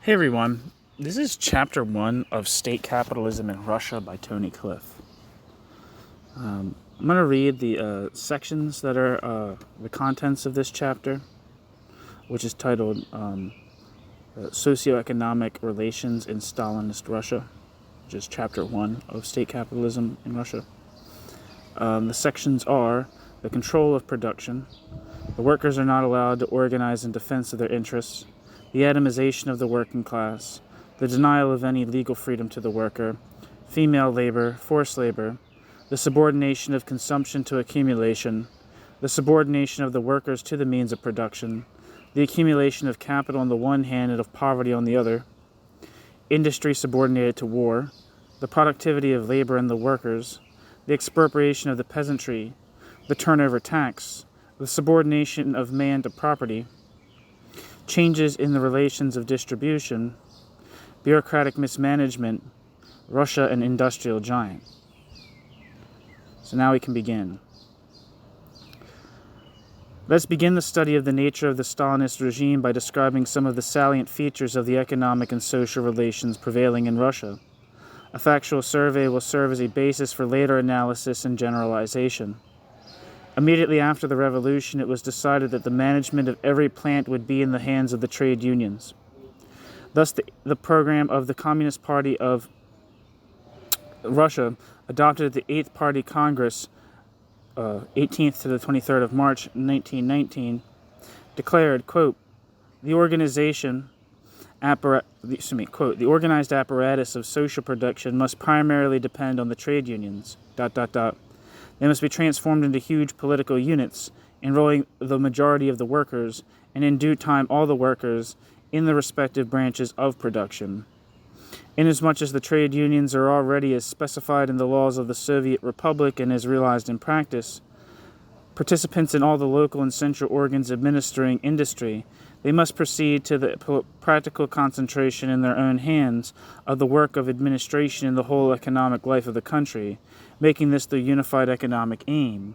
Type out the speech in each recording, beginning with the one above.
Hey everyone, this is chapter 1 of State Capitalism in Russia by Tony Cliff. I'm going to read the sections that are the contents of this chapter, which is titled Socio-economic Relations in Stalinist Russia, which is chapter 1 of State Capitalism in Russia. The sections are the control of production, the workers are not allowed to organize in defense of their interests, the atomization of the working class, the denial of any legal freedom to the worker, female labor, forced labor, the subordination of consumption to accumulation, the subordination of the workers to the means of production, the accumulation of capital on the one hand and of poverty on the other, industry subordinated to war, the productivity of labor and the workers, the expropriation of the peasantry, the turnover tax, the subordination of man to property, changes in the relations of distribution, bureaucratic mismanagement, Russia an industrial giant. So now we can begin. Let's begin the study of the nature of the Stalinist regime by describing some of the salient features of the economic and social relations prevailing in Russia. A factual survey will serve as a basis for later analysis and generalization. Immediately after the revolution, it was decided that the management of every plant would be in the hands of the trade unions. Thus, the program of the Communist Party of Russia, adopted at the 8th Party Congress, 18th to the 23rd of March 1919, declared, quote, the organized apparatus of social production must primarily depend on the trade unions, ... They must be transformed into huge political units, enrolling the majority of the workers, and in due time all the workers, in the respective branches of production. Inasmuch as the trade unions are already as specified in the laws of the Soviet Republic and as realized in practice, participants in all the local and central organs administering industry, they must proceed to the practical concentration in their own hands of the work of administration in the whole economic life of the country, making this their unified economic aim.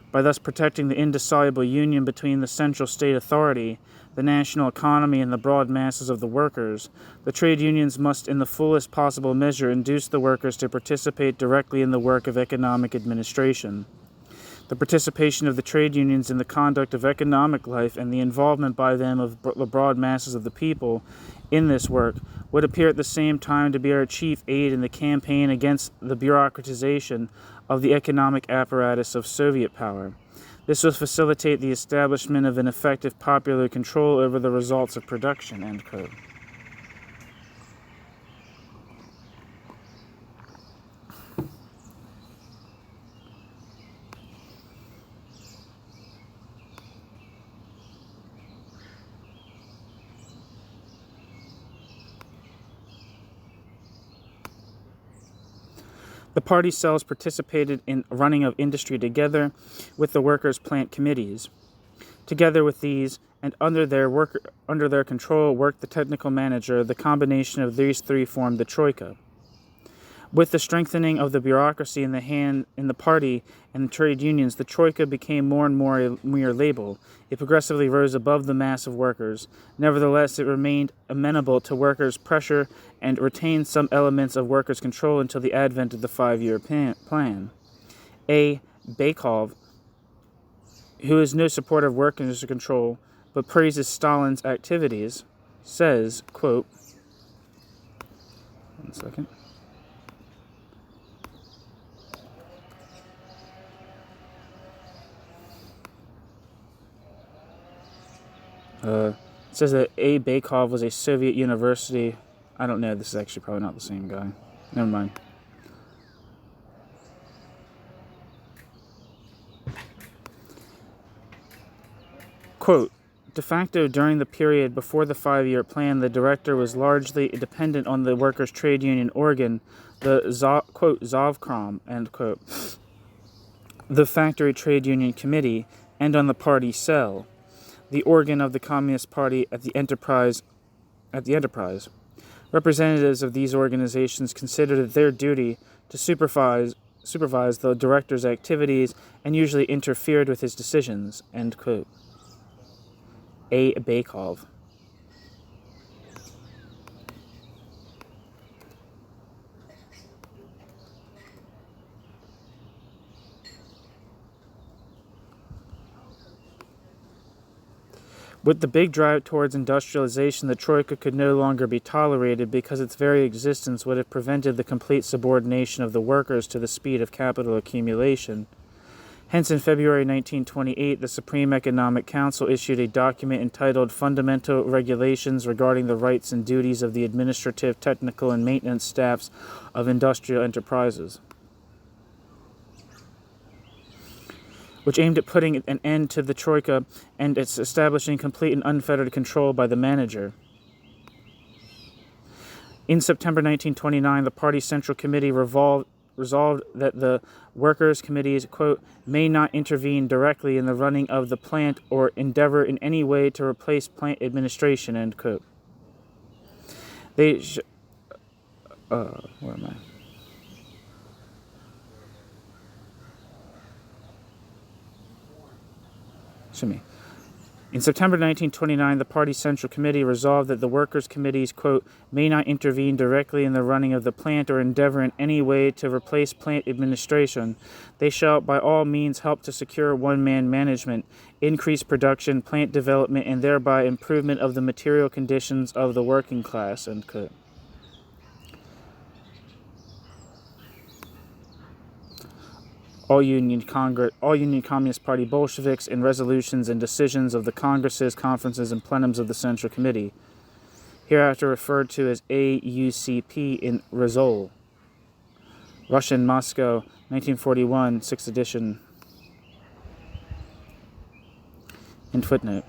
By thus protecting the indissoluble union between the central state authority, the national economy, and the broad masses of the workers, the trade unions must in the fullest possible measure induce the workers to participate directly in the work of economic administration. The participation of the trade unions in the conduct of economic life and the involvement by them of the broad masses of the people in this work would appear at the same time to be our chief aid in the campaign against the bureaucratization of the economic apparatus of Soviet power. This will facilitate the establishment of an effective popular control over the results of production, end quote. The party cells participated in running of industry together with the workers' plant committees. Together with these, and under their control, worked the technical manager. The combination of these three formed the troika. With the strengthening of the bureaucracy in the party and the trade unions, the troika became more and more a mere label. It progressively rose above the mass of workers. Nevertheless, it remained amenable to workers' pressure and retained some elements of workers' control until the advent of the 5-year plan. A. Baikov, who is no supporter of workers' control but praises Stalin's activities, says, quote, one second. It says that A. Baikov was a Soviet university. I don't know. This is actually probably not the same guy. Never mind. Quote, de facto, during the period before the 5-year plan, the director was largely dependent on the workers' trade union organ, the Zovkrom, end quote, the factory trade union committee, and on the party cell, the organ of the Communist Party at the enterprise. Representatives of these organizations considered it their duty to supervise the director's activities and usually interfered with his decisions, end quote. A. Baikov. With the big drive towards industrialization, the Troika could no longer be tolerated because its very existence would have prevented the complete subordination of the workers to the speed of capital accumulation. Hence, in February 1928, the Supreme Economic Council issued a document entitled Fundamental Regulations Regarding the Rights and Duties of the Administrative, Technical, and Maintenance Staffs of Industrial Enterprises, which aimed at putting an end to the Troika and its establishing complete and unfettered control by the manager. In September 1929, the party's Central Committee resolved that the workers' committees, quote, may not intervene directly in the running of the plant or endeavor in any way to replace plant administration, end quote. Where am I? In September 1929, the party's Central Committee resolved that the workers' committees, quote, may not intervene directly in the running of the plant or endeavor in any way to replace plant administration. They shall by all means help to secure one-man management, increase production, plant development, and thereby improvement of the material conditions of the working class, end quote. All Union Communist Party Bolsheviks in resolutions and decisions of the Congresses, Conferences, and Plenums of the Central Committee, hereafter referred to as AUCP in Resol. Russian, Moscow, 1941, 6th edition. End footnote.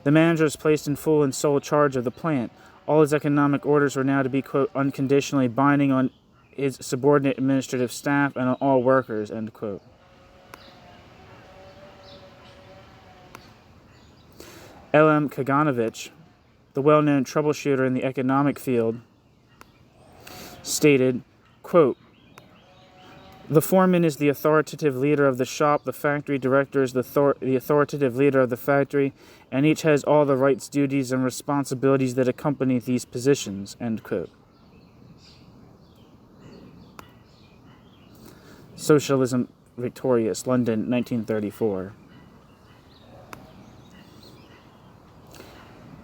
The manager is placed in full and sole charge of the plant. All his economic orders were now to be, quote, unconditionally binding on his subordinate administrative staff and on all workers, end quote. L.M. Kaganovich, the well-known troubleshooter in the economic field, stated, quote, the foreman is the authoritative leader of the shop, the factory director is the authoritative leader of the factory, and each has all the rights, duties, and responsibilities that accompany these positions, end quote. Socialism Victorious, London, 1934.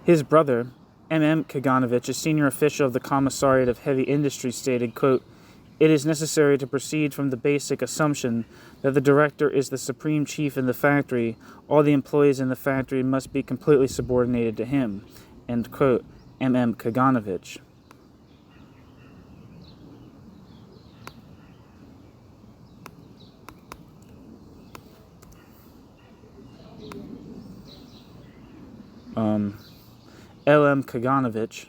His brother, M.M. Kaganovich, a senior official of the Commissariat of Heavy Industry, stated, quote, it is necessary to proceed from the basic assumption that the director is the supreme chief in the factory. All the employees in the factory must be completely subordinated to him, end quote. M.M. Kaganovich. L.M. Kaganovich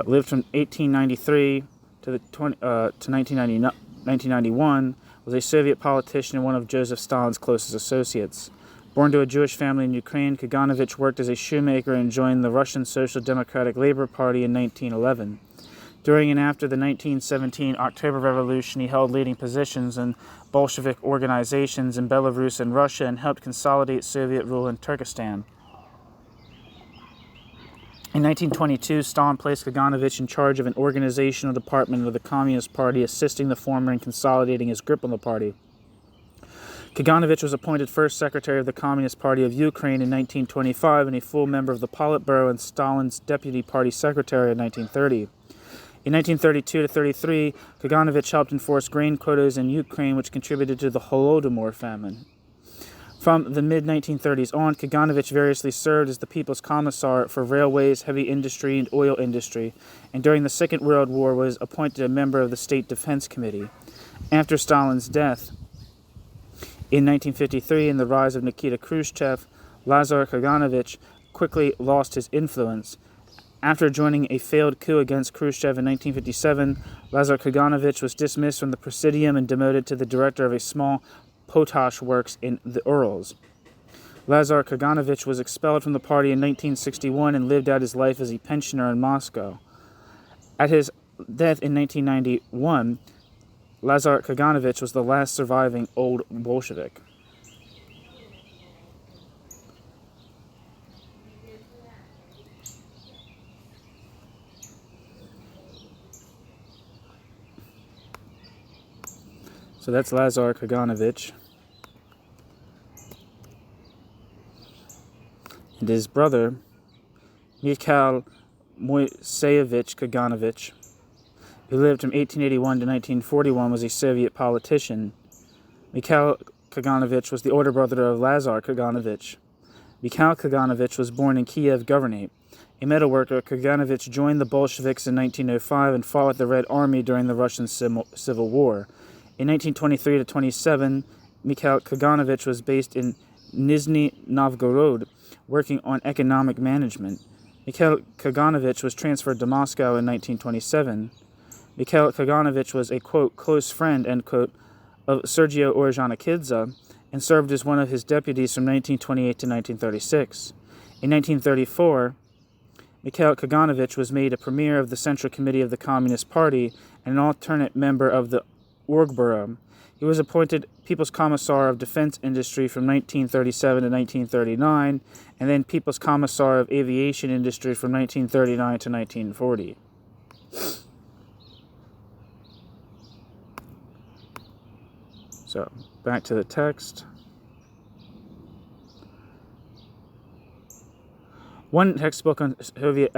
lived from 1893 to 1991, was a Soviet politician and one of Joseph Stalin's closest associates. Born to a Jewish family in Ukraine, Kaganovich worked as a shoemaker and joined the Russian Social Democratic Labor Party in 1911. During and after the 1917 October Revolution, he held leading positions in Bolshevik organizations in Belarus and Russia and helped consolidate Soviet rule in Turkestan. In 1922, Stalin placed Kaganovich in charge of an organizational department of the Communist Party, assisting the former in consolidating his grip on the party. Kaganovich was appointed first secretary of the Communist Party of Ukraine in 1925 and a full member of the Politburo and Stalin's deputy party secretary in 1930. In 1932-33, Kaganovich helped enforce grain quotas in Ukraine, which contributed to the Holodomor famine. From the mid-1930s on, Kaganovich variously served as the People's Commissar for Railways, Heavy Industry, and Oil Industry, and during the Second World War was appointed a member of the State Defense Committee. After Stalin's death in 1953 and the rise of Nikita Khrushchev, Lazar Kaganovich quickly lost his influence. After joining a failed coup against Khrushchev in 1957, Lazar Kaganovich was dismissed from the Presidium and demoted to the director of a small potash works in the Urals. Lazar Kaganovich was expelled from the party in 1961 and lived out his life as a pensioner in Moscow. At his death in 1991, Lazar Kaganovich was the last surviving old Bolshevik. So that's Lazar Kaganovich. and his brother, Mikhail Moiseyevich Kaganovich, who lived from 1881 to 1941, was a Soviet politician. Mikhail Kaganovich was the older brother of Lazar Kaganovich. Mikhail Kaganovich was born in Kiev Governorate. A metalworker, Kaganovich joined the Bolsheviks in 1905 and fought with the Red Army during the Russian Civil War. In 1923 to 27, Mikhail Kaganovich was based in Nizhny Novgorod, working on economic management. Mikhail Kaganovich was transferred to Moscow in 1927. Mikhail Kaganovich was a, quote, close friend, end quote, of Sergio Orjonikidze and served as one of his deputies from 1928 to 1936. In 1934, Mikhail Kaganovich was made a premier of the Central Committee of the Communist Party and an alternate member of the Orgbureau. He was appointed People's Commissar of Defense Industry from 1937 to 1939, and then People's Commissar of Aviation Industry from 1939 to 1940. So, back to the text. One textbook on Soviet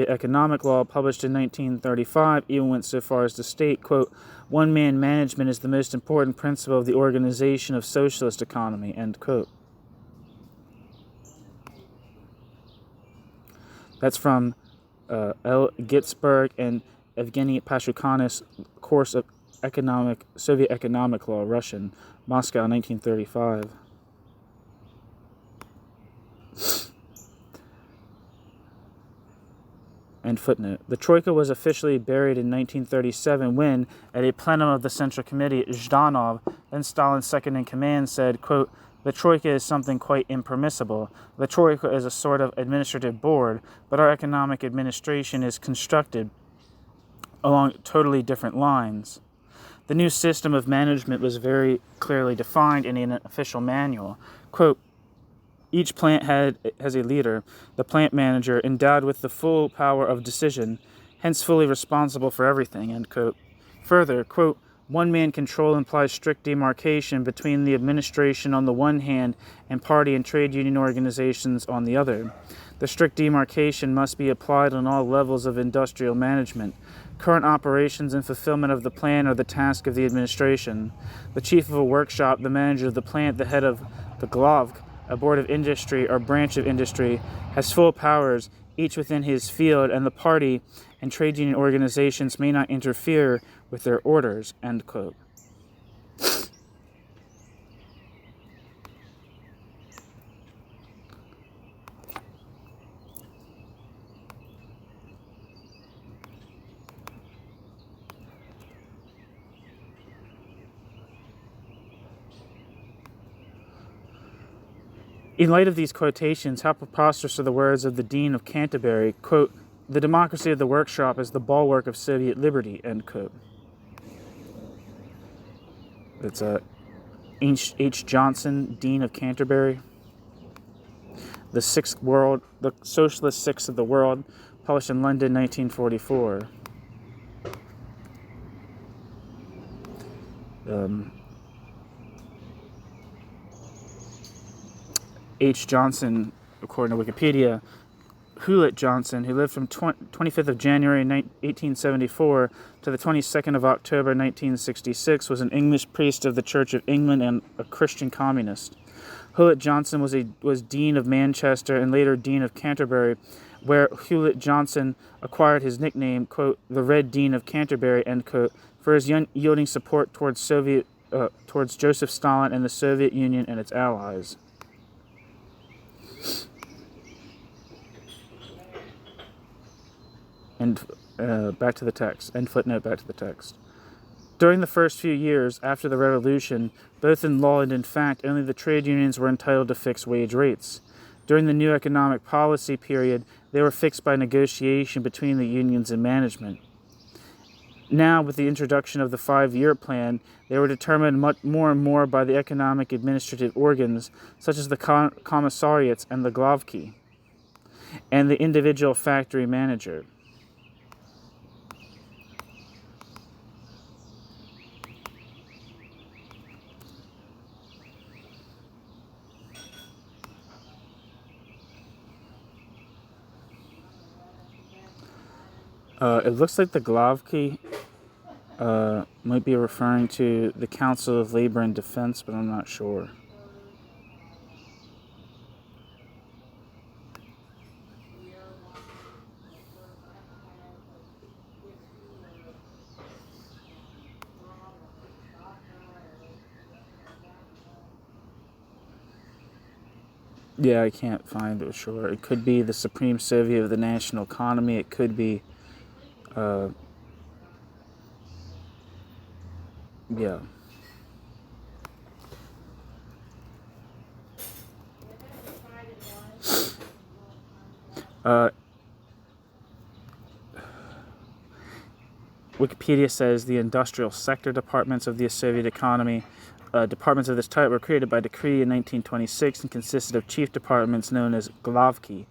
economic law, published in 1935, even went so far as to state, quote, one-man management is the most important principle of the organization of socialist economy, end quote. That's from L. Ginsburg and Evgeny Pashukhan's course of Soviet economic law, Russian, Moscow, 1935. And footnote. The Troika was officially buried in 1937 when, at a plenum of the Central Committee, Zhdanov, then Stalin's second-in-command, said, quote, the Troika is something quite impermissible. The Troika is a sort of administrative board, but our economic administration is constructed along totally different lines. The new system of management was very clearly defined in an official manual. Quote, each plant has a leader, the plant manager, endowed with the full power of decision, hence fully responsible for everything, end quote. Further, quote, one-man control implies strict demarcation between the administration on the one hand and party and trade union organizations on the other. The strict demarcation must be applied on all levels of industrial management. Current operations and fulfillment of the plan are the task of the administration. The chief of a workshop, the manager of the plant, the head of the Glavk, a board of industry or branch of industry, has full powers, each within his field, and the party and trade union organizations may not interfere with their orders, end quote. In light of these quotations, how preposterous are the words of the Dean of Canterbury, quote, the democracy of the workshop is the bulwark of Soviet liberty, end quote. It's H. Johnson, Dean of Canterbury. The Socialist Sixth of the World, published in London, 1944. H. Johnson, according to Wikipedia, Hewlett Johnson, who lived from 25th of January 1874 to the 22nd of October 1966, was an English priest of the Church of England and a Christian communist. Hewlett Johnson was Dean of Manchester and later Dean of Canterbury, where Hewlett Johnson acquired his nickname, quote, the Red Dean of Canterbury, end quote, for his unyielding support towards Joseph Stalin and the Soviet Union and its allies. And back to the text, end footnote, back to the text. During the first few years after the revolution, both in law and in fact, only the trade unions were entitled to fixed wage rates. During the new economic policy period, they were fixed by negotiation between the unions and management. Now, with the introduction of the 5-year plan, they were determined much more and more by the economic administrative organs, such as the commissariats and the Glavki, and the individual factory manager. It looks like the Glavki might be referring to the Council of Labor and Defense, but I'm not sure. Yeah, I can't find it, sure. It could be the Supreme Soviet of the National Economy. It could be, yeah. Uh, Wikipedia says the industrial sector departments of the Soviet economy, departments of this type were created by decree in 1926 and consisted of chief departments known as Glavki.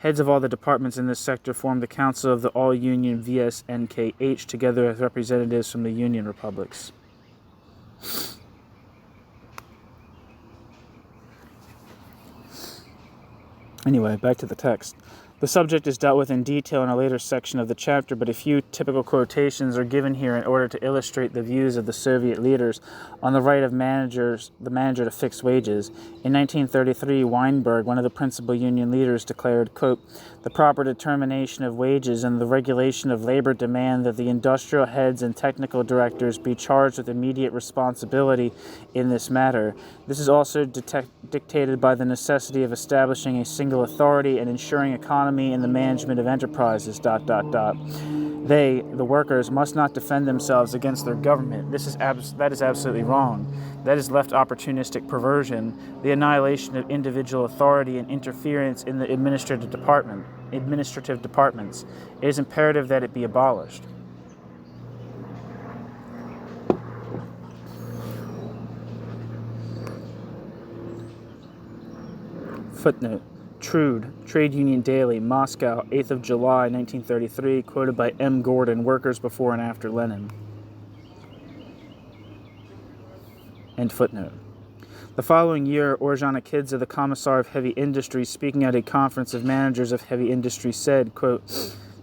Heads of all the departments in this sector formed the Council of the All-Union VSNKH, together with representatives from the Union republics. Anyway, back to the text. The subject is dealt with in detail in a later section of the chapter, but a few typical quotations are given here in order to illustrate the views of the Soviet leaders on the right of the manager to fix wages. In 1933, Weinberg, one of the principal union leaders, declared, quote, "The proper determination of wages and the regulation of labor demand that the industrial heads and technical directors be charged with immediate responsibility in this matter. This is also dictated by the necessity of establishing a single authority and ensuring economy in the management of enterprises, ... They, the workers, must not defend themselves against their government. That is absolutely wrong. That is left opportunistic perversion, the annihilation of individual authority and interference in the administrative departments. It is imperative that it be abolished." Footnote. Trude, Trade Union Daily, Moscow, 8th of July, 1933, quoted by M. Gordon, Workers Before and After Lenin. End footnote. The following year, Ordzhonikidze, the Commissar of Heavy Industry, speaking at a conference of managers of heavy industry, said, quote,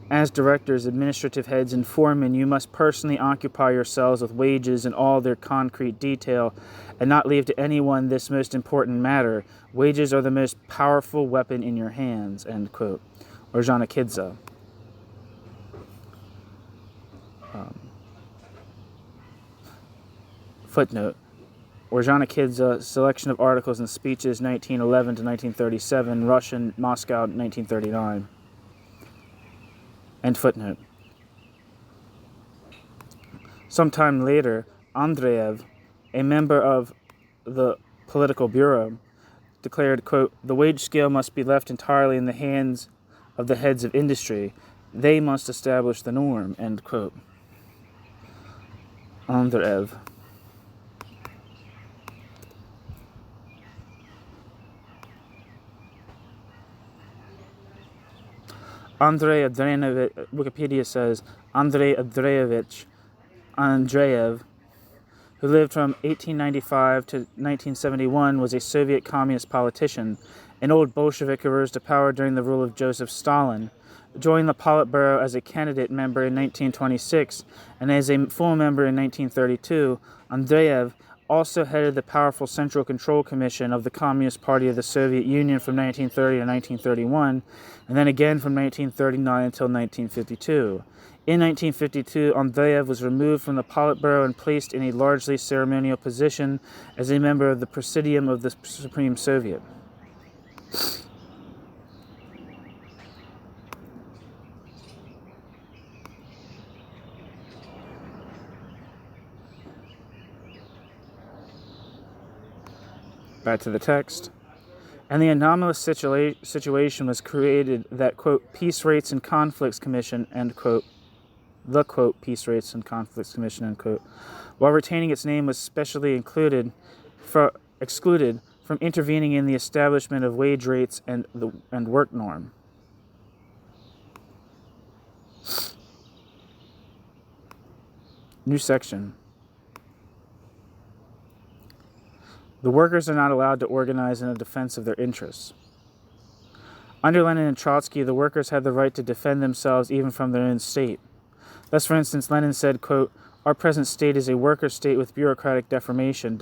"As directors, administrative heads, and foremen, you must personally occupy yourselves with wages in all their concrete detail, and not leave to anyone this most important matter. Wages are the most powerful weapon in your hands." End quote. Ordzhonikidze. Footnote. Ordzhonikidze, selection of articles and speeches, 1911 to 1937, Russian, Moscow, 1939. End footnote. Sometime later, Andreev, a member of the Political Bureau, declared, quote, "The wage scale must be left entirely in the hands of the heads of industry. They must establish the norm." End quote. Andreev. Andrei Andreevich, Wikipedia says, Andrei Andreevich Andreev, who lived from 1895 to 1971, was a Soviet communist politician, an old Bolshevik who rose to power during the rule of Joseph Stalin. Joined the Politburo as a candidate member in 1926, and as a full member in 1932, Andreev also headed the powerful Central Control Commission of the Communist Party of the Soviet Union from 1930 to 1931, and then again from 1939 until 1952. In 1952, Andreev was removed from the Politburo and placed in a largely ceremonial position as a member of the Presidium of the Supreme Soviet. Back to the text. And the anomalous situation was created that, quote, Peace Rates and Conflicts Commission, end quote, the, quote, Peace Rates and Conflicts Commission, end quote, while retaining its name, was specially excluded from intervening in the establishment of wage rates and work norm. New section. The workers are not allowed to organize in the defense of their interests. Under Lenin and Trotsky, the workers had the right to defend themselves even from their own state. Thus, for instance, Lenin said, quote, "Our present state is a worker state with bureaucratic deformation, ...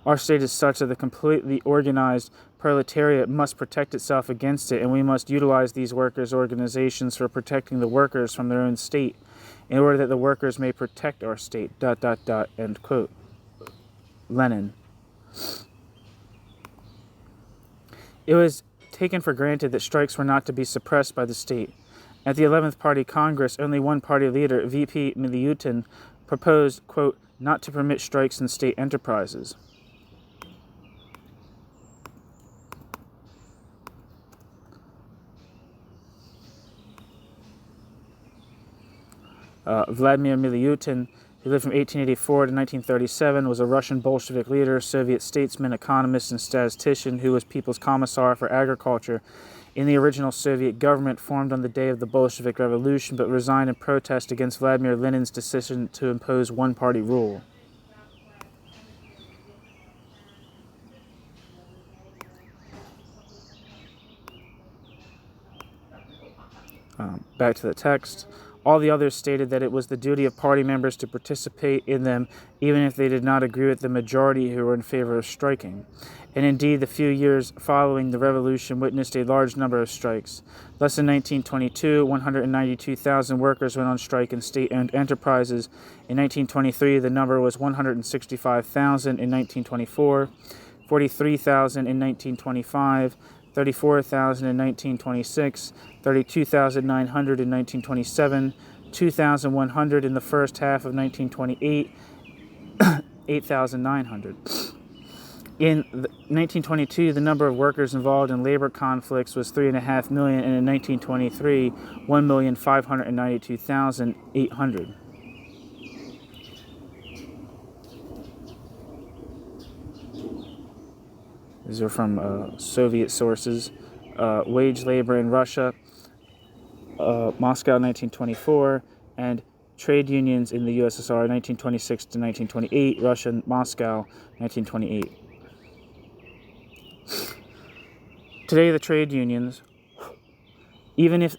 Our state is such that the completely organized proletariat must protect itself against it, and we must utilize these workers' organizations for protecting the workers from their own state, in order that the workers may protect our state, ... End quote. Lenin. It was taken for granted that strikes were not to be suppressed by the state. At the 11th Party Congress, only one party leader, VP Miliutin, proposed, quote, not to permit strikes in state enterprises. Vladimir Miliutin, who lived from 1884 to 1937, was a Russian Bolshevik leader, Soviet statesman, economist, and statistician who was People's Commissar for Agriculture in the original Soviet government formed on the day of the Bolshevik Revolution, but resigned in protest against Vladimir Lenin's decision to impose one-party rule. Back to the text. All the others stated that it was the duty of party members to participate in them, even if they did not agree with the majority who were in favor of striking. And indeed, the few years following the revolution witnessed a large number of strikes. Thus, in 1922, 192,000 workers went on strike in state-owned enterprises. In 1923, the number was 165,000. In 1924, 43,000 in 1925, 34,000 in 1926, 32,900 in 1927, 2,100 in the first half of 1928, 8,900. In 1922, the number of workers involved in labor conflicts was 3.5 million, and in 1923, 1,592,800. These are from Soviet sources. Wage labor in Russia, Moscow 1924, and trade unions in the USSR 1926 to 1928, Russia, Moscow 1928. Today, the trade unions, even if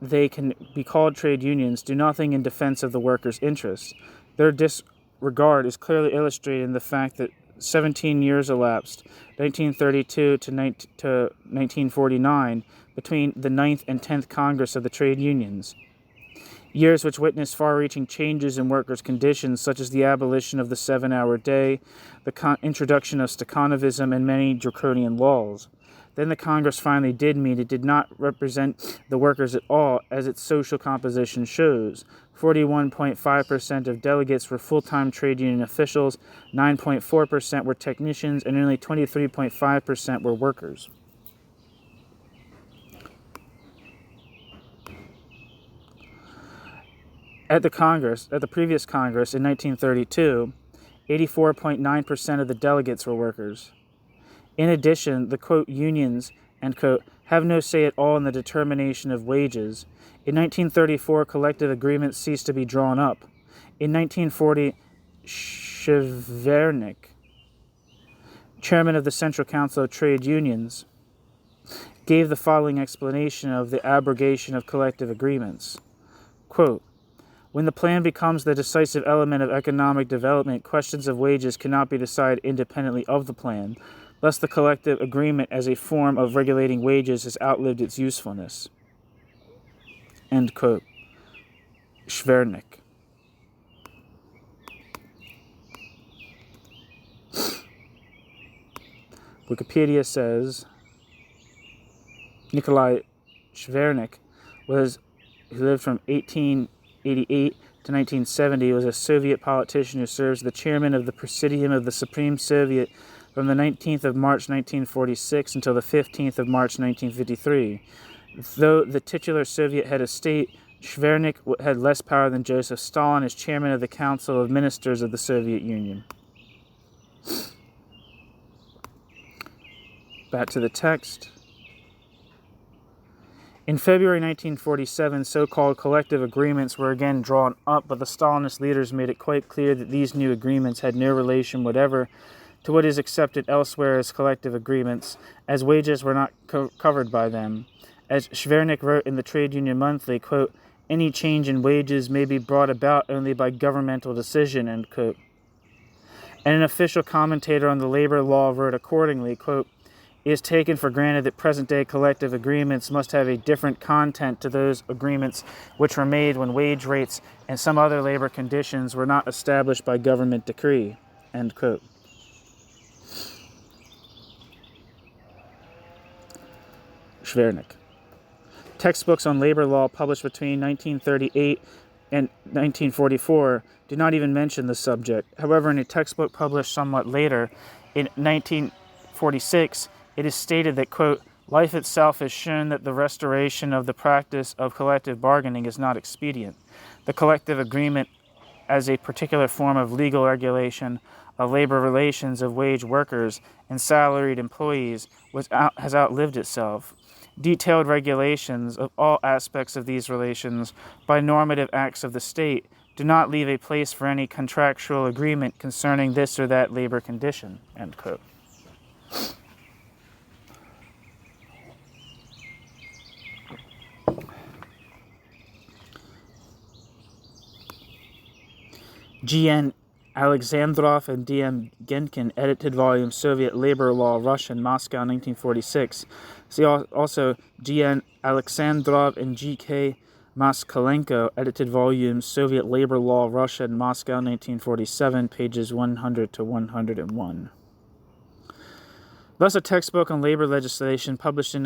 they can be called trade unions, do nothing in defense of the workers' interests. Their disregard is clearly illustrated in the fact that 17 years elapsed, 1932 to 1949, between the 9th and 10th Congress of the trade unions. Years which witnessed far-reaching changes in workers' conditions, such as the abolition of the 7-hour day, the introduction of Stalinist and many draconian laws. Then the Congress finally did meet. It did not represent the workers at all, as its social composition shows. 41.5% of delegates were full-time trade union officials, 9.4% were technicians, and only 23.5% were workers. At the previous Congress in 1932, 84.9% of the delegates were workers. In addition, the, quote, unions, end quote, have no say at all in the determination of wages. In 1934, collective agreements ceased to be drawn up. In 1940, Shvernik, chairman of the Central Council of Trade Unions, gave the following explanation of the abrogation of collective agreements. Quote, when the plan becomes the decisive element of economic development, questions of wages cannot be decided independently of the plan. Thus, the collective agreement as a form of regulating wages has outlived its usefulness. End quote. Shvernik. Wikipedia says Nikolai Shvernik who lived from 1888 to 1970, was a Soviet politician who serves the chairman of the Presidium of the Supreme Soviet from the 19th of March 1946 until the 15th of March 1953. Though the titular Soviet head of state, Shvernik had less power than Joseph Stalin as chairman of the Council of Ministers of the Soviet Union. Back to the text. In February 1947, so-called collective agreements were again drawn up, but the Stalinist leaders made it quite clear that these new agreements had no relation whatever to what is accepted elsewhere as collective agreements, as wages were not covered by them. As Schwernick wrote in the Trade Union Monthly, quote, any change in wages may be brought about only by governmental decision, end quote. And an official commentator on the labor law wrote accordingly, quote, it is taken for granted that present-day collective agreements must have a different content to those agreements which were made when wage rates and some other labor conditions were not established by government decree, end quote. Schwernick. Textbooks on labor law published between 1938 and 1944 do not even mention the subject. However, in a textbook published somewhat later, in 1946, it is stated that, quote, life itself has shown that the restoration of the practice of collective bargaining is not expedient. The collective agreement as a particular form of legal regulation of labor relations of wage workers and salaried employees has outlived itself. Detailed regulations of all aspects of these relations by normative acts of the state do not leave a place for any contractual agreement concerning this or that labor condition, end quote. G.N. Alexandrov and D.M. Genkin edited volume Soviet Labor Law, Russia, Moscow, 1946. See also G.N. Alexandrov and G.K. Moskalenko edited volume Soviet Labor Law, Russia, Moscow, 1947, pages 100 to 101. Thus, a textbook on labor legislation published in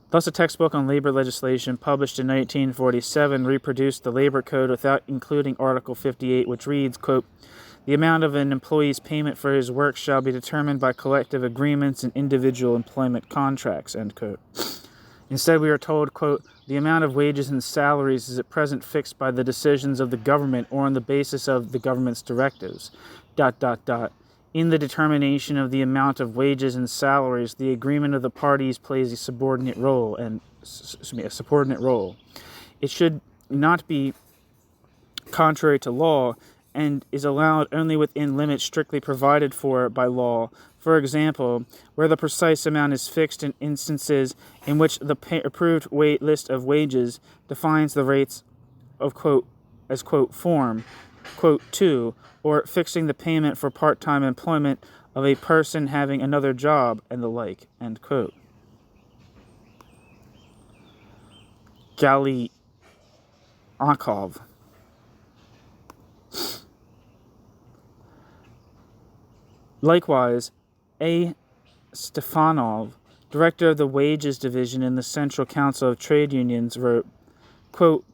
Thus, a textbook on labor legislation published in 1947 reproduced the Labor Code without including Article 58, which reads, quote, the amount of an employee's payment for his work shall be determined by collective agreements and individual employment contracts, end quote. Instead, we are told, quote, the amount of wages and salaries is at present fixed by the decisions of the government or on the basis of the government's directives, ... In the determination of the amount of wages and salaries, the agreement of the parties plays a subordinate role. It should not be contrary to law and is allowed only within limits strictly provided for by law. For example, where the precise amount is fixed in instances in which the approved list of wages defines the rates of, quote, as, quote, form, quote, to, or fixing the payment for part-time employment of a person having another job, and the like, end quote. Galyakov. Likewise, A. Stefanov, director of the Wages Division in the Central Council of Trade Unions, wrote, quote,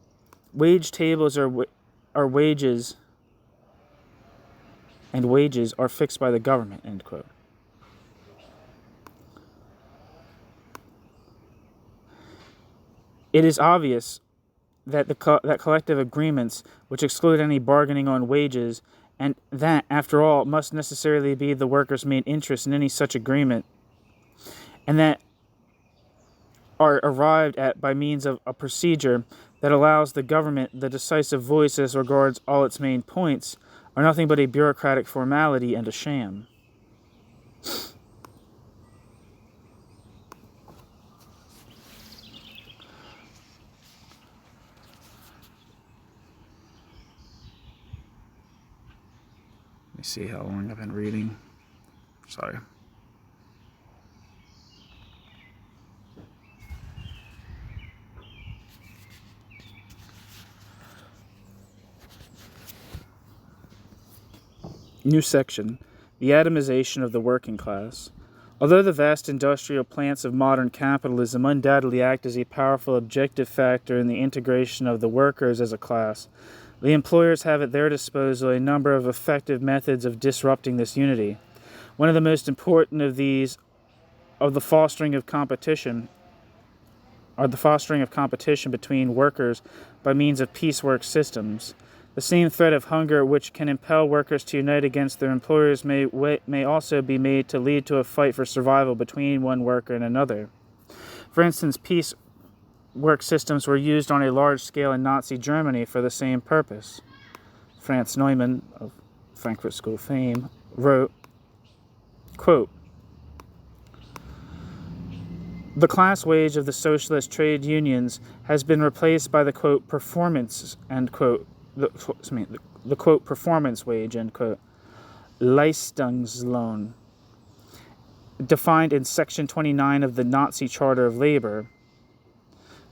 wage tables are wages and wages are fixed by the government, end quote. It is obvious that that collective agreements which exclude any bargaining on wages, and that, after all, must necessarily be the workers' main interest in any such agreement, and that are arrived at by means of a procedure that allows the government the decisive voice as regards all its main points, are nothing but a bureaucratic formality and a sham. Let me see how long I've been reading. Sorry. New section, the atomization of the working class. Although the vast industrial plants of modern capitalism undoubtedly act as a powerful objective factor in the integration of the workers as a class, the employers have at their disposal a number of effective methods of disrupting this unity. One of the most important of these are the fostering of competition between workers by means of piecework systems. The same threat of hunger which can impel workers to unite against their employers may also be made to lead to a fight for survival between one worker and another. For instance, piecework systems were used on a large scale in Nazi Germany for the same purpose. Franz Neumann of Frankfurt School fame, wrote, quote, "The class wage of the socialist trade unions has been replaced by the, quote, performance," end quote, the quote, performance wage, end quote, Leistungslohn, defined in Section 29 of the Nazi Charter of Labor.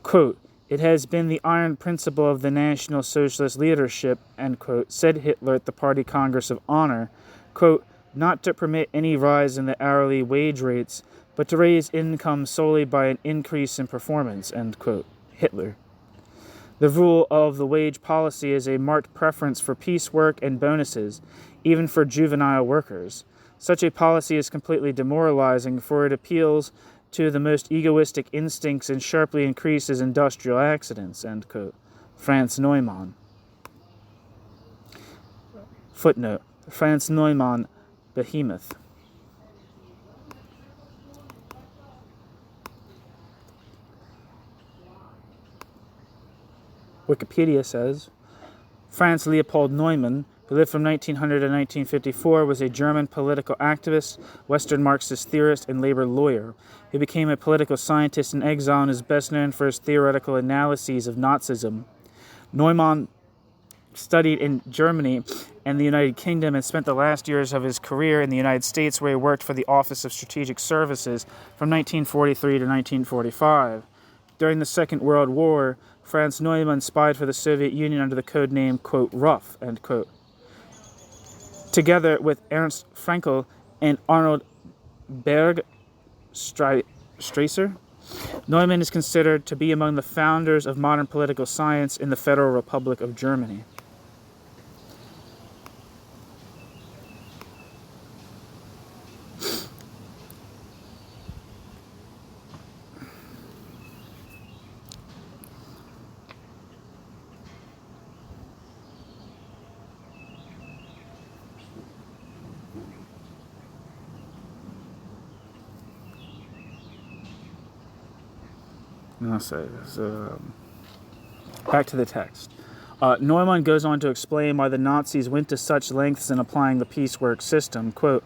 Quote, "It has been the iron principle of the National Socialist leadership," end quote, said Hitler at the Party Congress of Honor, quote, "not to permit any rise in the hourly wage rates, but to raise income solely by an increase in performance," end quote, Hitler. The rule of the wage policy is a marked preference for piecework and bonuses, even for juvenile workers. Such a policy is completely demoralizing, for it appeals to the most egoistic instincts and sharply increases industrial accidents, end quote. Franz Neumann. Footnote. Franz Neumann, Behemoth. Wikipedia says, Franz Leopold Neumann, who lived from 1900 to 1954, was a German political activist, Western Marxist theorist, and labor lawyer. He became a political scientist in exile and is best known for his theoretical analyses of Nazism. Neumann studied in Germany and the United Kingdom and spent the last years of his career in the United States, where he worked for the Office of Strategic Services from 1943 to 1945. During the Second World War, Franz Neumann spied for the Soviet Union under the code name, quote, Ruff, end quote. Together with Ernst Fraenkel and Arnold Bergstresser, Neumann is considered to be among the founders of modern political science in the Federal Republic of Germany. Back to the text. Neumann goes on to explain why the Nazis went to such lengths in applying the piecework system. Quote,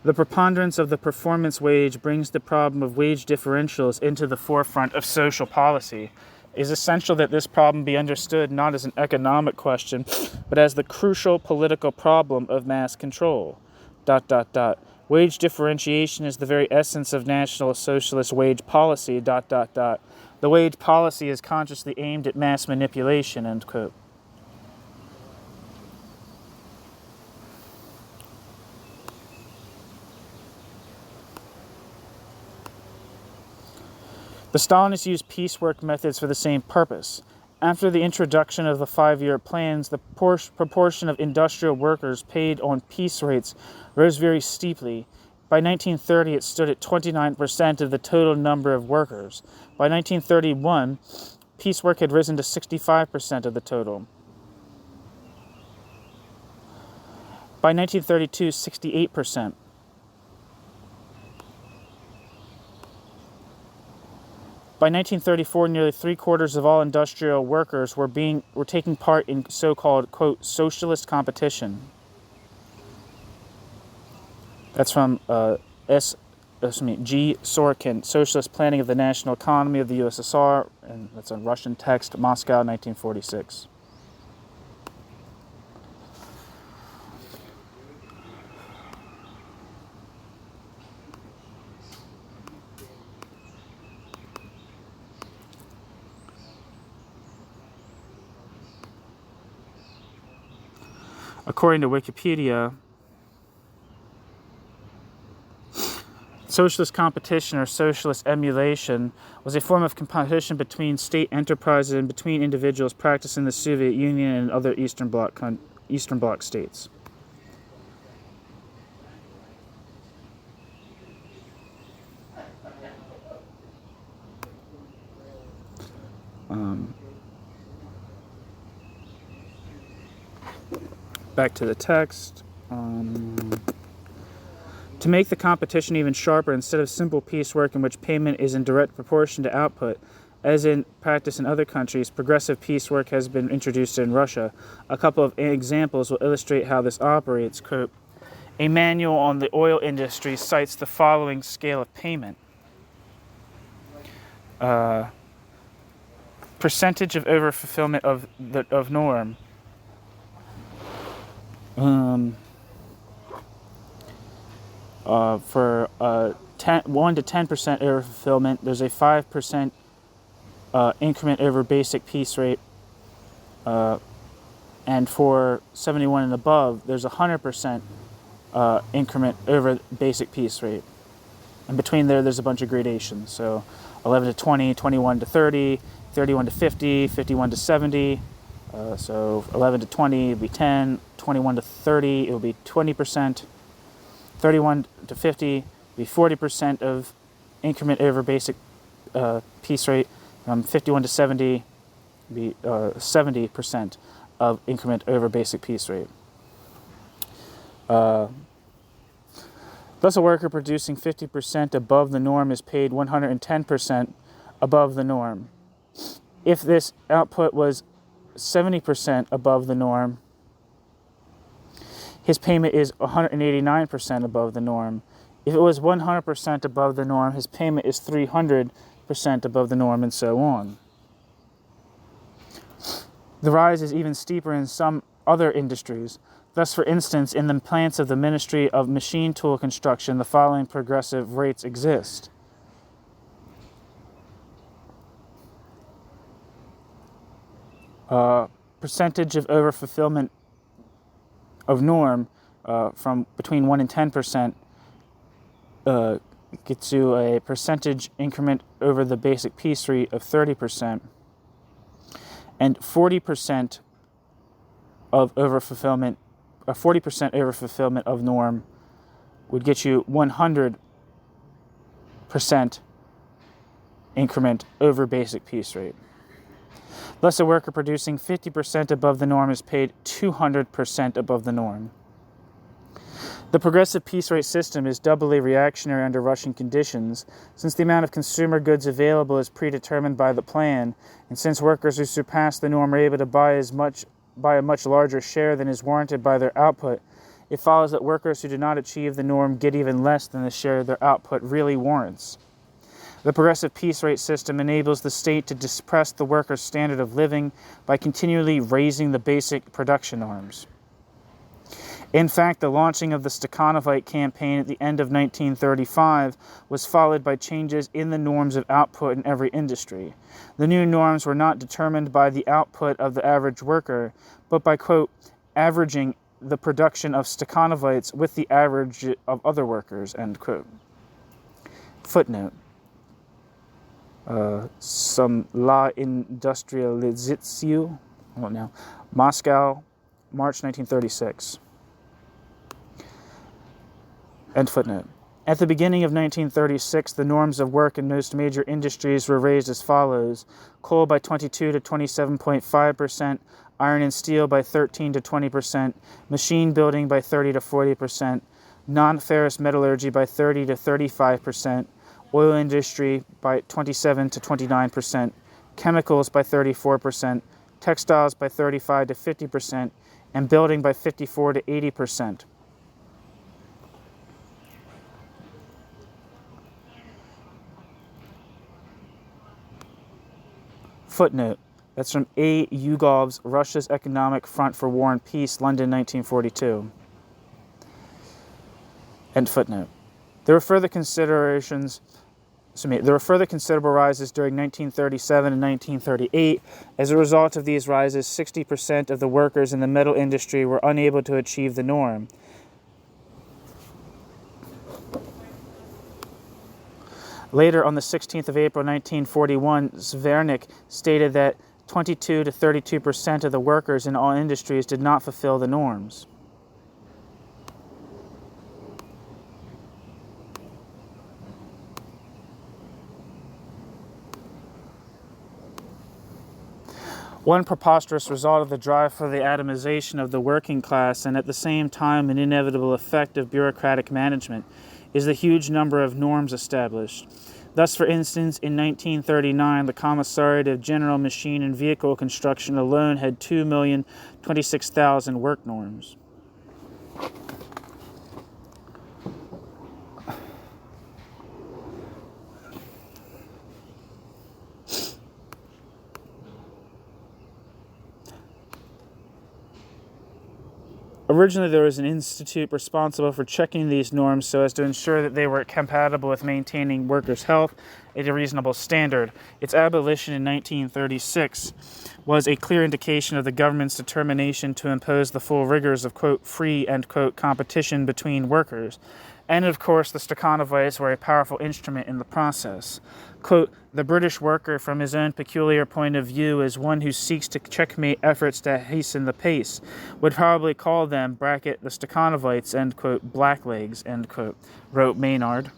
"The preponderance of the performance wage brings the problem of wage differentials into the forefront of social policy. It is essential that this problem be understood not as an economic question, but as the crucial political problem of mass control. ... Wage differentiation is the very essence of National Socialist wage policy. ... The wage policy is consciously aimed at mass manipulation," end quote. The Stalinists used piecework methods for the same purpose. After the introduction of the 5-year plans, the proportion of industrial workers paid on piece rates rose very steeply. By 1930, it stood at 29% of the total number of workers. By 1931, piecework had risen to 65% of the total. By 1932, 68%. By 1934, nearly 3/4 of all industrial workers were taking part in so-called, quote, socialist competition. That's from G. Sorokin, Socialist Planning of the National Economy of the USSR, and that's on Russian text, Moscow, 1946. According to Wikipedia, socialist competition or socialist emulation was a form of competition between state enterprises and between individuals practiced in the Soviet Union and other Eastern Bloc states. Back to the text. To make the competition even sharper, instead of simple piecework in which payment is in direct proportion to output, As in practice in other countries, progressive piecework has been introduced in Russia. A couple of examples will illustrate how this operates. Quote, a manual on the oil industry cites the following scale of payment. Percentage of overfulfillment of norm. For 1 to 10% overfulfillment, there's a 5% increment over basic piece rate. And for 71 and above, there's a 100% increment over basic piece rate. And between there's a bunch of gradations. So 11 to 20, 21 to 30, 31 to 50, 51 to 70. So 11 to 20 would be 10, 21 to 30 it would be 20%, 31 to 50 would be 40% of increment over basic piece rate, 51 to 70 would be 70% of increment over basic piece rate. Thus, a worker producing 50% above the norm is paid 110% above the norm. If this output was 70% above the norm, his payment is 189% above the norm. If it was 100% above the norm, his payment is 300% above the norm, and so on. The rise is even steeper in some other industries. Thus, for instance, in the plants of the Ministry of Machine Tool Construction, the following progressive rates exist. Percentage of overfulfillment of norm from between 1 and 10% gets you a percentage increment over the basic piece rate of 30%, and 40% of overfulfillment, 40% overfulfillment of norm would get you 100% increment over basic piece rate. Thus, a worker producing 50% above the norm is paid 200% above the norm. The progressive piece rate system is doubly reactionary under Russian conditions, since the amount of consumer goods available is predetermined by the plan, and since workers who surpass the norm are able to buy a much larger share than is warranted by their output, it follows that workers who do not achieve the norm get even less than the share their output really warrants. The progressive piece rate system enables the state to suppress the worker's standard of living by continually raising the basic production norms. In fact, the launching of the Stalinist campaign at the end of 1935 was followed by changes in the norms of output in every industry. The new norms were not determined by the output of the average worker, but by, quote, averaging the production of Stakhanovites with the average of other workers, end quote. Footnote. Some La Industrializatio, I don't know, Moscow, March 1936. End footnote. At the beginning of 1936, the norms of work in most major industries were raised as follows: coal by 22 to 27.5%, iron and steel by 13 to 20%, machine building by 30 to 40%, non-ferrous metallurgy by 30 to 35%, oil industry by 27 to 29%, chemicals by 34%, textiles by 35 to 50%, and building by 54 to 80%. Footnote. That's from A. Yugov's Russia's Economic Front for War and Peace, London, 1942. End footnote. There were further considerable rises during 1937 and 1938. As a result of these rises, 60% of the workers in the metal industry were unable to achieve the norm. Later, on the 16th of April 1941, Zvernik stated that 22 to 32% of the workers in all industries did not fulfill the norms. One preposterous result of the drive for the atomization of the working class, and at the same time an inevitable effect of bureaucratic management, is the huge number of norms established. Thus, for instance, in 1939, the Commissariat of General Machine and Vehicle Construction alone had 2,026,000 work norms. Originally, there was an institute responsible for checking these norms so as to ensure that they were compatible with maintaining workers' health at a reasonable standard. Its abolition in 1936 was a clear indication of the government's determination to impose the full rigors of, quote, free, end quote, competition between workers. And, of course, the Stakhanovites were a powerful instrument in the process. Quote, the British worker, from his own peculiar point of view, is one who seeks to checkmate efforts to hasten the pace, would probably call them, bracket, the Stakhanovites, end quote, blacklegs, end quote, wrote Maynard.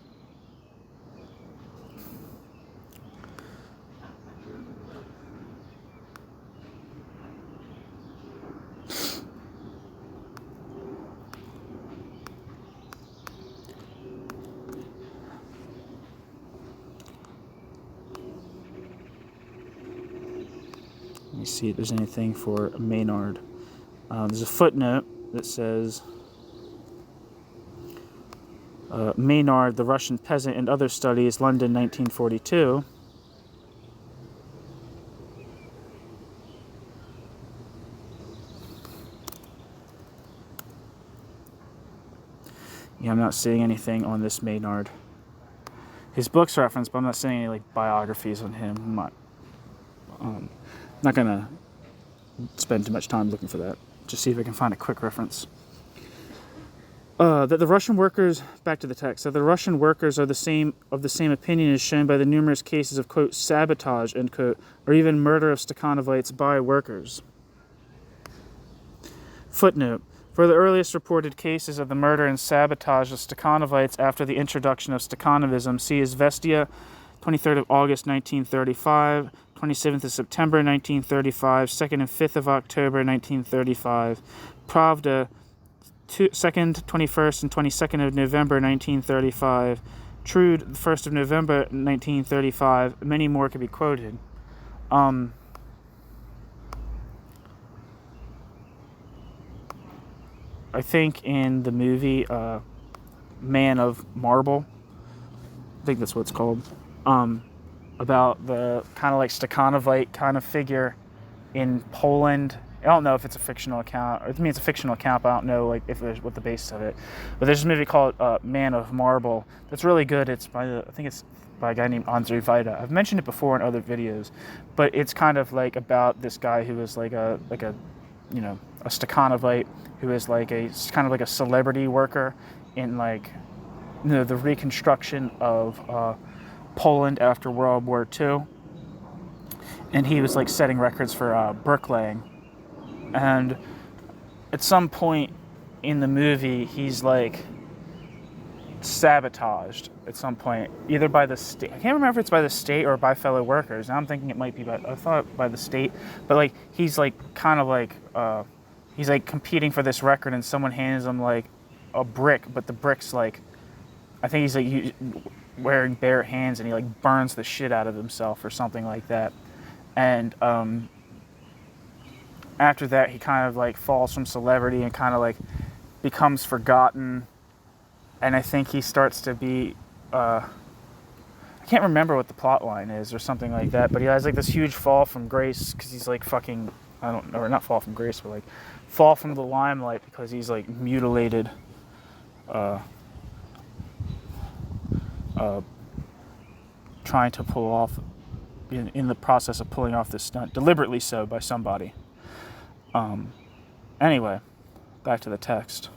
Let me see if there's anything for Maynard. There's a footnote that says, Maynard, the Russian Peasant and Other Studies, London, 1942. Yeah, I'm not seeing anything on this Maynard. His book's referenced, but I'm not seeing any like biographies on him. I'm not gonna spend too much time looking for that. Just see if I can find a quick reference. That the Russian workers, back to the text, that the Russian workers are of the same opinion is shown by the numerous cases of, quote, sabotage, end quote, or even murder of Stakhanovites by workers. Footnote. For the earliest reported cases of the murder and sabotage of Stakhanovites after the introduction of Stakhanovism, see Izvestia, 23rd of August 1935, 27th of September 1935, 2nd and 5th of October 1935, Pravda, 2nd, 21st, and 22nd of November 1935, Trude, 1st of November 1935. Many more could be quoted. I think in the movie Man of Marble, I think that's what it's called, about the kind of like Stakhanovite kind of figure in Poland. I don't know if it's a fictional account. I mean, it's a fictional account, but I don't know like if there's what the basis of it. But there's a movie called Man of Marble that's really good. It's I think it's by a guy named Andrzej Wajda. I've mentioned it before in other videos, but it's kind of like about this guy who was like a Stakhanovite who is like a kind of like a celebrity worker in like the reconstruction of Poland after World War II, and he was like setting records for bricklaying. And at some point in the movie, he's like sabotaged at some point, either by the state. I can't remember if it's by the state or by fellow workers. Now I'm thinking it might be I thought by the state, but like he's like kind of like he's like competing for this record, and someone hands him like a brick, but the brick's like, I think he's like wearing bare hands, and he like burns the shit out of himself or something like that. And after that, he kind of like falls from celebrity and kind of like becomes forgotten. And I think he starts to be, I can't remember what the plot line is or something like that, but he has like this huge fall from grace because he's like fucking, I don't know, or not fall from grace, but like fall from the limelight because he's like mutilated, trying to pull off, in the process of pulling off this stunt, deliberately so by somebody. Anyway, back to the text.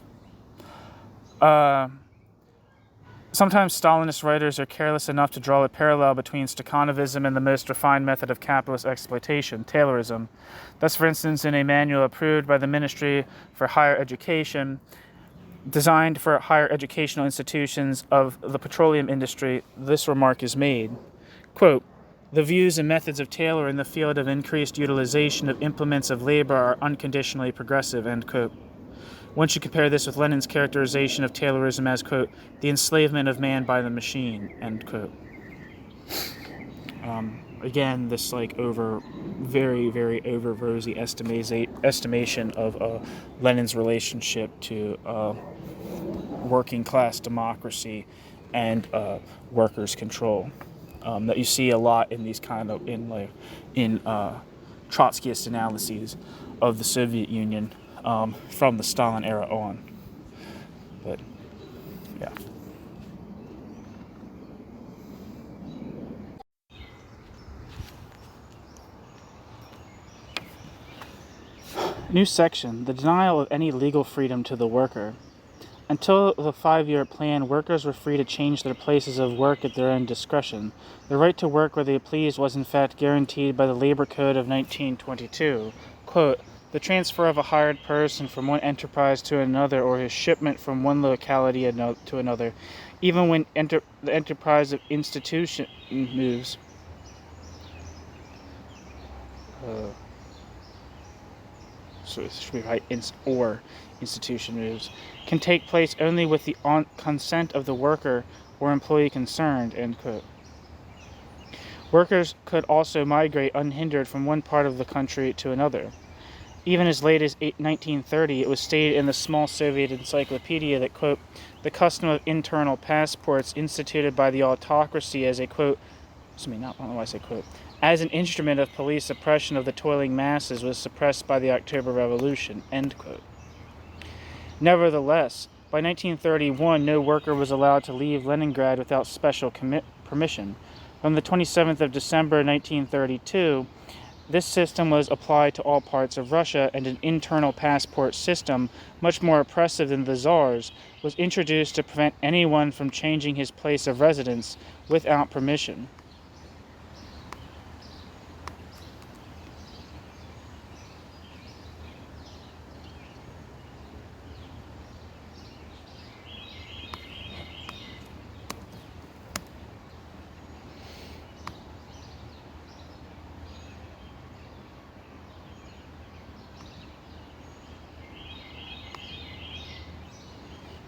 Sometimes Stalinist writers are careless enough to draw a parallel between Stakhanovism and the most refined method of capitalist exploitation, Taylorism. Thus, for instance, in a manual approved by the Ministry for Higher Education, designed for higher educational institutions of the petroleum industry, this remark is made. Quote, the views and methods of Taylor in the field of increased utilization of implements of labor are unconditionally progressive, end quote. One should compare this with Lenin's characterization of Taylorism as, quote, the enslavement of man by the machine, end quote. Again, this very, very over rosy estimation of Lenin's relationship to working class democracy and workers' control that you see a lot in these in Trotskyist analyses of the Soviet Union from the Stalin era on. But yeah. New section: the denial of any legal freedom to the worker. Until the 5-year plan, workers were free to change their places of work at their own discretion. The right to work where they pleased was in fact guaranteed by the Labor Code of 1922. Quote, the transfer of a hired person from one enterprise to another, or his shipment from one locality to another, even when the enterprise of institution moves. So it should be right, or institution moves, can take place only with the consent of the worker or employee concerned, end quote. Workers could also migrate unhindered from one part of the country to another. Even as late as 1930, it was stated in the small Soviet encyclopedia that, quote, the custom of internal passports instituted by the autocracy as a, quote, I don't know why I say quote, as an instrument of police suppression of the toiling masses was suppressed by the October Revolution, end quote. Nevertheless, by 1931, no worker was allowed to leave Leningrad without special permission. From the 27th of December 1932, this system was applied to all parts of Russia, and an internal passport system, much more oppressive than the Tsar's, was introduced to prevent anyone from changing his place of residence without permission.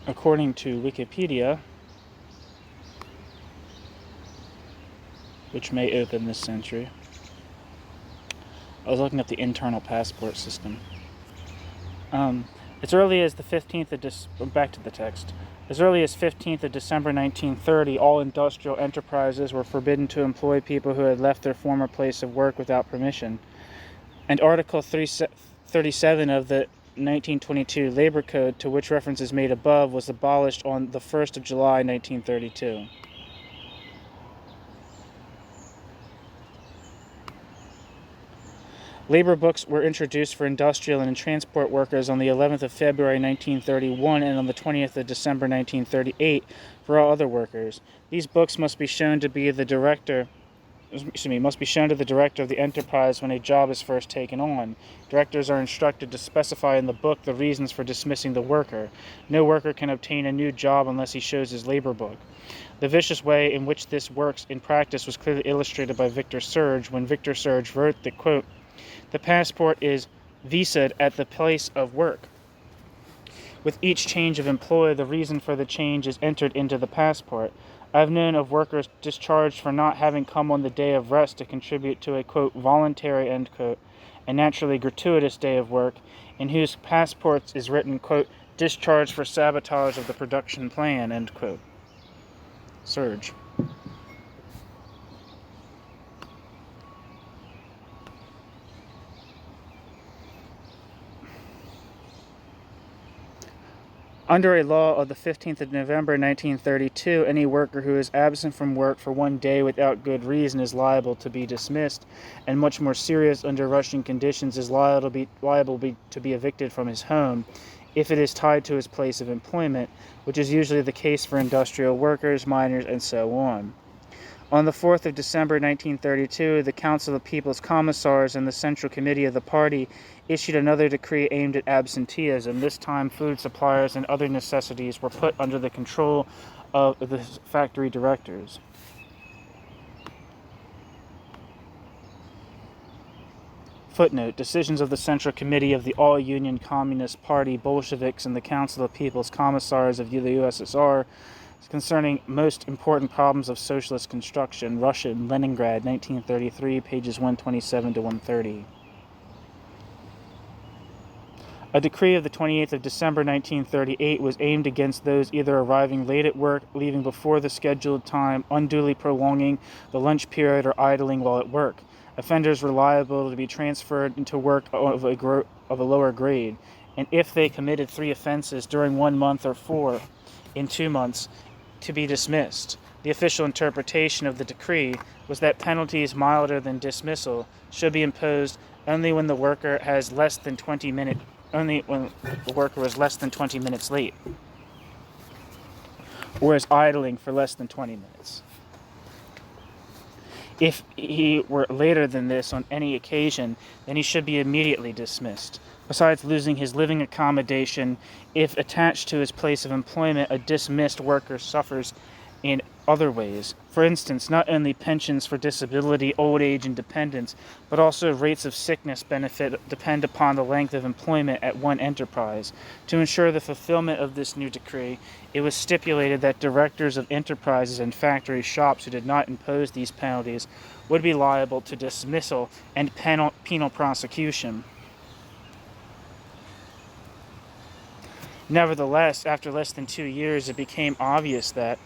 According to Wikipedia, which may open this century, I was looking at the internal passport system. As early as the 15th of back to the text. As early as 15th of December 1930, all industrial enterprises were forbidden to employ people who had left their former place of work without permission. And Article 37 of the 1922 Labor Code, to which reference is made above, was abolished on the 1st of July 1932. Labor books were introduced for industrial and transport workers on the 11th of February 1931 and on the 20th of December 1938 for all other workers. These books must be shown to the director of the enterprise when a job is first taken on. Directors are instructed to specify in the book the reasons for dismissing the worker. No worker can obtain a new job unless he shows his labor book. The vicious way in which this works in practice was clearly illustrated by Victor Serge when Victor Serge wrote that, quote, the passport is visaed at the place of work. With each change of employer, the reason for the change is entered into the passport. I have known of workers discharged for not having come on the day of rest to contribute to a, quote, voluntary, end quote, and naturally gratuitous day of work, in whose passports is written, quote, discharged for sabotage of the production plan, end quote. Surge. Under a law of the 15th of November 1932, any worker who is absent from work for one day without good reason is liable to be dismissed, and much more serious under Russian conditions is liable to be evicted from his home if it is tied to his place of employment, which is usually the case for industrial workers, miners, and so on. On the 4th of December 1932, the Council of People's Commissars and the Central Committee of the party issued another decree aimed at absenteeism. This time, food suppliers and other necessities were put under the control of the factory directors. Footnote: decisions of the Central Committee of the All-Union Communist Party, Bolsheviks, and the Council of People's Commissars of the USSR concerning most important problems of socialist construction, Russia, Leningrad, 1933, pages 127 to 130. A decree of the 28th of December 1938 was aimed against those either arriving late at work, leaving before the scheduled time, unduly prolonging the lunch period, or idling while at work. Offenders were liable to be transferred into work of a lower grade, and if they committed 3 offenses during 1 month or 4 in 2 months, to be dismissed. The official interpretation of the decree was that penalties milder than dismissal should be imposed only when the worker was less than 20 minutes late, or is idling for less than 20 minutes. If he were later than this on any occasion, then he should be immediately dismissed. Besides losing his living accommodation, if attached to his place of employment, a dismissed worker suffers in other ways. For instance, not only pensions for disability, old age, and dependence, but also rates of sickness benefit depend upon the length of employment at one enterprise. To ensure the fulfillment of this new decree, it was stipulated that directors of enterprises and factory shops who did not impose these penalties would be liable to dismissal and penal prosecution. Nevertheless, after less than 2 years, it became obvious that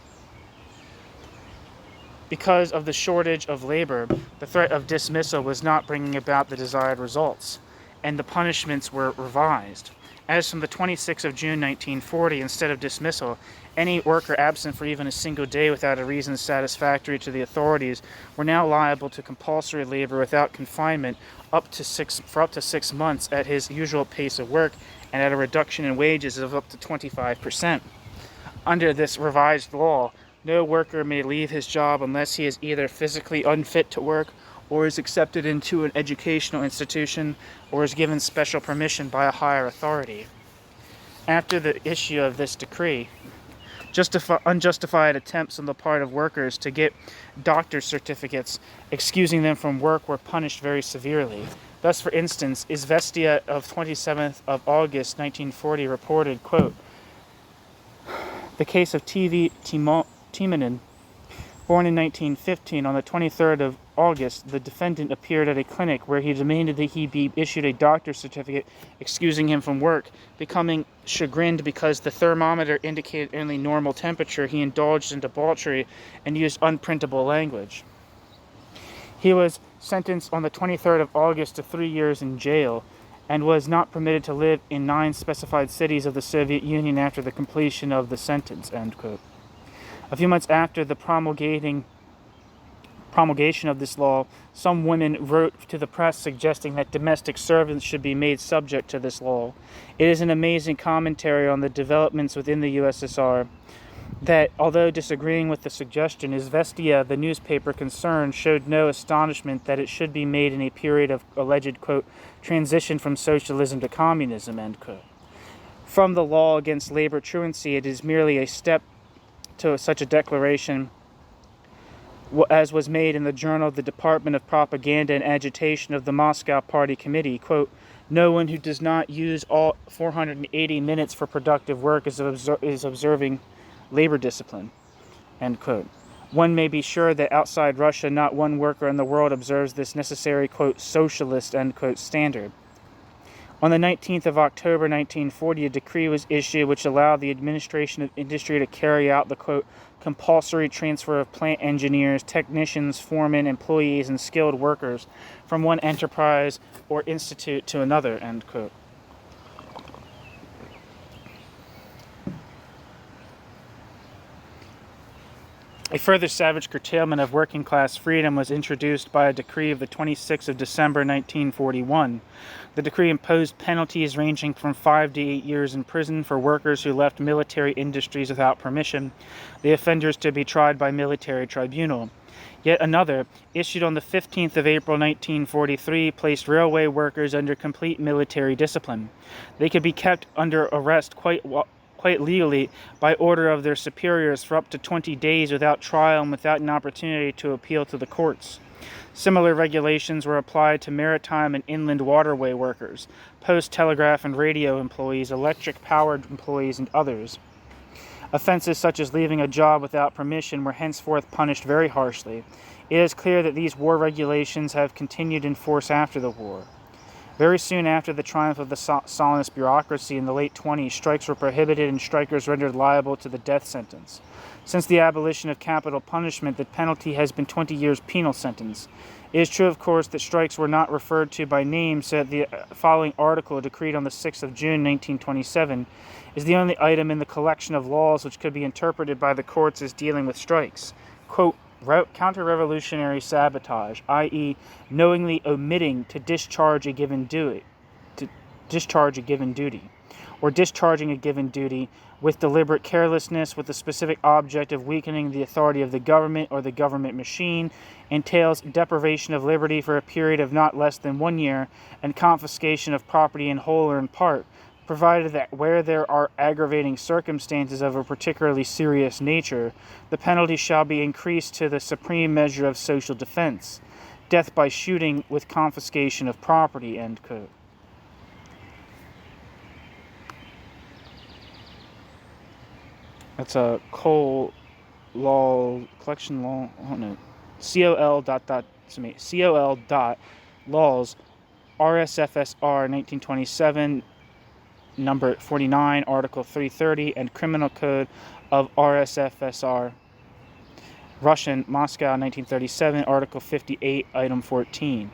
because of the shortage of labor, the threat of dismissal was not bringing about the desired results, and the punishments were revised. As from the 26th of June 1940, instead of dismissal, any worker absent for even a single day without a reason satisfactory to the authorities were now liable to compulsory labor without confinement for up to 6 months at his usual pace of work, and at a reduction in wages of up to 25%. Under this revised law, no worker may leave his job unless he is either physically unfit to work, or is accepted into an educational institution, or is given special permission by a higher authority. After the issue of this decree, unjustified attempts on the part of workers to get doctor's certificates excusing them from work were punished very severely. Thus, for instance, Izvestia of 27th of August 1940 reported, quote, the case of T.V. Timonin, born in 1915, on the 23rd of August, the defendant appeared at a clinic where he demanded that he be issued a doctor's certificate excusing him from work. Becoming chagrined because the thermometer indicated only normal temperature, he indulged in debauchery and used unprintable language. He was sentenced on the 23rd of August to 3 years in jail, and was not permitted to live in 9 specified cities of the Soviet Union after the completion of the sentence, end quote. A few months after the promulgation of this law, some women wrote to the press suggesting that domestic servants should be made subject to this law. It is an amazing commentary on the developments within the USSR that, although disagreeing with the suggestion, Izvestia, the newspaper concerned, showed no astonishment that it should be made in a period of alleged, quote, transition from socialism to communism, end quote. From the law against labor truancy, it is merely a step to such a declaration as was made in the journal of the Department of Propaganda and Agitation of the Moscow Party Committee, quote, no one who does not use all 480 minutes for productive work is observing labor discipline, end quote. One may be sure that outside Russia, not one worker in the world observes this necessary, quote, socialist, end quote, standard. On the 19th of October 1940, a decree was issued which allowed the administration of industry to carry out the, quote, compulsory transfer of plant engineers, technicians, foremen, employees, and skilled workers from one enterprise or institute to another, end quote. A further savage curtailment of working class freedom was introduced by a decree of the 26th of December 1941. The decree imposed penalties ranging from 5 to 8 years in prison for workers who left military industries without permission, the offenders to be tried by military tribunal. Yet another, issued on the 15th of April 1943, placed railway workers under complete military discipline. They could be kept under arrest quite legally by order of their superiors for up to 20 days without trial and without an opportunity to appeal to the courts. Similar regulations were applied to maritime and inland waterway workers, post, telegraph, and radio employees, electric-powered employees, and others. Offenses such as leaving a job without permission were henceforth punished very harshly. It is clear that these war regulations have continued in force after the war. Very soon after the triumph of the Stalinist bureaucracy in the late 20s, strikes were prohibited and strikers rendered liable to the death sentence. Since the abolition of capital punishment, the penalty has been 20 years penal sentence. It is true, of course, that strikes were not referred to by name, so that the following article, decreed on the 6th of June, 1927, is the only item in the collection of laws which could be interpreted by the courts as dealing with strikes. Quote, counter-revolutionary sabotage, i.e., knowingly omitting to discharge a given duty, or discharging a given duty with deliberate carelessness with the specific object of weakening the authority of the government or the government machine, entails deprivation of liberty for a period of not less than 1 year and confiscation of property in whole or in part, provided that where there are aggravating circumstances of a particularly serious nature, the penalty shall be increased to the supreme measure of social defense, death by shooting with confiscation of property, end quote. That's a Cole law, collection law, I don't know, COL dot laws, RSFSR 1927, number 49, Article 330, and Criminal Code of RSFSR, Russian, Moscow, 1937, Article 58, Item 14.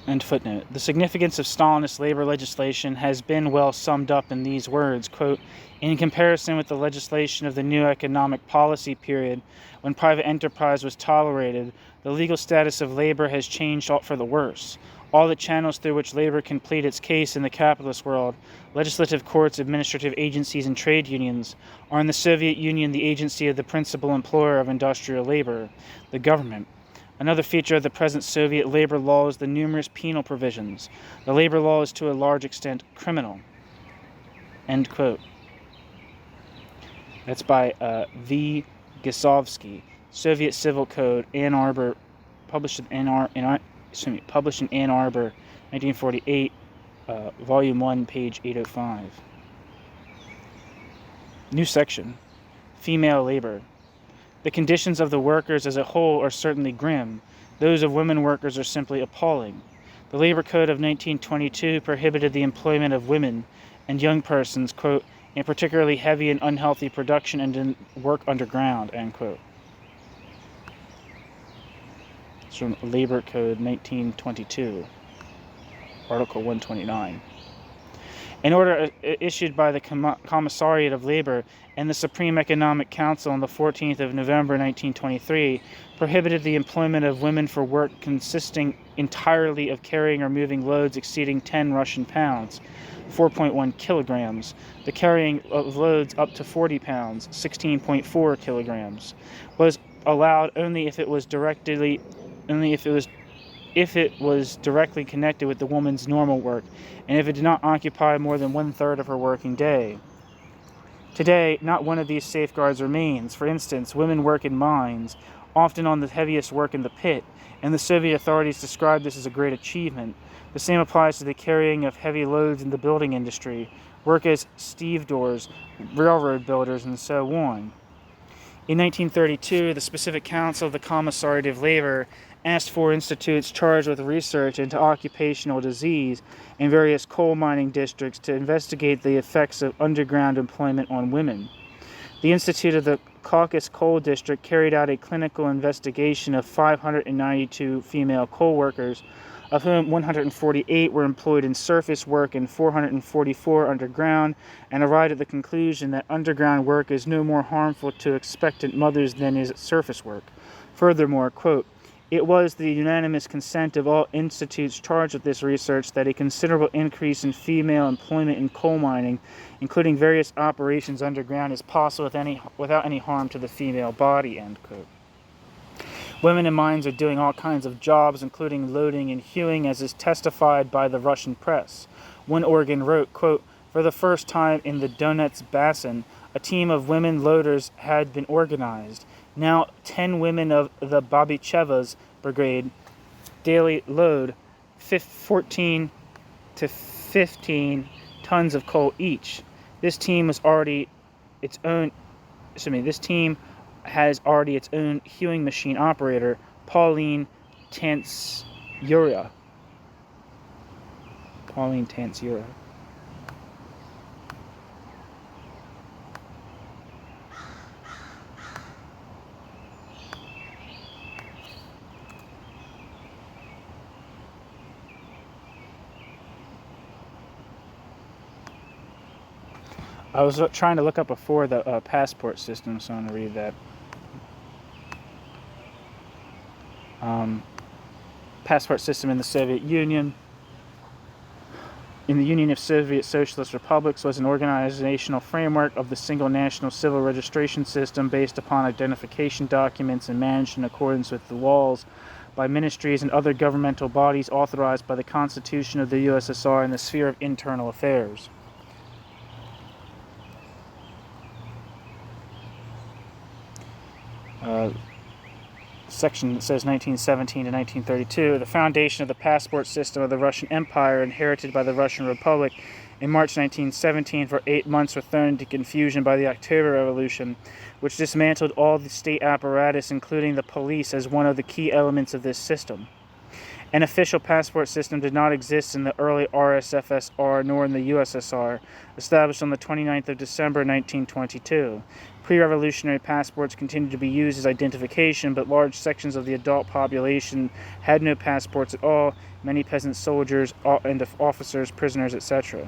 End footnote. The significance of Stalinist labor legislation has been well summed up in these words, quote, in comparison with the legislation of the new economic policy period, when private enterprise was tolerated, the legal status of labor has changed for the worse. All the channels through which labor can plead its case in the capitalist world, legislative courts, administrative agencies, and trade unions, are in the Soviet Union the agency of the principal employer of industrial labor, the government. Another feature of the present Soviet labor law is the numerous penal provisions. The labor law is to a large extent criminal. End quote. That's by V. Gisovsky, Soviet Civil Code, Ann Arbor, published in Ann Arbor, 1948, Volume 1, page 805. New section, Female Labor. The conditions of the workers as a whole are certainly grim. Those of women workers are simply appalling. The Labor Code of 1922 prohibited the employment of women and young persons, quote, in particularly heavy and unhealthy production and in work underground, end quote. It's from Labor Code 1922, Article 129. An order issued by the Commissariat of Labor and the Supreme Economic Council on the 14th of November 1923 prohibited the employment of women for work consisting entirely of carrying or moving loads exceeding 10 Russian pounds, 4.1 kilograms. The carrying of loads up to 40 pounds, 16.4 kilograms, was allowed only if it was directly connected with the woman's normal work, and if it did not occupy more than 1/3 of her working day. Today, not one of these safeguards remains. For instance, women work in mines, often on the heaviest work in the pit, and the Soviet authorities describe this as a great achievement. The same applies to the carrying of heavy loads in the building industry, work as stevedores, railroad builders, and so on. In 1932, the Specific Council of the Commissariat of Labor asked for institutes charged with research into occupational disease in various coal mining districts to investigate the effects of underground employment on women. The Institute of the Caucasus Coal District carried out a clinical investigation of 592 female coal workers, of whom 148 were employed in surface work and 444 underground, and arrived at the conclusion that underground work is no more harmful to expectant mothers than is surface work. Furthermore, quote, it was the unanimous consent of all institutes charged with this research that a considerable increase in female employment in coal mining, including various operations underground, is possible without any harm to the female body, end quote. Women in mines are doing all kinds of jobs, including loading and hewing, as is testified by the Russian press. One organ wrote, quote, "For the first time in the Donetsk Basin, a team of women loaders had been organized. Now 10 women of the Babicheva's brigade daily load 14 to 15 tons of coal each. This team has already its own hewing machine operator, Pauline Tansyura. I was trying to look up before the passport system, so I'm going to read that. Passport system in the Soviet Union. In the Union of Soviet Socialist Republics was an organizational framework of the single national civil registration system based upon identification documents and managed in accordance with the laws by ministries and other governmental bodies authorized by the Constitution of the USSR in the sphere of internal affairs. Section that says 1917 to 1932, the foundation of the passport system of the Russian Empire inherited by the Russian Republic in March 1917 for 8 months were thrown into confusion by the October Revolution, which dismantled all the state apparatus, including the police, as one of the key elements of this system. An official passport system did not exist in the early RSFSR nor in the USSR, established on the 29th of December 1922. Pre-revolutionary passports continued to be used as identification, but large sections of the adult population had no passports at all, many peasant soldiers and officers, prisoners, etc.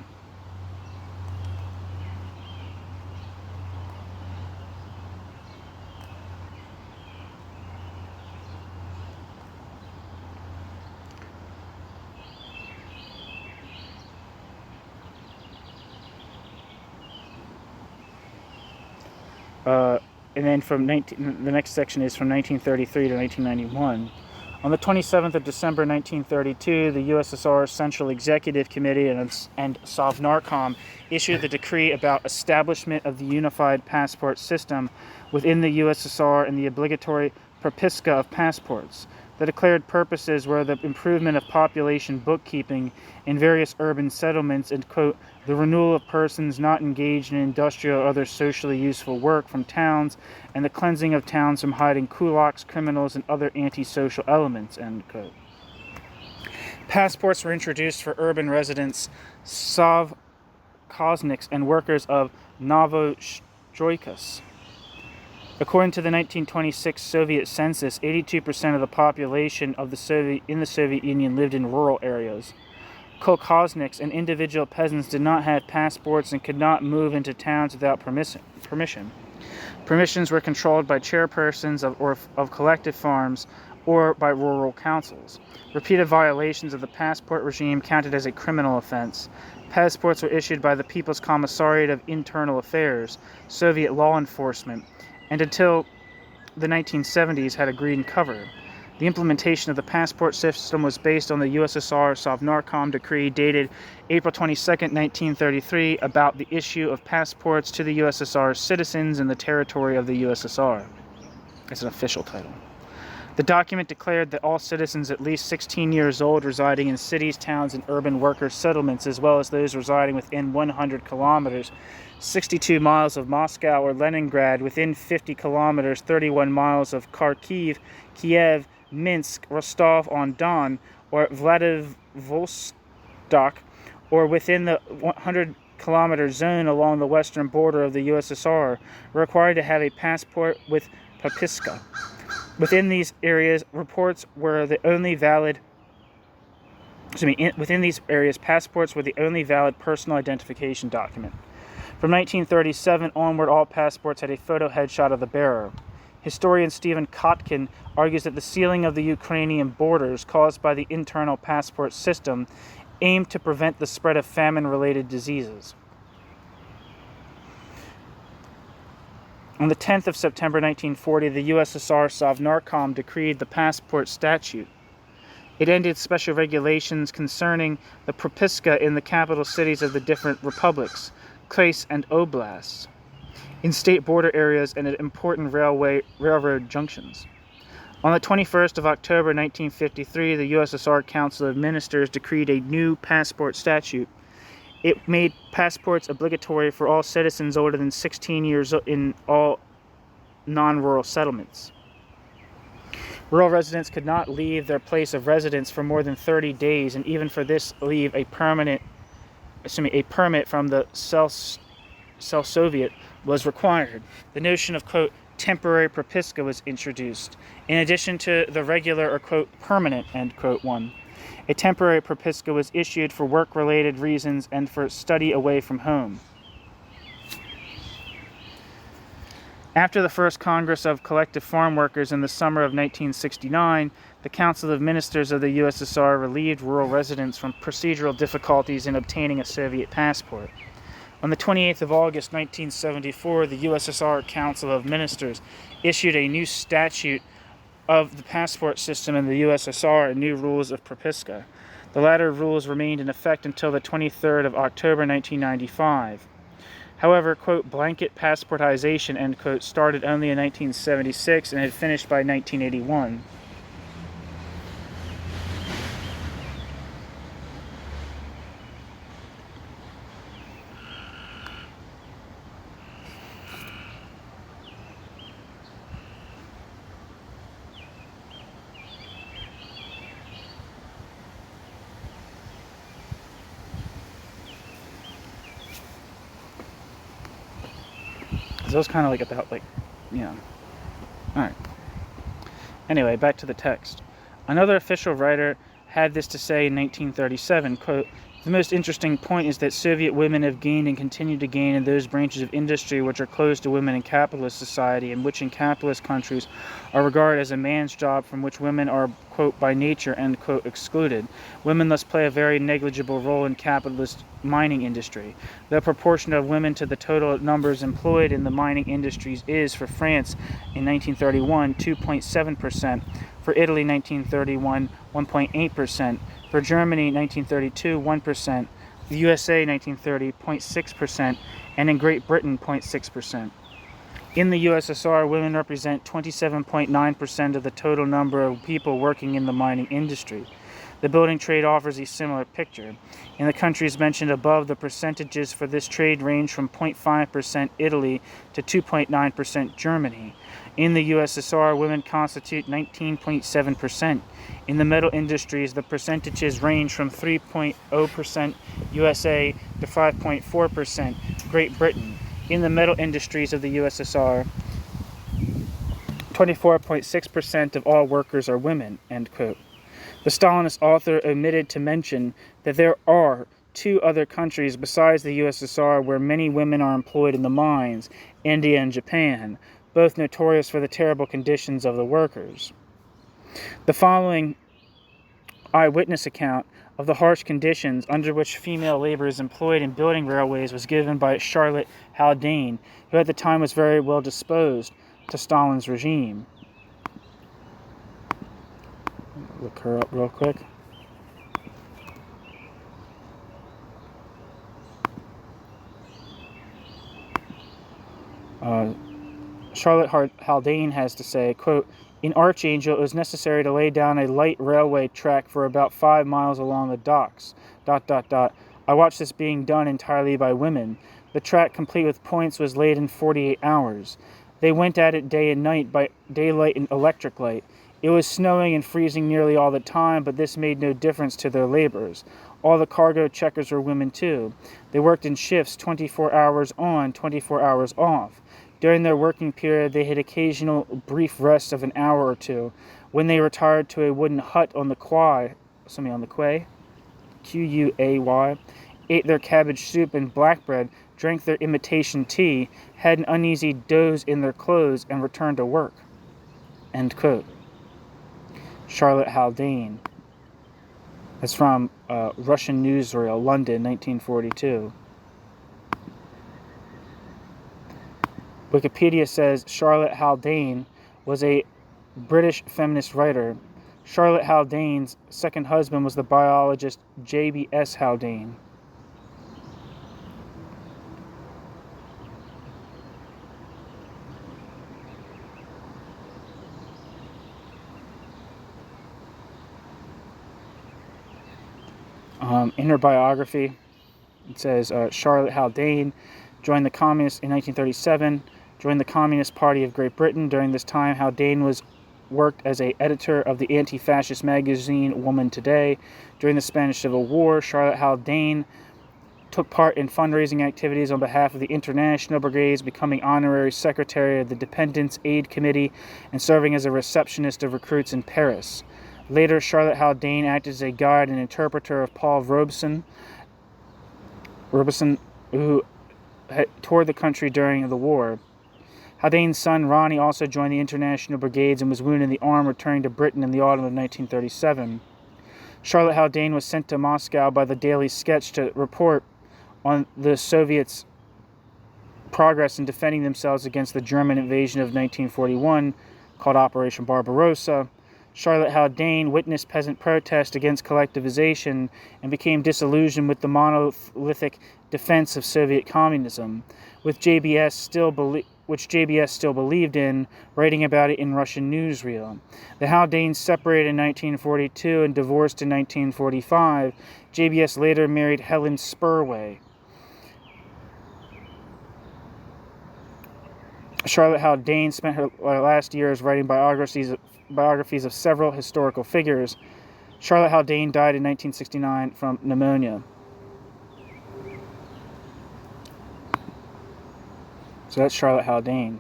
And then the next section is from 1933 to 1991. On the 27th of December 1932, the USSR Central Executive Committee and Sovnarkom issued the decree about establishment of the unified passport system within the USSR and the obligatory propiska of passports. The declared purposes were the improvement of population bookkeeping in various urban settlements and, quote, the renewal of persons not engaged in industrial or other socially useful work from towns, and the cleansing of towns from hiding kulaks, criminals, and other antisocial elements, end quote. Passports were introduced for urban residents, Sovkhozniks, and workers of Novostroykas. According to the 1926 Soviet census, 82% of the population of in the Soviet Union lived in rural areas. Kolkhozniks and individual peasants did not have passports and could not move into towns without permission. Permissions were controlled by chairpersons of collective farms or by rural councils. Repeated violations of the passport regime counted as a criminal offense. Passports were issued by the People's Commissariat of Internal Affairs, Soviet law enforcement, and until the 1970s had a green cover. The implementation of the passport system was based on the USSR Sovnarkom decree dated April 22, 1933, about the issue of passports to the USSR citizens in the territory of the USSR. It's an official title. The document declared that all citizens at least 16 years old residing in cities, towns, and urban worker settlements, as well as those residing within 100 kilometers, 62 miles of Moscow or Leningrad, within 50 kilometers, 31 miles of Kharkiv, Kiev, Minsk, Rostov-on-Don, or Vladivostok, or within the 100-kilometer zone along the western border of the USSR, were required to have a passport with propiska. Within these areas, passports were the only valid personal identification document. From 1937 onward, all passports had a photo headshot of the bearer. Historian Stephen Kotkin argues that the sealing of the Ukrainian borders caused by the internal passport system aimed to prevent the spread of famine-related diseases. On the 10th of September 1940, the USSR Sovnarkom decreed the passport statute. It ended special regulations concerning the propiska in the capital cities of the different republics, Krais and Oblasts, in state border areas and at important railroad junctions. On the 21st of October 1953, the USSR Council of Ministers decreed a new passport statute. It made passports obligatory for all citizens older than 16 years in all non-rural settlements. Rural residents could not leave their place of residence for more than 30 days, and even for this leave, a permit from the Soviet was required. The notion of, quote, temporary propiska was introduced, in addition to the regular or, quote, permanent, end quote, one. A temporary propiska was issued for work-related reasons and for study away from home. After the first Congress of Collective Farm Workers in the summer of 1969, the Council of Ministers of the USSR relieved rural residents from procedural difficulties in obtaining a Soviet passport. On the 28th of August 1974, the USSR Council of Ministers issued a new statute of the passport system in the USSR and new rules of propiska. The latter rules remained in effect until the 23rd of October 1995. However, quote, blanket passportization, end quote, started only in 1976 and had finished by 1981. So it was kind of like about, Alright. Anyway, back to the text. Another official writer had this to say in 1937, quote, the most interesting point is that Soviet women have gained and continue to gain in those branches of industry which are closed to women in capitalist society and which in capitalist countries are regarded as a man's job from which women are, quote, by nature, end quote, excluded. Women thus play a very negligible role in capitalist mining industry. The proportion of women to the total numbers employed in the mining industries is, for France in 1931, 2.7%, for Italy 1931, 1.8%, for Germany 1932, 1%, the USA 1930, 0.6%, and in Great Britain 0.6%. In the USSR, women represent 27.9% of the total number of people working in the mining industry. The building trade offers a similar picture. In the countries mentioned above, the percentages for this trade range from 0.5% Italy to 2.9% Germany. In the USSR, women constitute 19.7%. In the metal industries, the percentages range from 3.0% USA to 5.4% Great Britain. In the metal industries of the USSR, 24.6% of all workers are women, end quote. The Stalinist author omitted to mention that there are two other countries besides the USSR where many women are employed in the mines, India and Japan, both notorious for the terrible conditions of the workers. The following eyewitness account of the harsh conditions under which female labor is employed in building railways was given by Charlotte Haldane, who at the time was very well disposed to Stalin's regime. Look her up real quick. Charlotte Haldane has to say, quote, in Archangel, it was necessary to lay down a light railway track for about 5 miles along the docks. ... I watched this being done entirely by women. The track, complete with points, was laid in 48 hours. They went at it day and night by daylight and electric light. It was snowing and freezing nearly all the time, but this made no difference to their labors. All the cargo checkers were women too. They worked in shifts, 24 hours on, 24 hours off. During their working period, they had occasional brief rests of an hour or two. When they retired to a wooden hut on the quay, Q-U-A-Y, ate their cabbage soup and black bread, drank their imitation tea, had an uneasy doze in their clothes, and returned to work. End quote. Charlotte Haldane. That's from Russian Newsreel, London, 1942. Wikipedia says Charlotte Haldane was a British feminist writer. Charlotte Haldane's second husband was the biologist J.B.S. Haldane. In her biography, it says Charlotte Haldane joined the Communists in 1937, joined the Communist Party of Great Britain. During this time, Haldane worked as an editor of the anti-fascist magazine Woman Today. During the Spanish Civil War, Charlotte Haldane took part in fundraising activities on behalf of the International Brigades, becoming honorary secretary of the Dependents Aid Committee and serving as a receptionist of recruits in Paris. Later, Charlotte Haldane acted as a guide and interpreter of Paul Robeson, who had toured the country during the war. Haldane's son, Ronnie, also joined the International Brigades and was wounded in the arm, returning to Britain in the autumn of 1937. Charlotte Haldane was sent to Moscow by the Daily Sketch to report on the Soviets' progress in defending themselves against the German invasion of 1941, called Operation Barbarossa. Charlotte Haldane witnessed peasant protest against collectivization and became disillusioned with the monolithic defense of Soviet communism, which JBS still believed in, writing about it in Russian newsreel. The Haldanes separated in 1942 and divorced in 1945. JBS later married Helen Spurway. Charlotte Haldane spent her last years writing biographies of several historical figures. Charlotte Haldane died in 1969 from pneumonia. So that's Charlotte Haldane.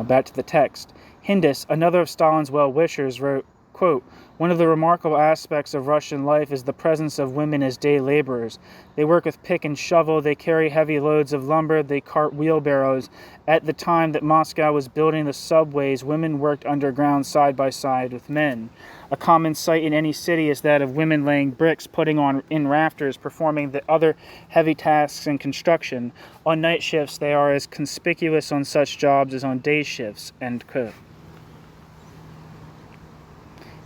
Back to the text. Hindis, another of Stalin's well-wishers, wrote, quote, "One of the remarkable aspects of Russian life is the presence of women as day laborers. They work with pick and shovel, they carry heavy loads of lumber, they cart wheelbarrows. At the time that Moscow was building the subways, women worked underground side by side with men. A common sight in any city is that of women laying bricks, putting in rafters, performing the other heavy tasks in construction. On night shifts, they are as conspicuous on such jobs as on day shifts." End quote.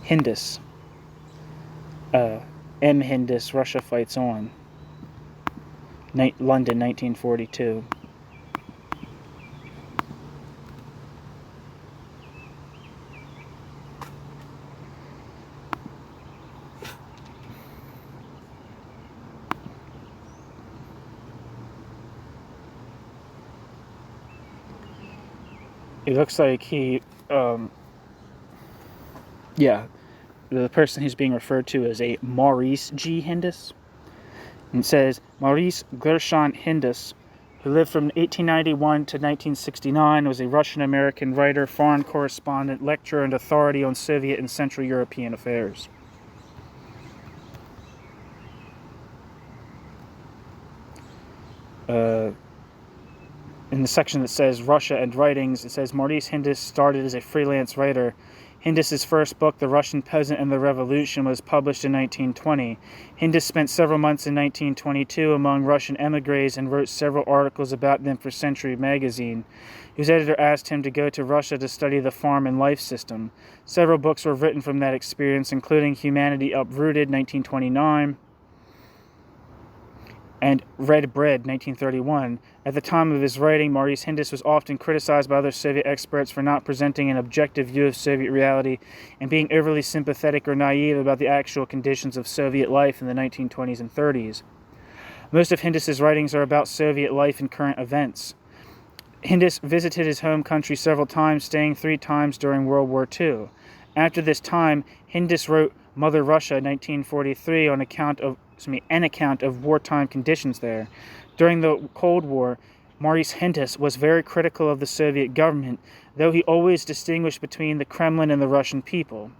Hindis. M. Hindis, Russia Fights On. London, 1942. It looks like he, the person who's being referred to as a Maurice G. Hindis. And it says, Maurice Gershon Hindis, who lived from 1891 to 1969, was a Russian-American writer, foreign correspondent, lecturer, and authority on Soviet and Central European affairs. In the section that says Russia and Writings, it says Maurice Hindis started as a freelance writer. Hindis's first book, The Russian Peasant and the Revolution, was published in 1920. Hindis spent several months in 1922 among Russian émigrés and wrote several articles about them for Century magazine, whose editor asked him to go to Russia to study the farm and life system. Several books were written from that experience, including Humanity Uprooted, 1929, and Red Bread, 1931. At the time of his writing, Maurice Hindis was often criticized by other Soviet experts for not presenting an objective view of Soviet reality and being overly sympathetic or naive about the actual conditions of Soviet life in the 1920s and 30s. Most of Hindis's writings are about Soviet life and current events. Hindis visited his home country several times, staying 3 times during World War II. After this time, Hindis wrote Mother Russia, 1943, an account of wartime conditions there. During the Cold War, Maurice Hindis was very critical of the Soviet government, though he always distinguished between the Kremlin and the Russian people.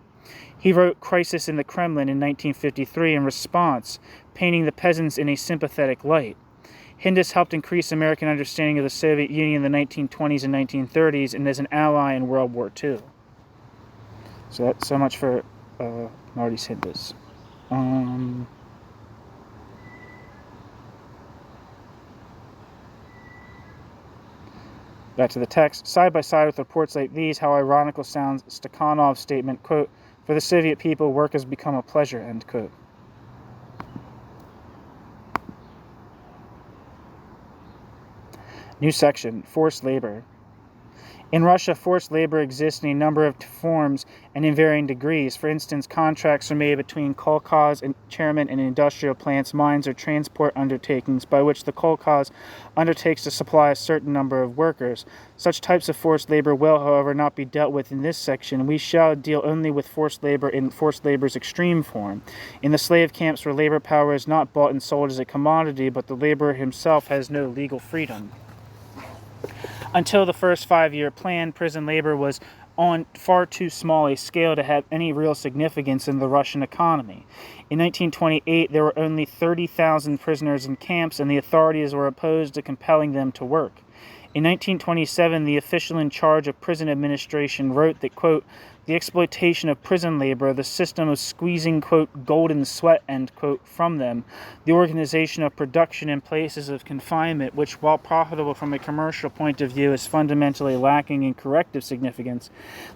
He wrote Crisis in the Kremlin in 1953 in response, painting the peasants in a sympathetic light. Hindis helped increase American understanding of the Soviet Union in the 1920s and 1930s and as an ally in World War II. So that's so much for Maurice Hindis. Back to the text. Side by side with reports like these, how ironical sounds Stakhanov's statement, quote, "For the Soviet people, work has become a pleasure," end quote. New section, forced labor. In Russia, forced labor exists in a number of forms and in varying degrees. For instance, contracts are made between kolkhoz and chairmen in industrial plants, mines, or transport undertakings by which the kolkhoz undertakes to supply a certain number of workers. Such types of forced labor will, however, not be dealt with in this section. We shall deal only with forced labor in forced labor's extreme form. In the slave camps where labor power is not bought and sold as a commodity, but the laborer himself has no legal freedom. Until the first 5-year plan, prison labor was on far too small a scale to have any real significance in the Russian economy. In 1928, there were only 30,000 prisoners in camps, and the authorities were opposed to compelling them to work. In 1927, the official in charge of prison administration wrote that, quote, "The exploitation of prison labor, the system of squeezing, quote, golden sweat," end quote, from them, the organization of production in places of confinement, which, while profitable from a commercial point of view, is fundamentally lacking in corrective significance,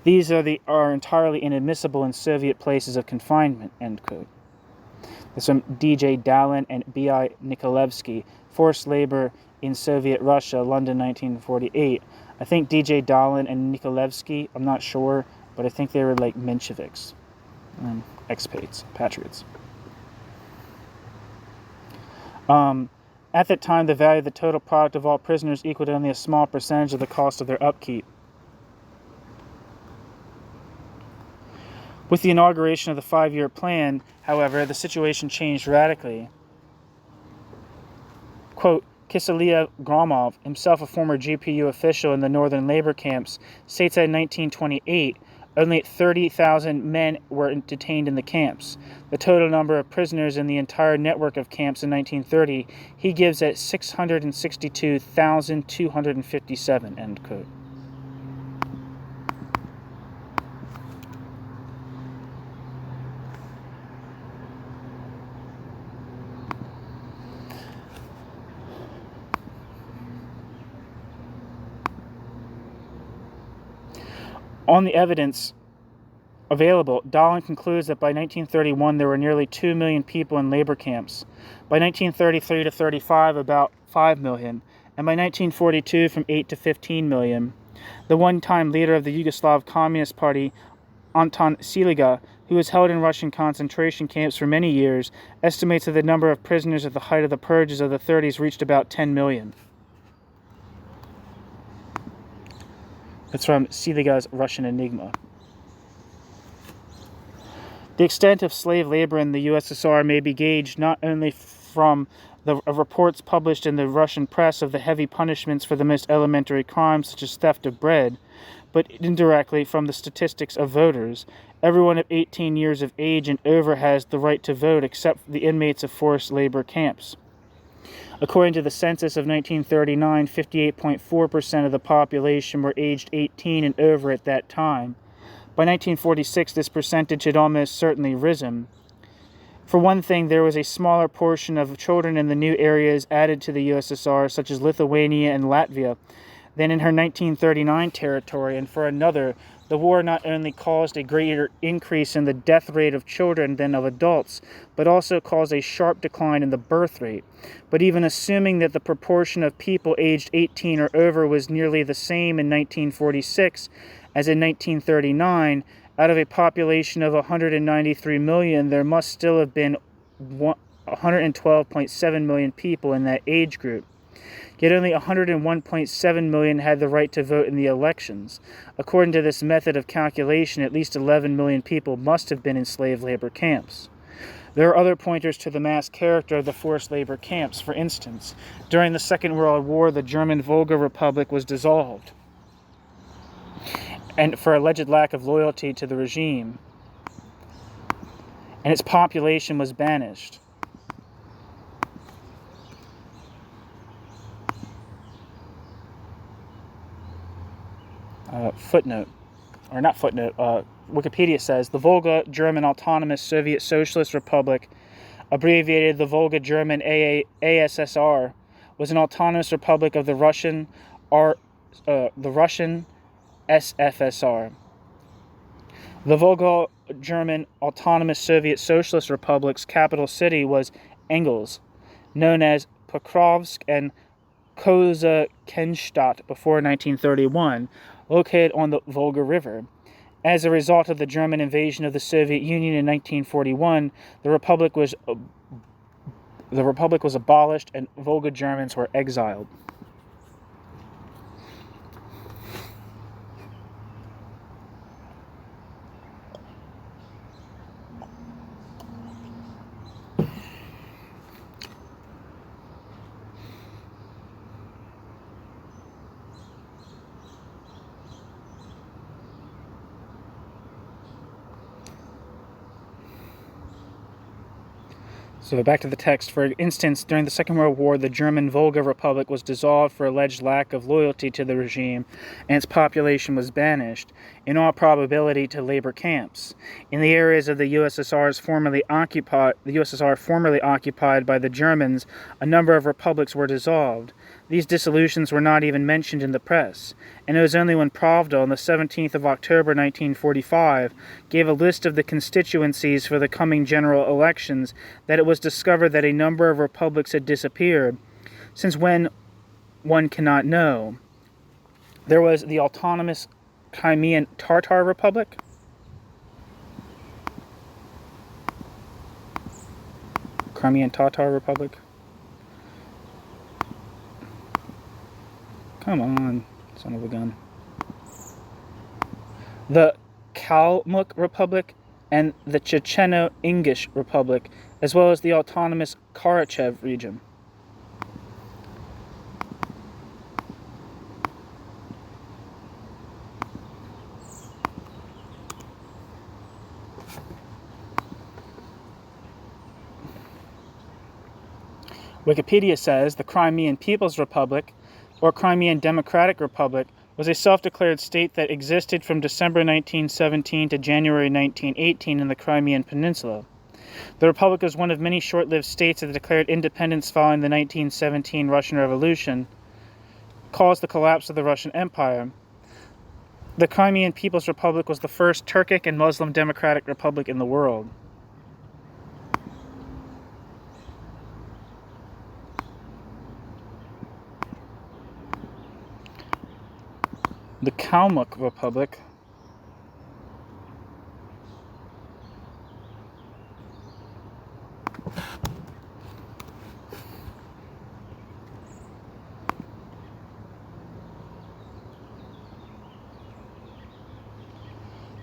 these are entirely inadmissible in Soviet places of confinement, end quote. This is from D.J. Dallin and B.I. Nikolevsky, Forced Labor in Soviet Russia, London, 1948. I think D.J. Dallin and Nikolevsky, I'm not sure, but I think they were like Mensheviks, expats, patriots. At that time, the value of the total product of all prisoners equaled only a small percentage of the cost of their upkeep. With the inauguration of the 5-year plan, however, the situation changed radically. Quote, Kiselyev Gromov, himself a former GPU official in the northern labor camps, states that in 1928, only 30,000 men were detained in the camps. The total number of prisoners in the entire network of camps in 1930, he gives at 662,257, end quote. On the evidence available, Dallin concludes that by 1931 there were nearly 2 million people in labor camps. By 1933 to 35, about 5 million, and by 1942 from 8 to 15 million. The one-time leader of the Yugoslav Communist Party, Anton Siliga, who was held in Russian concentration camps for many years, estimates that the number of prisoners at the height of the purges of the 30s reached about 10 million. That's from Siliga's Russian Enigma. The extent of slave labor in the USSR may be gauged not only from the reports published in the Russian press of the heavy punishments for the most elementary crimes such as theft of bread, but indirectly from the statistics of voters. Everyone of 18 years of age and over has the right to vote except the inmates of forced labor camps. According to the census of 1939, 58.4% of the population were aged 18 and over at that time. By 1946, this percentage had almost certainly risen. For one thing, there was a smaller portion of children in the new areas added to the USSR, such as Lithuania and Latvia, than in her 1939 territory, and for another, the war not only caused a greater increase in the death rate of children than of adults, but also caused a sharp decline in the birth rate. But even assuming that the proportion of people aged 18 or over was nearly the same in 1946 as in 1939, out of a population of 193 million, there must still have been 112.7 million people in that age group. Yet only 101.7 million had the right to vote in the elections. According to this method of calculation, at least 11 million people must have been in slave labor camps. There are other pointers to the mass character of the forced labor camps. For instance, during the Second World War, the German Volga Republic was dissolved, and for alleged lack of loyalty to the regime, and its population was banished. Wikipedia says, the Volga German Autonomous Soviet Socialist Republic, abbreviated the Volga German ASSR, was an autonomous republic of the Russian Russian SFSR. The Volga-German Autonomous Soviet Socialist Republic's capital city was Engels, known as Pokrovsk and Kozakenstadt before 1931, located on the Volga River. As a result of the German invasion of the Soviet Union in 1941, the republic was abolished and Volga Germans were exiled. So back to the text. For instance, during the Second World War, the German Volga Republic was dissolved for alleged lack of loyalty to the regime, and its population was banished, in all probability, to labor camps. In the areas of the USSR formerly occupied by the Germans, a number of republics were dissolved. These dissolutions were not even mentioned in the press, and it was only when Pravda on the 17th of October 1945 gave a list of the constituencies for the coming general elections that it was discovered that a number of republics had disappeared. Since when, one cannot know. There was the autonomous Crimean Tatar Republic, Come on, son of a gun. The Kalmuk Republic and the Checheno-Ingush Republic, as well as the autonomous Karachev region. Wikipedia says the Crimean People's Republic, or Crimean Democratic Republic, was a self-declared state that existed from December 1917 to January 1918 in the Crimean Peninsula. The republic was one of many short-lived states that declared independence following the 1917 Russian Revolution, caused the collapse of the Russian Empire. The Crimean People's Republic was the first Turkic and Muslim democratic republic in the world. The Kalmuk Republic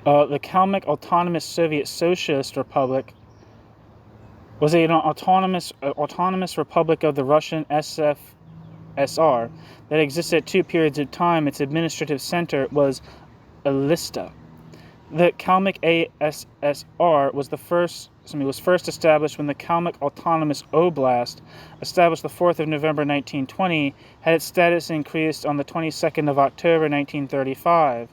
the Kalmuk Autonomous Soviet Socialist Republic was an autonomous republic of the Russian SFSR that existed at two periods of time. Its administrative center was Elista. The Kalmuk ASSR was first established when the Kalmuk Autonomous Oblast, established the 4th of November 1920, had its status increased on the 22nd of October 1935.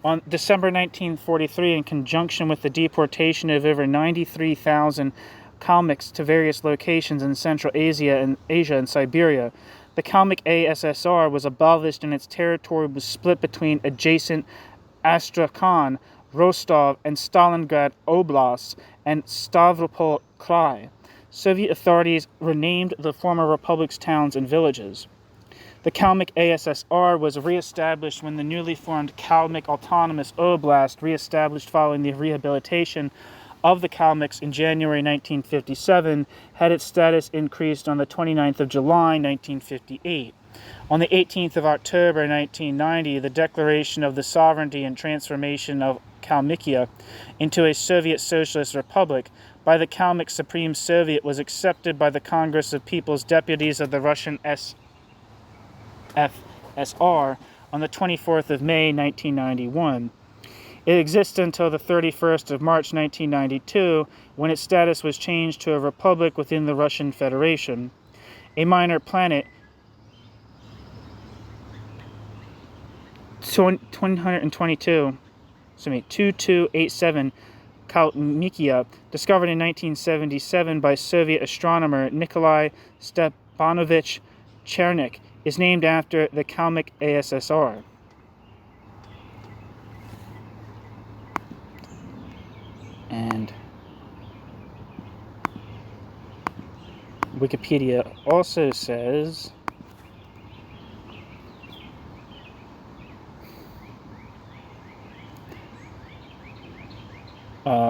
On December 1943, in conjunction with the deportation of over 93,000 Kalmuks to various locations in Central Asia and Siberia, the Kalmuk ASSR was abolished and its territory was split between adjacent Astrakhan, Rostov, and Stalingrad Oblasts and Stavropol Krai. Soviet authorities renamed the former republic's towns and villages. The Kalmuk ASSR was re-established when the newly formed Kalmuk Autonomous Oblast, re-established following the rehabilitation of the Kalmuks in January 1957, had its status increased on the 29th of July 1958. On the 18th of October 1990, the declaration of the sovereignty and transformation of Kalmykia into a Soviet Socialist Republic by the Kalmuk Supreme Soviet was accepted by the Congress of People's Deputies of the Russian SFSR on the 24th of May 1991. It existed until the 31st of March 1992, when its status was changed to a republic within the Russian Federation. A minor planet, 2287 Kalmykia, discovered in 1977 by Soviet astronomer Nikolai Stepanovich Chernik, is named after the Kalmyk ASSR. And Wikipedia also says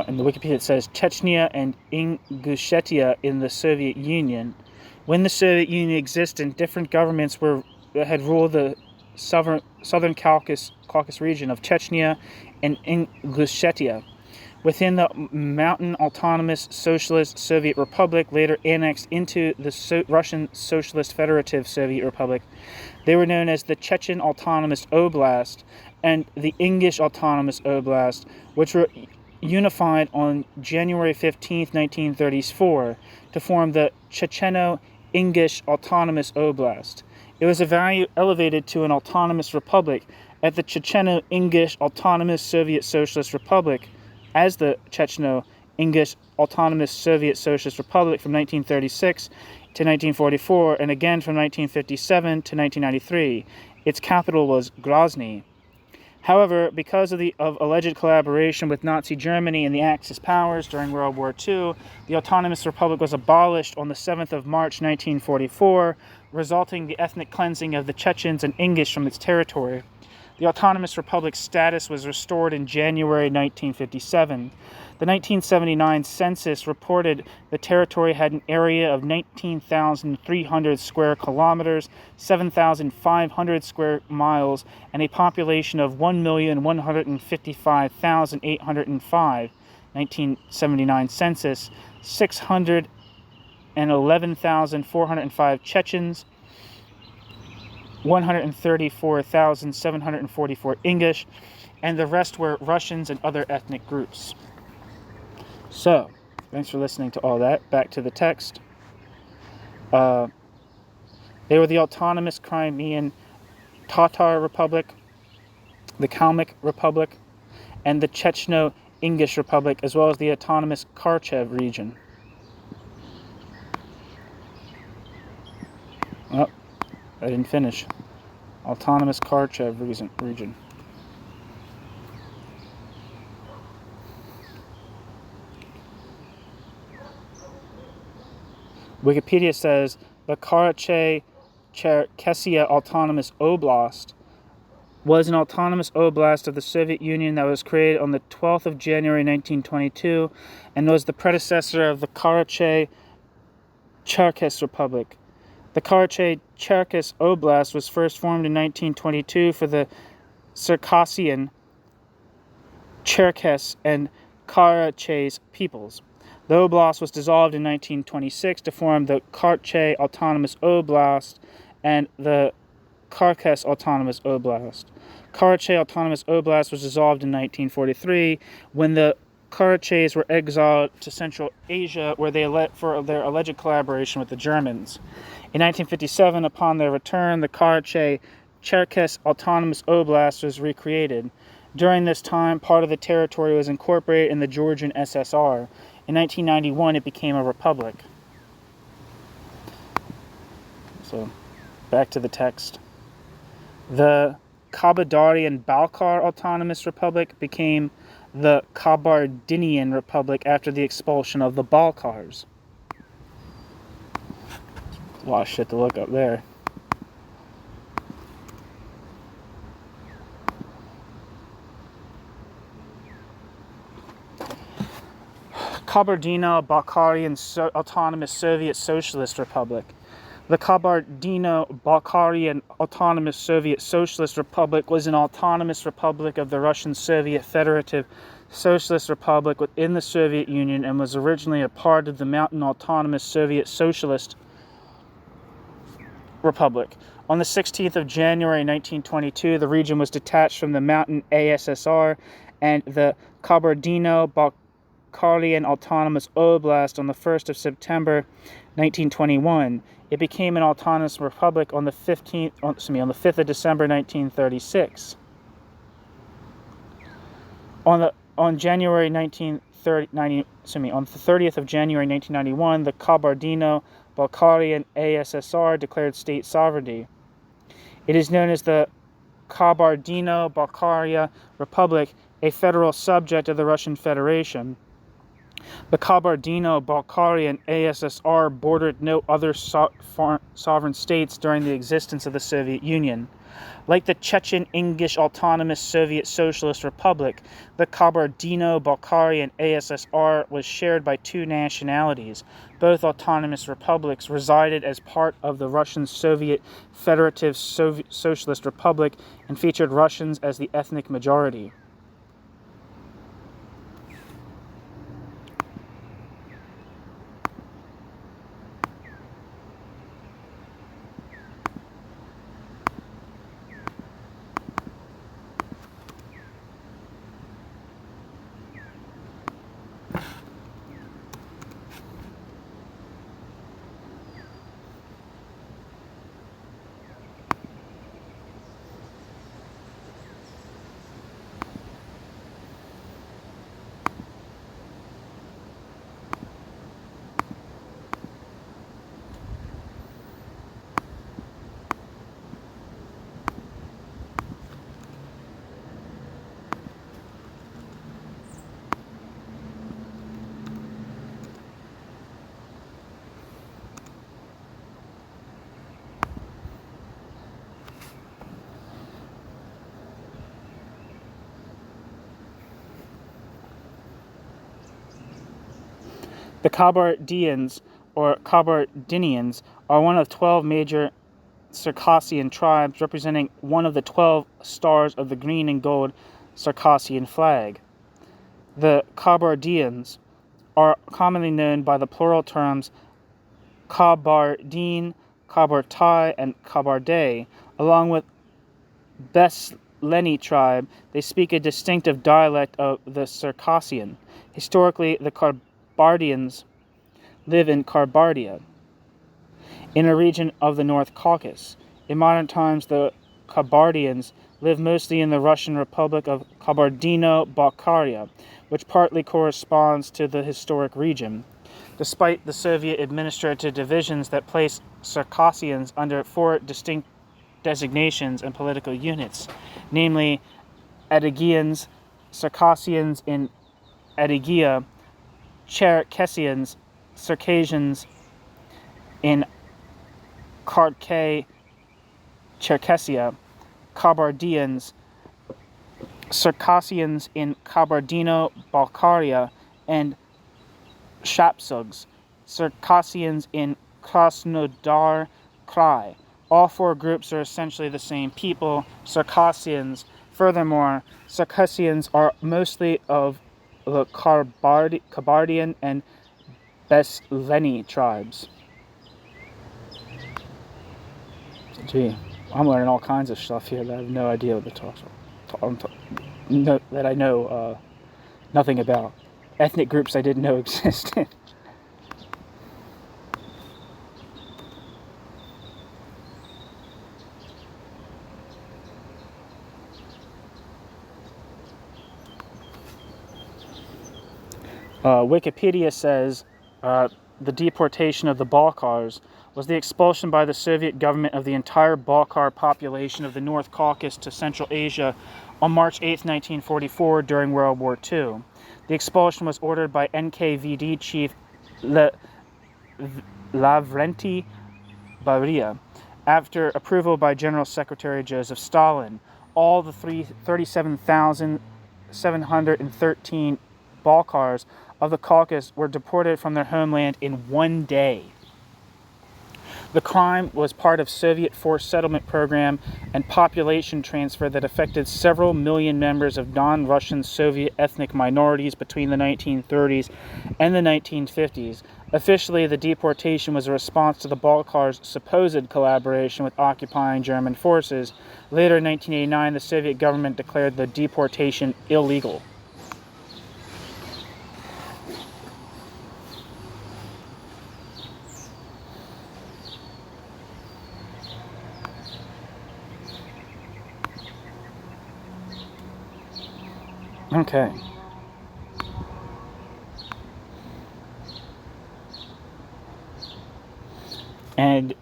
in the Wikipedia it says Chechnya and Ingushetia in the Soviet Union. When the Soviet Union existed, different governments had ruled the southern Caucasus region of Chechnya and Ingushetia. Within the Mountain Autonomous Socialist Soviet Republic, later annexed into the Russian Socialist Federative Soviet Republic, they were known as the Chechen Autonomous Oblast and the Ingush Autonomous Oblast, which were unified on January 15, 1934, to form the Checheno-Ingush Autonomous Oblast. It was elevated to an autonomous republic at the Checheno-Ingush Autonomous Soviet Socialist Republic as the Checheno-Ingush Autonomous Soviet Socialist Republic from 1936 to 1944, and again from 1957 to 1993. Its capital was Grozny. However, because of alleged collaboration with Nazi Germany and the Axis powers during World War II, the Autonomous Republic was abolished on the 7th of March 1944, resulting in the ethnic cleansing of the Chechens and Ingush from its territory. The Autonomous Republic's status was restored in January 1957. The 1979 census reported the territory had an area of 19,300 square kilometers, 7,500 square miles, and a population of 1,155,805. 1979 census, 611,405 Chechens, 134,744 English, and the rest were Russians and other ethnic groups. So, thanks for listening to all that. Back to the text. They were the Autonomous Crimean Tatar Republic, the Kalmyk Republic, and the Checheno-Ingush Republic, as well as the Autonomous Kharkiv region. Oh, I didn't finish. Autonomous Kharkiv region. Wikipedia says the Karachay-Cherkessia Autonomous Oblast was an autonomous oblast of the Soviet Union that was created on the 12th of January 1922 and was the predecessor of the Karachay-Cherkess Republic. The Karachay-Cherkess Oblast was first formed in 1922 for the Circassian, Cherkess, and Karachay peoples. The oblast was dissolved in 1926 to form the Karachay Autonomous Oblast and the Kharkiv Autonomous Oblast. Karachay Autonomous Oblast was dissolved in 1943 when the Karachays were exiled to Central Asia, where they for their alleged collaboration with the Germans. In 1957, upon their return, the Karachay-Cherkess Autonomous Oblast was recreated. During this time, part of the territory was incorporated in the Georgian SSR. In 1991, it became a republic. So, back to the text. The Kabardarian-Balkar Autonomous Republic became the Kabardinian Republic after the expulsion of the Balkars. A lot of shit to look up there. Kabardino-Balkarian Autonomous Soviet Socialist Republic. The Kabardino-Balkarian Autonomous Soviet Socialist Republic was an autonomous republic of the Russian Soviet Federative Socialist Republic within the Soviet Union and was originally a part of the Mountain Autonomous Soviet Socialist Republic. On the 16th of January 1922, the region was detached from the Mountain ASSR and the Kabardino-Balkarian Autonomous Oblast on the 1st of September 1921. It became an autonomous republic on the 5th of December 1936. On the 30th of January 1991, the Kabardino-Balkarian ASSR declared state sovereignty. It is known as the Kabardino-Balkaria Republic, a federal subject of the Russian Federation. The Kabardino-Balkarian ASSR bordered no other sovereign states during the existence of the Soviet Union. Like the Chechen Ingish Autonomous Soviet Socialist Republic, the Kabardino-Balkarian ASSR was shared by two nationalities. Both autonomous republics resided as part of the Russian Soviet Federative Socialist Republic and featured Russians as the ethnic majority. The Kabardians, or Kabardinians, are one of 12 major Circassian tribes, representing one of the 12 stars of the green and gold Circassian flag. The Kabardians are commonly known by the plural terms Kabardine, Kabartai, and Kabarday. Along with Besleni tribe, they speak a distinctive dialect of the Circassian. Historically, the Kabardians live in Kabardia, in a region of the North Caucasus. In modern times, the Kabardians live mostly in the Russian Republic of Kabardino-Balkaria, which partly corresponds to the historic region. Despite the Soviet administrative divisions that place Circassians under four distinct designations and political units, namely Adygeans, Circassians in Adygia, Cherkessians, Circassians in Kartke, Cherkessia, Kabardians, Circassians in Kabardino-Balkaria, and Shapsugs, Circassians in Krasnodar Krai. All four groups are essentially the same people, Circassians. Furthermore, Circassians are mostly of the Kabardian and Besleni tribes. Gee, I'm learning all kinds of stuff here that I have no idea what that I know nothing about. Ethnic groups I didn't know existed. Wikipedia says the deportation of the Balkars was the expulsion by the Soviet government of the entire Balkar population of the North Caucasus to Central Asia on March 8, 1944, during World War II. The expulsion was ordered by NKVD chief Lavrenti Beria after approval by General Secretary Joseph Stalin. All the 37,713 Balkars of the Caucasus were deported from their homeland in one day. The crime was part of Soviet forced settlement program and population transfer that affected several million members of non-Russian Soviet ethnic minorities between the 1930s and the 1950s. Officially, the deportation was a response to the Balkars' supposed collaboration with occupying German forces. Later in 1989, the Soviet government declared the deportation illegal. Okay. And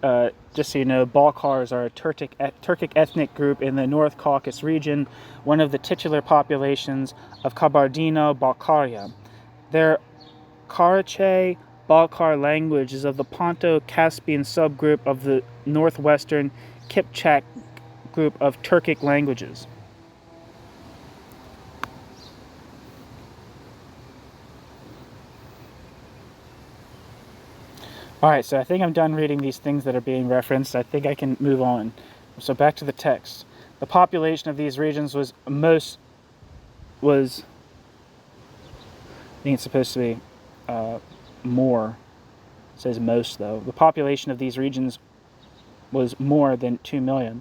just so you know, Balkars are a Turkic ethnic group in the North Caucasus region, one of the titular populations of Kabardino-Balkaria. Their Karachay-Balkar language is of the Ponto-Caspian subgroup of the northwestern Kipchak group of Turkic languages. Alright, so I think I'm done reading these things that are being referenced. I think I can move on. So back to the text. The population of these regions was I think it's supposed to be more. It says most, though. The population of these regions was more than 2 million.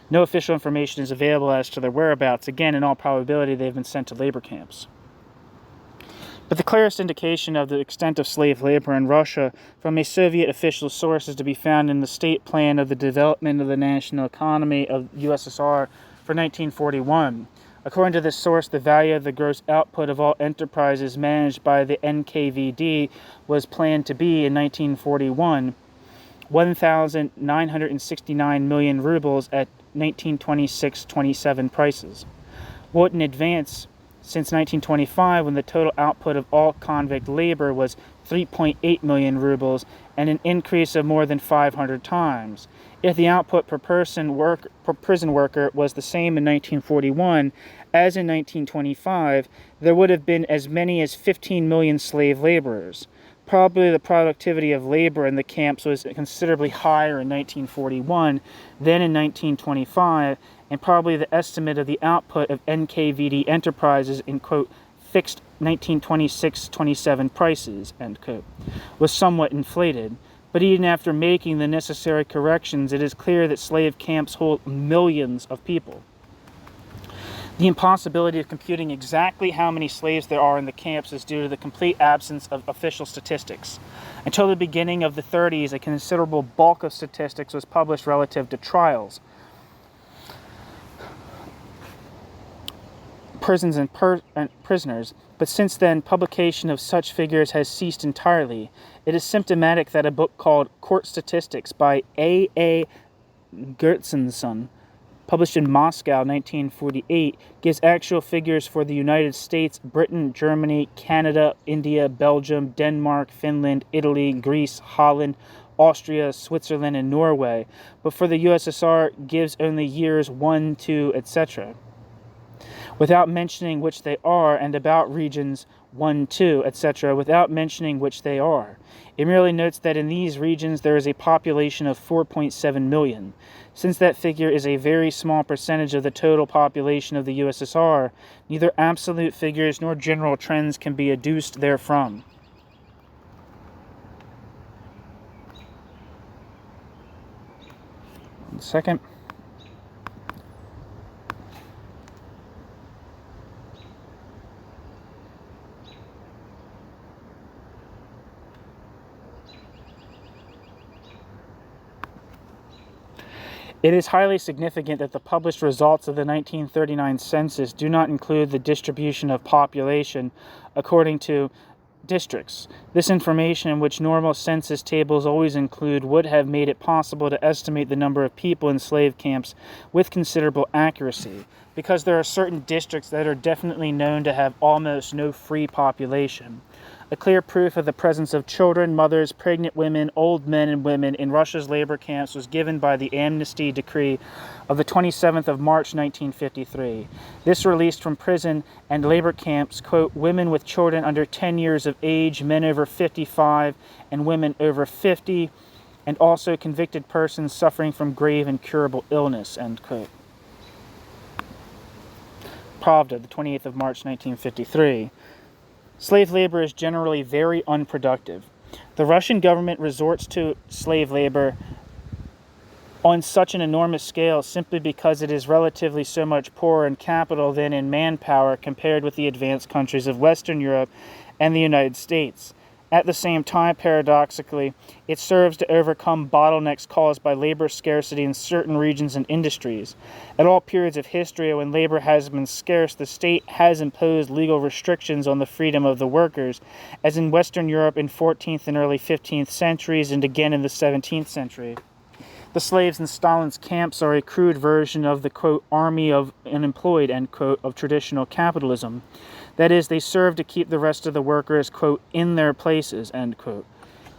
No official information is available as to their whereabouts. Again, in all probability, they've been sent to labor camps. But the clearest indication of the extent of slave labor in Russia from a Soviet official source is to be found in the State Plan of the Development of the National Economy of USSR for 1941. According to this source, the value of the gross output of all enterprises managed by the NKVD was planned to be, in 1941, 1,969 million rubles at 1926-27 prices. What in advance since 1925, when the total output of all convict labor was 3.8 million rubles and an increase of more than 500 times. If the output per prison worker was the same in 1941 as in 1925, there would have been as many as 15 million slave laborers. Probably the productivity of labor in the camps was considerably higher in 1941 than in 1925, and probably the estimate of the output of NKVD enterprises in, quote, fixed 1926-27 prices, end quote, was somewhat inflated. But even after making the necessary corrections, it is clear that slave camps hold millions of people. The impossibility of computing exactly how many slaves there are in the camps is due to the complete absence of official statistics. Until the beginning of the 30s, a considerable bulk of statistics was published relative to trials, prisons and prisoners, but since then, publication of such figures has ceased entirely. It is symptomatic that a book called Court Statistics by A. Gertsenson, published in Moscow, 1948, gives actual figures for the United States, Britain, Germany, Canada, India, Belgium, Denmark, Finland, Italy, Greece, Holland, Austria, Switzerland, and Norway, but for the USSR gives only years 1, 2, etc., without mentioning which they are, and about regions 1, 2, etc., without mentioning which they are. It merely notes that in these regions there is a population of 4.7 million. Since that figure is a very small percentage of the total population of the USSR, neither absolute figures nor general trends can be adduced therefrom. One second. It is highly significant that the published results of the 1939 census do not include the distribution of population according to districts. This information, which normal census tables always include, would have made it possible to estimate the number of people in slave camps with considerable accuracy, because there are certain districts that are definitely known to have almost no free population. A clear proof of the presence of children, mothers, pregnant women, old men, and women in Russia's labor camps was given by the amnesty decree of the 27th of March 1953. This released from prison and labor camps, quote, women with children under 10 years of age, men over 55, and women over 50, and also convicted persons suffering from grave and curable illness, end quote. Pravda, the 28th of March 1953. Slave labor is generally very unproductive. The Russian government resorts to slave labor on such an enormous scale simply because it is relatively so much poorer in capital than in manpower compared with the advanced countries of Western Europe and the United States. At the same time, paradoxically, it serves to overcome bottlenecks caused by labor scarcity in certain regions and industries. At all periods of history when labor has been scarce, the state has imposed legal restrictions on the freedom of the workers, as in Western Europe in 14th and early 15th centuries and again in the 17th century. The slaves in Stalin's camps are a crude version of the, quote, army of unemployed, end quote, of traditional capitalism. That is, they serve to keep the rest of the workers, quote, in their places, end quote.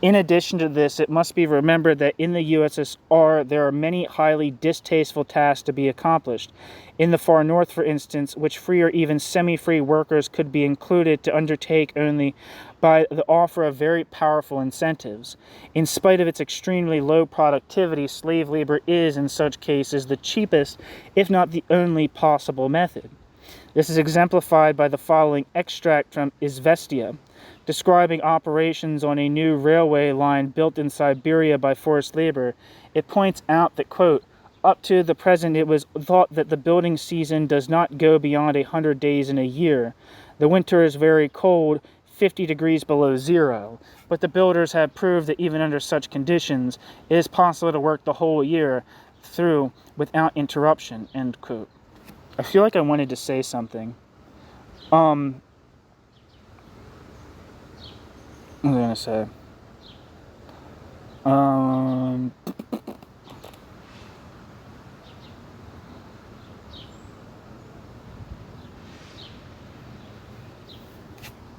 In addition to this, it must be remembered that in the USSR, there are many highly distasteful tasks to be accomplished. In the far north, for instance, which free or even semi-free workers could be included to undertake only by the offer of very powerful incentives. In spite of its extremely low productivity, slave labor is, in such cases, the cheapest, if not the only possible method. This is exemplified by the following extract from Izvestia, describing operations on a new railway line built in Siberia by forced labor. It points out that, quote, up to the present it was thought that the building season does not go beyond 100 days in a year. The winter is very cold, 50 degrees below zero, but the builders have proved that even under such conditions, it is possible to work the whole year through without interruption, end quote. I feel like I wanted to say something. I'm going to say.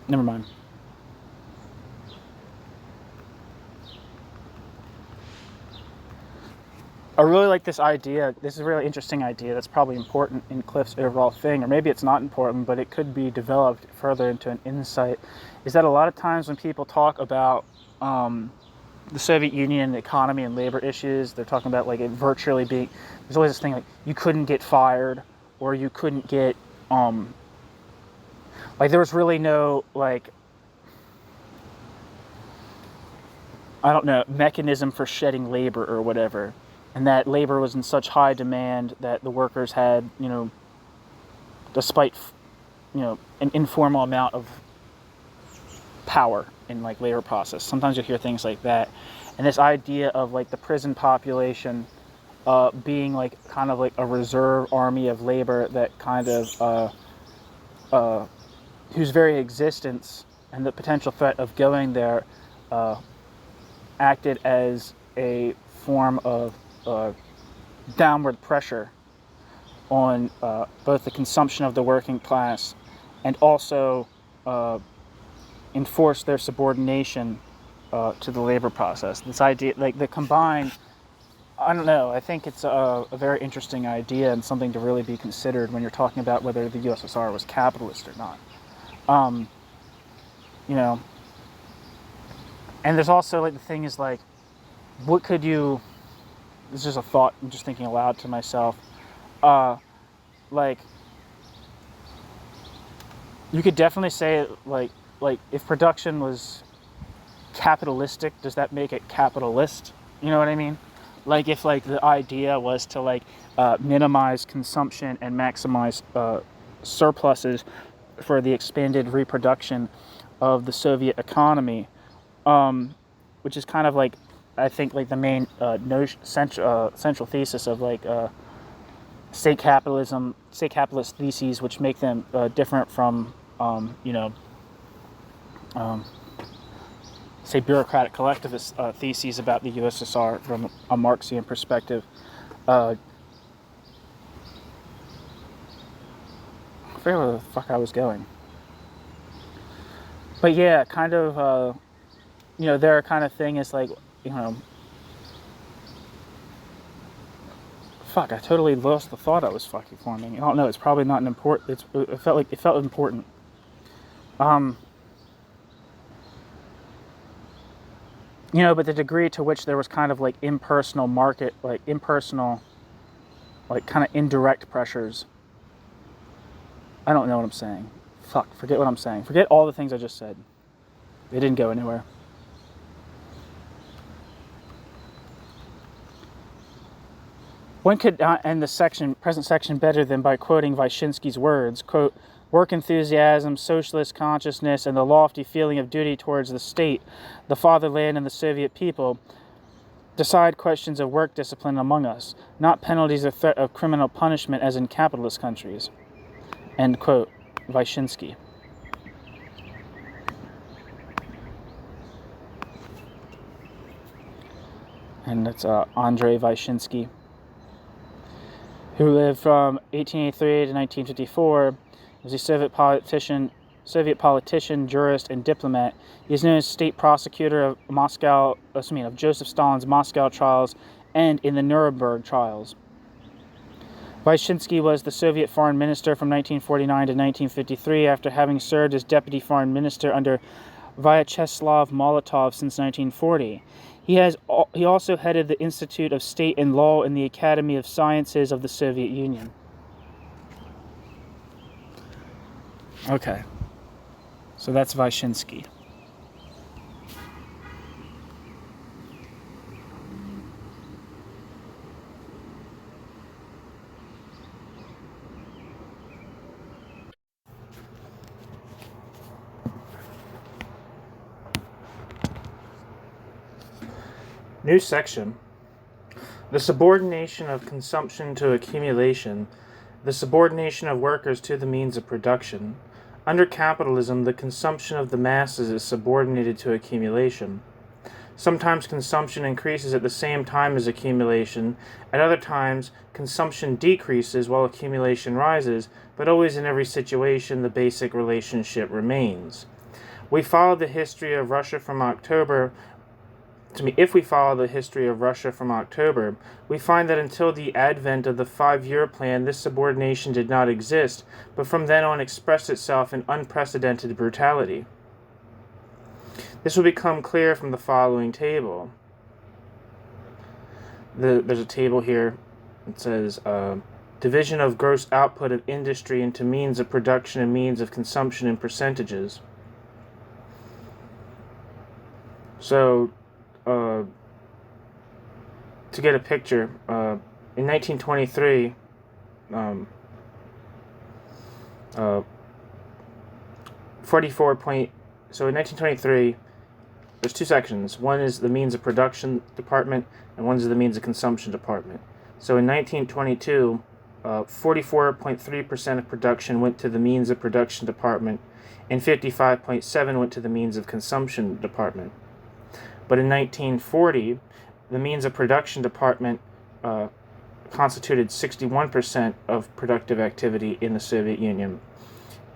Never mind. I really like this idea. This is a really interesting idea that's probably important in Cliff's overall thing, or maybe it's not important, but it could be developed further into an insight, is that a lot of times when people talk about the Soviet Union, the economy and labor issues, they're talking about like it virtually being, there's always this thing like you couldn't get fired, or you couldn't get, like there was really no, like, I don't know, mechanism for shedding labor or whatever. And that labor was in such high demand that the workers had, despite, an informal amount of power in like labor process. Sometimes you hear things like that. And this idea of like the prison population being like kind of like a reserve army of labor that kind of, whose very existence and the potential threat of going there acted as a form of downward pressure on both the consumption of the working class and also enforce their subordination to the labor process. This idea, like the combined, I don't know, I think it's a very interesting idea and something to really be considered when you're talking about whether the USSR was capitalist or not. And there's also like the thing is like, what could you, this is just a thought, I'm just thinking aloud to myself, like, you could definitely say, like if production was capitalistic, does that make it capitalist? You know what I mean? Like, if, like, the idea was to, like, minimize consumption and maximize surpluses for the expanded reproduction of the Soviet economy, which is kind of, like, I think, like, the main central thesis of, like, state capitalist theses, which make them different from, say, bureaucratic collectivist theses about the USSR from a Marxian perspective. I forget where the fuck I was going. But yeah, kind of, their kind of thing is like, fuck, I totally lost the thought I was fucking forming. I don't know, it's probably not an important, it felt important. But the degree to which there was kind of like impersonal market, like impersonal, like kind of indirect pressures. I don't know what I'm saying. Fuck, forget what I'm saying. Forget all the things I just said. They didn't go anywhere. One could end the present section better than by quoting Vyshinsky's words, quote, work enthusiasm, socialist consciousness, and the lofty feeling of duty towards the state, the fatherland, and the Soviet people decide questions of work discipline among us, not penalties or threat of criminal punishment as in capitalist countries. End quote. Vyshinsky. and it's Andrei Vyshinsky, who lived from 1883 to 1954. He was a Soviet politician, jurist, and diplomat. He is known as state prosecutor of Joseph Stalin's Moscow trials and in the Nuremberg trials. Vyshinsky was the Soviet foreign minister from 1949 to 1953 after having served as deputy foreign minister under Vyacheslav Molotov since 1940. He also headed the Institute of State and Law in the Academy of Sciences of the Soviet Union. Okay, so that's Vyshinsky. New section. The subordination of consumption to accumulation. The subordination of workers to the means of production. Under capitalism, the consumption of the masses is subordinated to accumulation. Sometimes consumption increases at the same time as accumulation. At other times, consumption decreases while accumulation rises, but always in every situation the basic relationship remains. If we follow the history of Russia from October, we find that until the advent of the 5-year plan, this subordination did not exist, but from then on expressed itself in unprecedented brutality. This will become clear from the following table. There's a table here. It says, division of gross output of industry into means of production and means of consumption in percentages. So, to get a picture, in 1923, so in 1923, there's two sections. One is the means of production department, and one is the means of consumption department. So in 1922, 44.3% of production went to the means of production department, and 55.7% went to the means of consumption department. But in 1940, the means of production department constituted 61% of productive activity in the Soviet Union,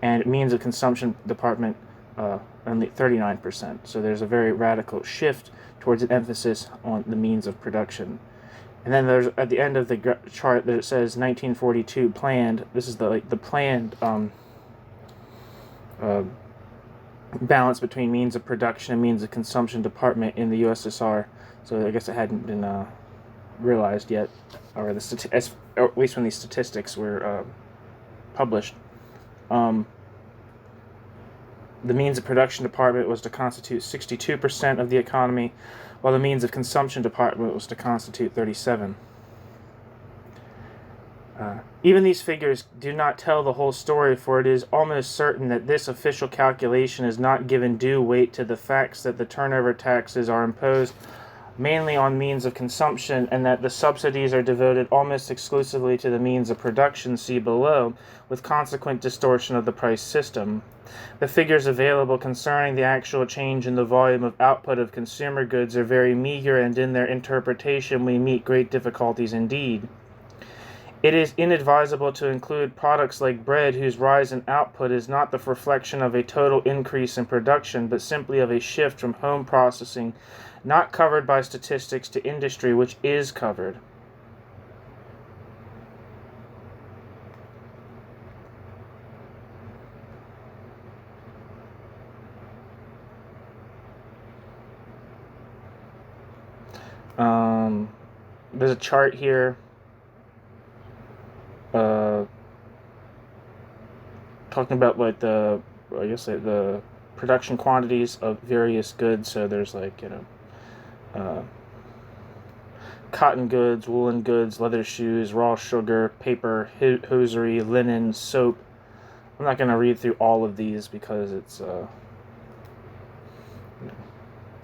and means of consumption department only 39%. So there's a very radical shift towards an emphasis on the means of production. And then there's at the end of the chart that it says 1942 planned. This is the planned balance between means of production and means of consumption department in the USSR. So I guess it hadn't been realized yet, or at least when these statistics were published. The means of production department was to constitute 62% of the economy, while the means of consumption department was to constitute 37%. Even these figures do not tell the whole story, for it is almost certain that this official calculation has not given due weight to the facts that the turnover taxes are imposed mainly on means of consumption, and that the subsidies are devoted almost exclusively to the means of production, see below, with consequent distortion of the price system. The figures available concerning the actual change in the volume of output of consumer goods are very meager, and in their interpretation we meet great difficulties indeed. It is inadvisable to include products like bread, whose rise in output is not the reflection of a total increase in production, but simply of a shift from home processing, not covered by statistics, to industry, which is covered. There's a chart here talking about like the production quantities of various goods. So there's cotton goods, woolen goods, leather shoes, raw sugar, paper, hosiery, linen, soap. I'm not going to read through all of these because it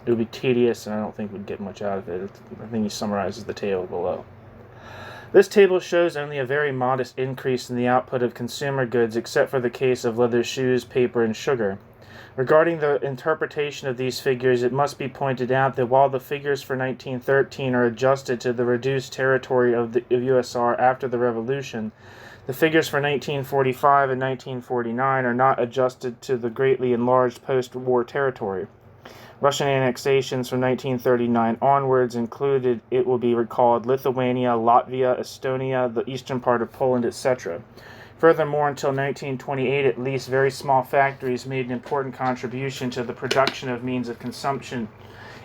would be tedious, and I don't think we'd get much out of it. I think he summarizes the table below. This table shows only a very modest increase in the output of consumer goods, except for the case of leather shoes, paper, and sugar. Regarding the interpretation of these figures, it must be pointed out that while the figures for 1913 are adjusted to the reduced territory of the USSR after the revolution, the figures for 1945 and 1949 are not adjusted to the greatly enlarged post-war territory. Russian annexations from 1939 onwards included, it will be recalled, Lithuania, Latvia, Estonia, the eastern part of Poland, etc. Furthermore, until 1928, at least, very small factories made an important contribution to the production of means of consumption.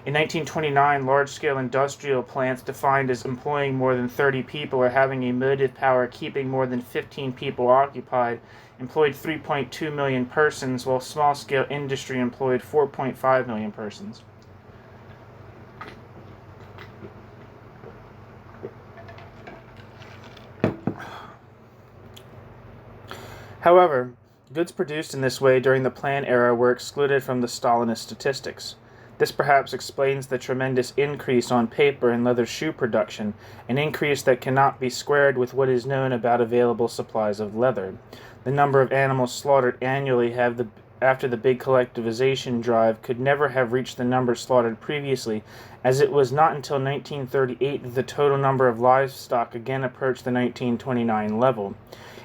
In 1929, large-scale industrial plants defined as employing more than 30 people or having a motive power keeping more than 15 people occupied employed 3.2 million persons, while small-scale industry employed 4.5 million persons. However, goods produced in this way during the Plan era were excluded from the Stalinist statistics. This perhaps explains the tremendous increase on paper and leather shoe production, an increase that cannot be squared with what is known about available supplies of leather. The number of animals slaughtered annually after the big collectivization drive could never have reached the number slaughtered previously, as it was not until 1938 that the total number of livestock again approached the 1929 level.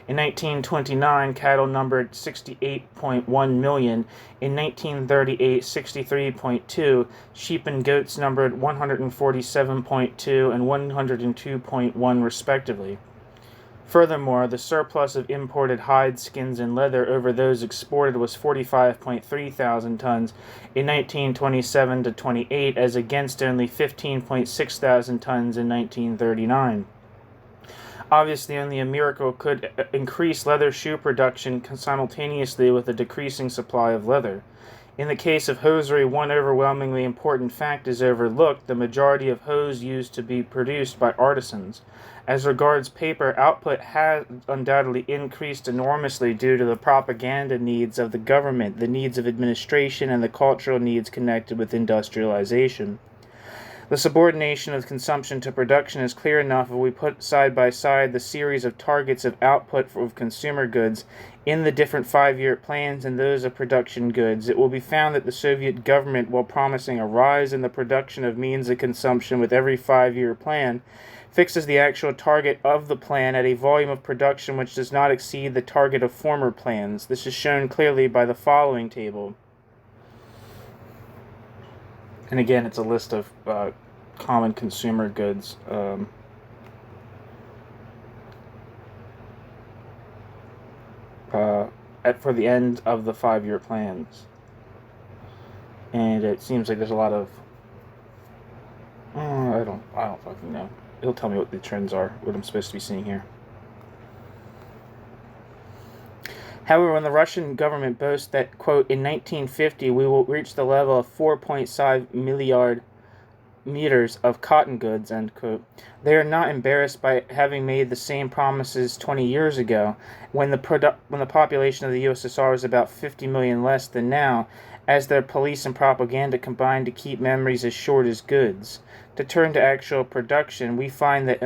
In 1929, cattle numbered 68.1 million. In 1938, 63.2. Sheep and goats numbered 147.2 and 102.1 respectively. Furthermore, the surplus of imported hides, skins, and leather over those exported was 45.3 thousand tons in 1927 to 28, as against only 15.6 thousand tons in 1939. Obviously, only a miracle could increase leather shoe production simultaneously with a decreasing supply of leather. In the case of hosiery, one overwhelmingly important fact is overlooked: the majority of hose used to be produced by artisans. As regards paper, output has undoubtedly increased enormously due to the propaganda needs of the government, the needs of administration, and the cultural needs connected with industrialization. The subordination of consumption to production is clear enough if we put side by side the series of targets of output of consumer goods in the different 5-year plans and those of production goods. It will be found that the Soviet government, while promising a rise in the production of means of consumption with every 5-year plan, fixes the actual target of the plan at a volume of production which does not exceed the target of former plans. This is shown clearly by the following table. And again, it's a list of common consumer goods. For the end of the 5-year plans. And it seems like there's a lot of... I don't fucking know. It'll tell me what the trends are, what I'm supposed to be seeing here. However, when the Russian government boasts that, quote, in 1950 we will reach the level of 4.5 milliard meters of cotton goods, end quote, they are not embarrassed by having made the same promises 20 years ago, when the population of the USSR was about 50 million less than now, as their police and propaganda combined to keep memories as short as goods. To turn to actual production, we find that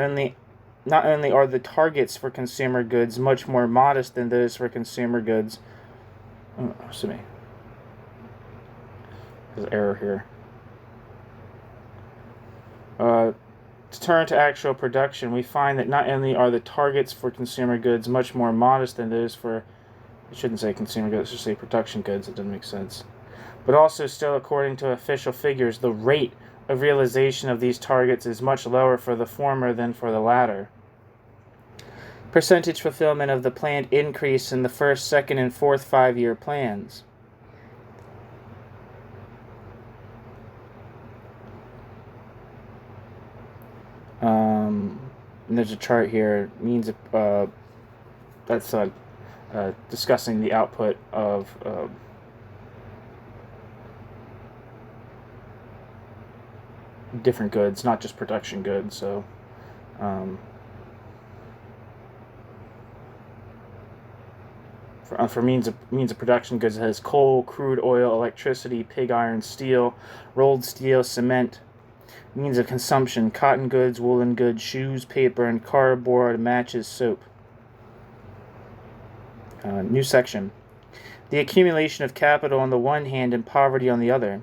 not only are the targets for consumer goods much more modest than those for consumer goods. There's an error here. To turn to actual production, we find that not only are the targets for consumer goods much more modest than those for, I shouldn't say consumer goods, I should say production goods, it doesn't make sense, but also still, according to official figures, the rate of realization of these targets is much lower for the former than for the latter. Percentage fulfillment of the planned increase in the first, second, and fourth 5-year plans. And there's a chart here, means that's discussing the output of different goods, not just production goods. So for means of production goods, it has coal, crude oil, electricity, pig iron, steel, rolled steel, cement. Means of consumption: cotton goods, woolen goods, shoes, paper, and cardboard, matches, soap. New section. the accumulation of capital on the one hand and poverty on the other.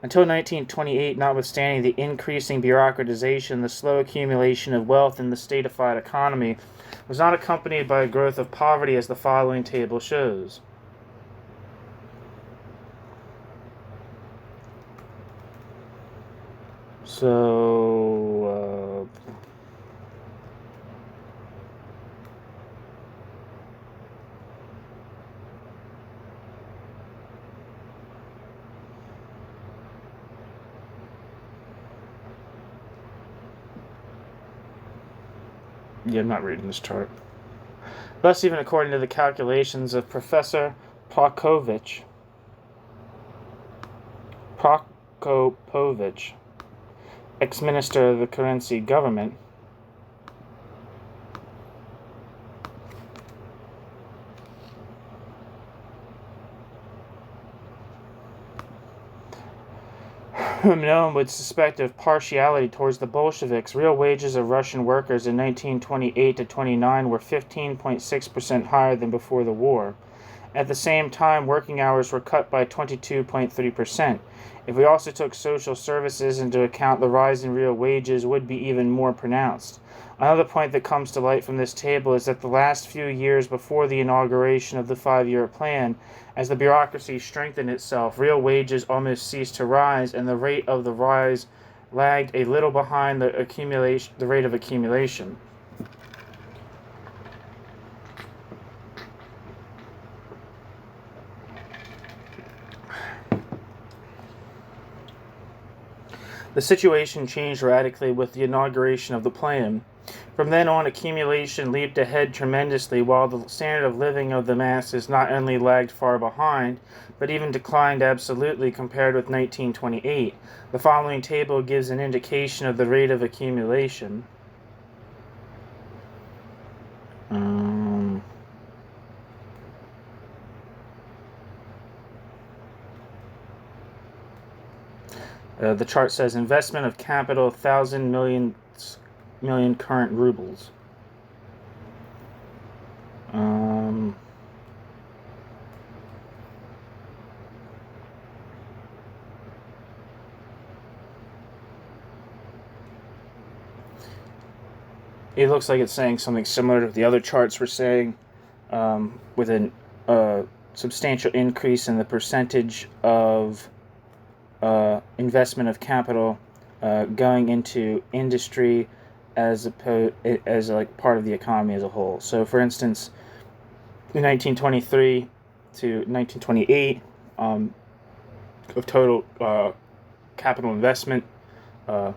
Until 1928, notwithstanding the increasing bureaucratization, the slow accumulation of wealth in the statified economy was not accompanied by a growth of poverty, as the following table shows. So, I'm not reading this chart. Thus, even according to the calculations of Professor Prokopovich, ex-minister of the currency government, whom no one would suspect of partiality towards the Bolsheviks, real wages of Russian workers in 1928 to 29 were 15.6% higher than before the war. At the same time, working hours were cut by 22.3%. If we also took social services into account, the rise in real wages would be even more pronounced. Another point that comes to light from this table is that the last few years before the inauguration of the 5-year plan, as the bureaucracy strengthened itself, real wages almost ceased to rise, and the rate of the rise lagged a little behind the rate of accumulation. The situation changed radically with the inauguration of the plan. From then on, accumulation leaped ahead tremendously, while the standard of living of the masses not only lagged far behind, but even declined absolutely compared with 1928. The following table gives an indication of the rate of accumulation. The chart says investment of capital 1,000 million current rubles. It looks like it's saying something similar to what the other charts were saying, with a substantial increase in the percentage of investment of capital going into industry as like part of the economy as a whole. So, for instance, in 1923 to 1928, of total capital investment of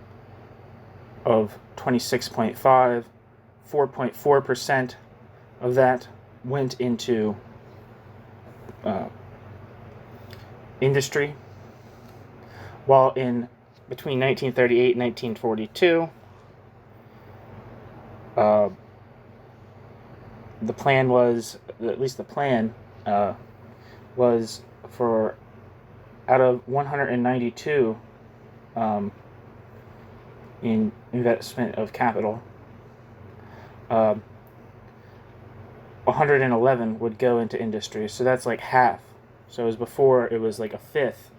26.5, 4.4% of that went into industry, while in between 1938 and 1942, the plan was, at least the plan was for, out of 192 in investment of capital, 111 would go into industry. So that's like half. So as before, it was like a fifth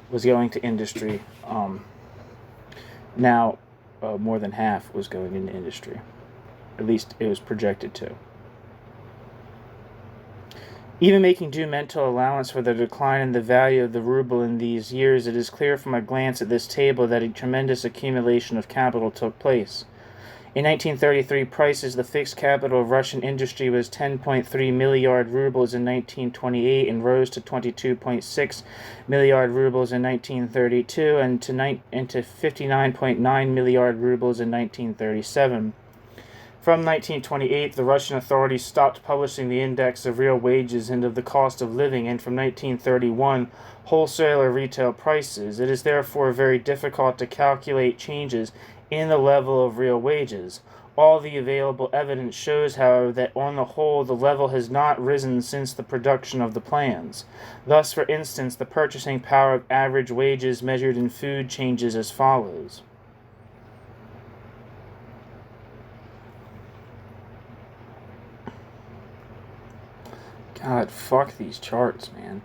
was going to industry. Now, more than half was going into industry. At least it was projected to. Even making due mental allowance for the decline in the value of the ruble in these years, it is clear from a glance at this table that a tremendous accumulation of capital took place. In 1933 prices, the fixed capital of Russian industry was 10.3 milliard rubles in 1928 and rose to 22.6 milliard rubles in 1932 and to 59.9 milliard rubles in 1937. From 1928, the Russian authorities stopped publishing the index of real wages and of the cost of living, and from 1931, wholesale or retail prices. It is therefore very difficult to calculate changes in the level of real wages. All the available evidence shows, however, that on the whole the level has not risen since the production of the plans. Thus, for instance, the purchasing power of average wages measured in food changes as follows. God, fuck these charts, man.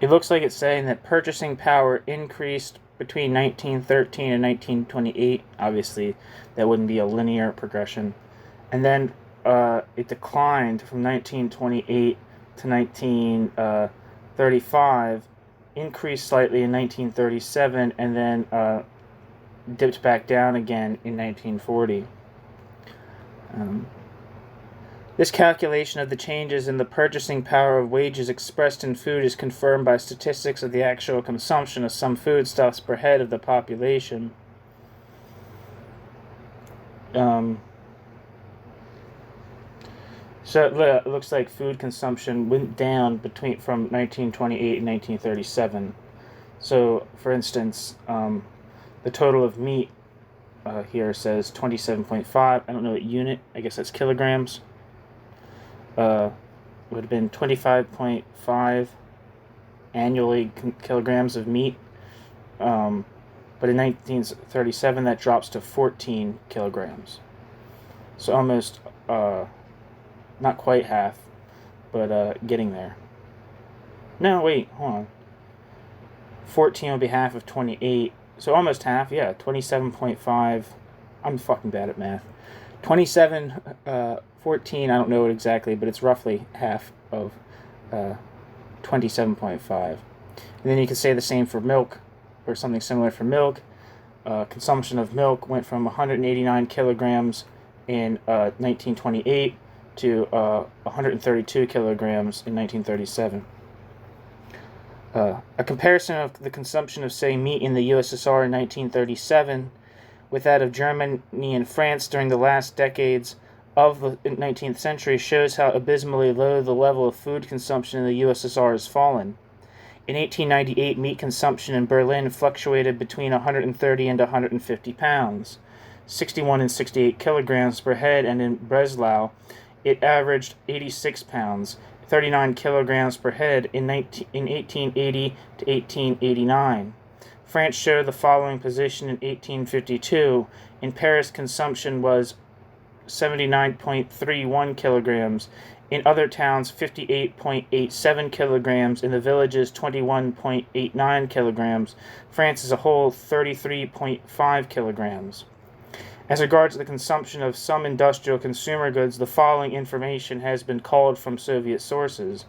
It looks like it's saying that purchasing power increased between 1913 and 1928. Obviously, that wouldn't be a linear progression. And then it declined from 1928 to 1935, increased slightly in 1937, and then dipped back down again in 1940. This calculation of the changes in the purchasing power of wages expressed in food is confirmed by statistics of the actual consumption of some foodstuffs per head of the population. So it looks like food consumption went down from 1928 and 1937. So, for instance, the total of meat here says 27.5. I don't know what unit. I guess that's kilograms. Would have been 25.5 annually kilograms of meat. But in 1937, that drops to 14 kilograms. So almost, not quite half, but getting there. No, wait, hold on. 14 on behalf of 28. So almost half, yeah, 27.5. I'm fucking bad at math. 27, 14, I don't know it exactly, but it's roughly half of 27.5. And then you can say the same for milk, or something similar for milk. Consumption of milk went from 189 kilograms in 1928 to 132 kilograms in 1937. A comparison of the consumption of, say, meat in the USSR in 1937 with that of Germany and France during the last decades of the 19th century shows how abysmally low the level of food consumption in the USSR has fallen. In 1898, meat consumption in Berlin fluctuated between 130 and 150 pounds, 61 and 68 kilograms per head, and in Breslau, it averaged 86 pounds, 39 kilograms per head in 1880 to 1889. France showed the following position in 1852. In Paris, consumption was 79.31 kilograms. In other towns, 58.87 kilograms. In the villages, 21.89 kilograms. France as a whole, 33.5 kilograms. As regards the consumption of some industrial consumer goods, the following information has been culled from Soviet sources,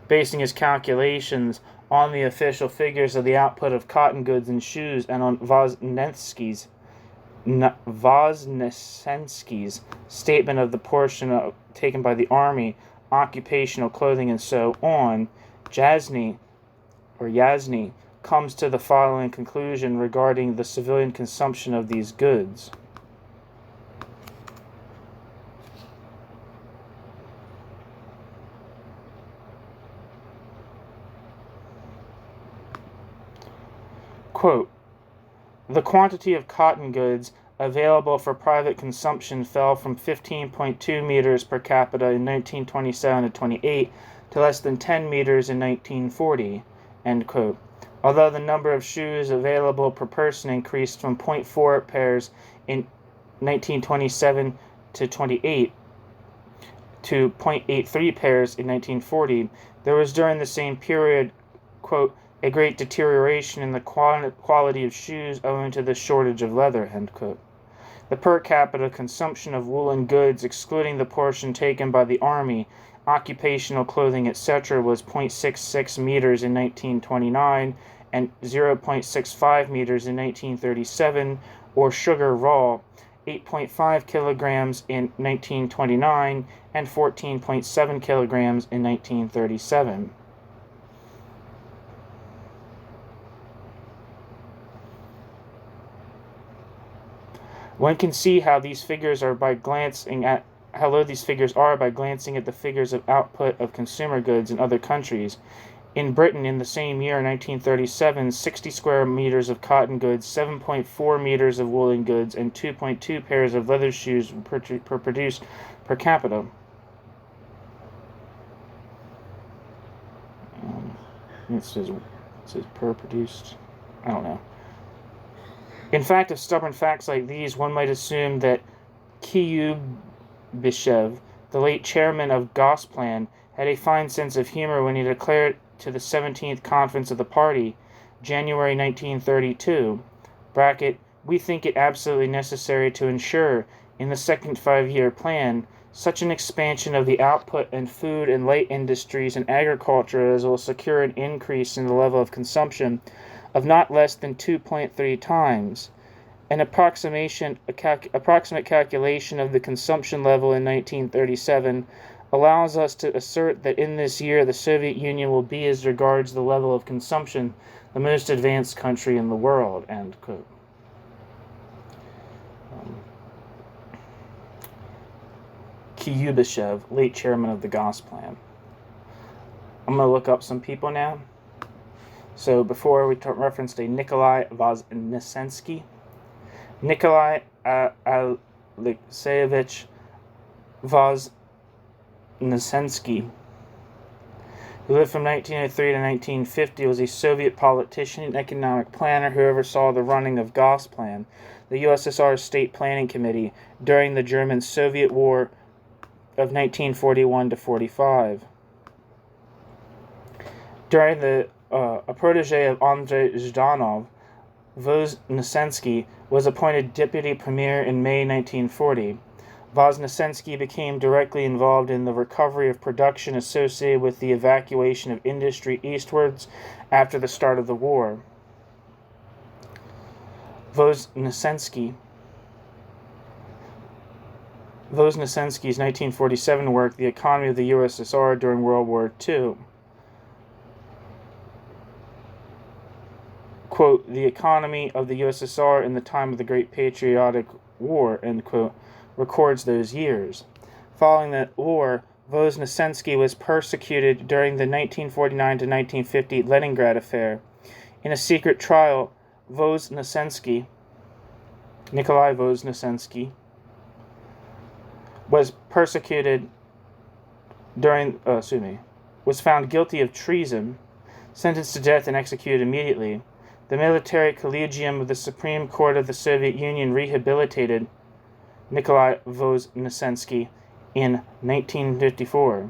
basing his calculations on the official figures of the output of cotton goods and shoes and on Voznesensky's statement of the portion taken by the army, occupational clothing, and so on. Yasny comes to the following conclusion regarding the civilian consumption of these goods. Quote, the quantity of cotton goods available for private consumption fell from 15.2 meters per capita in 1927 to 28 to less than 10 meters in 1940, end quote. Although the number of shoes available per person increased from 0.4 pairs in 1927 to 28 to 0.83 pairs in 1940, there was during the same period, quote, a great deterioration in the quality of shoes owing to the shortage of leather, end quote. The per capita consumption of woolen goods, excluding the portion taken by the army, occupational clothing, etc., was 0.66 meters in 1929 and 0.65 meters in 1937, or sugar raw, 8.5 kilograms in 1929 and 14.7 kilograms in 1937. One can see how these figures are by glancing at how low these figures are by glancing at the figures of output of consumer goods in other countries. In Britain, in the same year, 1937, 60 square meters of cotton goods, 7.4 meters of woolen goods, and 2.2 pairs of leather shoes were produced per capita. It says per produced. I don't know. In fact, of stubborn facts like these, one might assume that Kyubyshev, the late chairman of Gosplan, had a fine sense of humor when he declared to the 17th Conference of the Party, January 1932, bracket, "We think it absolutely necessary to ensure, in the second five-year plan, such an expansion of the output in food and light industries and agriculture as will secure an increase in the level of consumption of not less than 2.3 times. An approximate calculation of the consumption level in 1937 allows us to assert that in this year the Soviet Union will be, as regards the level of consumption, the most advanced country in the world." End quote. Kyubyshev, late chairman of the Gosplan. I'm going to look up some people now. So before we referenced a Nikolai Voznesensky. Nikolai Alexeyevich Voznesensky, who lived from 1903 to 1950, was a Soviet politician and economic planner who oversaw the running of Gosplan, the USSR's state planning committee, during the German-Soviet War of 1941 to 45. During a protege of Andrei Zhdanov, Voznesensky was appointed deputy premier in May 1940. Voznesensky became directly involved in the recovery of production associated with the evacuation of industry eastwards after the start of the war. Voznesensky's 1947 work, The Economy of the USSR During World War II, quote, "The Economy of the USSR in the Time of the Great Patriotic War," end quote, records those years. Following that war, Voznesensky was persecuted during the 1949 to 1950 Leningrad affair. In a secret trial, Nikolai Voznesensky, was persecuted was found guilty of treason, sentenced to death and executed immediately. The military collegium of the Supreme Court of the Soviet Union rehabilitated Nikolai Voznesensky in 1954.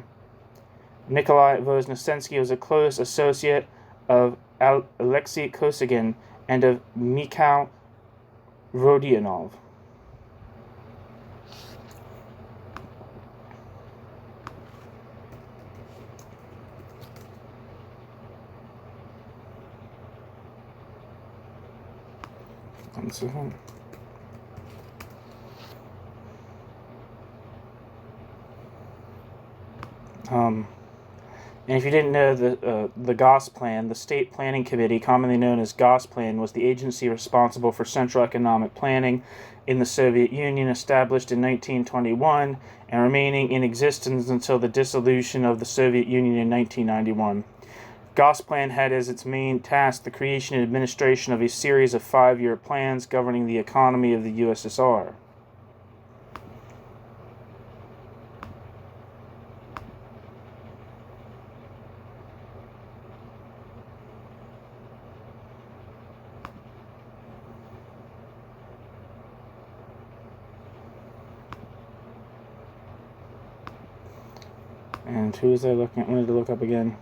Nikolai Voznesensky was a close associate of Alexei Kosygin and of Mikhail Rodionov. And if you didn't know, the Gosplan, the State Planning Committee, commonly known as Gosplan, was the agency responsible for central economic planning in the Soviet Union, established in 1921 and remaining in existence until the dissolution of the Soviet Union in 1991. Gosplan had as its main task the creation and administration of a series of 5-year plans governing the economy of the USSR. And who was I looking at? I wanted to look up again.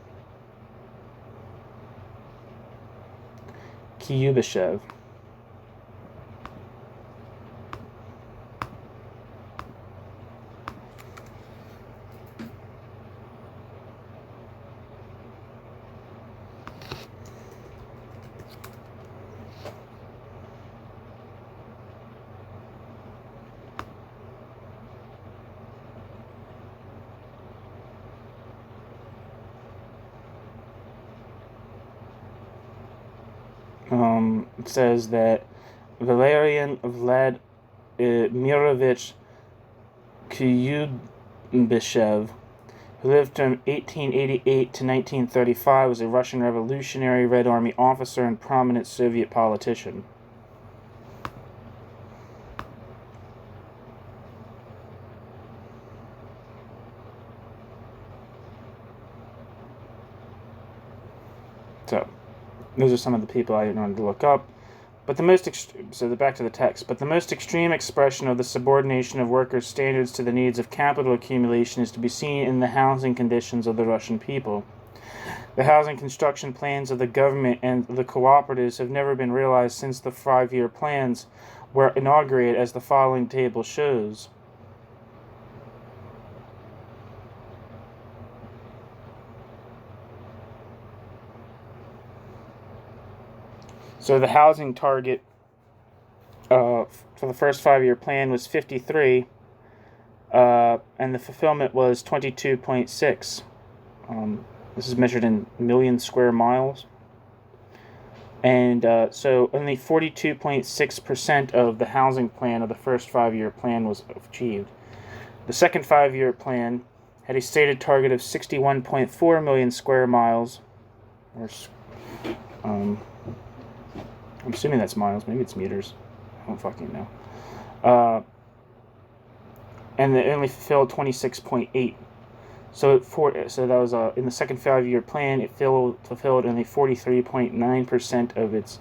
Kyubyshev. It says that Valerian Vladimirovich Kyubyshev who lived from 1888 to 1935, was a Russian Revolutionary Red Army officer and prominent Soviet politician. So, those are some of the people I wanted to look up. But the most back to the text. But the most extreme expression of the subordination of workers' standards to the needs of capital accumulation is to be seen in the housing conditions of the Russian people. The housing construction plans of the government and the cooperatives have never been realized since the 5-year plans were inaugurated, as the following table shows. So the housing target for the first 5-year plan was 53, and the fulfillment was 22.6. This is measured in million square miles. And so only 42.6% of the housing plan of the first 5-year plan was achieved. The second 5-year plan had a stated target of 61.4 million square miles, or I'm assuming that's miles. Maybe it's meters. I don't fucking know. And it only fulfilled 26.8. So that was in the second 5-year plan. It fulfilled only 43.9% of its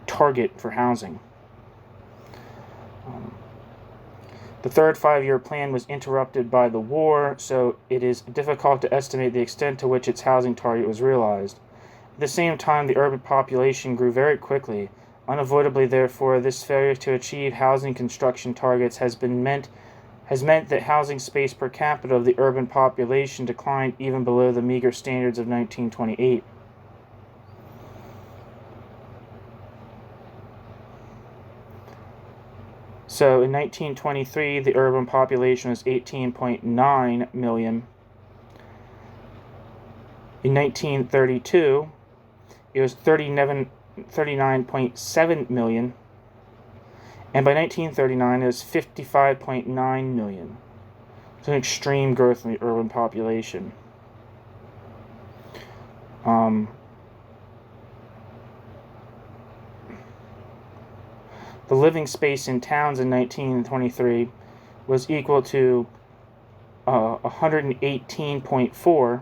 target for housing. The third 5-year plan was interrupted by the war, so it is difficult to estimate the extent to which its housing target was realized. At the same time, the urban population grew very quickly. Unavoidably, therefore, this failure to achieve housing construction targets has meant that housing space per capita of the urban population declined even below the meager standards of 1928. So in 1923, the urban population was 18.9 million. In 1932, it was 39.7 million. And by 1939, it was 55.9 million. It's an extreme growth in the urban population. The living space in towns in 1923 was equal to 118.4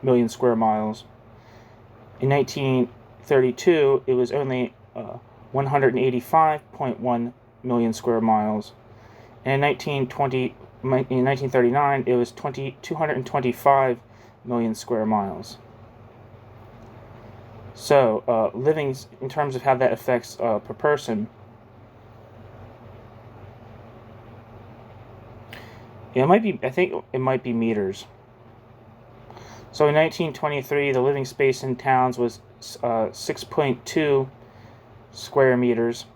million square miles. In 1932, it was only 185.1 million square miles. And in 1939, it was 225 million square miles. So, living, in terms of how that affects per person, I think it might be meters. So in 1923, the living space in towns was 6.2 square meters.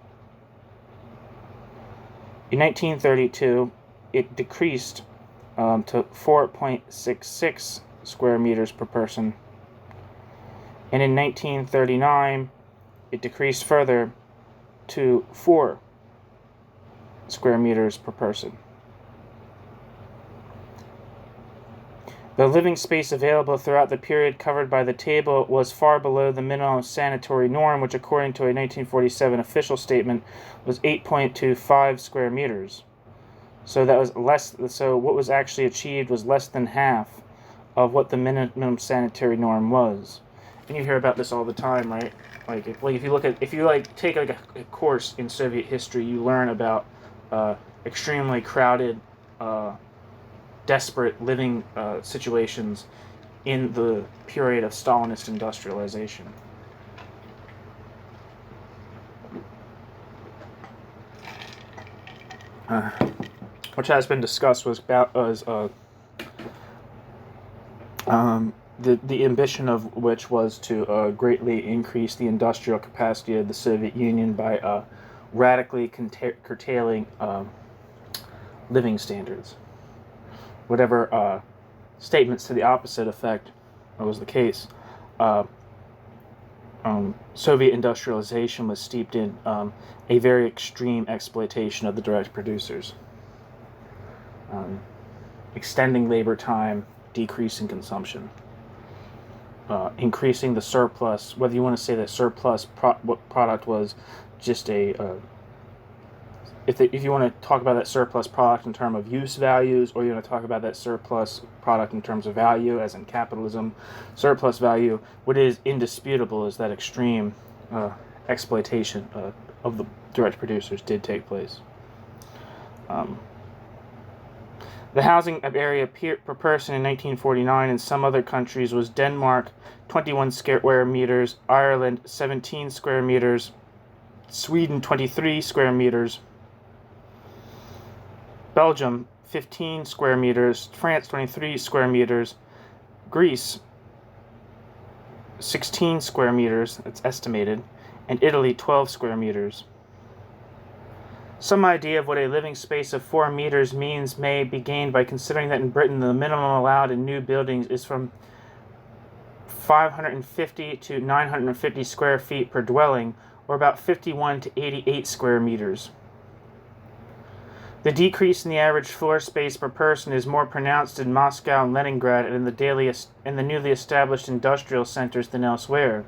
In 1932, it decreased to 4.66 square meters per person. And in 1939, it decreased further to 4 square meters per person. The living space available throughout the period covered by the table was far below the minimum sanitary norm, which according to a 1947 official statement was 8.25 square meters. So that was less. So what was actually achieved was less than half of what the minimum sanitary norm was. And you hear about this all the time, right? Like if you take a course in Soviet history, you learn about extremely crowded, desperate living situations in the period of Stalinist industrialization. Which has been discussed was the ambition of which was to greatly increase the industrial capacity of the Soviet Union by radically curtailing living standards. Whatever statements to the opposite effect was the case, Soviet industrialization was steeped in a very extreme exploitation of the direct producers. extending labor time, decreasing consumption, increasing the surplus, whether you want to say that surplus product was just if you want to talk about that surplus product in terms of use values, or you want to talk about that surplus product in terms of value, as in capitalism, surplus value, what is indisputable is that extreme exploitation of the direct producers did take place. The housing area per person in 1949 in some other countries was Denmark, 21 square meters, Ireland, 17 square meters, Sweden, 23 square meters, Belgium, 15 square meters, France, 23 square meters, Greece, 16 square meters, that's estimated, and Italy, 12 square meters. Some idea of what a living space of 4 meters means may be gained by considering that in Britain the minimum allowed in new buildings is from 550 to 950 square feet per dwelling, or about 51 to 88 square meters. The decrease in the average floor space per person is more pronounced in Moscow and Leningrad and in the newly established industrial centers than elsewhere.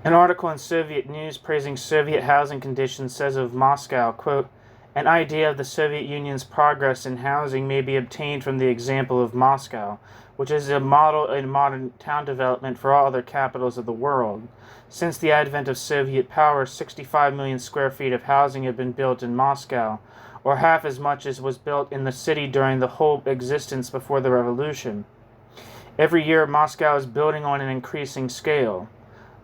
An article in Soviet News praising Soviet housing conditions says of Moscow, quote, "An idea of the Soviet Union's progress in housing may be obtained from the example of Moscow, which is a model in modern town development for all other capitals of the world. Since the advent of Soviet power, 65 million square feet of housing have been built in Moscow, or half as much as was built in the city during the whole existence before the revolution. Every year, Moscow is building on an increasing scale."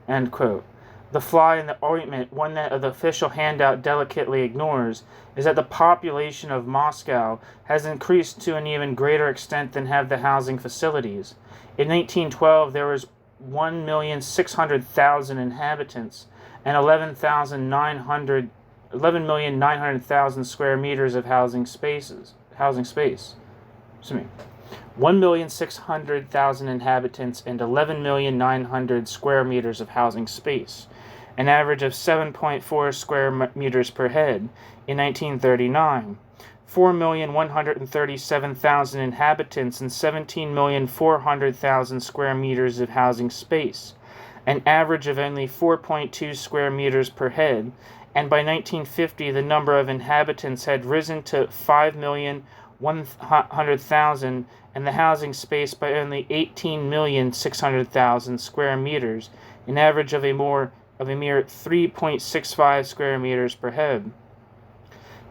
End quote. The fly in the ointment, one that the official handout delicately ignores, is that the population of Moscow has increased to an even greater extent than have the housing facilities. In 1912, there was 1,600,000 inhabitants and 11,900,000 square meters of housing space. 1,600,000 inhabitants and 11,900,000 square meters of housing space, an average of 7.4 square meters per head in 1939. 4,137,000 inhabitants and 17,400,000 square meters of housing space, an average of only 4.2 square meters per head, and by 1950 the number of inhabitants had risen to 5,100,000 and the housing space by only 18,600,000 square meters, an average of a mere 3.65 square meters per head.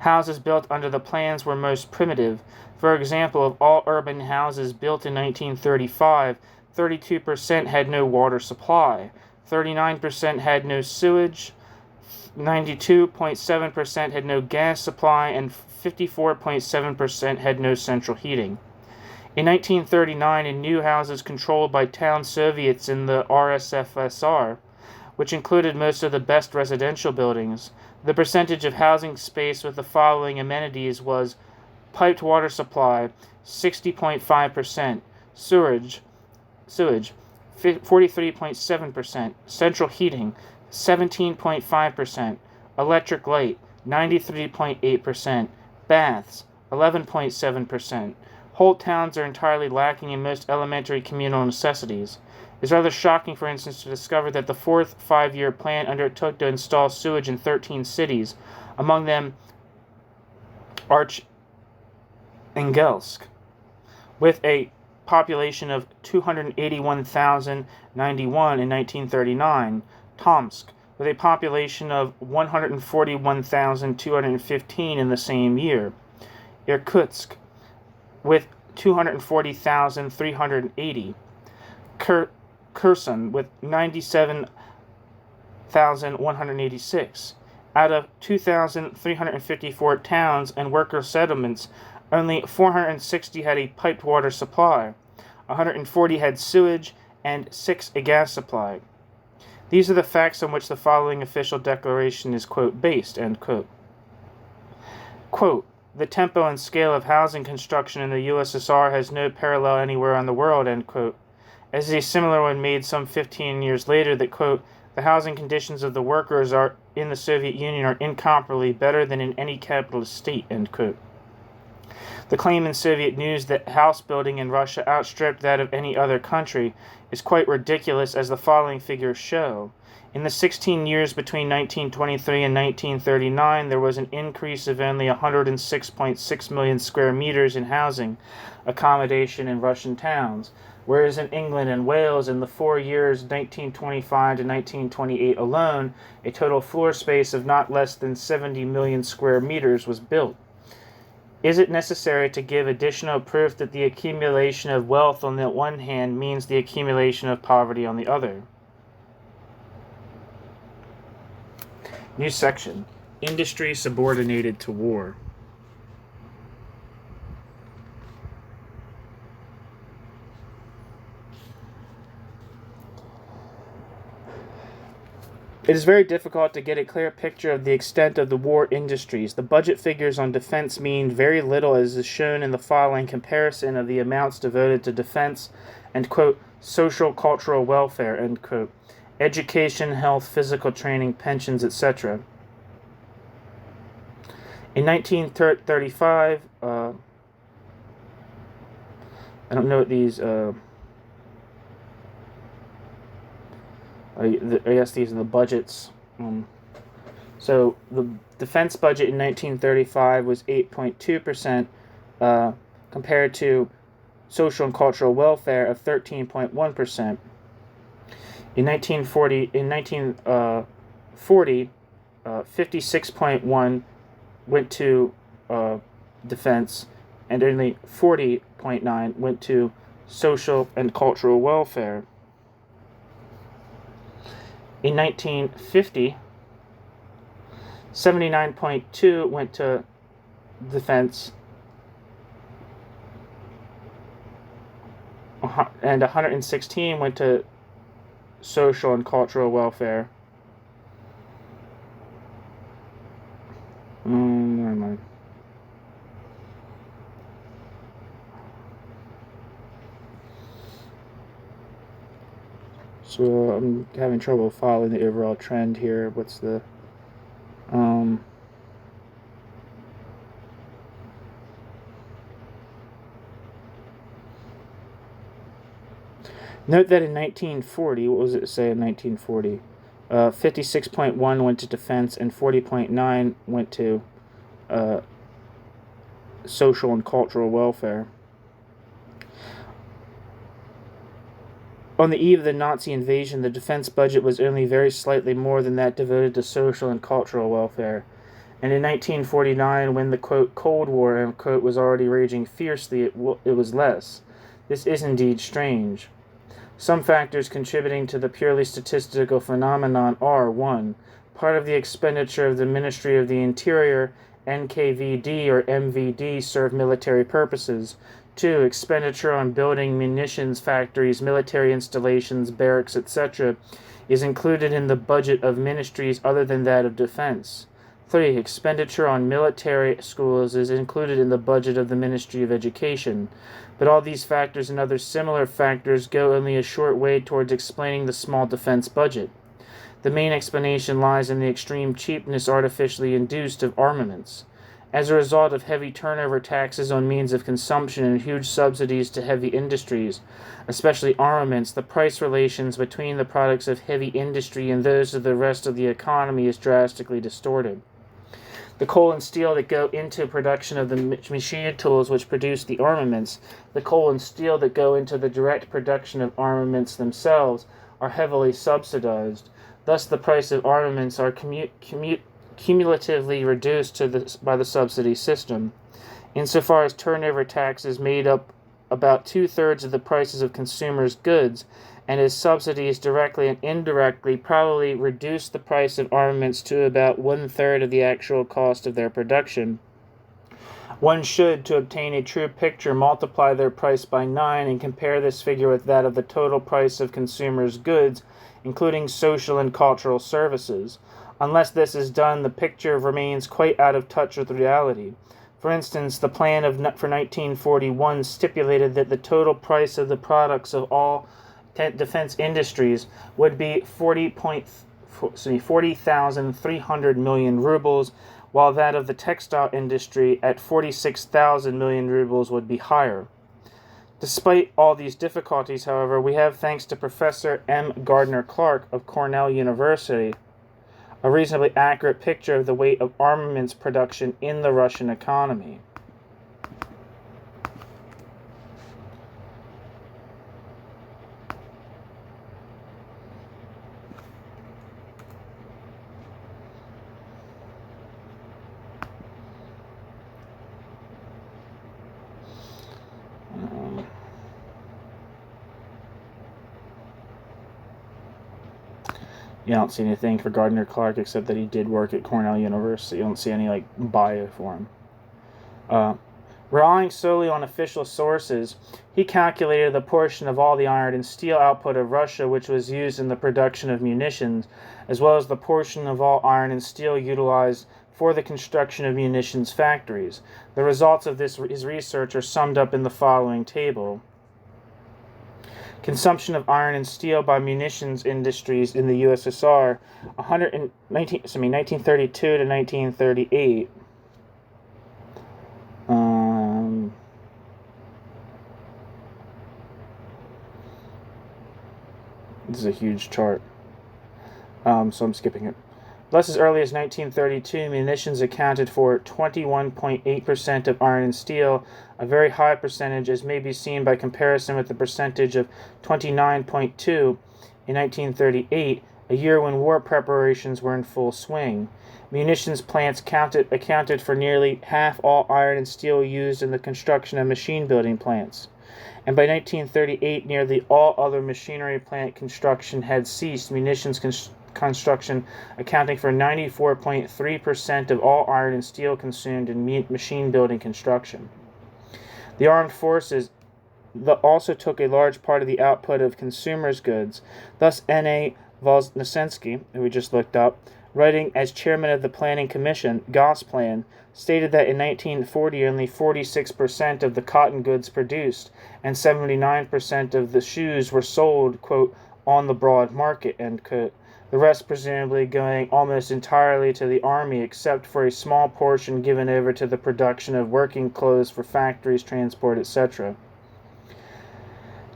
Houses built under the plans were most primitive. For example, of all urban houses built in 1935, 32% had no water supply, 39% had no sewage, 92.7% had no gas supply, and 54.7% had no central heating. In 1939, in new houses controlled by town Soviets in the RSFSR, which included most of the best residential buildings, the percentage of housing space with the following amenities was: piped water supply, 60.5%, sewage, 43.7%, central heating, 17.5%, electric light, 93.8%, baths, 11.7%. Whole towns are entirely lacking in most elementary communal necessities. It's rather shocking, for instance, to discover that the fourth five-year plan undertook to install sewage in 13 cities, among them Archangelsk, with a population of 281,091 in 1939, Tomsk, with a population of 141,215 in the same year, Irkutsk, with 240,380, Kherson with 97,186. Out of 2,354 towns and worker settlements, only 460 had a piped water supply, 140 had sewage, and 6 a gas supply. These are the facts on which the following official declaration is, quote, based, end quote. Quote, "The tempo and scale of housing construction in the USSR has no parallel anywhere in the world," end quote. As a similar one made some 15 years later that, quote, "the housing conditions of the workers are in the Soviet Union are incomparably better than in any capitalist state," end quote. The claim in Soviet news that house building in Russia outstripped that of any other country is quite ridiculous, as the following figures show. In the 16 years between 1923 and 1939, there was an increase of only 106.6 million square meters in housing accommodation in Russian towns, whereas in England and Wales, in the 4 years 1925 to 1928 alone, a total floor space of not less than 70 million square meters was built. Is it necessary to give additional proof that the accumulation of wealth on the one hand means the accumulation of poverty on the other? New section. Industry subordinated to war. It is very difficult to get a clear picture of the extent of the war industries. The budget figures on defense mean very little, as is shown in the following comparison of the amounts devoted to defense and, quote, social cultural welfare, end quote, education, health, physical training, pensions, etc. In 1935, I don't know what these, I guess these are the budgets. So the defense budget in 1935 was 8.2%, compared to social and cultural welfare of 13.1%. In 1940, 56.1 went to defense, and only 40.9 went to social and cultural welfare. In 1950, 79.2 went to defense, and 116 went to social and cultural welfare. Never mind. So I'm having trouble following the overall trend here. What's the note that in 1940, what was it say in 1940? 56.1 went to defense and 40.9 went to social and cultural welfare. On the eve of the Nazi invasion, the defense budget was only very slightly more than that devoted to social and cultural welfare. And in 1949, when the, quote, Cold War, end quote, was already raging fiercely, it was less. This is indeed strange. Some factors contributing to the purely statistical phenomenon are: 1. Part of the expenditure of the Ministry of the Interior, NKVD or MVD, serve military purposes. 2. Expenditure on building munitions factories, military installations, barracks, etc. is included in the budget of ministries other than that of defense. 3. Expenditure on military schools is included in the budget of the Ministry of Education. But all these factors and other similar factors go only a short way towards explaining the small defense budget. The main explanation lies in the extreme cheapness artificially induced of armaments. As a result of heavy turnover taxes on means of consumption and huge subsidies to heavy industries, especially armaments, the price relations between the products of heavy industry and those of the rest of the economy is drastically distorted. The coal and steel that go into production of the machine tools which produce the armaments, the coal and steel that go into the direct production of armaments themselves, are heavily subsidized. Thus the price of armaments are cumulatively reduced by the subsidy system. Insofar as turnover taxes made up about 2/3 of the prices of consumers' goods, and as subsidies directly and indirectly probably reduce the price of armaments to about 1/3 of the actual cost of their production, one should, to obtain a true picture, multiply their price by 9 and compare this figure with that of the total price of consumers' goods, including social and cultural services. Unless this is done, the picture remains quite out of touch with reality. For instance, the plan for 1941 stipulated that the total price of the products of all defense industries would be 40,300 million rubles, while that of the textile industry at 46,000 million rubles would be higher. Despite all these difficulties, however, we have, thanks to Professor M. Gardner Clark of Cornell University, a reasonably accurate picture of the weight of armaments production in the Russian economy. You don't see anything for Gardner Clark except that he did work at Cornell University. You don't see any bio for him. Relying solely on official sources, he calculated the portion of all the iron and steel output of Russia which was used in the production of munitions, as well as the portion of all iron and steel utilized for the construction of munitions factories. The results of his research are summed up in the following table. Consumption of iron and steel by munitions industries in the USSR 1932 to 1938. This is a huge chart, so I'm skipping it. Thus, as early as 1932, munitions accounted for 21.8% of iron and steel, a very high percentage, as may be seen by comparison with the percentage of 29.2% in 1938, a year when war preparations were in full swing. Munitions plants accounted for nearly half all iron and steel used in the construction of machine-building plants. And by 1938, nearly all other machinery plant construction had ceased, munitions construction accounting for 94.3% of all iron and steel consumed in machine building construction. The armed forces also took a large part of the output of consumers' goods. Thus, N.A. Voznesensky, who we just looked up, writing as chairman of the Planning Commission, Gosplan, stated that in 1940 only 46% of the cotton goods produced and 79% of the shoes were sold, quote, on the broad market, end quote. The rest presumably going almost entirely to the army, except for a small portion given over to the production of working clothes for factories, transport, etc.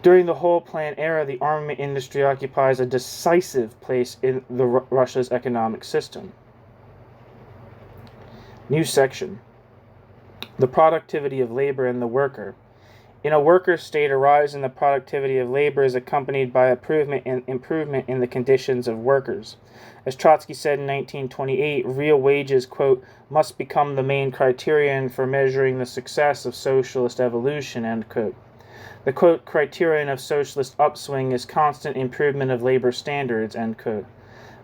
During the whole plan era, the armament industry occupies a decisive place in Russia's economic system. New section. The productivity of labor and the worker. In a worker state, a rise in the productivity of labor is accompanied by improvement in the conditions of workers. As Trotsky said in 1928, real wages, quote, must become the main criterion for measuring the success of socialist evolution, end quote. The, quote, criterion of socialist upswing is constant improvement of labor standards, end quote.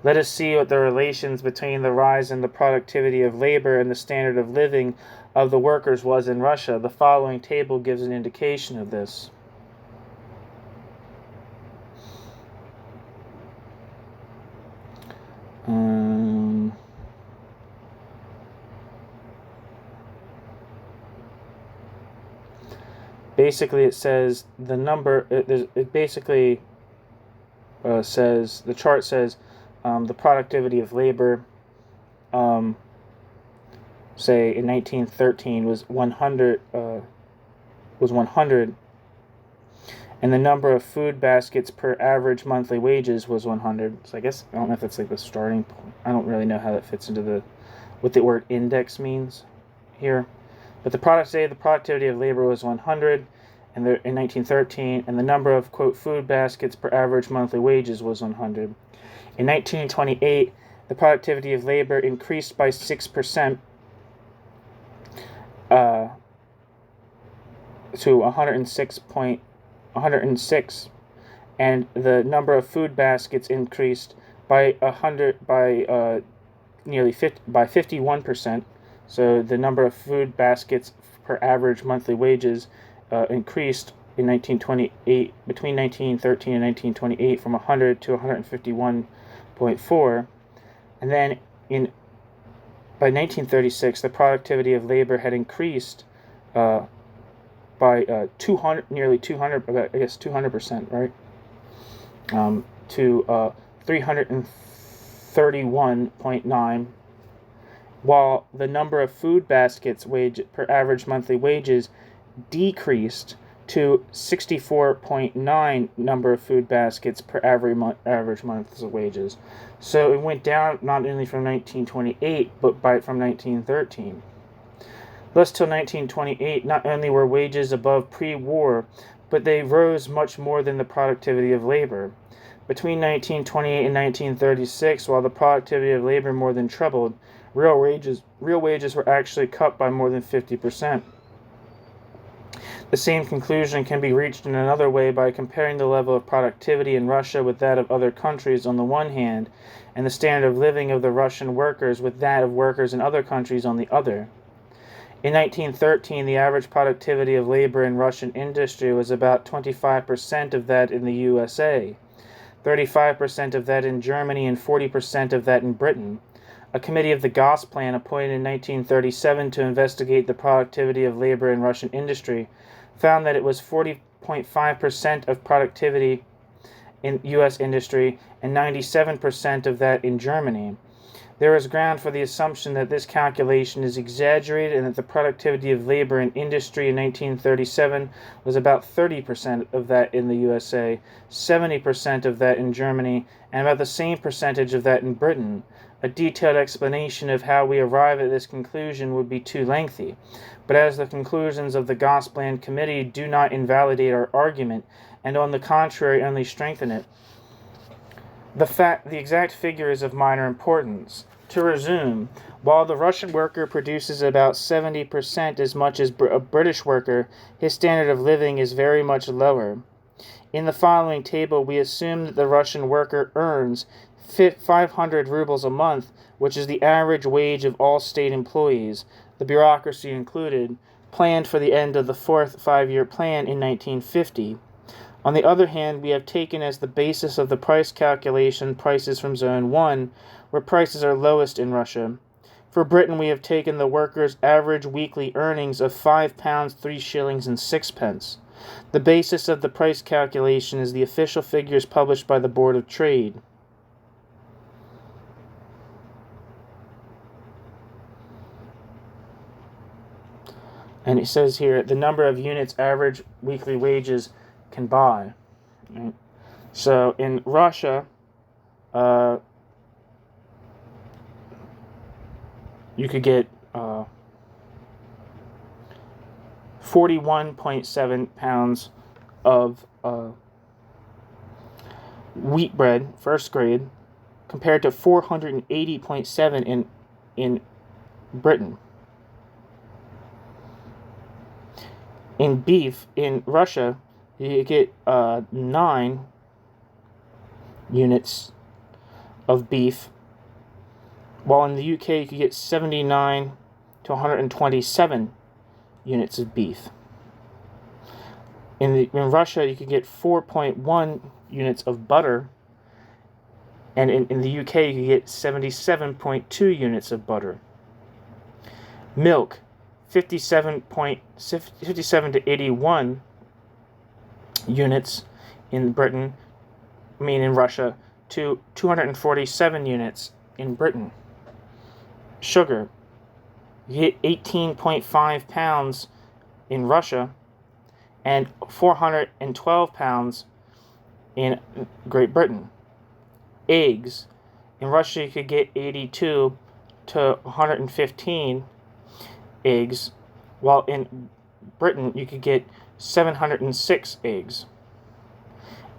Let us see what the relations between the rise in the productivity of labor and the standard of living of the workers was in Russia. The following table gives an indication of this. Basically, it says the number. It basically says the chart says the productivity of labor. Say in 1913 was 100, and the number of food baskets per average monthly wages was 100. So I guess I don't know if that's like the starting point. I don't really know how that fits into what the word index means here. But the productivity of labor was 100 in 1913, and the number of, quote, food baskets per average monthly wages was 100. In 1928, the productivity of labor increased by 6%. To 106, and the number of food baskets increased by 51%. So the number of food baskets per average monthly wages increased in 1928 between 1913 and 1928 from 100 to 151.4, and then by 1936, the productivity of labor had increased by 200%, right? To 331.9. while the number of food baskets per average monthly wages decreased to 64.9 number of food baskets per average month's wages. So it went down not only from 1928, but from 1913. Thus, till 1928, not only were wages above pre-war, but they rose much more than the productivity of labor. Between 1928 and 1936, while the productivity of labor more than trebled, real wages were actually cut by more than 50%. The same conclusion can be reached in another way by comparing the level of productivity in Russia with that of other countries on the one hand, and the standard of living of the Russian workers with that of workers in other countries on the other. In 1913, the average productivity of labor in Russian industry was about 25% of that in the USA, 35% of that in Germany, and 40% of that in Britain. A committee of the Gosplan appointed in 1937 to investigate the productivity of labor in Russian industry found that it was 40.5% of productivity in U.S. industry and 97% of that in Germany. There is ground for the assumption that this calculation is exaggerated and that the productivity of labor in industry in 1937 was about 30% of that in the USA, 70% of that in Germany, and about the same percentage of that in Britain. A detailed explanation of how we arrive at this conclusion would be too lengthy, but as the conclusions of the Gosplan Committee do not invalidate our argument, and on the contrary only strengthen it, the exact figure is of minor importance. To resume, while the Russian worker produces about 70% as much as a British worker, his standard of living is very much lower. In the following table, we assume that the Russian worker earns 500 rubles a month, which is the average wage of all state employees, the bureaucracy included, planned for the end of the fourth five-year plan in 1950. On the other hand, we have taken as the basis of the price calculation prices from Zone 1, where prices are lowest in Russia. For Britain, we have taken the workers' average weekly earnings of £5, 3 shillings and 6 pence. The basis of the price calculation is the official figures published by the Board of Trade. And it says here, the number of units average weekly wages can buy. Right? So in Russia, you could get 41.7 pounds of wheat bread, first grade, compared to 480.7 in Britain. In beef, in Russia, you get 9 units of beef, while in the UK you could get 79 to 127 units of beef. In Russia, you could get 4.1 units of butter, and in the UK you could get 77.2 units of butter. Milk, 57 to 81 units in Russia, to 247 units in Britain. Sugar, you get 18.5 pounds in Russia and 412 pounds in Great Britain. Eggs, in Russia you could get 82 to 115 eggs, while in Britain you could get 706 eggs.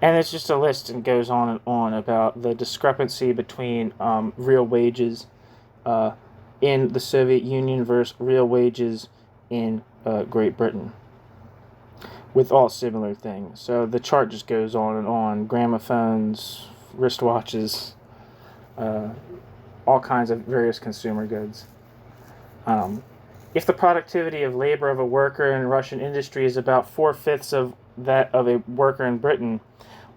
And it's just a list and goes on and on about the discrepancy between real wages in the Soviet Union versus real wages in Great Britain, with all similar things. So the chart just goes on and on. Gramophones, wristwatches, all kinds of various consumer goods. If the productivity of labor of a worker in Russian industry is about 4/5 of that of a worker in Britain,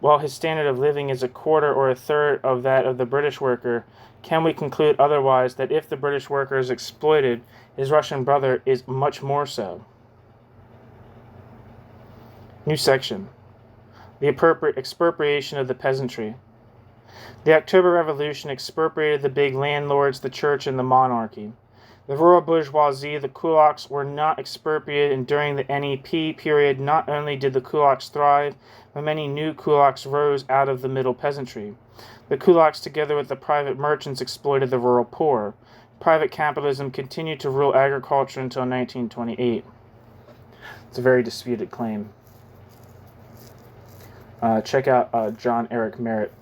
while his standard of living is 1/4 or 1/3 of that of the British worker, can we conclude otherwise that if the British worker is exploited, his Russian brother is much more so? New section. The expropriation of the peasantry. The October Revolution expropriated the big landlords, the church, and the monarchy. The rural bourgeoisie, the kulaks, were not expropriated, and during the NEP period, not only did the kulaks thrive, but many new kulaks rose out of the middle peasantry. The kulaks, together with the private merchants, exploited the rural poor. Private capitalism continued to rule agriculture until 1928. It's a very disputed claim. Check out John Eric Merritt.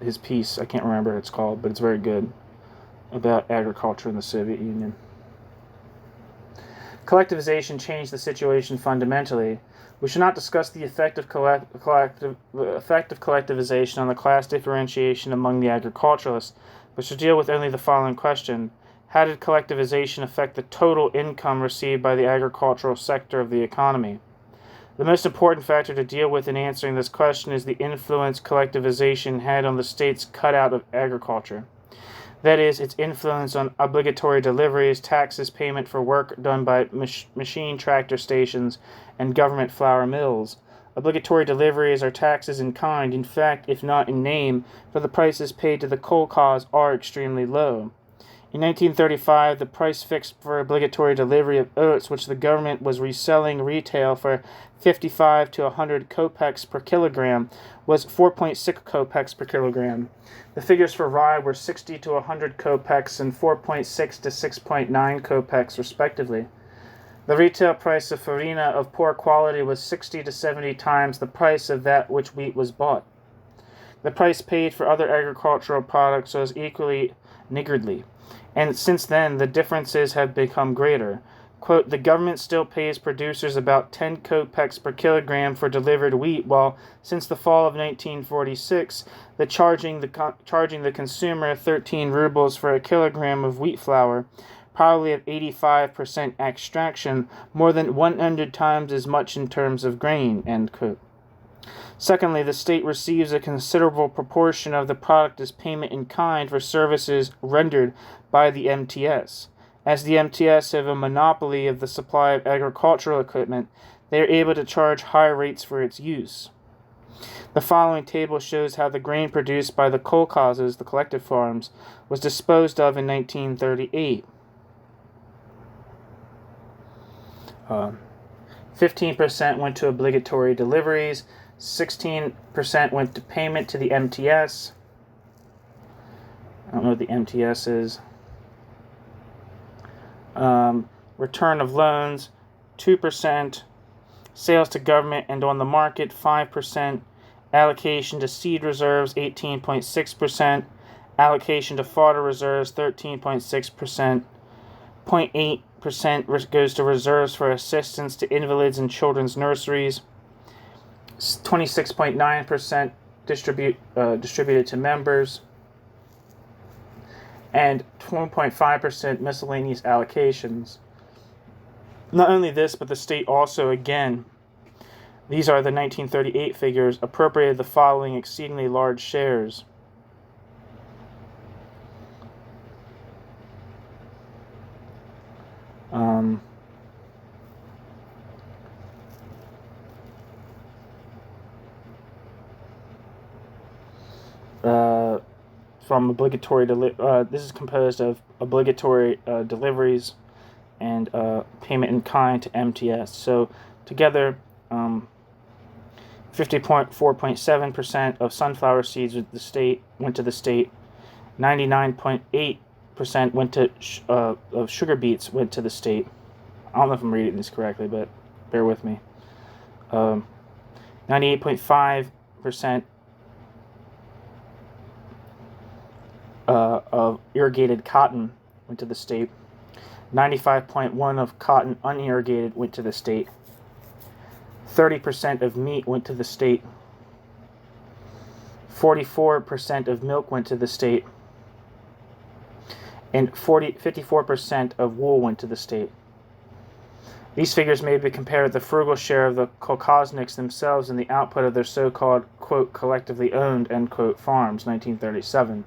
His piece, I can't remember what it's called, but it's very good, about agriculture in the Soviet Union. Collectivization changed the situation fundamentally. We should not discuss the effect of collectivization on the class differentiation among the agriculturalists, but should deal with only the following question. How did collectivization affect the total income received by the agricultural sector of the economy? The most important factor to deal with in answering this question is the influence collectivization had on the state's cutout of agriculture. That is, its influence on obligatory deliveries, taxes, payment for work done by machine tractor stations, and government flour mills. Obligatory deliveries are taxes in kind, in fact, if not in name, for the prices paid to the kolkhoz are extremely low. In 1935, the price fixed for obligatory delivery of oats, which the government was reselling retail for 55 to 100 kopecks per kilogram, was 4.6 kopecks per kilogram. The figures for rye were 60 to 100 kopecks and 4.6 to 6.9 kopecks, respectively. The retail price of farina of poor quality was 60 to 70 times the price of that which wheat was bought. The price paid for other agricultural products was equally niggardly, and since then the differences have become greater. Quote, the government still pays producers about 10 kopecks per kilogram for delivered wheat, while since the fall of 1946, charging the consumer 13 rubles for a kilogram of wheat flour, probably of 85% extraction, more than 100 times as much in terms of grain, end quote. Secondly, the state receives a considerable proportion of the product as payment in kind for services rendered by the MTS. As the MTS have a monopoly of the supply of agricultural equipment, they are able to charge high rates for its use. The following table shows how the grain produced by the kolkhozes, the collective farms, was disposed of in 1938. 15% went to obligatory deliveries, 16% went to payment to the MTS. I don't know what the MTS is. Return of loans, 2%. Sales to government and on the market, 5%. Allocation to seed reserves, 18.6%. Allocation to fodder reserves, 13.6%. 0.8% goes to reserves for assistance to invalids and children's nurseries. 26.9% distributed to members, and 1.5% miscellaneous allocations. Not only this, but the state also, again, these are the 1938 figures, appropriated the following exceedingly large shares. From obligatory this is composed of obligatory deliveries and payment in kind to MTS. So together, 54.7% of sunflower seeds went to the state. 99.8% went to of sugar beets went to the state. I don't know if I'm reading this correctly, but bear with me. 98.5% of irrigated cotton went to the state. 95.1% of cotton unirrigated went to the state. 30% of meat went to the state. 44% of milk went to the state. And 54% of wool went to the state. These figures may be compared with the frugal share of the kolkhozniks themselves in the output of their so-called, quote, collectively owned, end quote, farms, 1937.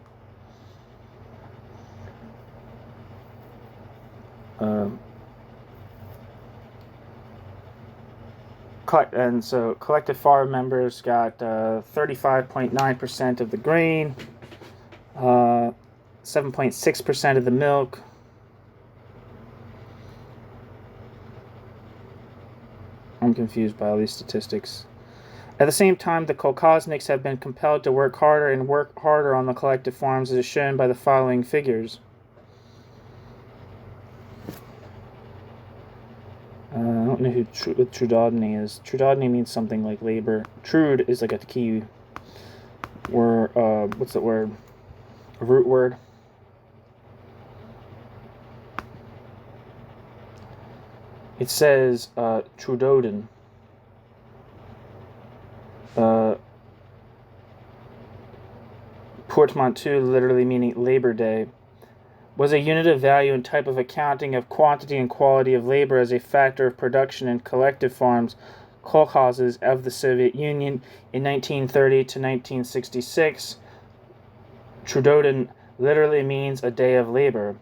And so collective farm members got 35.9% of the grain, 7.6% of the milk, I'm confused by all these statistics. At the same time, the kolkhozniks have been compelled to work harder and work harder on the collective farms, as is shown by the following figures. I don't know what trudodny is. Trudodny means something like labor. Trud is like a key word. What's that word? A root word. It says trudodin. Portmanteau, literally meaning Labor Day, was a unit of value and type of accounting of quantity and quality of labor as a factor of production in collective farms, kolkhozes of the Soviet Union in 1930 to 1966. Trudodin literally means a day of labor.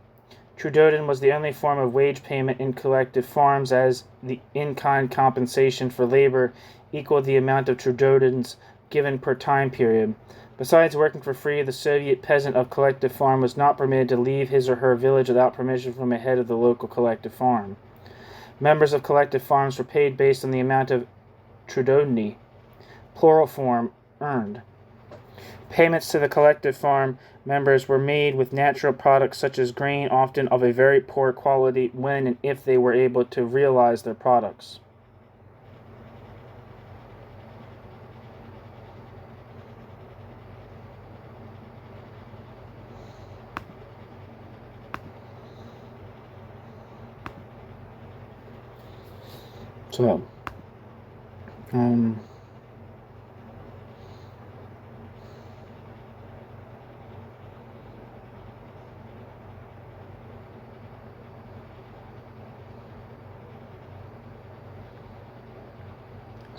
Trudodin was the only form of wage payment in collective farms, as the in-kind compensation for labor equaled the amount of trudodins given per time period. Besides working for free, the Soviet peasant of collective farm was not permitted to leave his or her village without permission from a head of the local collective farm. Members of collective farms were paid based on the amount of trudodny, plural form, earned. Payments to the collective farm members were made with natural products such as grain, often of a very poor quality, when and if they were able to realize their products. So,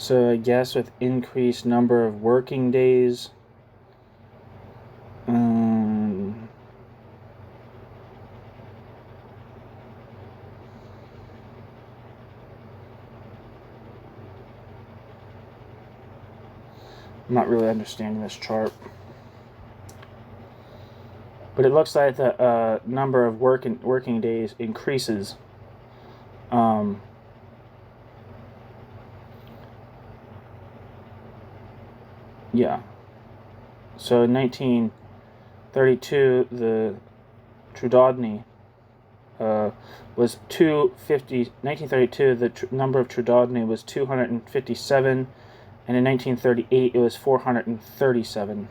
So I guess with increased number of working days, I'm not really understanding this chart, but it looks like the number of working days increases. Yeah. So in 1932, the trudodny was 250. 1932, the number of trudodny was 257, and in 1938 it was 437.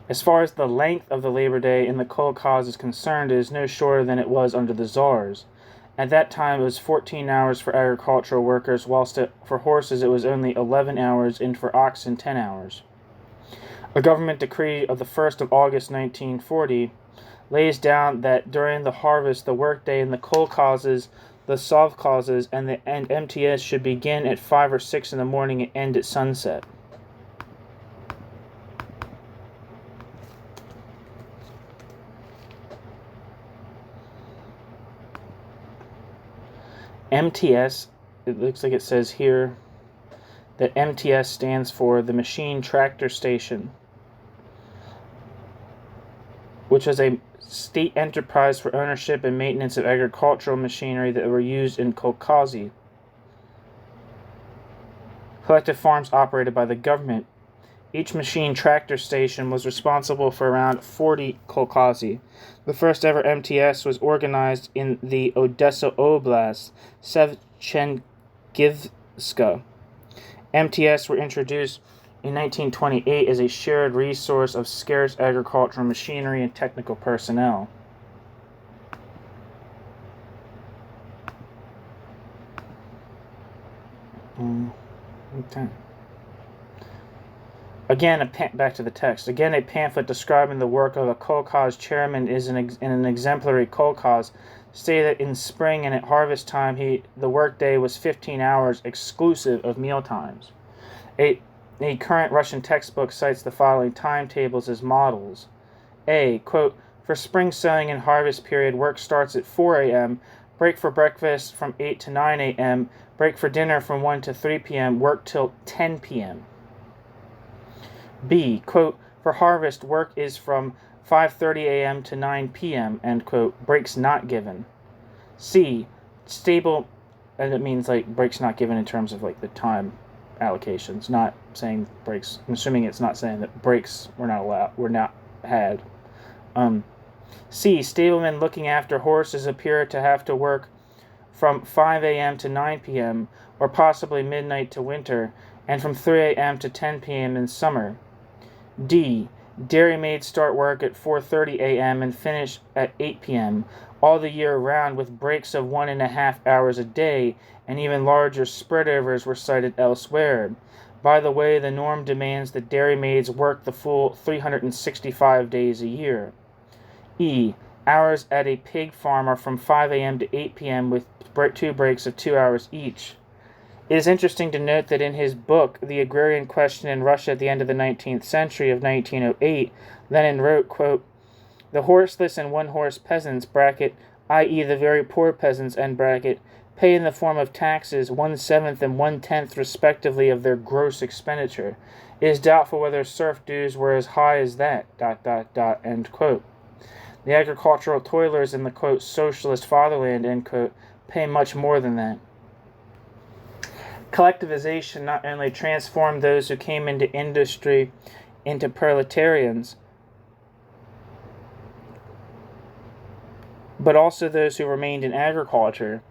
As far as the length of the Labor Day in the kolkhoz is concerned, it is no shorter than it was under the Tsars. At that time, it was 14 hours for agricultural workers, whilst for horses it was only 11 hours, and for oxen 10 hours. A government decree of the 1st of August 1940 lays down that during the harvest, the workday in the kolkhozes, the sovkhozes, and MTS should begin at 5 or 6 in the morning and end at sunset. MTS, it looks like it says here that MTS stands for the Machine Tractor Station, which was a state enterprise for ownership and maintenance of agricultural machinery that were used in kolkhozy. Collective farms operated by the government. Each machine tractor station was responsible for around 40 kolkhozy. The first ever MTS was organized in the Odessa Oblast, Sevchenkivska. MTS were introduced in 1928 as a shared resource of scarce agricultural machinery and technical personnel. Okay. Again, back to the text. Again, a pamphlet describing the work of a kolkhoz chairman is in an exemplary kolkhoz, stated that in spring and at harvest time the workday was 15 hours exclusive of meal times. A current Russian textbook cites the following timetables as models. A, quote, For spring sowing and harvest period, work starts at 4 a.m., break for breakfast from 8 to 9 a.m., break for dinner from 1 to 3 p.m., work till 10 p.m. B, quote, for harvest, work is from 5:30 a.m. to 9 p.m., end quote, breaks not given. C, stable, and it means like breaks not given in terms of like the time allocations, not saying breaks. I'm assuming it's not saying that breaks were not had. C, stablemen looking after horses appear to have to work from 5 a.m. to 9 p.m., or possibly midnight to winter, and from 3 a.m. to 10 p.m. in summer. D, dairymaids start work at 4:30 a.m. and finish at 8 p.m., all the year round, with breaks of 1.5 hours a day, and even larger spread-overs were cited elsewhere. By the way, the norm demands that dairymaids work the full 365 days a year. E, hours at a pig farm are from 5 a.m. to 8 p.m. with 2 breaks of 2 hours each. It is interesting to note that in his book, The Agrarian Question in Russia at the End of the 19th Century of 1908, Lenin wrote, quote, the horseless and one-horse peasants, bracket, i.e. the very poor peasants, end bracket, pay in the form of taxes 1/7 and 1/10 respectively of their gross expenditure. It is doubtful whether serf dues were as high as that, ... end quote. The agricultural toilers in the, quote, socialist fatherland, end quote, pay much more than that. Collectivization not only transformed those who came into industry into proletarians, but also those who remained in agriculture.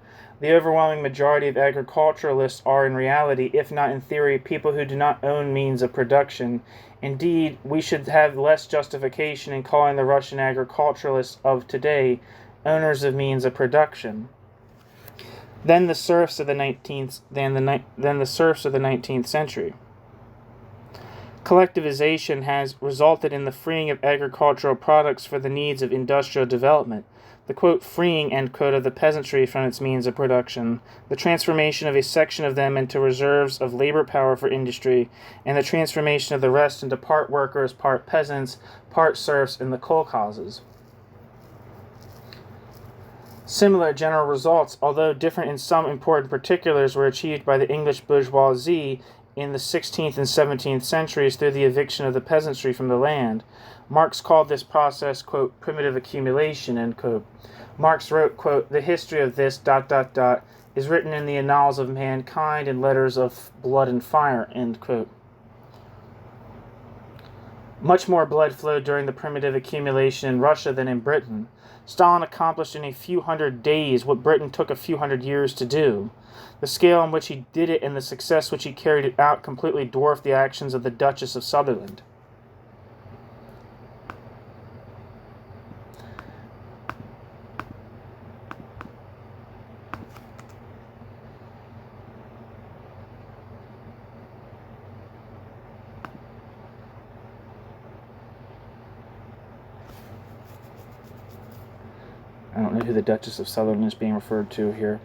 The overwhelming majority of agriculturalists are in reality, if not in theory, people who do not own means of production. Indeed, we should have less justification in calling the Russian agriculturalists of today owners of means of production. Then the serfs of the 19th century. Collectivization has resulted in the freeing of agricultural products for the needs of industrial development, the, quote, freeing, end quote, of the peasantry from its means of production, the transformation of a section of them into reserves of labor power for industry, and the transformation of the rest into part workers, part peasants, part serfs in the kolkhozes. Similar general results, although different in some important particulars, were achieved by the English bourgeoisie in the 16th and 17th centuries through the eviction of the peasantry from the land. Marx called this process, quote, primitive accumulation, end quote. Marx wrote, quote, the history of this, ... is written in the annals of mankind in letters of blood and fire, end quote. Much more blood flowed during the primitive accumulation in Russia than in Britain. Stalin accomplished in a few hundred days what Britain took a few hundred years to do. The scale on which he did it and the success which he carried it out completely dwarfed the actions of the Duchess of Sutherland. I don't know who the Duchess of Sutherland is being referred to here.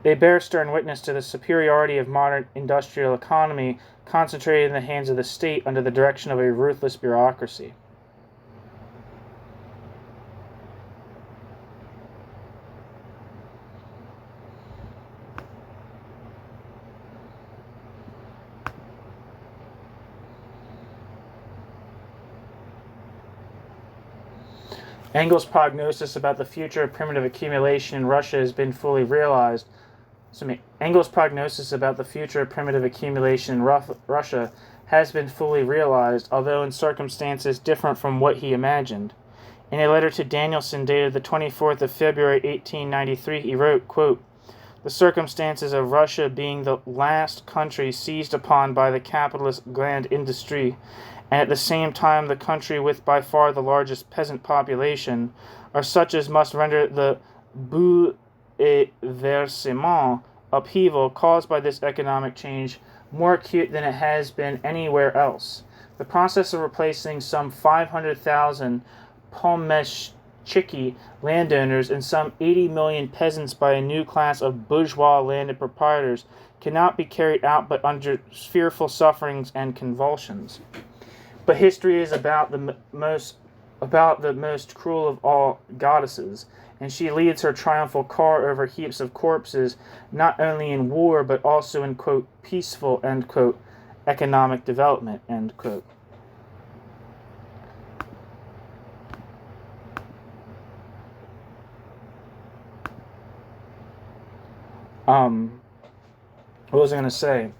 They bear stern witness to the superiority of modern industrial economy concentrated in the hands of the state under the direction of a ruthless bureaucracy. Engels' prognosis about the future of primitive accumulation in Russia has been fully realized. Engels' prognosis about the future of primitive accumulation in Russia has been fully realized, although in circumstances different from what he imagined. In a letter to Danielson dated the 24th of February 1893, he wrote, quote, the circumstances of Russia being the last country seized upon by the capitalist grande industrie, and at the same time the country with by far the largest peasant population, are such as must render the bouleversement, upheaval caused by this economic change more acute than it has been anywhere else. The process of replacing some 500,000 pomeshchiki landowners and some 80 million peasants by a new class of bourgeois landed proprietors cannot be carried out but under fearful sufferings and convulsions. But history is about the most about the most cruel of all goddesses, and she leads her triumphal car over heaps of corpses, not only in war, but also in, quote, peaceful, end quote, economic development, end quote. What was I going to say?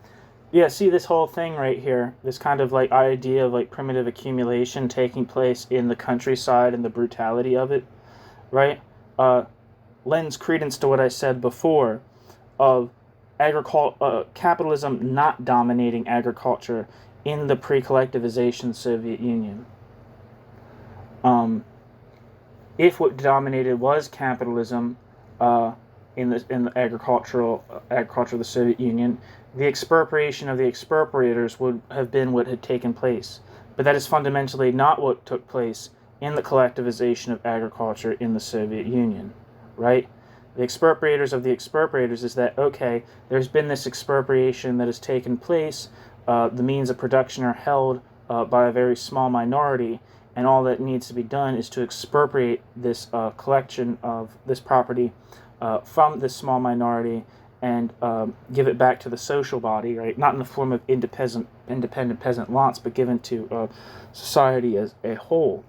Yeah, see this whole thing right here, this kind of like idea of like primitive accumulation taking place in the countryside and the brutality of it, right? Lends credence to what I said before of capitalism not dominating agriculture in the pre-collectivization Soviet Union. If what dominated was capitalism in the agriculture of the Soviet Union, the expropriation of the expropriators would have been what had taken place. But that is fundamentally not what took place in the collectivization of agriculture in the Soviet Union, right? The expropriators of the expropriators is that, okay, there's been this expropriation that has taken place, the means of production are held by a very small minority, and all that needs to be done is to expropriate this collection of this property from this small minority and give it back to the social body, right? Not in the form of independent peasant lots, but given to society as a whole.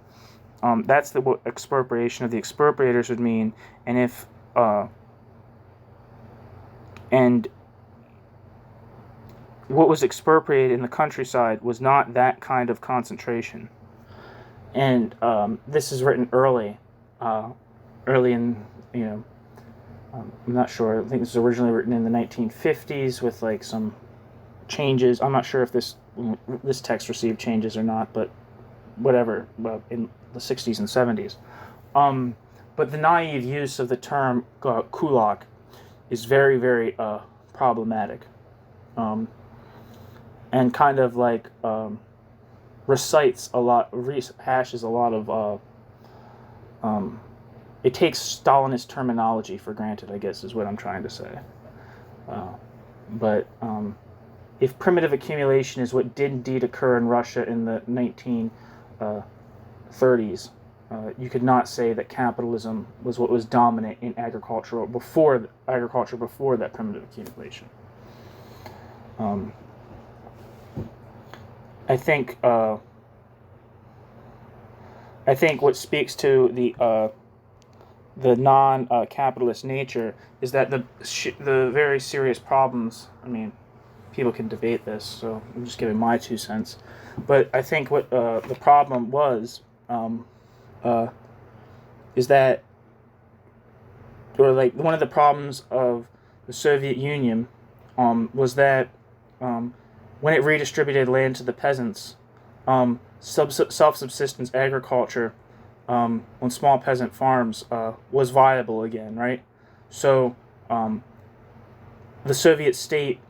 That's what expropriation of the expropriators would mean, and if and what was expropriated in the countryside was not that kind of concentration. And this is written early in, I'm not sure. I think this was originally written in the 1950s with like some changes. I'm not sure if this text received changes or not, but whatever, in the 60s and 70s. But the naive use of the term kulak is very, very problematic, and kind of like rehashes a lot of it takes Stalinist terminology for granted, I guess, is what I'm trying to say. But if primitive accumulation is what did indeed occur in Russia in the 1930s, you could not say that capitalism was what was dominant in agriculture before that primitive accumulation. I think what speaks to the non-capitalist nature is that the very serious problems. I mean, people can debate this, so I'm just giving my 2 cents. But I think what the problem was is that, or like one of the problems of the Soviet Union was that when it redistributed land to the peasants, self-subsistence agriculture on small peasant farms was viable again, right? So the Soviet state,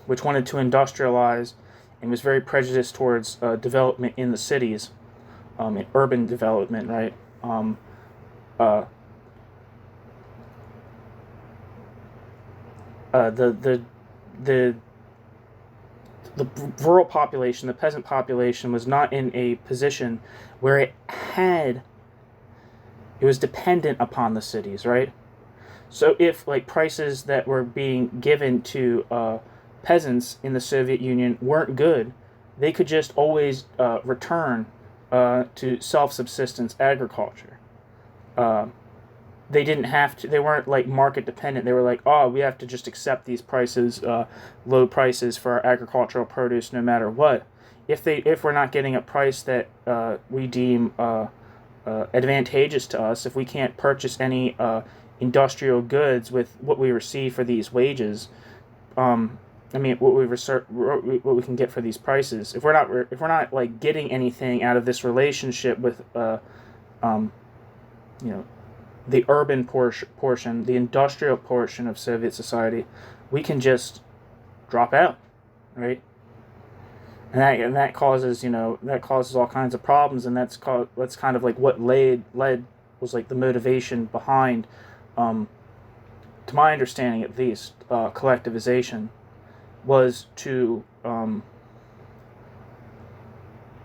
which wanted to industrialize and was very prejudiced towards development in the cities, in urban development, right? The rural population, the peasant population, was not in a position where it was dependent upon the cities, right? So if like prices that were being given to peasants in the Soviet Union weren't good, they could just always return to self-subsistence agriculture. They didn't have to. They weren't like market dependent. They were like, oh, we have to just accept these prices, low prices for our agricultural produce, no matter what. If we're not getting a price that we deem advantageous to us, if we can't purchase any industrial goods with what we receive for these wages, what we can get for these prices. If we're not like getting anything out of this relationship with the urban portion, the industrial portion of Soviet society, we can just drop out, right? And that causes all kinds of problems, and that's kind of like what led was like the motivation behind, to my understanding at least, collectivization was to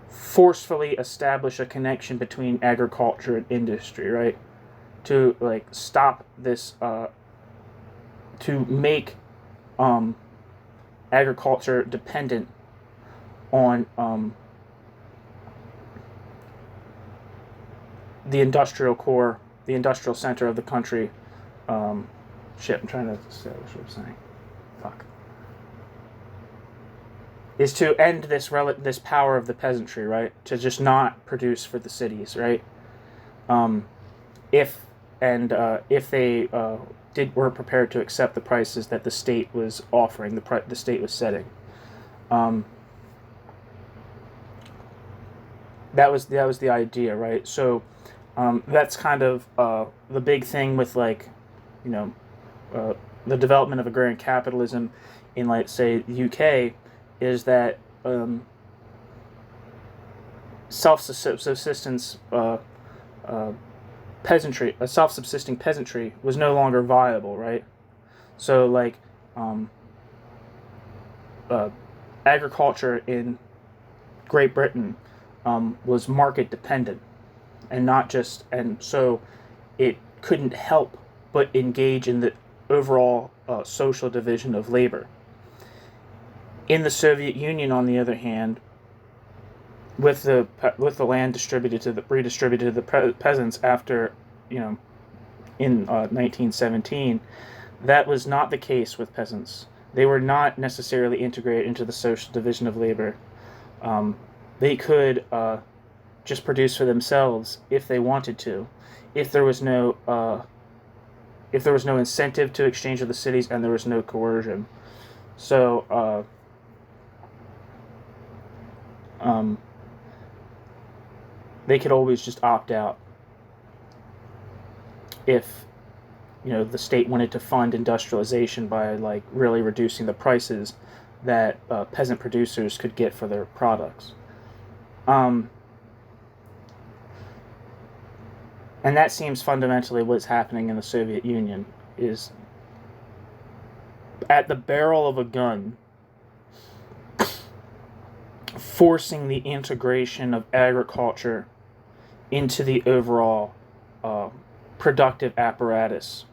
forcefully establish a connection between agriculture and industry, right? To like stop this, to make agriculture dependent on the industrial core, the industrial center of the country. Shit, I'm trying to say what I'm saying. Fuck. Is to end this power of the peasantry, right? To just not produce for the cities, right? If they were prepared to accept the prices that the state was offering, the state was setting. That was the idea, right? So that's kind of the big thing with like, you know, the development of agrarian capitalism in, like, say, the UK, is that self-subsistence peasantry, a self-subsisting peasantry was no longer viable, right? So like agriculture in Great Britain was market dependent, and not just, and so it couldn't help but engage in the overall social division of labor. In the Soviet Union, on the other hand, with the land redistributed to the peasants after, in 1917, that was not the case with peasants. They were not necessarily integrated into the social division of labor. They could just produce for themselves if they wanted to, if there was no incentive to exchange with the cities and there was no coercion. So they could always just opt out if the state wanted to fund industrialization by like really reducing the prices that peasant producers could get for their products. And that seems fundamentally what's happening in the Soviet Union, is at the barrel of a gun, forcing the integration of agriculture into the overall productive apparatus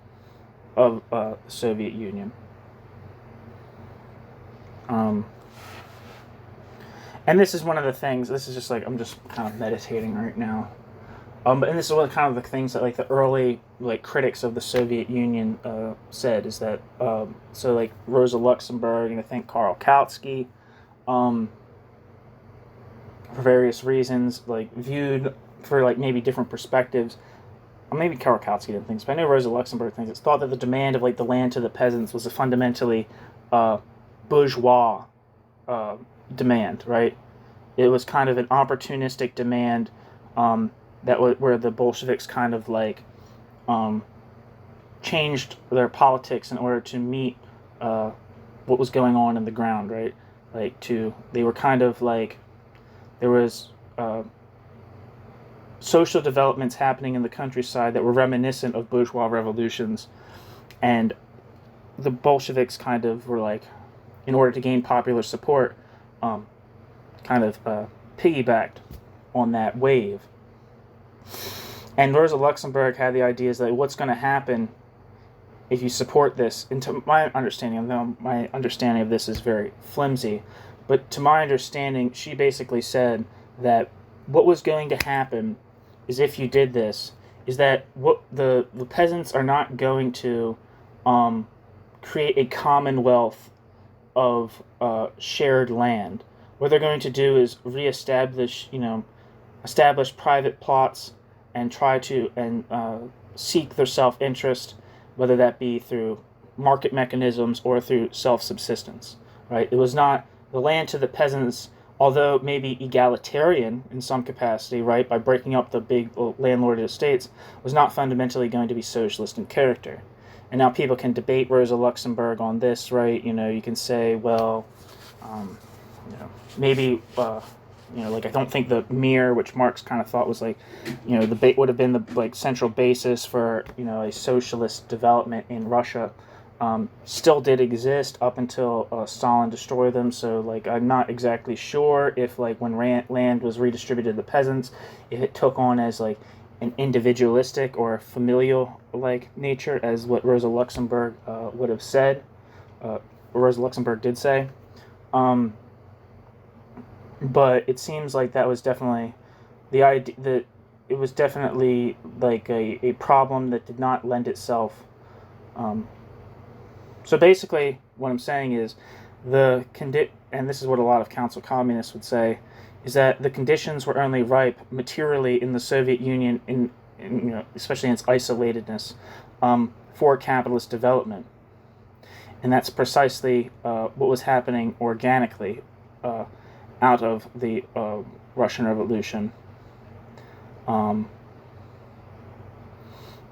of the Soviet Union. And this is one of the things, this is just like, I'm just kind of meditating right now. And this is one of kind of the things that like the early like critics of the Soviet Union said, is that so like Rosa Luxemburg and I think Karl Kautsky, for various reasons, like viewed for like maybe different perspectives. Or maybe Karl Kautsky didn't think so, but I know Rosa Luxemburg thinks it's thought that the demand of like the land to the peasants was a fundamentally bourgeois demand, right? It was kind of an opportunistic demand where the Bolsheviks kind of like changed their politics in order to meet what was going on in the ground, right? Like they were kind of like, there was social developments happening in the countryside that were reminiscent of bourgeois revolutions, and the Bolsheviks kind of were like, in order to gain popular support, kind of piggybacked on that wave. And Rosa Luxemburg had the ideas that what's going to happen if you support this, and to my understanding, my understanding of this is very flimsy, but to my understanding, she basically said that what was going to happen is, if you did this, is that what the peasants are not going to create a commonwealth of shared land. What they're going to do is establish private plots and try to seek their self-interest, whether that be through market mechanisms or through self-subsistence, right? It was not the land to the peasants, although maybe egalitarian in some capacity, right, by breaking up the big landlorded estates, was not fundamentally going to be socialist in character. And now people can debate Rosa Luxemburg on this, right? You can say, well, maybe, like I don't think the Mir, which Marx kind of thought was like, would have been the like central basis for a socialist development in Russia, still did exist up until Stalin destroyed them. So, like, I'm not exactly sure if, like, when land was redistributed to the peasants, if it took on as, like, an individualistic or familial, like, nature, as what Rosa Luxemburg would have said. Rosa Luxemburg did say. But it seems like that was definitely the idea that it was definitely like a problem that did not lend itself. So basically, what I'm saying is and this is what a lot of council communists would say, is that the conditions were only ripe materially in the Soviet Union, especially in its isolatedness, for capitalist development, and that's precisely what was happening organically out of the Russian Revolution.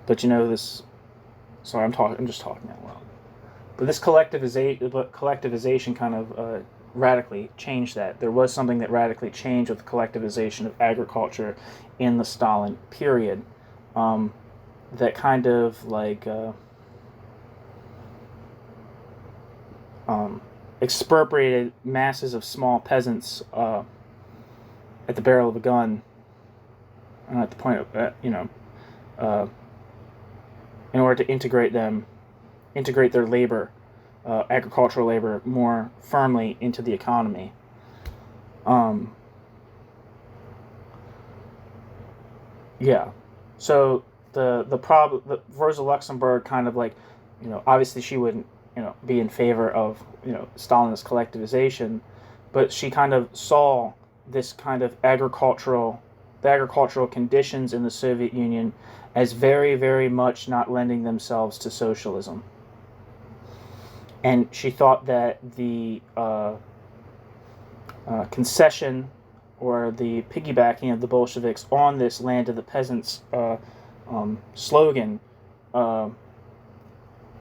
But this. Sorry, I'm just talking out loud. But this collectivization kind of radically changed that. There was something that radically changed with the collectivization of agriculture in the Stalin period. That kind of like expropriated masses of small peasants at the barrel of a gun, and at the point of in order to integrate their labor, agricultural labor, more firmly into the economy. Yeah. So the problem, Rosa Luxemburg kind of like, obviously she wouldn't, be in favor of, Stalinist collectivization, but she kind of saw this kind of the agricultural conditions in the Soviet Union as very, very much not lending themselves to socialism. And she thought that the concession or the piggybacking of the Bolsheviks on this land of the peasants slogan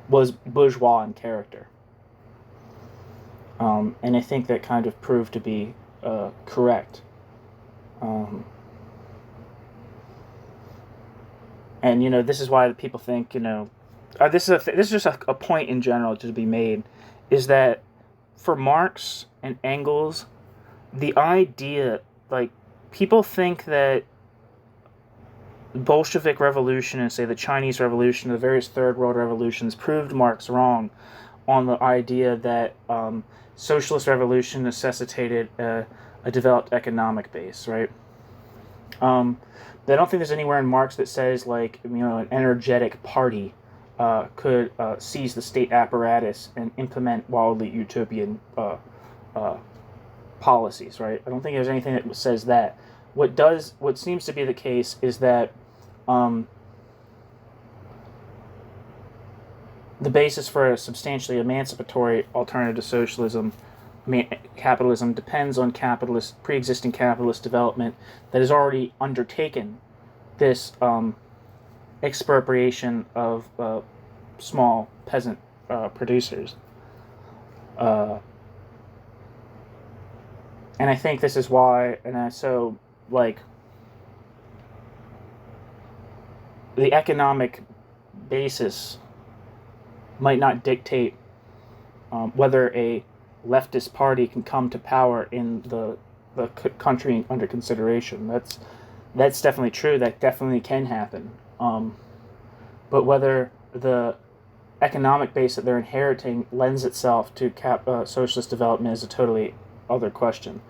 was bourgeois in character. And I think that kind of proved to be correct. And this is why people think this is just a point in general to be made, is that for Marx and Engels, the idea, like, people think that Bolshevik Revolution and, say, the Chinese Revolution, the various Third World Revolutions, proved Marx wrong on the idea that socialist revolution necessitated a developed economic base, right? But I don't think there's anywhere in Marx that says, like, an energetic party could seize the state apparatus and implement wildly utopian policies, right? I don't think there's anything that says that. What seems to be the case is that the basis for a substantially emancipatory alternative to socialism, capitalism, depends on pre-existing capitalist development that has already undertaken this expropriation of small peasant producers. And I think this is why, the economic basis might not dictate whether a leftist party can come to power in the country under consideration. That's definitely true. That definitely can happen. But whether the economic base that they're inheriting lends itself to socialist development is a totally other question.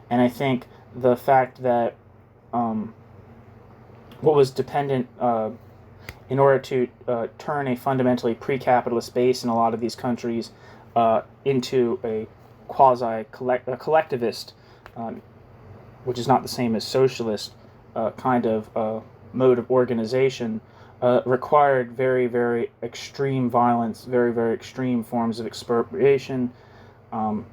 And I think the fact that what was dependent in order to turn a fundamentally pre-capitalist base in a lot of these countries into a collectivist, which is not the same as socialist, kind of mode of organization, required very, very extreme violence, very, very extreme forms of expropriation, and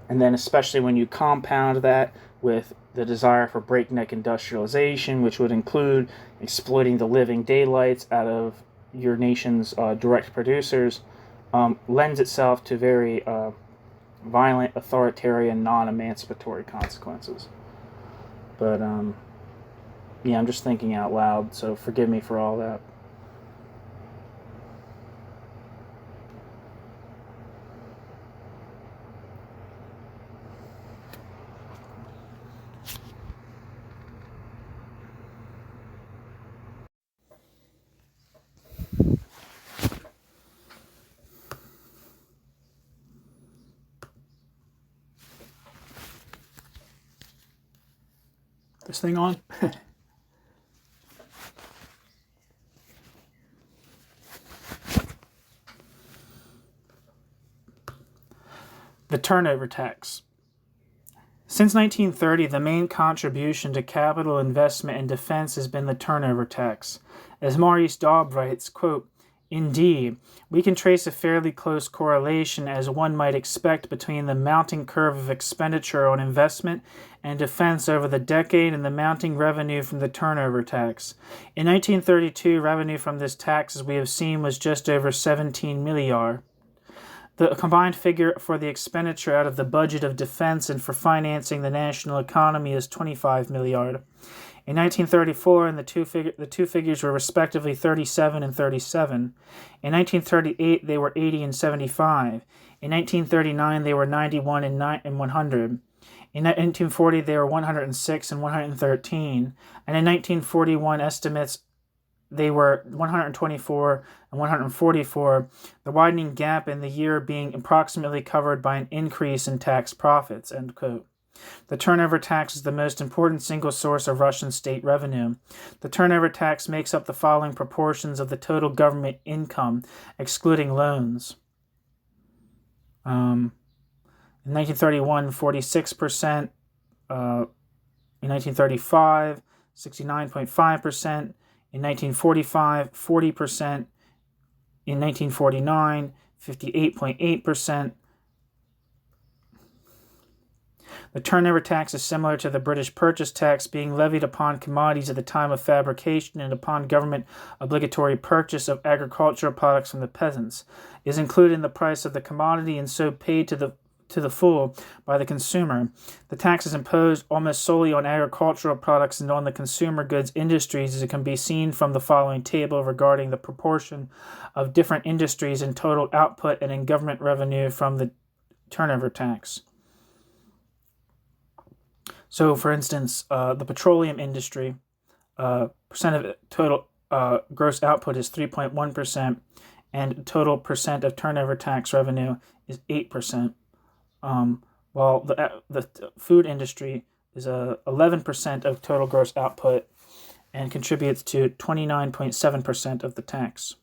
then especially when you compound that with the desire for breakneck industrialization, which would include exploiting the living daylights out of your nation's direct producers, lends itself to very violent, authoritarian, non-emancipatory consequences. But, I'm just thinking out loud, so forgive me for all that. this thing on? The turnover tax. Since 1930, the main contribution to capital investment and defense has been the turnover tax. As Maurice Daub writes, quote, "Indeed, we can trace a fairly close correlation, as one might expect, between the mounting curve of expenditure on investment and defense over the decade and the mounting revenue from the turnover tax. In 1932, revenue from this tax, as we have seen, was just over 17 milliards. The combined figure for the expenditure out of the budget of defense and for financing the national economy is 25 milliards. In 1934, and the two figures were respectively 37 and 37. In 1938, they were 80 and 75. In 1939, they were 91 and 100. In 1940, they were 106 and 113. And in 1941, estimates they were 124 and 144, the widening gap in the year being approximately covered by an increase in tax profits." End quote. The turnover tax is the most important single source of Russian state revenue. The turnover tax makes up the following proportions of the total government income, excluding loans. In 1931, 46%. In 1935, 69.5%. In 1945, 40%. In 1949, 58.8%. The turnover tax is similar to the British purchase tax, being levied upon commodities at the time of fabrication and upon government obligatory purchase of agricultural products from the peasants. It is included in the price of the commodity and so paid to the full by the consumer. The tax is imposed almost solely on agricultural products and on the consumer goods industries, as it can be seen from the following table regarding the proportion of different industries in total output and in government revenue from the turnover tax. So, for instance, the petroleum industry, percent of total gross output is 3.1%, and total percent of turnover tax revenue is 8%. While the food industry is 11% of total gross output and contributes to 29.7% of the tax.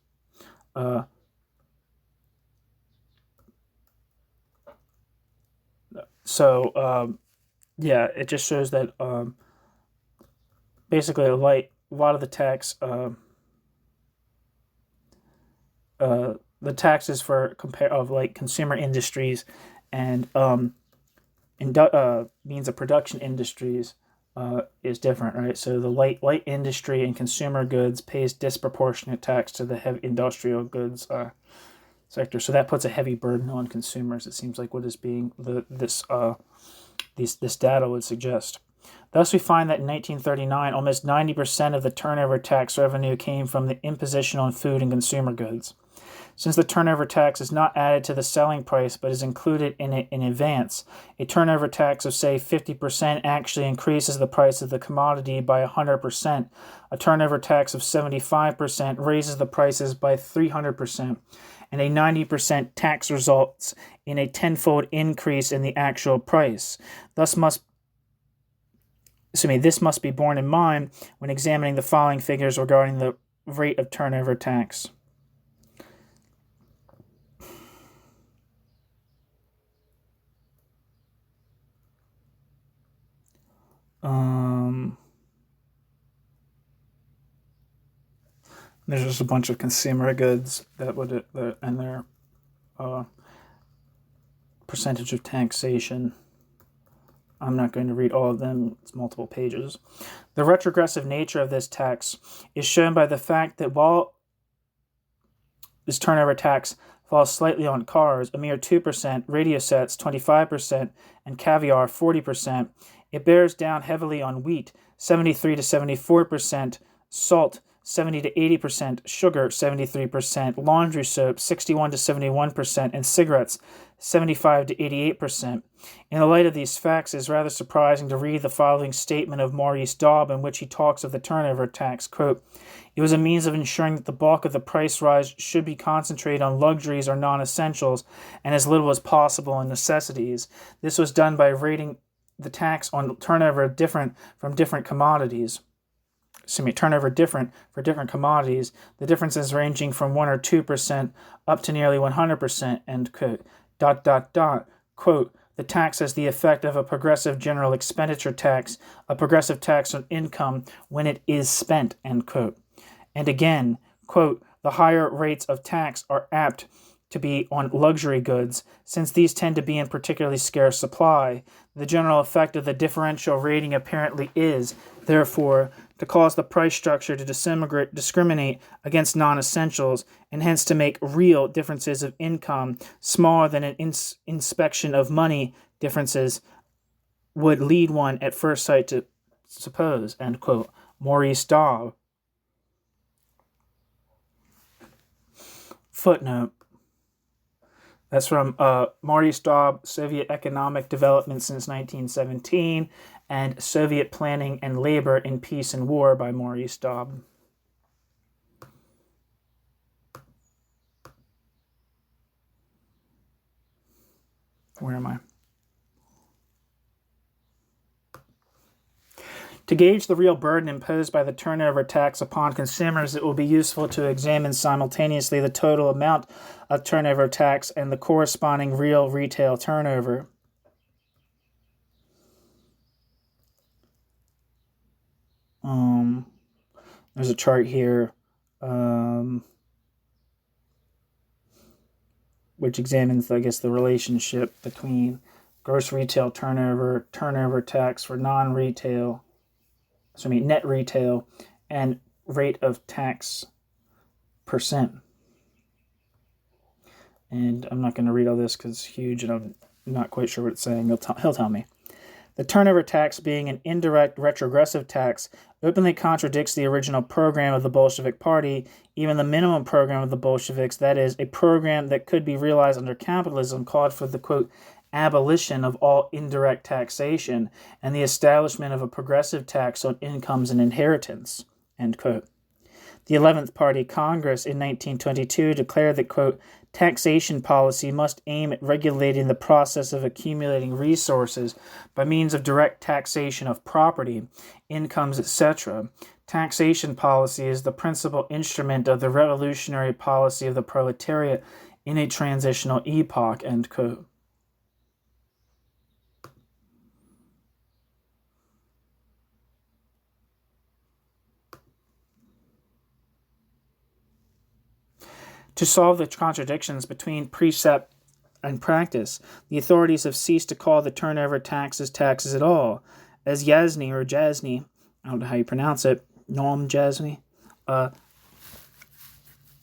Yeah, it just shows that basically a lot of the tax, the taxes for consumer industries and means of production industries is different, right? So the light industry and consumer goods pays disproportionate tax to the heavy industrial goods sector. So that puts a heavy burden on consumers. It seems like what is being this data would suggest. Thus, we find that in 1939, almost 90% of the turnover tax revenue came from the imposition on food and consumer goods. Since the turnover tax is not added to the selling price but is included in it in advance, a turnover tax of, say, 50% actually increases the price of the commodity by 100%. A turnover tax of 75% raises the prices by 300%. And a 90% tax results in a tenfold increase in the actual price. This must be borne in mind when examining the following figures regarding the rate of turnover tax. There's just a bunch of consumer goods and their percentage of taxation. I'm not going to read all of them. It's multiple pages. The retrogressive nature of this tax is shown by the fact that while this turnover tax falls slightly on cars, a mere 2%, radio sets 25%, and caviar 40%, it bears down heavily on wheat 73 to 74%, salt 70 to 80%, sugar 73%, laundry soap 61 to 71%, and cigarettes 75 to 88%. In the light of these facts, it is rather surprising to read the following statement of Maurice Daub, in which he talks of the turnover tax. Quote, "It was a means of ensuring that the bulk of the price rise should be concentrated on luxuries or non-essentials and as little as possible on necessities. This was done by rating the tax on turnover different from different commodities. Turnover different for different commodities, the differences ranging from 1 or 2% up to nearly 100%, end quote. ... Quote, the tax has the effect of a progressive general expenditure tax, a progressive tax on income when it is spent, end quote. And again, quote, the higher rates of tax are apt to be on luxury goods, since these tend to be in particularly scarce supply. The general effect of the differential rating apparently is, therefore, to cause the price structure to discriminate against non-essentials, and hence to make real differences of income smaller than an inspection of money differences would lead one at first sight to suppose, end quote. Maurice Daub. Footnote. That's from Maurice Daub, Socio-economic Development since 1917, and Soviet Planning and Labor in Peace and War by Maurice Daub. Where am I? To gauge the real burden imposed by the turnover tax upon consumers, it will be useful to examine simultaneously the total amount of turnover tax and the corresponding real retail turnover. There's a chart here which examines, I guess, the relationship between gross retail turnover, turnover tax for net retail, and rate of tax percent. And I'm not going to read all this because it's huge and I'm not quite sure what it's saying. He'll tell me. The turnover tax, being an indirect retrogressive tax, openly contradicts the original program of the Bolshevik Party, even the minimum program of the Bolsheviks, that is, a program that could be realized under capitalism, called for the, quote, abolition of all indirect taxation and the establishment of a progressive tax on incomes and inheritance, end quote. The 11th Party Congress in 1922 declared that, quote, taxation policy must aim at regulating the process of accumulating resources by means of direct taxation of property, incomes, etc. Taxation policy is the principal instrument of the revolutionary policy of the proletariat in a transitional epoch, end quote. To solve the contradictions between precept and practice, the authorities have ceased to call the turnover taxes taxes at all. As Jasny, I don't know how you pronounce it, Noam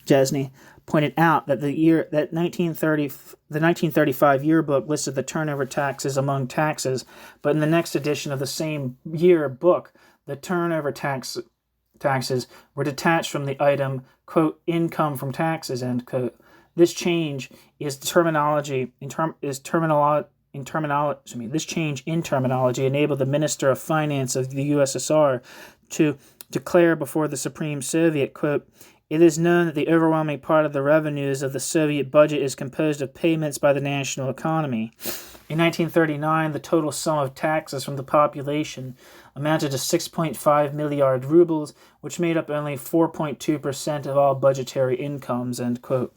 Jasny, pointed out that the 1935 yearbook listed the turnover taxes among taxes, but in the next edition of the same year book, the turnover taxes were detached from the item, quote, income from taxes, end quote. This change in terminology enabled the Minister of Finance of the USSR to declare before the Supreme Soviet, quote, it is known that the overwhelming part of the revenues of the Soviet budget is composed of payments by the national economy. In 1939, the total sum of taxes from the population amounted to 6.5 milliard rubles, which made up only 4.2% of all budgetary incomes, end quote.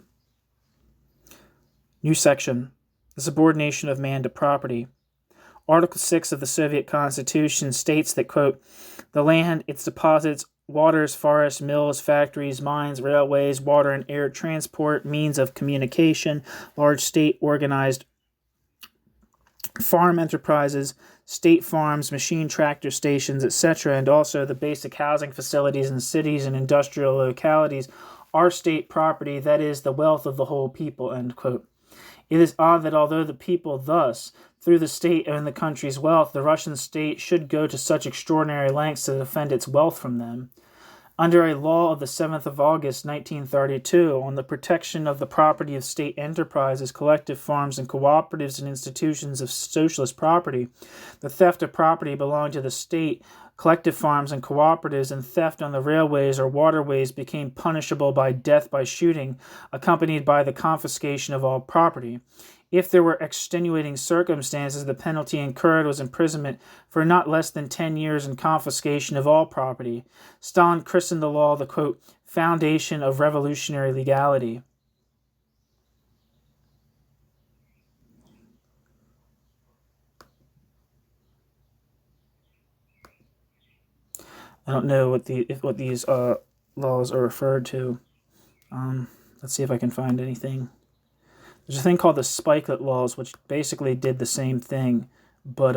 New section, the subordination of man to property. Article 6 of the Soviet Constitution states that, quote, the land, its deposits, waters, forests, mills, factories, mines, railways, water and air transport, means of communication, large state-organized farm enterprises, state farms, machine tractor stations, etc., and also the basic housing facilities in cities and industrial localities are state property, that is, the wealth of the whole people, end quote. It is odd that although the people thus, through the state, own the country's wealth, the Russian state should go to such extraordinary lengths to defend its wealth from them. Under a law of the 7th of August, 1932, on the protection of the property of state enterprises, collective farms, and cooperatives and institutions of socialist property, the theft of property belonging to the state, collective farms and cooperatives, and theft on the railways or waterways became punishable by death by shooting, accompanied by the confiscation of all property. If there were extenuating circumstances, the penalty incurred was imprisonment for not less than 10 years and confiscation of all property. Stalin christened the law the, quote, foundation of revolutionary legality. I don't know what these laws are referred to. Let's see if I can find anything. There's a thing called the Spikelet laws, which basically did the same thing, but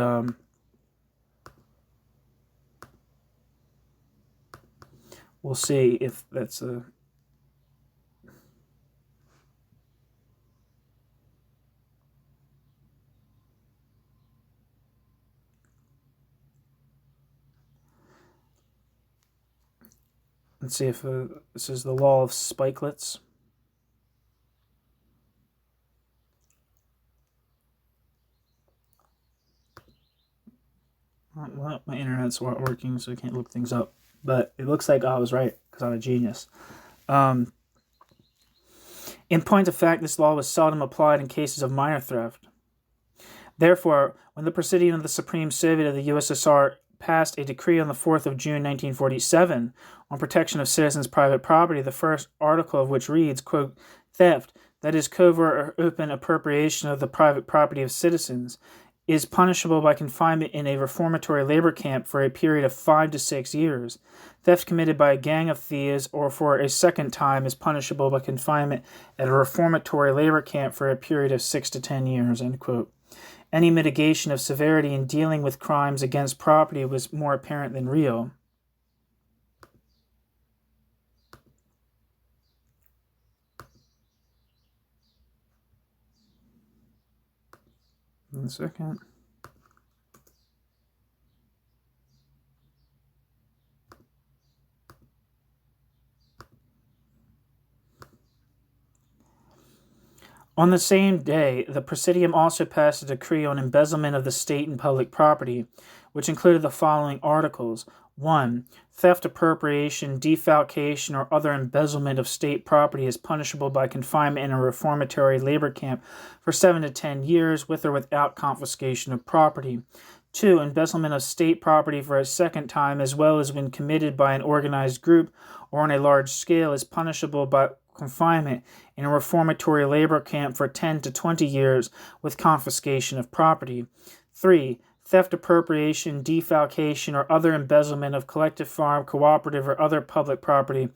we'll see if that's a. Let's see if this is the law of spikelets. Well, my internet's not working, so I can't look things up. But it looks like I was right, because I'm a genius. In point of fact, this law was seldom applied in cases of minor theft. Therefore, when the Presidium of the Supreme Soviet of the USSR passed a decree on the 4th of June 1947 on protection of citizens' private property, the first article of which reads, quote, theft, that is covert or open appropriation of the private property of citizens, is punishable by confinement in a reformatory labor camp for a period of 5 to 6 years. Theft committed by a gang of thieves or for a second time is punishable by confinement at a reformatory labor camp for a period of 6 to 10 years, end quote. Any mitigation of severity in dealing with crimes against property was more apparent than real. One second. On the same day, the Presidium also passed a decree on embezzlement of the state and public property, which included the following articles. 1. Theft, appropriation, defalcation, or other embezzlement of state property is punishable by confinement in a reformatory labor camp for 7 to 10 years, with or without confiscation of property. 2. Embezzlement of state property for a second time, as well as when committed by an organized group or on a large scale, is punishable by confinement in a reformatory labor camp for 10 to 20 years with confiscation of property. 3. Theft, appropriation, defalcation, or other embezzlement of collective farm, cooperative, or other public property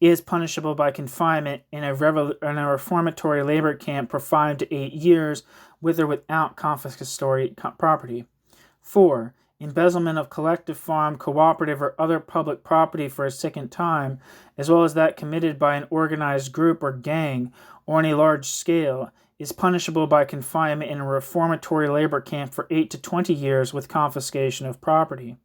is punishable by confinement in a reformatory labor camp for 5 to 8 years with or without confiscatory property. 4. Embezzlement of collective farm, cooperative, or other public property for a second time, as well as that committed by an organized group or gang or on a large scale, is punishable by confinement in a reformatory labor camp for 8 to 20 years with confiscation of property.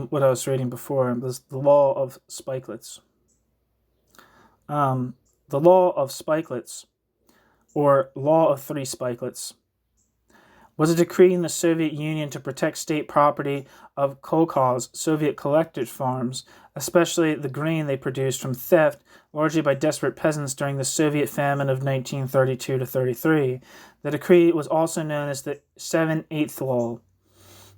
What I was reading before was the law of spikelets. The law of spikelets, or law of 3 spikelets, was a decree in the Soviet Union to protect state property of kolkhoz, Soviet collective farms, especially the grain they produced, from theft, largely by desperate peasants during the Soviet famine of 1932 to 33. The decree was also known as the 7/8 law,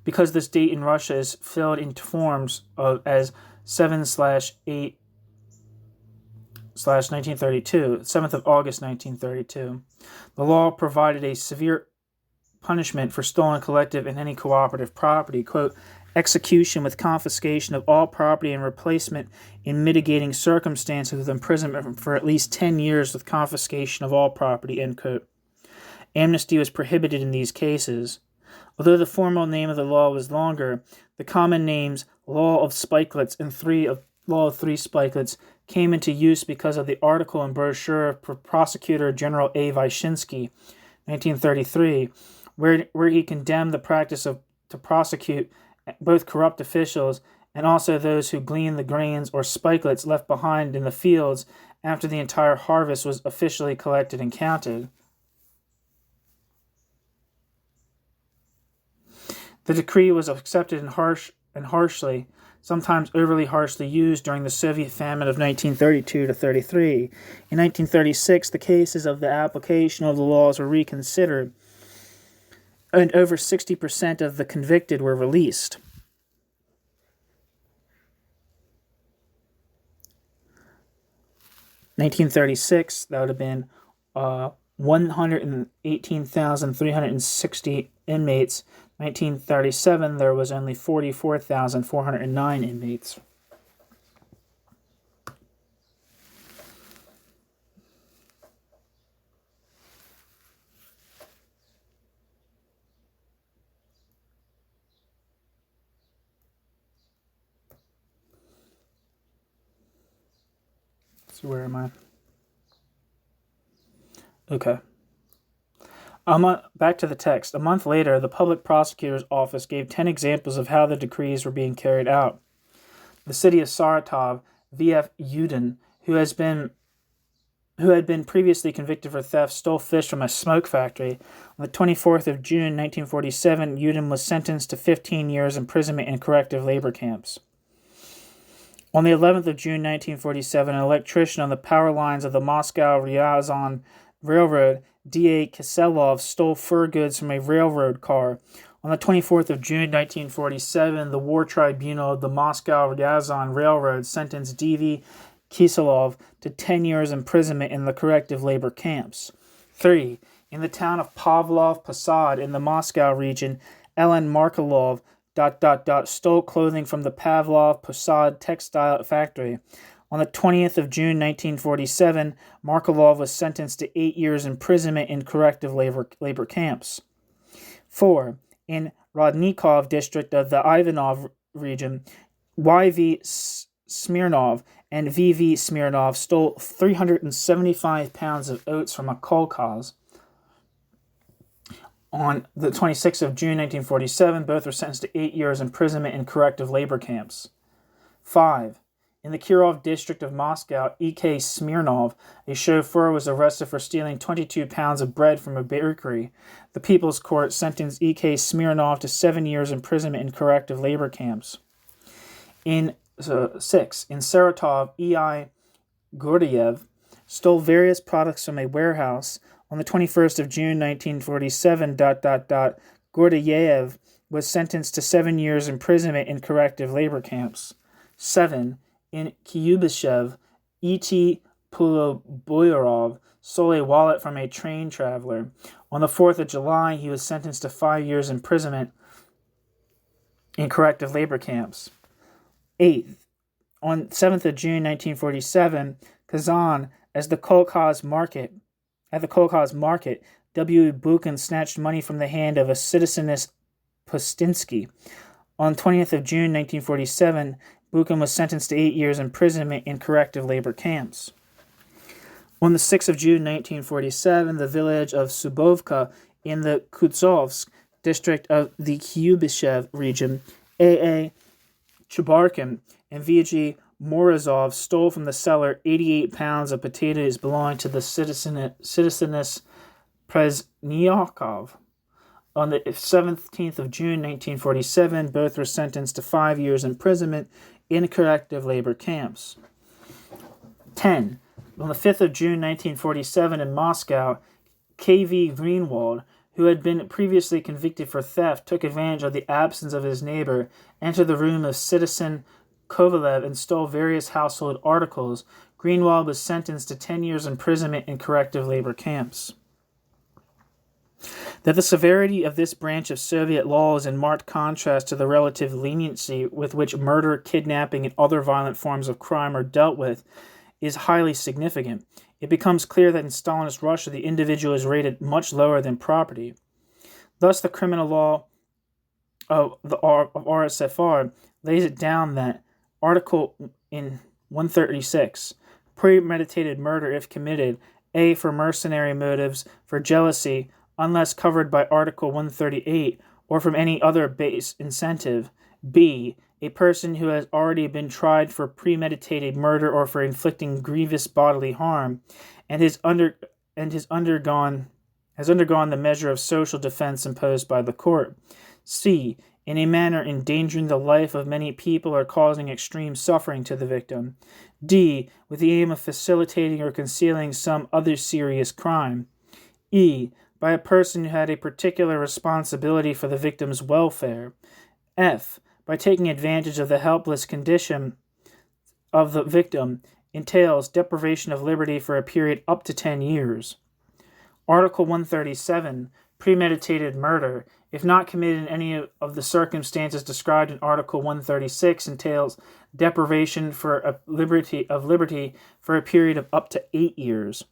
because this date in Russia is filled into forms as 7/8/1932, 7th of August 1932. The law provided a severe punishment for stolen collective and any cooperative property, quote, execution with confiscation of all property and replacement in mitigating circumstances with imprisonment for at least 10 years with confiscation of all property, end quote. Amnesty was prohibited in these cases. Although the formal name of the law was longer, the common names Law of Spikelets and Law of 3 Spikelets came into use because of the article and brochure of Prosecutor General A. Vyshinsky, 1933, where he condemned the practice to prosecute both corrupt officials and also those who gleaned the grains or spikelets left behind in the fields after the entire harvest was officially collected and counted. The decree was accepted and harshly, sometimes overly harshly used during the Soviet famine of 1932 to 33. In 1936, the cases of the application of the laws were reconsidered, and over 60% of the convicted were released. 1936, that would have been 118,360 inmates. 1937, there was only 44,409 inmates. So where am I? Okay. Back to the text. A month later, the public prosecutor's office gave 10 examples of how the decrees were being carried out. The city of Saratov, V.F. Yudin, who had been previously convicted for theft, stole fish from a smoke factory. On the 24th of June, 1947, Yudin was sentenced to 15 years imprisonment in corrective labor camps. On the 11th of June, 1947, an electrician on the power lines of the Moscow-Ryazan Railroad, D.A. Kiselov, stole fur goods from a railroad car. On the 24th of June, 1947, the War Tribunal of the Moscow-Ryazan Railroad sentenced D.V. Kiselov to 10 years imprisonment in the corrective labor camps. 3. In the town of Pavlov Posad in the Moscow region, Ellen Markelov ... stole clothing from the Pavlov Posad textile factory. On the 20th of June, 1947, Markelov was sentenced to 8 years imprisonment in corrective labor camps. 4. In Rodnikov district of the Ivanov region, Y.V. Smirnov and V.V. Smirnov stole 375 pounds of oats from a kolkhoz. On the 26th of June, 1947, both were sentenced to 8 years imprisonment in corrective labor camps. 5. In the Kirov district of Moscow, E.K. Smirnov, a chauffeur, was arrested for stealing 22 pounds of bread from a bakery. The People's Court sentenced E.K. Smirnov to 7 years imprisonment in corrective labor camps. 6. In Saratov, E.I. Gordeyev stole various products from a warehouse. On the 21st of June, 1947, Gordeyev was sentenced to 7 years imprisonment in corrective labor camps. 7. In Kyubyshev, E.T. Puloboyarov stole a wallet from a train traveler. On the 4th of July, he was sentenced to 5 years imprisonment in corrective labor camps. 8. On 7th of June, 1947, Kazan, at the Kolkhoz market, W. Buchan snatched money from the hand of a citizeness Pustinsky. On 20th of June, 1947, Buchan was sentenced to 8 years imprisonment in corrective labor camps. On the 6th of June, 1947, the village of Subovka in the Kutsovsk district of the Kyubyshev region, A.A. Chubarkin and V.G. Morozov stole from the cellar 88 pounds of potatoes belonging to the citizeness Presnyakov. On the 17th of June, 1947, both were sentenced to 5 years imprisonment in corrective labor camps. 10. On the 5th of June, 1947, in Moscow, K.V. Greenwald, who had been previously convicted for theft, took advantage of the absence of his neighbor, entered the room of citizen Kovalev and stole various household articles. Greenwald was sentenced to 10 years imprisonment in corrective labor camps. That the severity of this branch of Soviet law is in marked contrast to the relative leniency with which murder, kidnapping, and other violent forms of crime are dealt with is highly significant. It becomes clear that in Stalinist Russia, the individual is rated much lower than property. Thus, the criminal law of RSFR lays it down that Article in 136, premeditated murder if committed, A, for mercenary motives, for jealousy, unless covered by Article 138, or from any other base incentive, B, a person who has already been tried for premeditated murder or for inflicting grievous bodily harm, and has undergone the measure of social defense imposed by the court. C. In a manner endangering the life of many people or causing extreme suffering to the victim. D. With the aim of facilitating or concealing some other serious crime. E. By a person who had a particular responsibility for the victim's welfare. F. By taking advantage of the helpless condition of the victim, entails deprivation of liberty for a period up to 10 years. Article 137, premeditated murder, if not committed in any of the circumstances described in Article 136, entails deprivation of liberty for a period of up to 8 years.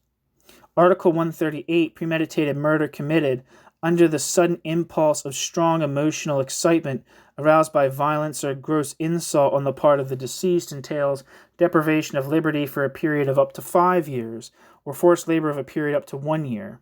Article 138, premeditated murder committed under the sudden impulse of strong emotional excitement aroused by violence or gross insult on the part of the deceased, entails deprivation of liberty for a period of up to 5 years, or forced labor of a period up to 1 year.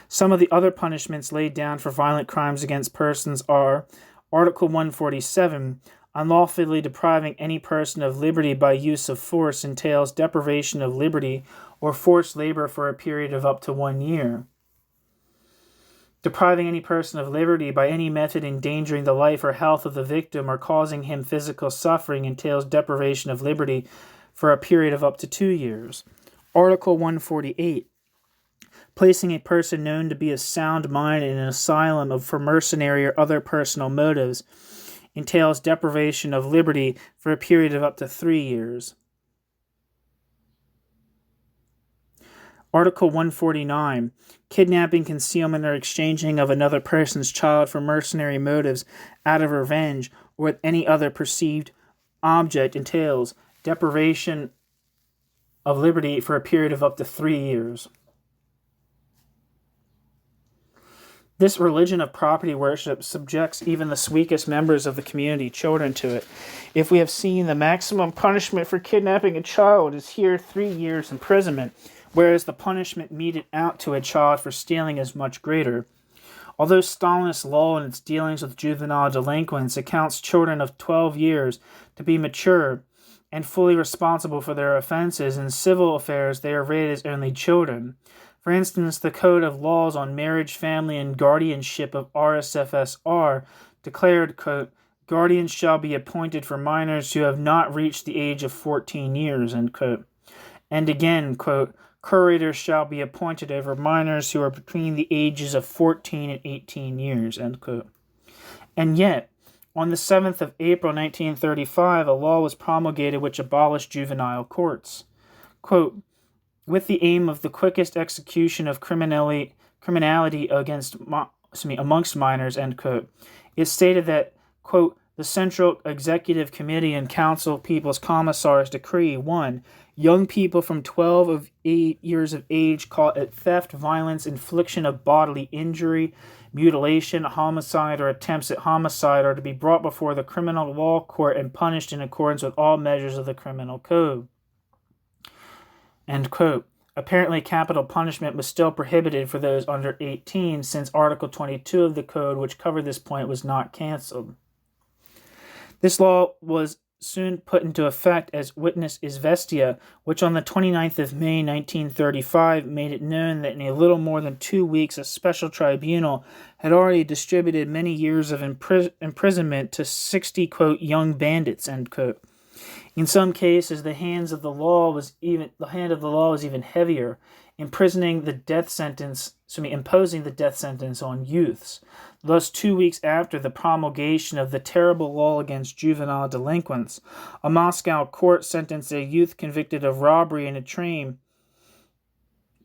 Some of the other punishments laid down for violent crimes against persons are Article 147, unlawfully depriving any person of liberty by use of force, entails deprivation of liberty or forced labor for a period of up to 1 year. Depriving any person of liberty by any method endangering the life or health of the victim or causing him physical suffering entails deprivation of liberty for a period of up to 2 years. Article 148. Placing a person known to be of sound mind in an asylum for mercenary or other personal motives entails deprivation of liberty for a period of up to 3 years. Article 149. Kidnapping, concealment, or exchanging of another person's child for mercenary motives out of revenge or with any other perceived object entails deprivation of liberty for a period of up to 3 years. This religion of property worship subjects even the weakest members of the community, children, to it. If we have seen, the maximum punishment for kidnapping a child is here 3 years imprisonment, whereas the punishment meted out to a child for stealing is much greater. Although Stalinist law in its dealings with juvenile delinquents accounts children of 12 years to be mature and fully responsible for their offenses, in civil affairs they are rated as only children. For instance, the Code of Laws on Marriage, Family, and Guardianship of RSFSR declared, quote, guardians shall be appointed for minors who have not reached the age of 14 years, end quote. And again, quote, curators shall be appointed over minors who are between the ages of 14 and 18 years, end quote. And yet, on the 7th of April 1935, a law was promulgated which abolished juvenile courts. Quote, with the aim of the quickest execution of criminality amongst minors, end quote. It stated that, quote, the Central Executive Committee and Council of People's Commissars decree 1. Young people from 12 years of age caught at theft, violence, infliction of bodily injury, mutilation, homicide, or attempts at homicide are to be brought before the criminal law court and punished in accordance with all measures of the criminal code. End quote. Apparently, capital punishment was still prohibited for those under 18 since Article 22 of the Code, which covered this point, was not canceled. This law was soon put into effect as witness Izvestia, which on the 29th of May 1935 made it known that in a little more than 2 weeks a special tribunal had already distributed many years of imprisonment to 60, quote, young bandits, end quote. In some cases, the hand of the law was even heavier, imposing the death sentence on youths. Thus, 2 weeks after the promulgation of the terrible law against juvenile delinquents, a Moscow court sentenced a youth convicted of robbery in a train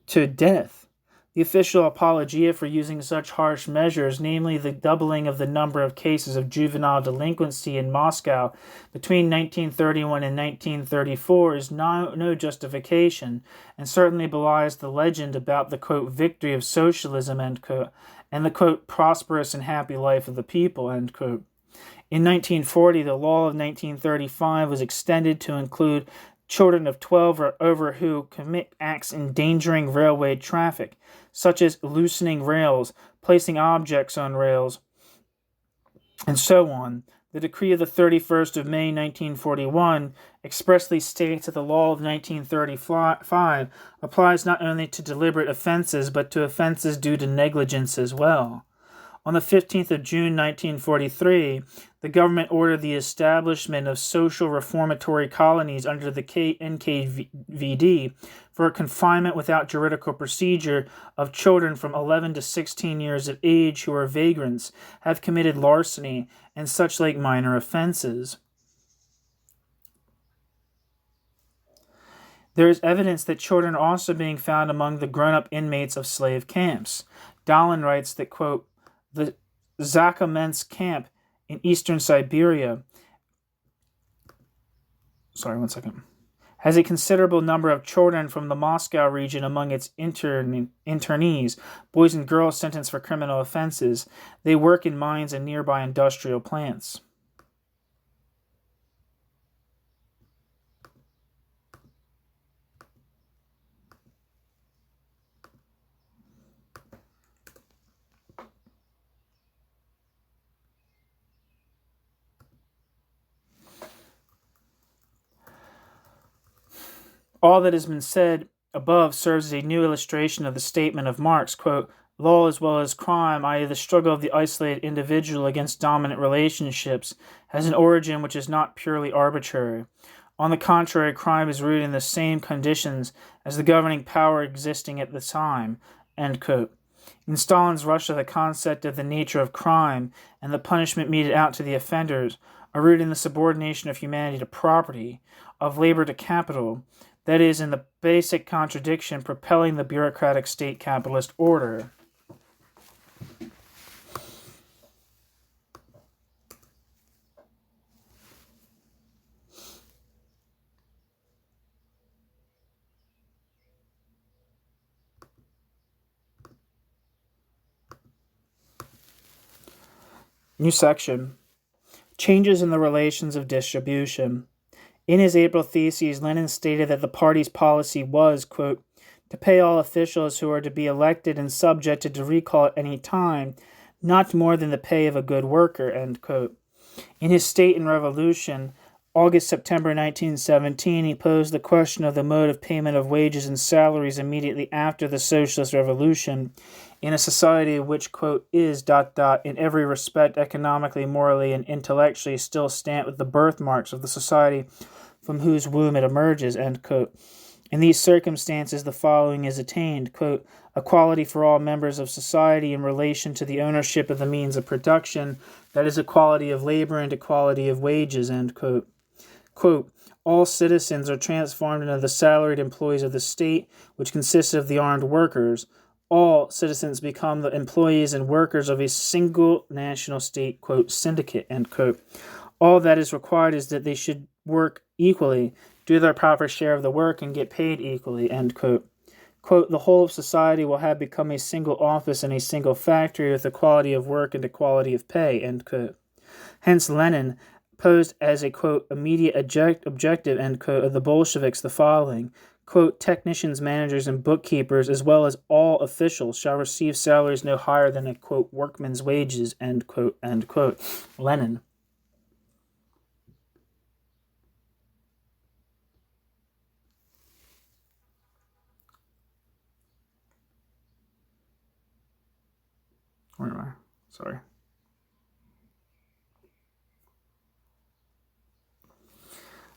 to death. The official apologia for using such harsh measures, namely the doubling of the number of cases of juvenile delinquency in Moscow between 1931 and 1934, is no justification, and certainly belies the legend about the, quote, victory of socialism, end quote, and the, quote, prosperous and happy life of the people, end quote. In 1940, the law of 1935 was extended to include children of 12 or over who commit acts endangering railway traffic, such as loosening rails, placing objects on rails, and so on. The decree of the 31st of May 1941 expressly states that the law of 1935 applies not only to deliberate offenses, but to offenses due to negligence as well. On the 15th of June 1943, the government ordered the establishment of social reformatory colonies under the NKVD for confinement without juridical procedure of children from 11 to 16 years of age who are vagrants, have committed larceny, and such like minor offenses. There is evidence that children are also being found among the grown-up inmates of slave camps. Dahlen writes that, quote, the Zakamensk camp in eastern Siberia has a considerable number of children from the Moscow region among its internees, boys and girls sentenced for criminal offenses. They work in mines and nearby industrial plants. All that has been said above serves as a new illustration of the statement of Marx, quote, law as well as crime, i.e. the struggle of the isolated individual against dominant relationships, has an origin which is not purely arbitrary. On the contrary, crime is rooted in the same conditions as the governing power existing at the time, end quote. In Stalin's Russia, the concept of the nature of crime and the punishment meted out to the offenders are rooted in the subordination of humanity to property, of labor to capital, that is, in the basic contradiction propelling the bureaucratic state capitalist order. New section. Changes in the relations of distribution. In his April theses, Lenin stated that the party's policy was, quote, to pay all officials who are to be elected and subjected to recall at any time, not more than the pay of a good worker, end quote. In his State and Revolution, August-September 1917, he posed the question of the mode of payment of wages and salaries immediately after the Socialist Revolution, in a society which, quote, is, in every respect economically, morally, and intellectually still stamped with the birthmarks of the society from whose womb it emerges, end quote. In these circumstances, the following is attained, quote, equality for all members of society in relation to the ownership of the means of production, that is, equality of labor and equality of wages, end quote. Quote, all citizens are transformed into the salaried employees of the state, which consists of the armed workers. All citizens become the employees and workers of a single national state, quote, syndicate, end quote. All that is required is that they should work equally, do their proper share of the work, and get paid equally, end quote. Quote, the whole of society will have become a single office and a single factory with equality of work and equality of pay, end quote. Hence Lenin posed as a, quote, immediate objective, end quote, of the Bolsheviks the following, quote, technicians, managers, and bookkeepers, as well as all officials, shall receive salaries no higher than a, quote, workman's wages, end quote, end quote. Lenin. Where am I? Sorry.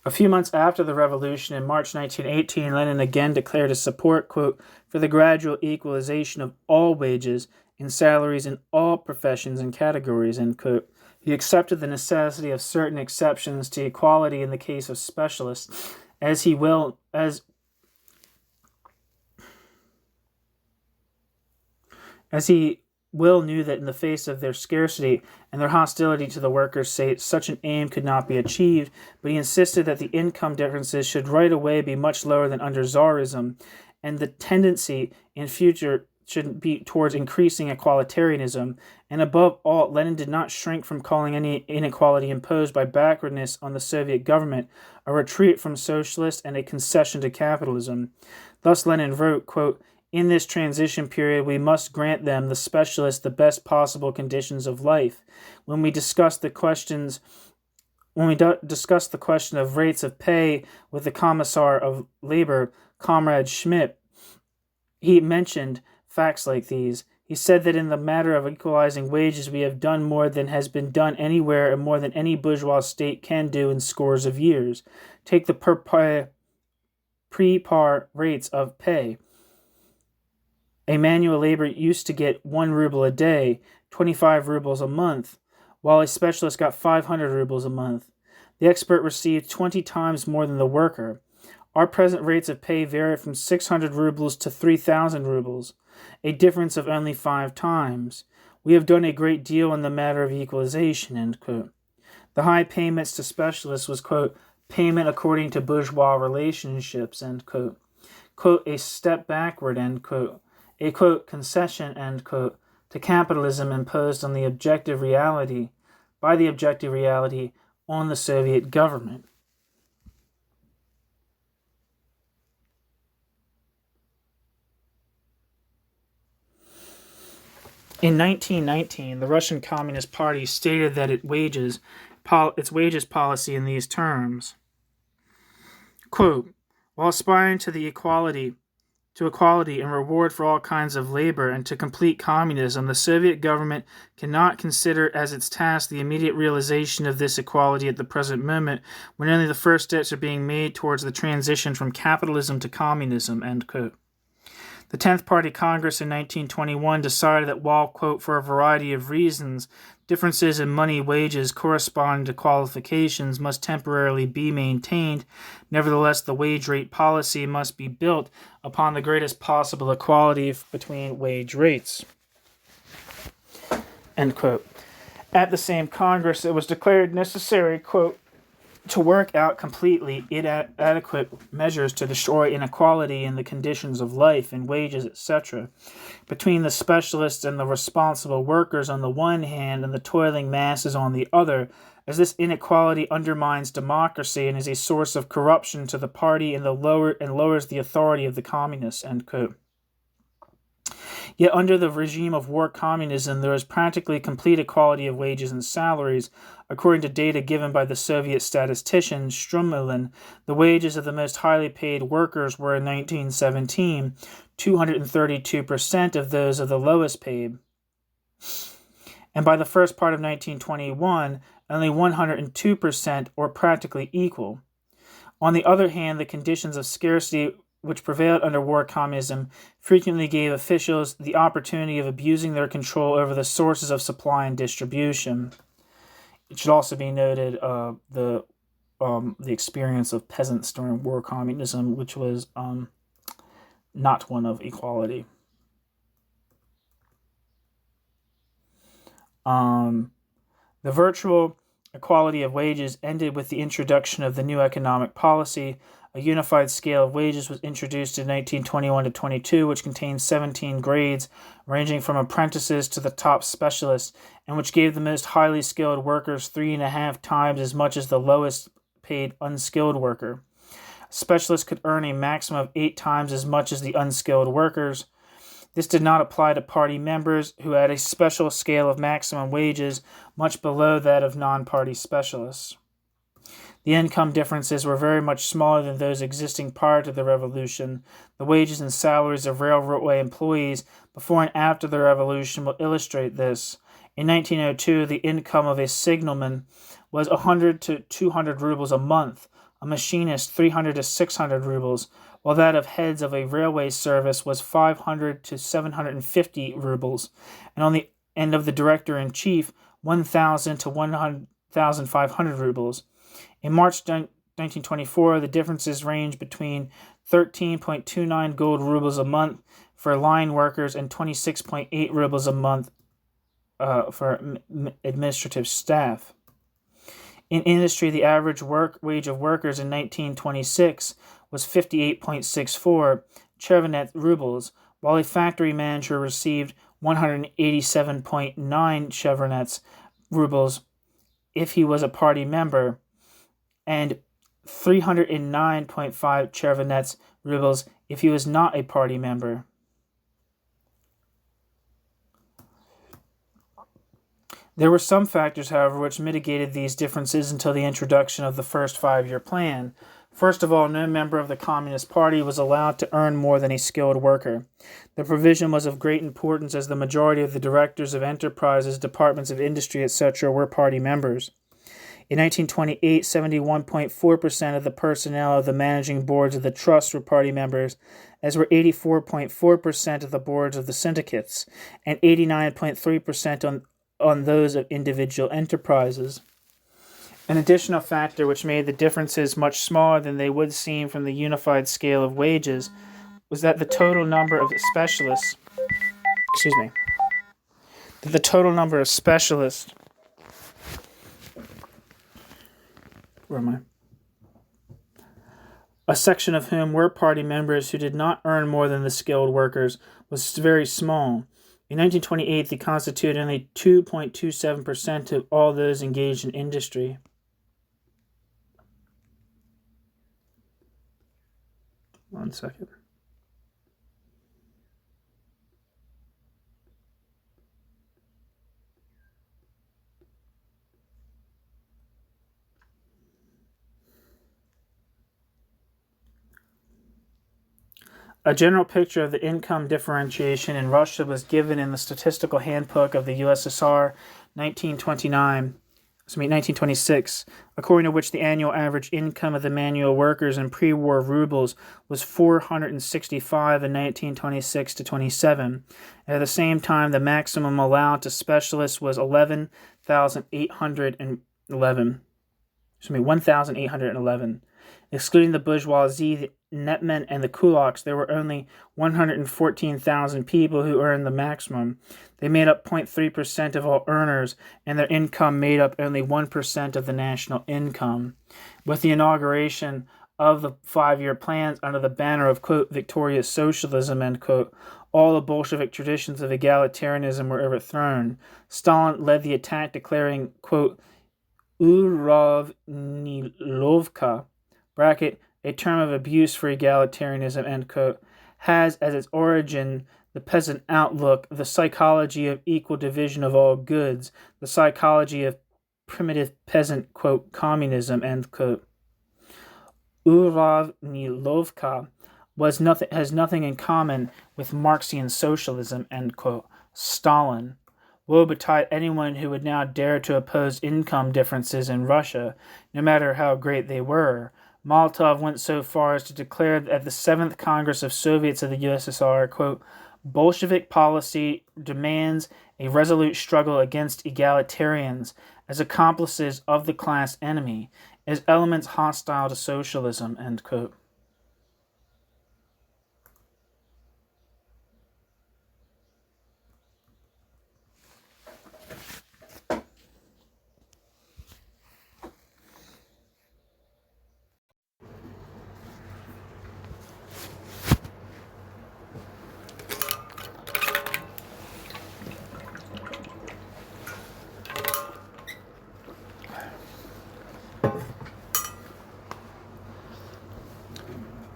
A few months after the revolution, in March 1918, Lenin again declared his support, quote, for the gradual equalization of all wages and salaries in all professions and categories, end quote. He accepted the necessity of certain exceptions to equality in the case of specialists, as he will knew that in the face of their scarcity and their hostility to the workers' state, such an aim could not be achieved, but he insisted that the income differences should right away be much lower than under Tsarism, and the tendency in future should be towards increasing equalitarianism. And above all, Lenin did not shrink from calling any inequality imposed by backwardness on the Soviet government a retreat from socialist and a concession to capitalism. Thus Lenin wrote, quote, In this transition period, we must grant them, the specialists, the best possible conditions of life. When we discuss the question of rates of pay with the Commissar of Labor, Comrade Schmidt, he mentioned facts like these. He said that in the matter of equalizing wages, we have done more than has been done anywhere and more than any bourgeois state can do in scores of years. Take the pre-par rates of pay. A manual labor used to get 1 ruble a day, 25 rubles a month, while a specialist got 500 rubles a month. The expert received 20 times more than the worker. Our present rates of pay vary from 600 rubles to 3,000 rubles, a difference of only 5 times. We have done a great deal in the matter of equalization, end quote. The high payments to specialists was, quote, payment according to bourgeois relationships, end quote. Quote, a step backward, end quote. A, quote, concession, end quote, to capitalism imposed on the objective reality, by the objective reality on the Soviet government. In 1919, the Russian Communist Party stated that its wages policy in these terms. Quote, while aspiring to equality and reward for all kinds of labor and to complete communism, the Soviet government cannot consider as its task the immediate realization of this equality at the present moment, when only the first steps are being made towards the transition from capitalism to communism, end quote. The 10th Party Congress in 1921 decided that while, quote, for a variety of reasons, differences in money wages corresponding to qualifications must temporarily be maintained, nevertheless the wage rate policy must be built upon the greatest possible equality between wage rates, end quote. At the same Congress, it was declared necessary, quote, to work out completely inadequate measures to destroy inequality in the conditions of life and wages, etc., between the specialists and the responsible workers on the one hand and the toiling masses on the other, as this inequality undermines democracy and is a source of corruption to the party and lowers the authority of the communists, end quote. Yet under the regime of war communism, there is practically complete equality of wages and salaries. According to data given by the Soviet statistician Strumulin, the wages of the most highly paid workers were in 1917 232% of those of the lowest paid. And by the first part of 1921, only 102% or practically equal. On the other hand, the conditions of scarcity which prevailed under war communism frequently gave officials the opportunity of abusing their control over the sources of supply and distribution. It should also be noted the experience of peasants during war communism, which was not one of equality. The virtual equality of wages ended with the introduction of the new economic policy. A unified scale of wages was introduced in 1921 to 22, which contained 17 grades, ranging from apprentices to the top specialists, and which gave the most highly skilled workers 3.5 times as much as the lowest paid unskilled worker. A specialist could earn a maximum of 8 times as much as the unskilled workers. This did not apply to party members, who had a special scale of maximum wages much below that of non-party specialists. The income differences were very much smaller than those existing prior to the revolution. The wages and salaries of railway employees before and after the revolution will illustrate this. In 1902, the income of a signalman was 100 to 200 rubles a month, a machinist 300 to 600 rubles, while that of heads of a railway service was 500 to 750 rubles, and on the end of the director-in-chief, 1,000 to 1,500 rubles. In March 1924, the differences range between 13.29 gold rubles a month for line workers and 26.8 rubles a month for administrative staff. In industry, the average wage of workers in 1926 was 58.64 cherenet rubles, while a factory manager received 187.9 cherenets rubles if he was a party member, and 309.5 cherenets rubles if he was not a party member. There were some factors, however, which mitigated these differences until the introduction of the first 5-year plan. First of all, no member of the Communist Party was allowed to earn more than a skilled worker. The provision was of great importance as the majority of the directors of enterprises, departments of industry, etc. were party members. In 1928, 71.4% of the personnel of the managing boards of the trusts were party members, as were 84.4% of the boards of the syndicates, and 89.3% on those of individual enterprises. An additional factor which made the differences much smaller than they would seem from the unified scale of wages was that the total number of specialists, a section of whom were party members who did not earn more than the skilled workers, was very small. In 1928, they constituted only 2.27% of all those engaged in industry. One second. A general picture of the income differentiation in Russia was given in the Statistical Handbook of the USSR 1926, according to which the annual average income of the manual workers in pre-war rubles was 465 in 1926 to 27. At the same time, the maximum allowed to specialists was 1,811. Excluding the bourgeoisie, the netmen, and the kulaks, there were only 114,000 people who earned the maximum. They made up 0.3% of all earners, and their income made up only 1% of the national income. With the inauguration of the 5-year plans under the banner of, quote, victorious socialism, end quote, all the Bolshevik traditions of egalitarianism were overthrown. Stalin led the attack, declaring, quote, Uravnilovka, bracket, a term of abuse for egalitarianism, end quote, has as its origin the peasant outlook, the psychology of equal division of all goods, the psychology of primitive peasant, quote, communism, end quote. Uravnilovka has nothing in common with Marxian socialism, end quote. Stalin. Woe betide anyone who would now dare to oppose income differences in Russia, no matter how great they were. Molotov went so far as to declare at the 7th Congress of Soviets of the USSR, quote, Bolshevik policy demands a resolute struggle against egalitarians as accomplices of the class enemy, as elements hostile to socialism, end quote.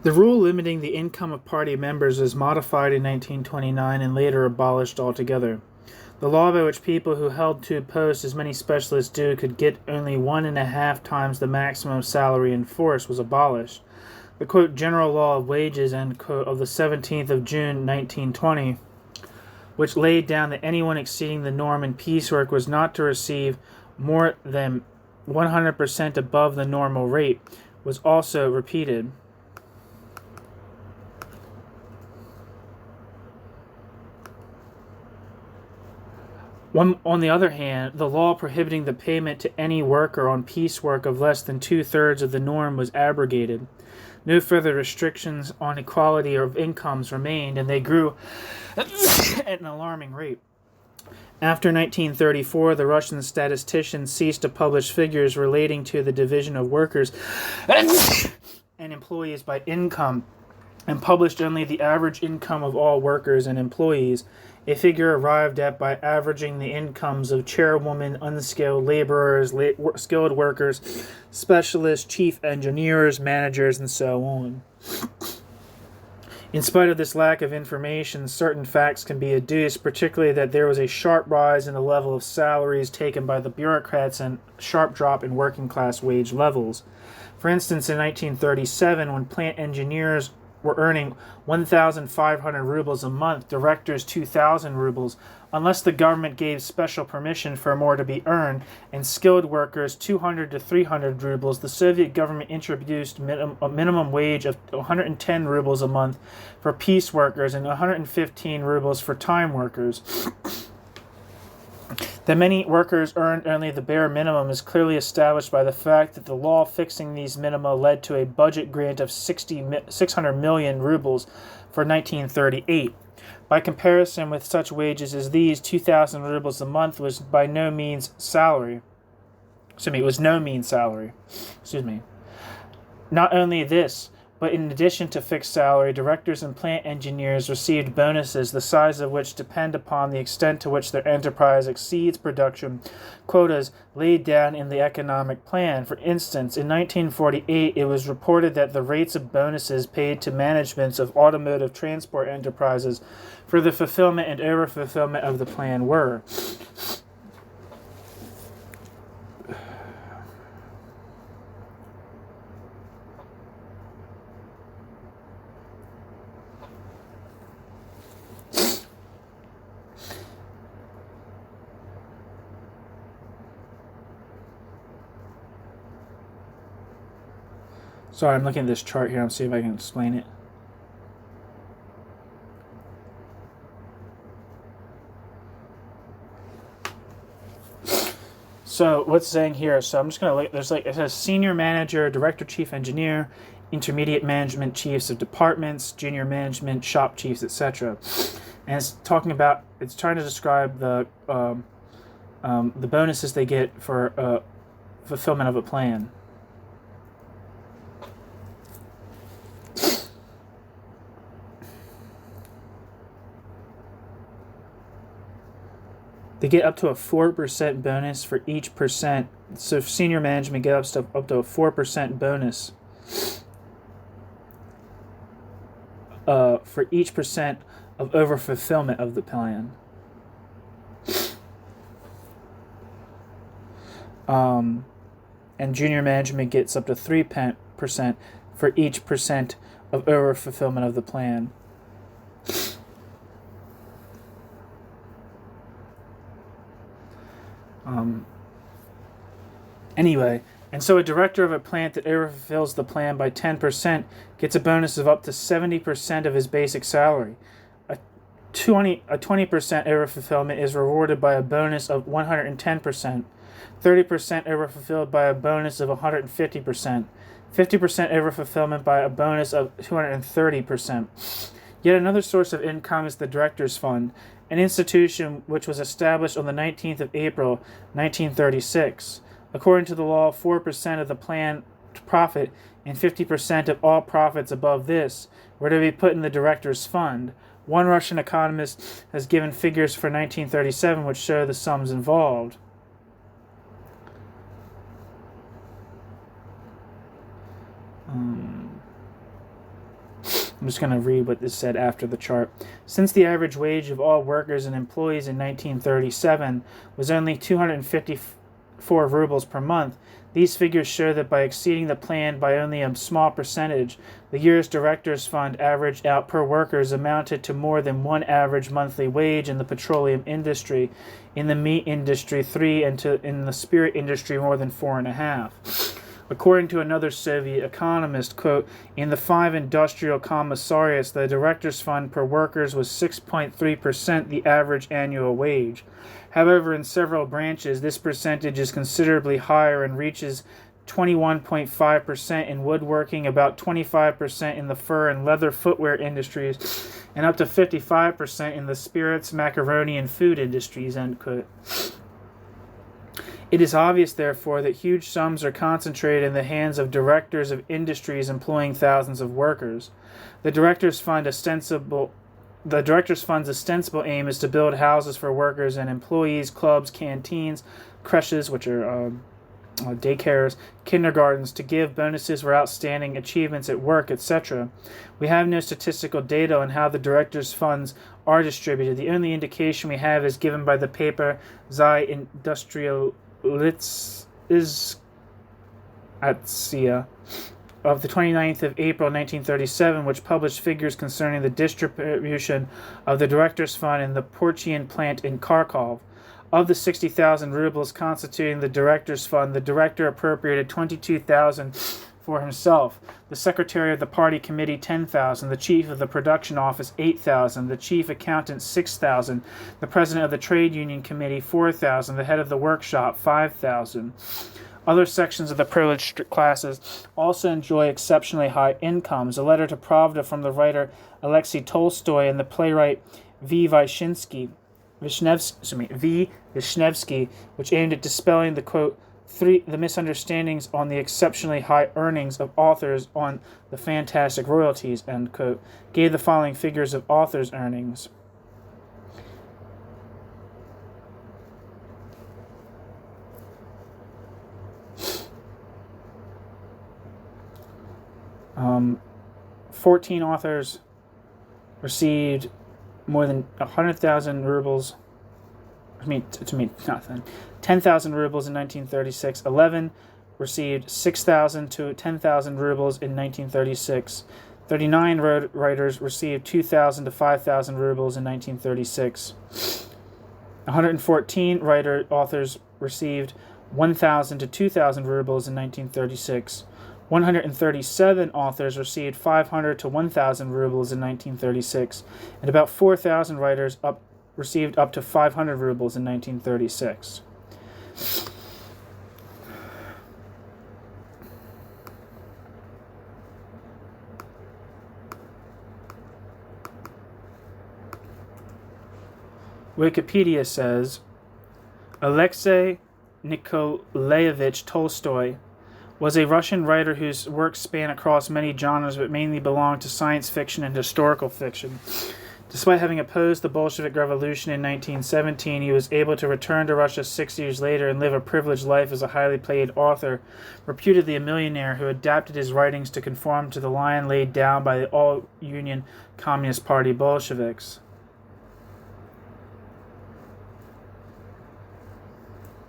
The rule limiting the income of party members was modified in 1929 and later abolished altogether. The law by which people who held two posts, as many specialists do, could get only 1.5 times the maximum salary in force was abolished. The, quote, general law of wages, end quote, of the 17th of June, 1920, which laid down that anyone exceeding the norm in piecework was not to receive more than 100% above the normal rate, was also repeated. On the other hand, the law prohibiting the payment to any worker on piecework of less than 2/3 of the norm was abrogated. No further restrictions on equality of incomes remained, and they grew at an alarming rate. After 1934, the Russian statisticians ceased to publish figures relating to the division of workers and employees by income, and published only the average income of all workers and employees, a figure arrived at by averaging the incomes of chairwomen, unskilled laborers, skilled workers, specialists, chief engineers, managers, and so on. In spite of this lack of information, certain facts can be adduced, particularly that there was a sharp rise in the level of salaries taken by the bureaucrats and a sharp drop in working class wage levels. For instance, in 1937, when plant engineers were earning 1,500 rubles a month, directors 2,000 rubles, unless the government gave special permission for more to be earned, and skilled workers 200 to 300 rubles, the Soviet government introduced a minimum wage of 110 rubles a month for piece workers and 115 rubles for time workers. That many workers earned only the bare minimum is clearly established by the fact that the law fixing these minima led to a budget grant of 600 million rubles for 1938. By comparison with such wages as these, 2,000 rubles a month was by no means salary. It was no mean salary. Not only this, but in addition to fixed salary, directors and plant engineers received bonuses, the size of which depend upon the extent to which their enterprise exceeds production quotas laid down in the economic plan. For instance, in 1948, it was reported that the rates of bonuses paid to managements of automotive transport enterprises for the fulfillment and over-fulfillment of the plan were... Sorry, I'm looking at this chart here. I'll see if I can explain it. So what's saying here? So I'm just going to look. There's it says senior manager, director, chief engineer, intermediate management, chiefs of departments, junior management, shop chiefs, etc. And it's talking about. It's trying to describe the bonuses they get for fulfillment of a plan. They get up to a 4% bonus for each percent. So senior management get up to a 4% bonus for each percent of over-fulfillment of the plan. And junior management gets up to 3% for each percent of over-fulfillment of the plan. Anyway, and so a director of a plant that overfulfills the plan by 10% gets a bonus of up to 70% of his basic salary. A 20% overfulfillment is rewarded by a bonus of 110%, 30% overfulfilled by a bonus of 150%, 50% overfulfillment by a bonus of 230%. Yet another source of income is the Directors' Fund, an institution which was established on the 19th of April, 1936. According to the law, 4% of the planned profit and 50% of all profits above this were to be put in the Directors' Fund. One Russian economist has given figures for 1937 which show the sums involved. I'm just going to read what this said after the chart. Since the average wage of all workers and employees in 1937 was only 254 rubles per month, these figures show that by exceeding the plan by only a small percentage, the year's Directors' Fund averaged out per workers amounted to more than one average monthly wage in the petroleum industry, in the meat industry 3, and in the spirit industry more than 4.5. According to another Soviet economist, quote, in the 5 industrial commissariats, the Directors' Fund per workers was 6.3% the average annual wage. However, in several branches, this percentage is considerably higher and reaches 21.5% in woodworking, about 25% in the fur and leather footwear industries, and up to 55% in the spirits, macaroni, and food industries, end quote. It is obvious, therefore, that huge sums are concentrated in the hands of directors of industries employing thousands of workers. The Directors' Fund's ostensible aim is to build houses for workers and employees, clubs, canteens, creches, which are daycares, kindergartens, to give bonuses for outstanding achievements at work, etc. We have no statistical data on how the directors' funds are distributed. The only indication we have is given by the paper Sei Industrialistische of the 29th of April 1937, which published figures concerning the distribution of the directors' fund in the Porcian plant in Kharkov. Of the 60,000 rubles constituting the director's fund, the director appropriated 22,000 for himself, the secretary of the party committee 10,000, the chief of the production office 8,000, the chief accountant 6,000, the president of the trade union committee 4,000, the head of the workshop 5,000. Other sections of the privileged classes also enjoy exceptionally high incomes. A letter to Pravda from the writer Alexei Tolstoy and the playwright V. Vishnevsky, which aimed at dispelling the quote the misunderstandings on the exceptionally high earnings of authors on the fantastic royalties, end quote, gave the following figures of authors' earnings. Um, 14 authors received more than 100,000 rubles. 10,000 rubles in 1936. 11 received 6,000 to 10,000 rubles in 1936. 39 writers received 2,000 to 5,000 rubles in 1936. 114 authors received 1,000 to 2,000 rubles in 1936. 137 authors received 500 to 1,000 rubles in 1936, and about 4,000 writers received up to 500 rubles in 1936. Wikipedia says, Alexei Nikolaevich Tolstoy was a Russian writer whose works span across many genres but mainly belonged to science fiction and historical fiction. Despite having opposed the Bolshevik Revolution in 1917, he was able to return to Russia 6 years later and live a privileged life as a highly paid author, reputedly a millionaire who adapted his writings to conform to the line laid down by the All-Union Communist Party Bolsheviks.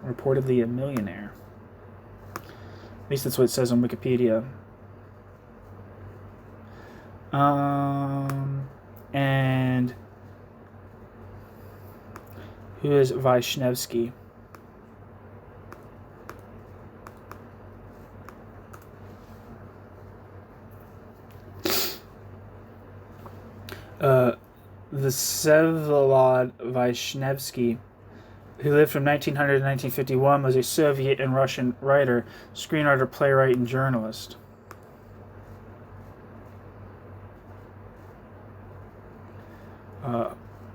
Reportedly a millionaire. At least that's what it says on Wikipedia. And who is Vishnevsky? Vsevolod Vishnevsky, who lived from 1900 to 1951, was a Soviet and Russian writer, screenwriter, playwright, and journalist.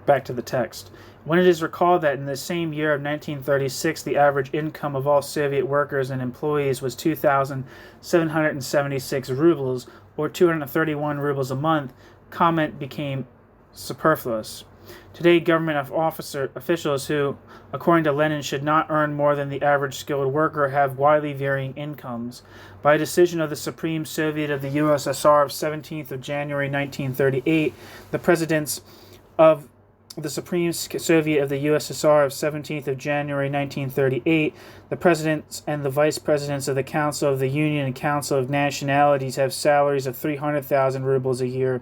Back to the text. When it is recalled that in the same year of 1936, the average income of all Soviet workers and employees was 2,776 rubles, or 231 rubles a month, comment became superfluous. Today, government officials who, according to Lenin, should not earn more than the average skilled worker have widely varying incomes. By a decision of the Supreme Soviet of the USSR of 17th of January 1938, the presidents of the Supreme Soviet of the USSR of 17th of January 1938, the presidents and the vice presidents of the Council of the Union and Council of Nationalities have salaries of 300,000 rubles a year,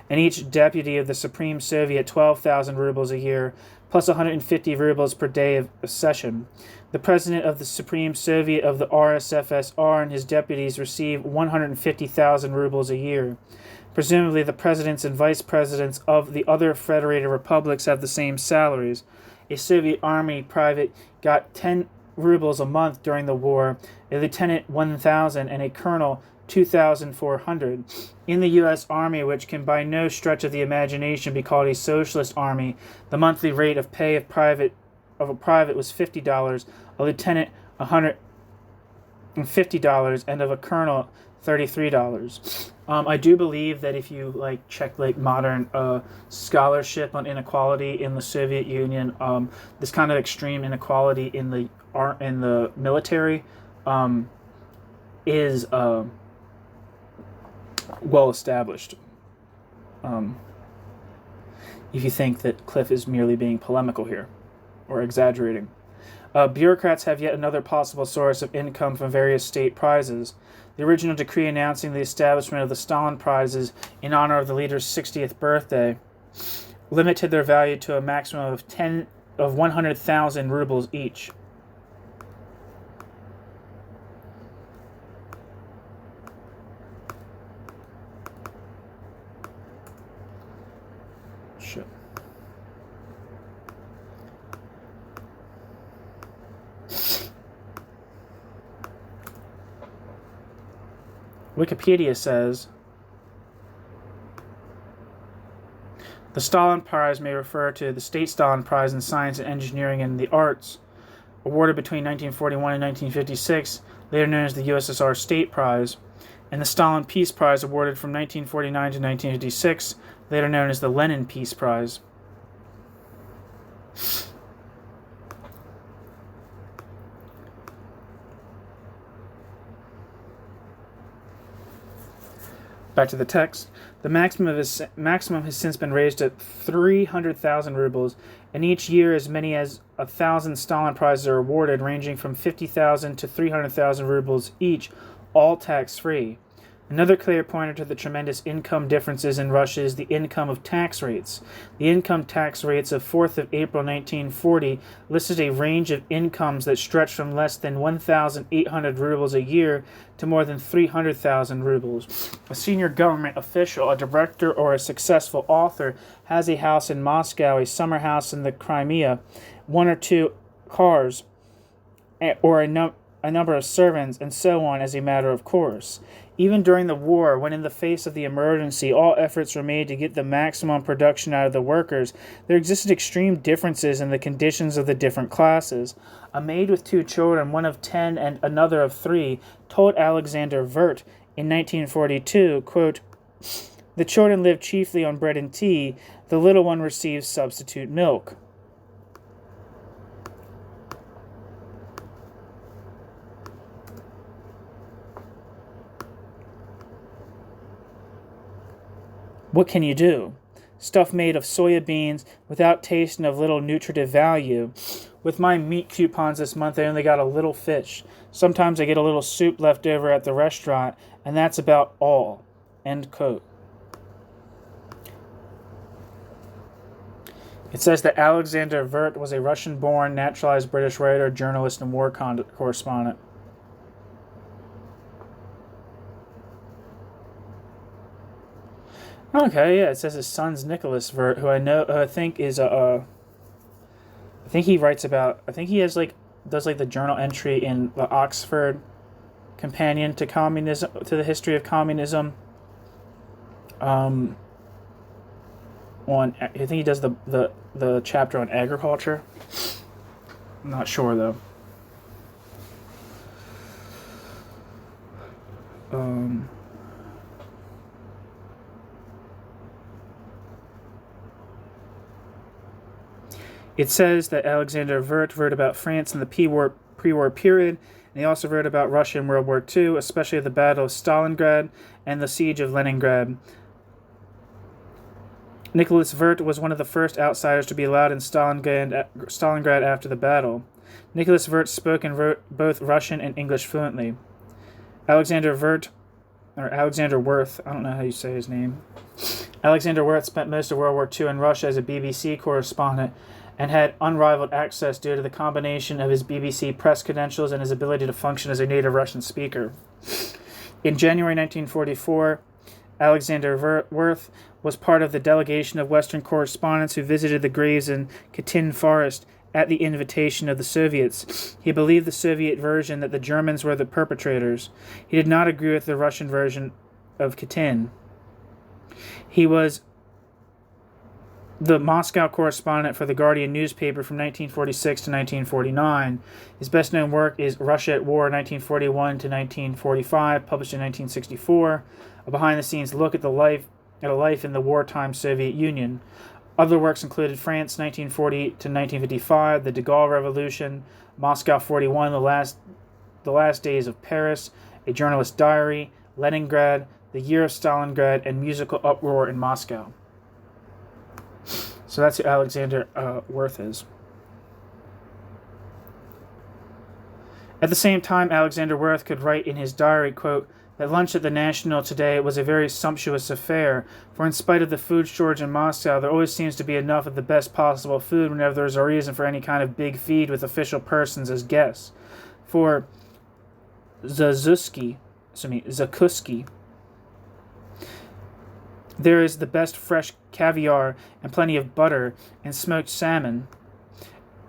and each deputy of the Supreme Soviet 12,000 rubles a year, plus 150 rubles per day of session. The president of the Supreme Soviet of the RSFSR and his deputies receive 150,000 rubles a year. Presumably, the presidents and vice presidents of the other federated republics have the same salaries. A Soviet army private got 10 rubles a month during the war, a lieutenant 1,000, and a colonel 2,400. In the U.S. Army, which can by no stretch of the imagination be called a socialist army, the monthly rate of pay of a private was $50, a lieutenant $150, and of a colonel $33. I do believe that if you check modern scholarship on inequality in the Soviet Union, this kind of extreme inequality in the military is well established. If you think that Cliff is merely being polemical here or exaggerating. Bureaucrats have yet another possible source of income from various state prizes. The original decree announcing the establishment of the Stalin prizes in honor of the leader's 60th birthday limited their value to a maximum of 100,000 rubles each. Shit. Wikipedia says, the Stalin Prize may refer to the State Stalin Prize in Science and Engineering and the Arts, awarded between 1941 and 1956, later known as the USSR State Prize, and the Stalin Peace Prize, awarded from 1949 to 1956, later known as the Lenin Peace Prize. Back to the text. The maximum has since been raised to 300,000 rubles, and each year as many as 1,000 Stalin prizes are awarded, ranging from 50,000 to 300,000 rubles each, all tax-free. Another clear pointer to the tremendous income differences in Russia is the income of tax rates. The income tax rates of 4th of April 1940 listed a range of incomes that stretched from less than 1,800 rubles a year to more than 300,000 rubles. A senior government official, a director, or a successful author has a house in Moscow, a summer house in the Crimea, one or two cars, or a number of servants, and so on as a matter of course. Even during the war, when in the face of the emergency, all efforts were made to get the maximum production out of the workers, there existed extreme differences in the conditions of the different classes. A maid with 2 children, one of 10 and another of 3, told Alexander Vert in 1942, quote, "The children live chiefly on bread and tea. The little one receives substitute milk." What can you do? Stuff made of soya beans without taste and of little nutritive value. With my meat coupons this month, I only got a little fish. Sometimes I get a little soup left over at the restaurant, and that's about all. End quote. It says that Alexander Vert was a Russian-born, naturalized British writer, journalist, and war correspondent. Okay, yeah, it says his son's Nicholas Vert, who I think is I think he writes about. I think he has does the journal entry in the Oxford Companion to Communism, to the History of Communism. I think he does the chapter on agriculture. I'm not sure though. It says that Alexander Vert wrote about France in the pre-war period, and he also wrote about Russia in World War II, especially the Battle of Stalingrad and the Siege of Leningrad. Nicholas Vert was one of the first outsiders to be allowed in Stalingrad after the battle. Nicholas Vert spoke and wrote both Russian and English fluently. Alexander Worth, I don't know how you say his name. Alexander Worth spent most of World War II in Russia as a BBC correspondent and had unrivaled access due to the combination of his BBC press credentials and his ability to function as a native Russian speaker. In January 1944, Alexander Worth was part of the delegation of Western correspondents who visited the graves in Katyn Forest at the invitation of the Soviets. He believed the Soviet version that the Germans were the perpetrators. He did not agree with the Russian version of Katyn. He was the Moscow correspondent for the Guardian newspaper from 1946 to 1949. His best-known work is Russia at War, 1941 to 1945, published in 1964, a behind-the-scenes look at a life in the wartime Soviet Union. Other works included France, 1940 to 1955, the De Gaulle Revolution, Moscow 41, the last The Last Days of Paris, A Journalist's Diary, Leningrad, The Year of Stalingrad, and Musical Uproar in Moscow. So that's who Alexander Wirth is. At the same time, Alexander Wirth could write in his diary, quote, that lunch at the National today was a very sumptuous affair, for in spite of the food shortage in Moscow, there always seems to be enough of the best possible food whenever there's a reason for any kind of big feed with official persons as guests. For Zakuski, there is the best fresh caviar and plenty of butter and smoked salmon,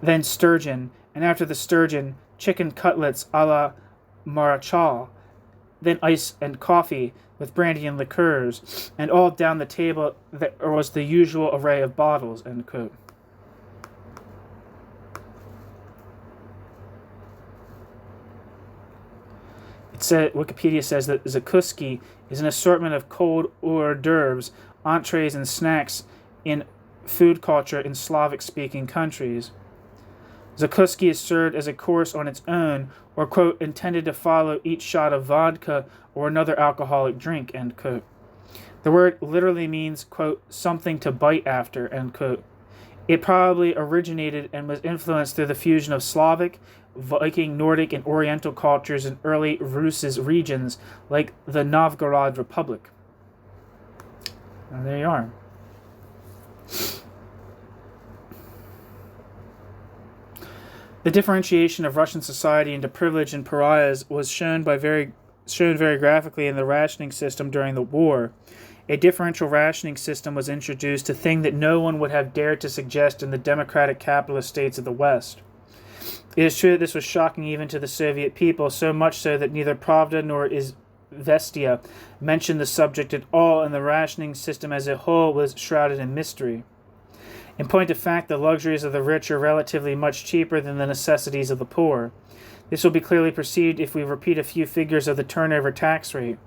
then sturgeon, and after the sturgeon, chicken cutlets a la marechal, then ice and coffee with brandy and liqueurs, and all down the table there was the usual array of bottles, end quote. Wikipedia says that Zakuski is an assortment of cold hors d'oeuvres, entrees, and snacks in food culture in Slavic-speaking countries. Zakuski is served as a course on its own, or, quote, intended to follow each shot of vodka or another alcoholic drink, end quote. The word literally means, quote, something to bite after, end quote. It probably originated and was influenced through the fusion of Slavic, Viking, Nordic, and Oriental cultures in early Rus' regions, like the Novgorod Republic. And there you are. The differentiation of Russian society into privileged and pariahs was shown very graphically in the rationing system during the war. A differential rationing system was introduced, a thing that no one would have dared to suggest in the democratic capitalist states of the West. It is true that this was shocking even to the Soviet people, so much so that neither Pravda nor Izvestia mentioned the subject at all, and the rationing system as a whole was shrouded in mystery. In point of fact, the luxuries of the rich are relatively much cheaper than the necessities of the poor. This will be clearly perceived if we repeat a few figures of the turnover tax rate.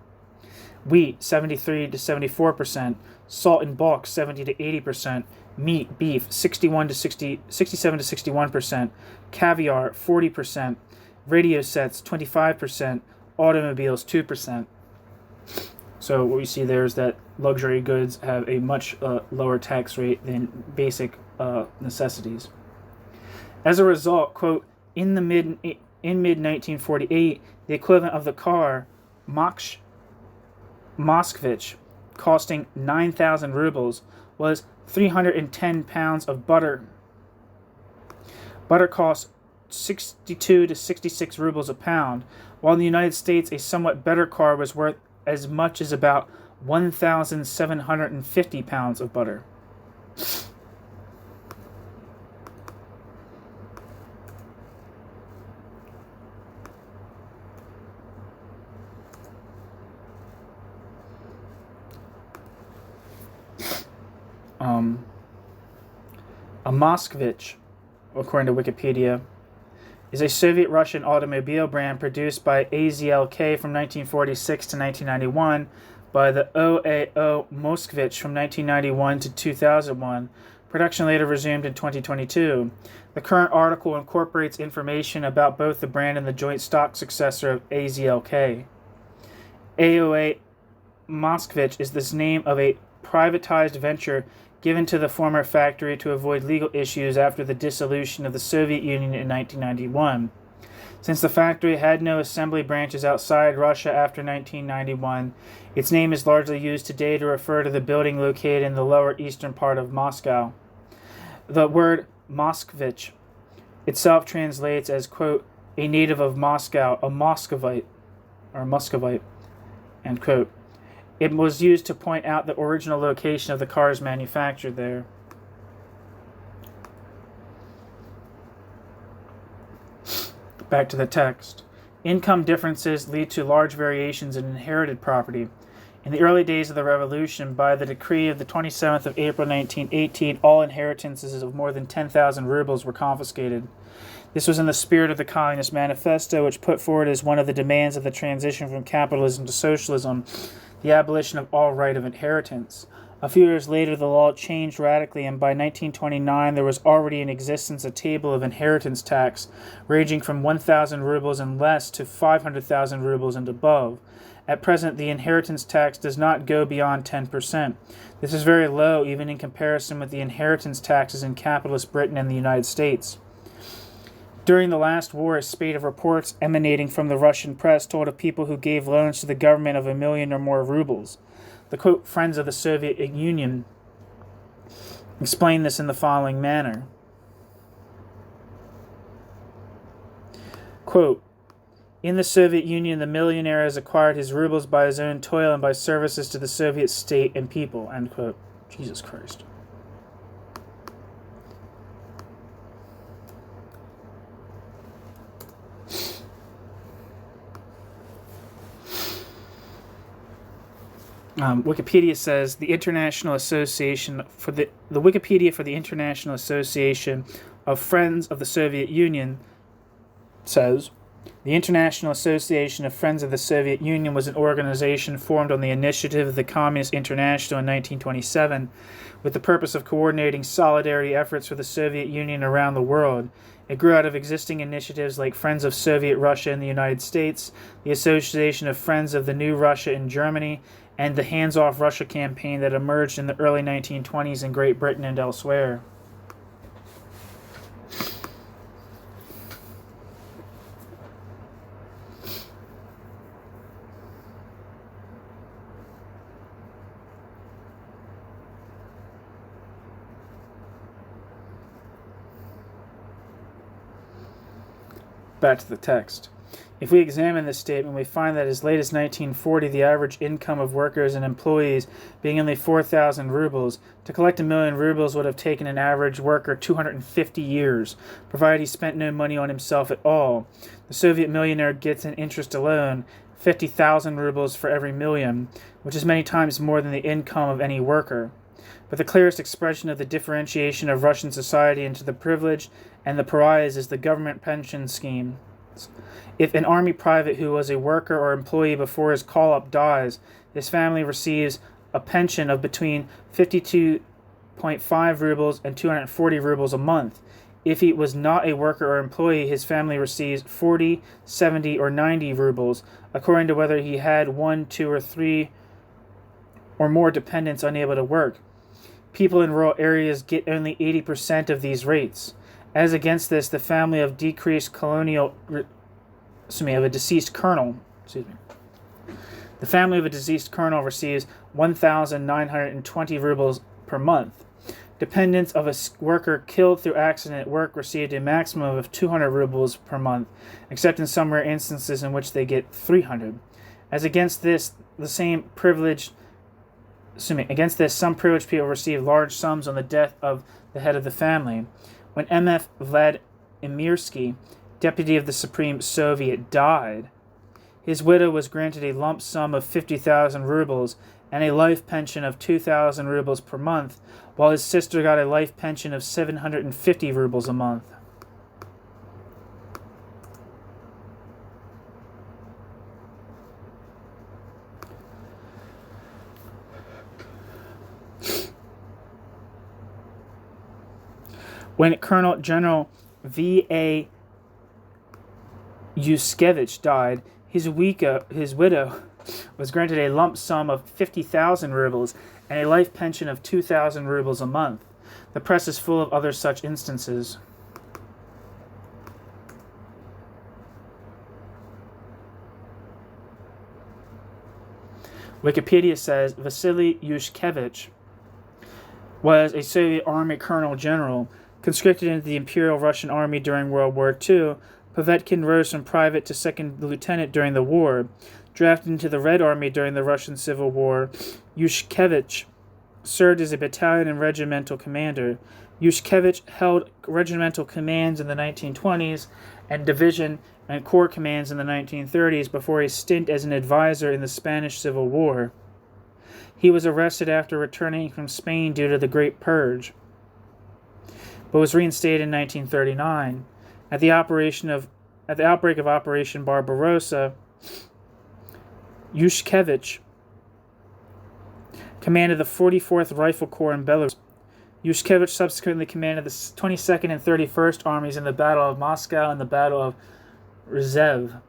Wheat, 73 to 74%, salt in bulk, 70 to 80%, meat, beef, 67 to 61%, caviar, 40%, radio sets, 25%, automobiles, 2%. So what we see there is that luxury goods have a much lower tax rate than basic necessities. As a result, quote, in mid 1948, the equivalent of the car Moskvich, costing 9,000 rubles, was 310 pounds of butter. Butter cost 62 to 66 rubles a pound, while in the United States a somewhat better car was worth as much as about 1,750 pounds of butter. A Moskvich, according to Wikipedia, is a Soviet-Russian automobile brand produced by AZLK from 1946 to 1991, by the OAO Moskvich from 1991 to 2001. Production later resumed in 2022. The current article incorporates information about both the brand and the joint stock successor of AZLK. AOA Moskvich is the name of a privatized venture given to the former factory to avoid legal issues after the dissolution of the Soviet Union in 1991. Since the factory had no assembly branches outside Russia after 1991, its name is largely used today to refer to the building located in the lower eastern part of Moscow. The word Moskvich itself translates as, quote, a native of Moscow, a Muscovite, end quote. It was used to point out the original location of the cars manufactured there. Back to the text. Income differences lead to large variations in inherited property. In the early days of the revolution, by the decree of the 27th of April 1918, all inheritances of more than 10,000 rubles were confiscated. This was in the spirit of the Communist Manifesto, which put forward as one of the demands of the transition from capitalism to socialism the abolition of all right of inheritance. A few years later, the law changed radically, and by 1929 there was already in existence a table of inheritance tax ranging from 1,000 rubles and less to 500,000 rubles and above. At present, the inheritance tax does not go beyond 10%. This is very low even in comparison with the inheritance taxes in capitalist Britain and the United States. During the last war, a spate of reports emanating from the Russian press told of people who gave loans to the government of 1,000,000 or more rubles. The quote, "Friends of the Soviet Union" explain this in the following manner. Quote, "In the Soviet Union, the millionaire has acquired his rubles by his own toil and by services to the Soviet state and people." End quote. Jesus Christ. Wikipedia says the International Association for the Wikipedia for the International Association of Friends of the Soviet Union says the International Association of Friends of the Soviet Union was an organization formed on the initiative of the Communist International in 1927 with the purpose of coordinating solidarity efforts for the Soviet Union around the world. It grew out of existing initiatives like Friends of Soviet Russia in the United States, the Association of Friends of the New Russia in Germany, and the Hands Off Russia campaign that emerged in the early 1920s in Great Britain and elsewhere. Back to the text. If we examine this statement, we find that as late as 1940, the average income of workers and employees being only 4,000 rubles, to collect 1,000,000 rubles would have taken an average worker 250 years, provided he spent no money on himself at all. The Soviet millionaire gets in interest alone 50,000 rubles for every million, which is many times more than the income of any worker. But the clearest expression of the differentiation of Russian society into the privileged and the pariahs is the government pension scheme. If an army private who was a worker or employee before his call-up dies, his family receives a pension of between 52.5 rubles and 240 rubles a month. If he was not a worker or employee, his family receives 40, 70, or 90 rubles, according to whether he had 1, 2, or 3 or more dependents unable to work. People in rural areas get only 80% of these rates. As against this, the family of a deceased colonel, the family of a deceased colonel receives 1,920 rubles per month. Dependents of a worker killed through accident at work received a maximum of 200 rubles per month, except in some rare instances in which they get 300. As against this, some privileged people receive large sums on the death of the head of the family. When M.F. Vladimirsky, deputy of the Supreme Soviet, died, his widow was granted a lump sum of 50,000 rubles and a life pension of 2,000 rubles per month, while his sister got a life pension of 750 rubles a month. When Colonel General V.A. Yushkevich died, his widow was granted a lump sum of 50,000 rubles and a life pension of 2,000 rubles a month. The press is full of other such instances. Wikipedia says Vasily Yushkevich was a Soviet Army colonel general conscripted into the Imperial Russian Army during World War II. Povetkin rose from private to second lieutenant during the war. Drafted into the Red Army during the Russian Civil War, Yushkevich served as a battalion and regimental commander. Yushkevich held regimental commands in the 1920s and division and corps commands in the 1930s before a stint as an advisor in the Spanish Civil War. He was arrested after returning from Spain due to the Great Purge, but was reinstated in 1939. At the outbreak of Operation Barbarossa, Yushkevich commanded the 44th Rifle Corps in Belarus. Yushkevich subsequently commanded the 22nd and 31st Armies in the Battle of Moscow and the Battle of Rzhev,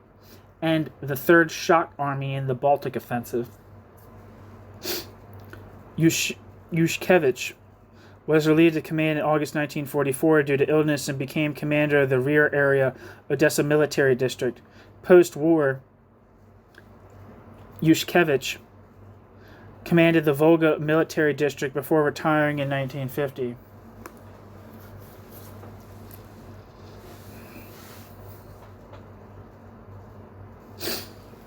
and the 3rd Shock Army in the Baltic Offensive. Yushkevich was relieved of command in August 1944 due to illness and became commander of the Rear Area Odessa Military District. Post-war, Yushkevich commanded the Volga Military District before retiring in 1950.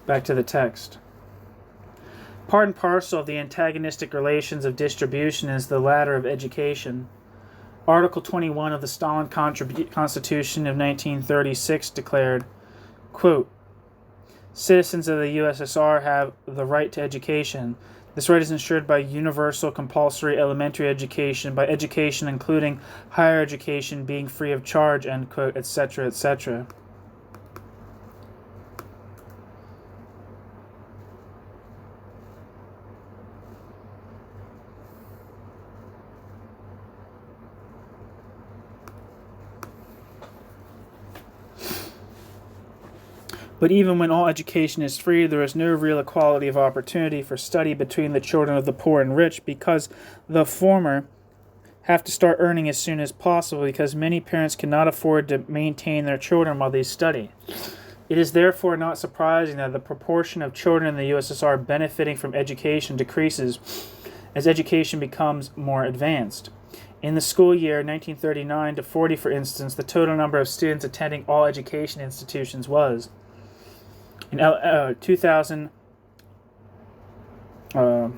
Back to the text. Part and parcel of the antagonistic relations of distribution is the ladder of education. Article 21 of the Stalin Constitution of 1936 declared, quote, "Citizens of the USSR have the right to education. This right is ensured by universal compulsory elementary education, by education including higher education being free of charge," end quote, etc., etc. But even when all education is free, there is no real equality of opportunity for study between the children of the poor and rich, because the former have to start earning as soon as possible, because many parents cannot afford to maintain their children while they study. It is therefore not surprising that the proportion of children in the USSR benefiting from education decreases as education becomes more advanced. In the school year 1939 to 40, for instance, the total number of students attending all education institutions was, in 2000, I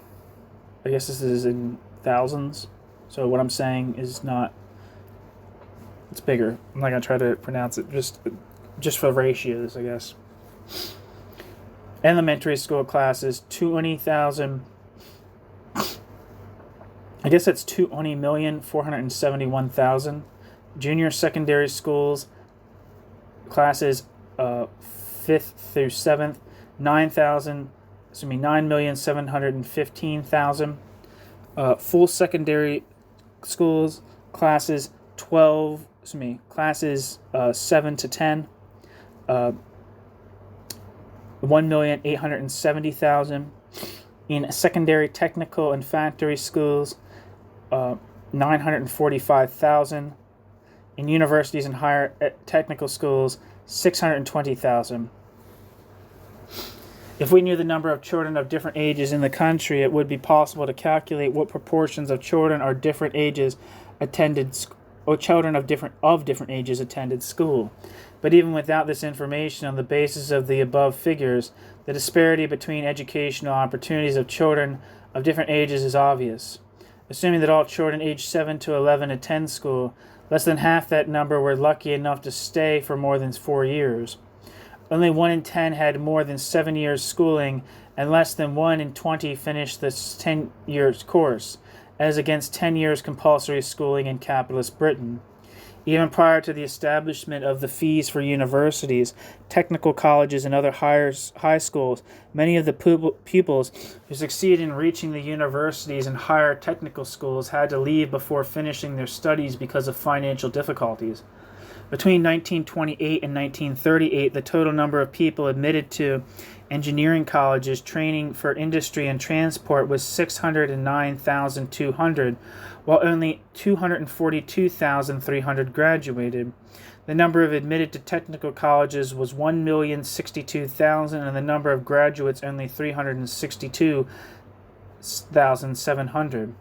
guess this is in thousands, so what I'm saying is not, it's bigger. I'm not going to try to pronounce it, just for ratios, I guess. Elementary school classes, 20,000, I guess that's 20,471,000. Junior secondary schools classes, 5th through 7th, 9,715,000. Full secondary schools classes classes 7 to 10, 1,870,000. In secondary technical and factory schools, 945,000. In universities and higher technical schools, 620,000. If we knew the number of children of different ages in the country, it would be possible to calculate what proportions of children of different ages attended ages attended school. But even without this information, on the basis of the above figures, the disparity between educational opportunities of children of different ages is obvious. Assuming that all children aged 7 to 11 attend school, less than half that number were lucky enough to stay for more than 4 years. Only 1 in 10 had more than 7 years schooling, and less than 1 in 20 finished the 10 years course, as against 10 years compulsory schooling in capitalist Britain. Even prior to the establishment of the fees for universities, technical colleges, and other high schools, many of the pupils who succeeded in reaching the universities and higher technical schools had to leave before finishing their studies because of financial difficulties. Between 1928 and 1938, the total number of people admitted to engineering colleges training for industry and transport was 609,200, while only 242,300 graduated. The number of admitted to technical colleges was 1,062,000, and the number of graduates only 362,700.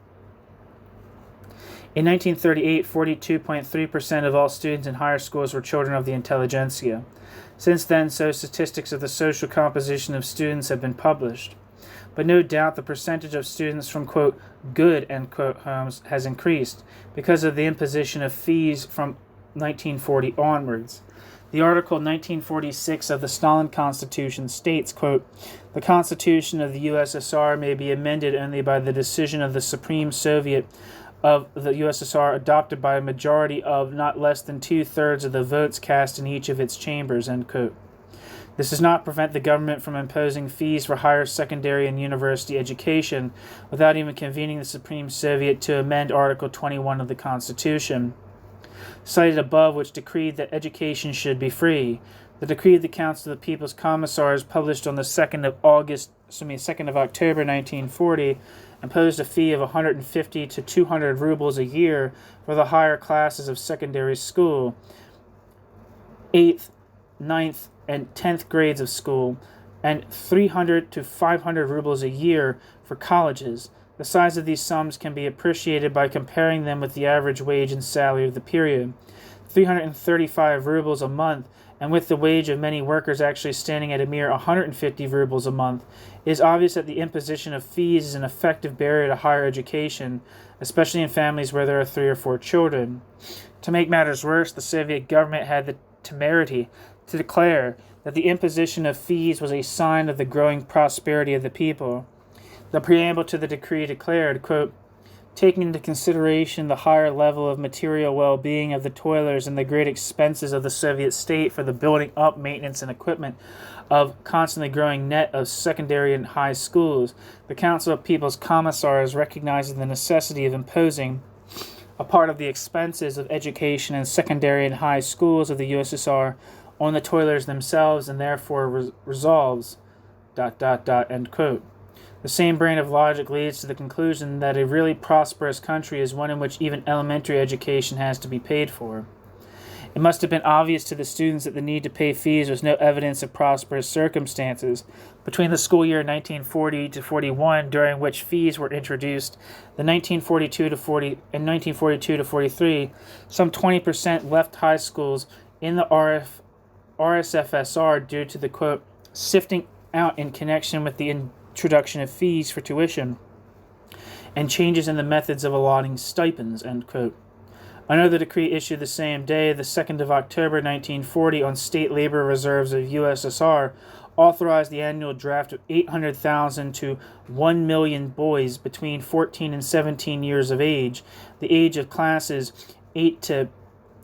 In 1938, 42.3% of all students in higher schools were children of the intelligentsia. Since then, statistics of the social composition of students have been published. But no doubt the percentage of students from, quote, good, end quote, homes has increased because of the imposition of fees from 1940 onwards. The Article 1946 of the Stalin Constitution states, quote, "The Constitution of the USSR may be amended only by the decision of the Supreme Soviet of the USSR adopted by a majority of not less than 2/3 of the votes cast in each of its chambers," end quote. This does not prevent the government from imposing fees for higher secondary and university education without even convening the Supreme Soviet to amend Article 21 of the Constitution, cited above, which decreed that education should be free. The decree of the Council of the People's Commissars, published on the 2nd of October 1940, imposed a fee of 150 to 200 rubles a year for the higher classes of secondary school, 8th, 9th, and 10th grades of school, and 300 to 500 rubles a year for colleges. The size of these sums can be appreciated by comparing them with the average wage and salary of the period, 335 rubles a month, and with the wage of many workers actually standing at a mere 150 rubles a month. It is obvious that the imposition of fees is an effective barrier to higher education, especially in families where there are 3 or 4 children. To make matters worse, the Soviet government had the temerity to declare that the imposition of fees was a sign of the growing prosperity of the people. The preamble to the decree declared, quote, taking into consideration the higher level of material well-being of the toilers and the great expenses of the Soviet state for the building up, maintenance, and equipment of constantly growing net of secondary and high schools, the Council of People's Commissars recognizes the necessity of imposing a part of the expenses of education in secondary and high schools of the USSR on the toilers themselves, and therefore resolves, ... end quote. The same brain of logic leads to the conclusion that a really prosperous country is one in which even elementary education has to be paid for. It must have been obvious to the students that the need to pay fees was no evidence of prosperous circumstances. Between the school year 1940 to 41, during which fees were introduced, the 1942 to 43, some 20% left high schools in the RSFSR due to the, quote, sifting out in connection with the introduction of fees for tuition and changes in the methods of allotting stipends, end quote. Another decree issued the same day, the 2nd of October 1940, on state labor reserves of USSR, authorized the annual draft of 800,000 to 1 million boys between 14 and 17 years of age, the age of classes 8 to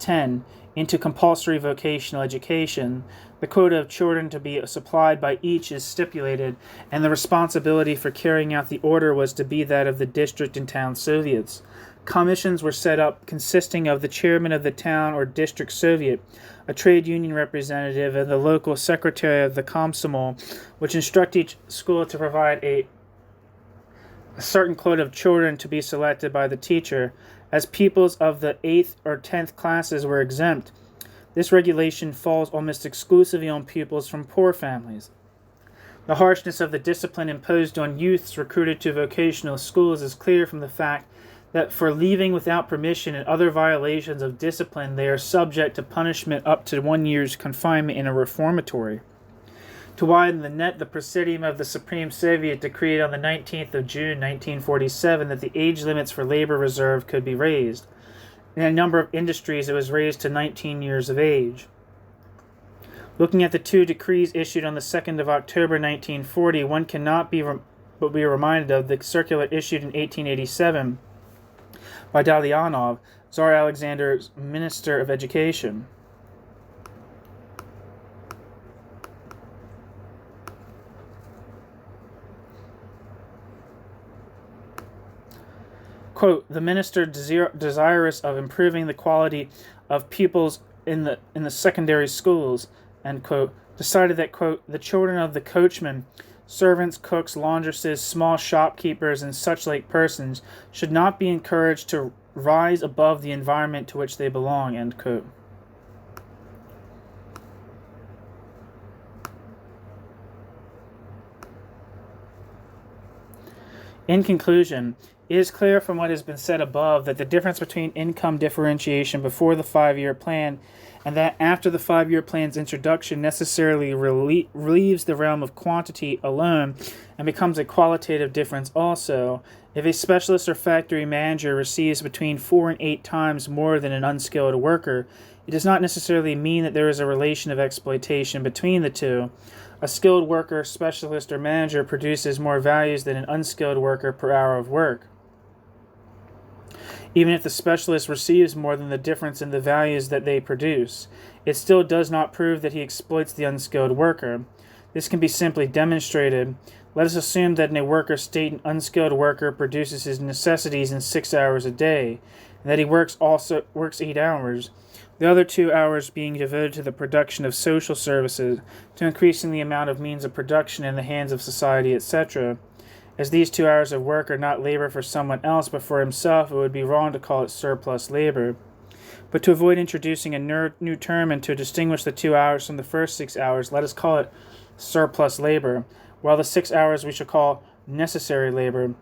10, into compulsory vocational education. The quota of children to be supplied by each is stipulated, and the responsibility for carrying out the order was to be that of the district and town Soviets. Commissions were set up consisting of the chairman of the town or district Soviet, a trade union representative, and the local secretary of the Komsomol, which instruct each school to provide a certain quota of children to be selected by the teacher. As pupils of the 8th or 10th classes were exempt, this regulation falls almost exclusively on pupils from poor families. The harshness of the discipline imposed on youths recruited to vocational schools is clear from the fact that for leaving without permission and other violations of discipline, they are subject to punishment up to 1 year's confinement in a reformatory. To widen the net, the Presidium of the Supreme Soviet decreed on the 19th of June 1947 that the age limits for labor reserve could be raised. In a number of industries, it was raised to 19 years of age. Looking at the 2 decrees issued on the 2nd of October 1940, one cannot but be reminded of the circular issued in 1887 by Dalyanov, Tsar Alexander's Minister of Education. Quote, the minister desirous of improving the quality of pupils in the secondary schools, end quote, decided that, quote, the children of the coachmen, servants, cooks, laundresses, small shopkeepers, and such like persons should not be encouraged to rise above the environment to which they belong, end quote. In conclusion, it is clear from what has been said above that the difference between income differentiation before the 5-year plan and that after the 5-year plan's introduction necessarily relieves the realm of quantity alone and becomes a qualitative difference also. If a specialist or factory manager receives between 4 and 8 times more than an unskilled worker, it does not necessarily mean that there is a relation of exploitation between the two. A skilled worker, specialist, or manager produces more values than an unskilled worker per hour of work. Even if the specialist receives more than the difference in the values that they produce, it still does not prove that he exploits the unskilled worker. This can be simply demonstrated. Let us assume that in a worker state, an unskilled worker produces his necessities in 6 hours a day, and that he works 8 hours, the other 2 hours being devoted to the production of social services, to increasing the amount of means of production in the hands of society, etc. As these 2 hours of work are not labor for someone else but for himself, it would be wrong to call it surplus labor. But to avoid introducing a new term and to distinguish the 2 hours from the first 6 hours, let us call it surplus labor, while the 6 hours we shall call necessary labor.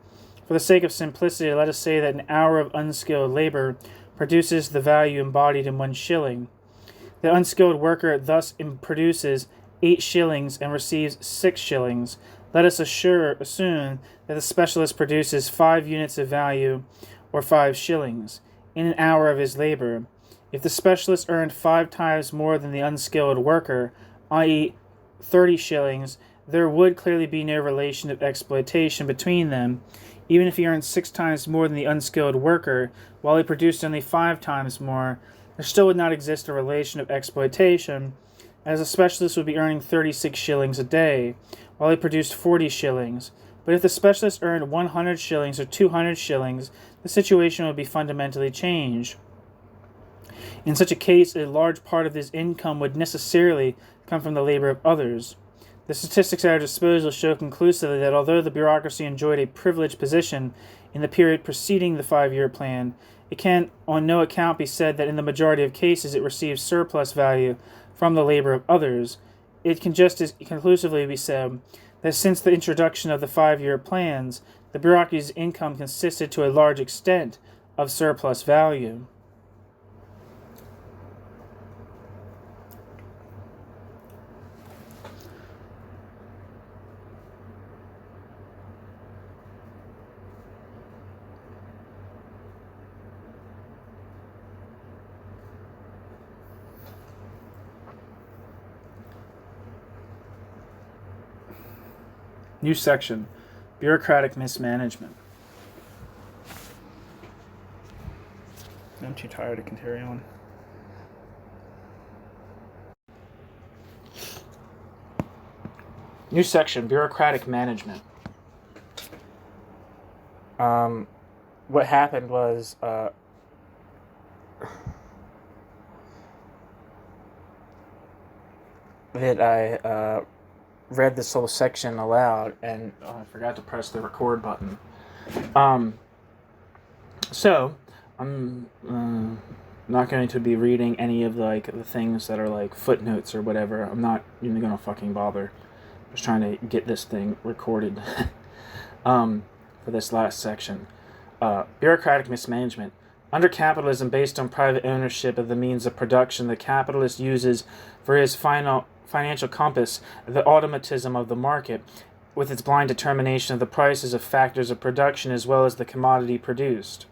For the sake of simplicity, let us say that an hour of unskilled labor produces the value embodied in 1 shilling. The unskilled worker thus produces 8 shillings and receives 6 shillings. Let us assume that the specialist produces 5 units of value, or 5 shillings, in an hour of his labor. If the specialist earned 5 times more than the unskilled worker, i.e., 30 shillings, there would clearly be no relation of exploitation between them. Even if he earned 6 times more than the unskilled worker, while he produced only 5 times more, there still would not exist a relation of exploitation, as the specialist would be earning 36 shillings a day, while he produced 40 shillings. But if the specialist earned 100 shillings or 200 shillings, the situation would be fundamentally changed. In such a case, a large part of his income would necessarily come from the labor of others. The statistics at our disposal show conclusively that although the bureaucracy enjoyed a privileged position in the period preceding the 5-year plan, it can on no account be said that in the majority of cases it received surplus value from the labor of others. It can just as conclusively be said that since the introduction of the 5-year plans, the bureaucracy's income consisted to a large extent of surplus value. New section, bureaucratic mismanagement. I'm too tired to carry on. New section, bureaucratic management. What happened was that I read this whole section aloud, and I forgot to press the record button. So I'm not going to be reading any of the things that are footnotes or whatever. I'm not even going to fucking bother. I'm just trying to get this thing recorded for this last section. Bureaucratic mismanagement. Under capitalism based on private ownership of the means of production, the capitalist uses for his financial compass the automatism of the market, with its blind determination of the prices of factors of production as well as the commodity produced.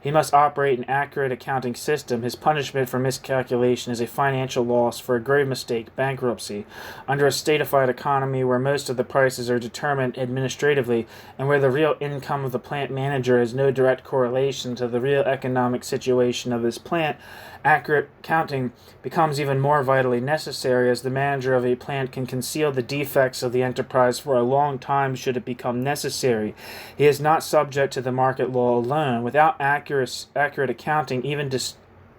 He must operate an accurate accounting system. His punishment for miscalculation is a financial loss for a grave mistake, bankruptcy. Under a statified economy where most of the prices are determined administratively and where the real income of the plant manager has no direct correlation to the real economic situation of his plant, accurate accounting becomes even more vitally necessary, as the manager of a plant can conceal the defects of the enterprise for a long time should it become necessary. He is not subject to the market law alone. Without accurate accounting, even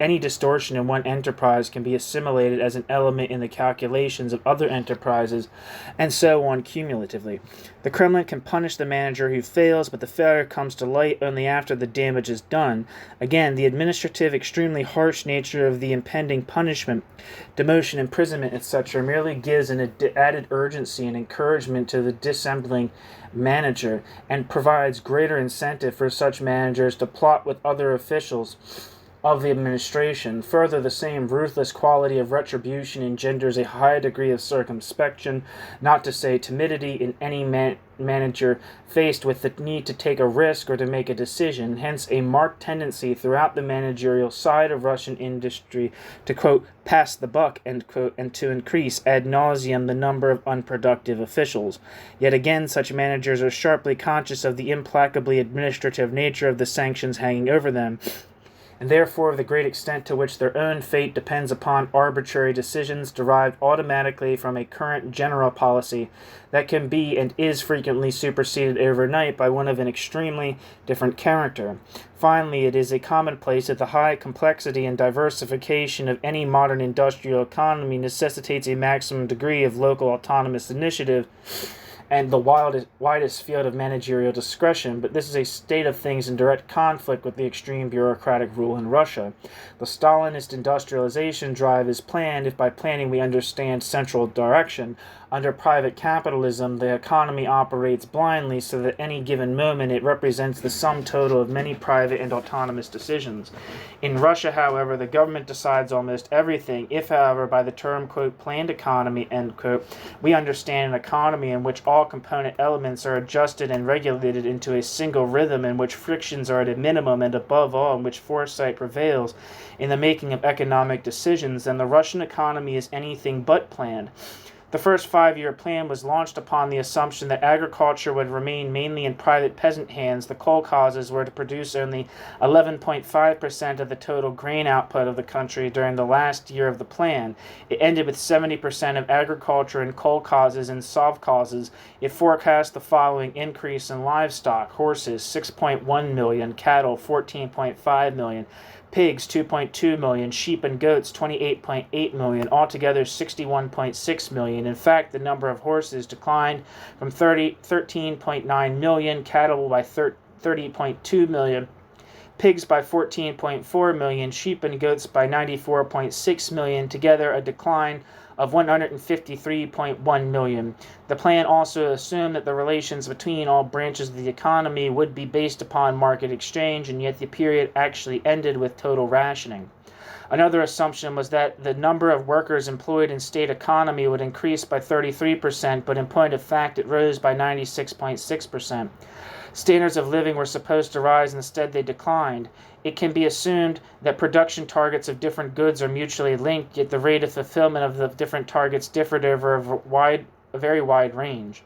any distortion in one enterprise can be assimilated as an element in the calculations of other enterprises, and so on cumulatively. The Kremlin can punish the manager who fails, but the failure comes to light only after the damage is done. Again, the administrative, extremely harsh nature of the impending punishment, demotion, imprisonment, etc., merely gives an added urgency and encouragement to the dissembling manager, and provides greater incentive for such managers to plot with other officials of the administration. Further, the same ruthless quality of retribution engenders a high degree of circumspection, not to say timidity, in any manager faced with the need to take a risk or to make a decision. Hence, a marked tendency throughout the managerial side of Russian industry to, quote, pass the buck, end quote, and to increase ad nauseum the number of unproductive officials. Yet again, such managers are sharply conscious of the implacably administrative nature of the sanctions hanging over them, and therefore of the great extent to which their own fate depends upon arbitrary decisions derived automatically from a current general policy that can be and is frequently superseded overnight by one of an extremely different character. Finally, it is a commonplace that the high complexity and diversification of any modern industrial economy necessitates a maximum degree of local autonomous initiative and the widest field of managerial discretion, but this is a state of things in direct conflict with the extreme bureaucratic rule in Russia. The Stalinist industrialization drive is planned, if by planning we understand central direction. Under private capitalism, the economy operates blindly so that at any given moment it represents the sum total of many private and autonomous decisions. In Russia, however, the government decides almost everything. If, however, by the term, quote, planned economy, end quote, we understand an economy in which all component elements are adjusted and regulated into a single rhythm, in which frictions are at a minimum, and above all, in which foresight prevails in the making of economic decisions, then the Russian economy is anything but planned. The first 5-year plan was launched upon the assumption that agriculture would remain mainly in private peasant hands. The kolkhozes were to produce only 11.5% of the total grain output of the country during the last year of the plan. It ended with 70% of agriculture in kolkhozes and sovkhozes. It forecast the following increase in livestock: horses 6.1 million, cattle 14.5 million, pigs 2.2 million, sheep and goats 28.8 million, altogether 61.6 million. In fact, the number of horses declined from 13.9 million, cattle by 30.2 million, pigs by 14.4 million, sheep and goats by 94.6 million, together a decline of 153.1 million. The plan also assumed that the relations between all branches of the economy would be based upon market exchange, and yet the period actually ended with total rationing. Another assumption was that the number of workers employed in state economy would increase by 33%, but in point of fact it rose by 96.6%. Standards of living were supposed to rise, instead they declined. It can be assumed that production targets of different goods are mutually linked, yet the rate of fulfillment of the different targets differed over a very wide range.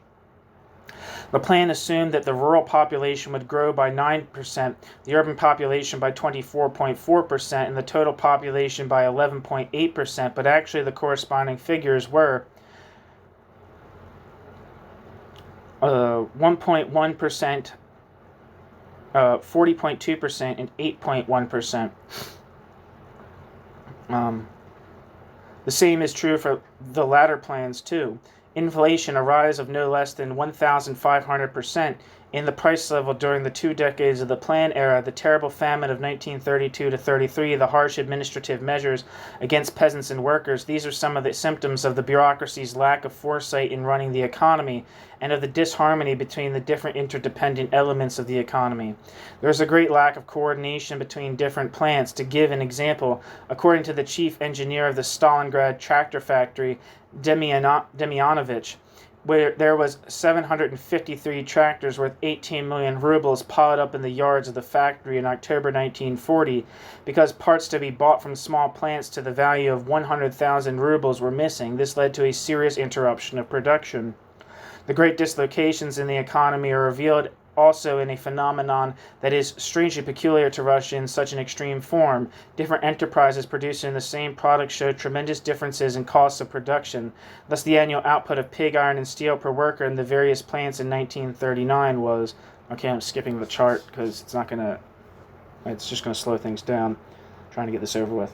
The plan assumed that the rural population would grow by 9%, the urban population by 24.4%, and the total population by 11.8%, but actually the corresponding figures were 1.1%, 40.2%, and 8.1%. The same is true for the latter plans too. Inflation, a rise of no less than 1,500% in the price level during the 2 decades of the plan era, the terrible famine of 1932 to 33, the harsh administrative measures against peasants and workers. These are some of the symptoms of the bureaucracy's lack of foresight in running the economy and of the disharmony between the different interdependent elements of the economy. There is a great lack of coordination between different plants. To give an example, according to the chief engineer of the Stalingrad tractor factory, Demyanovich, where there was 753 tractors worth 18 million rubles piled up in the yards of the factory in October 1940, because parts to be bought from small plants to the value of 100,000 rubles were missing. This led to a serious interruption of production. The great dislocations in the economy are revealed also in a phenomenon that is strangely peculiar to Russia in such an extreme form. Different enterprises producing the same product show tremendous differences in costs of production. Thus, the annual output of pig iron and steel per worker in the various plants in 1939 was... Okay, I'm skipping the chart because it's just going to slow things down. I'm trying to get this over with.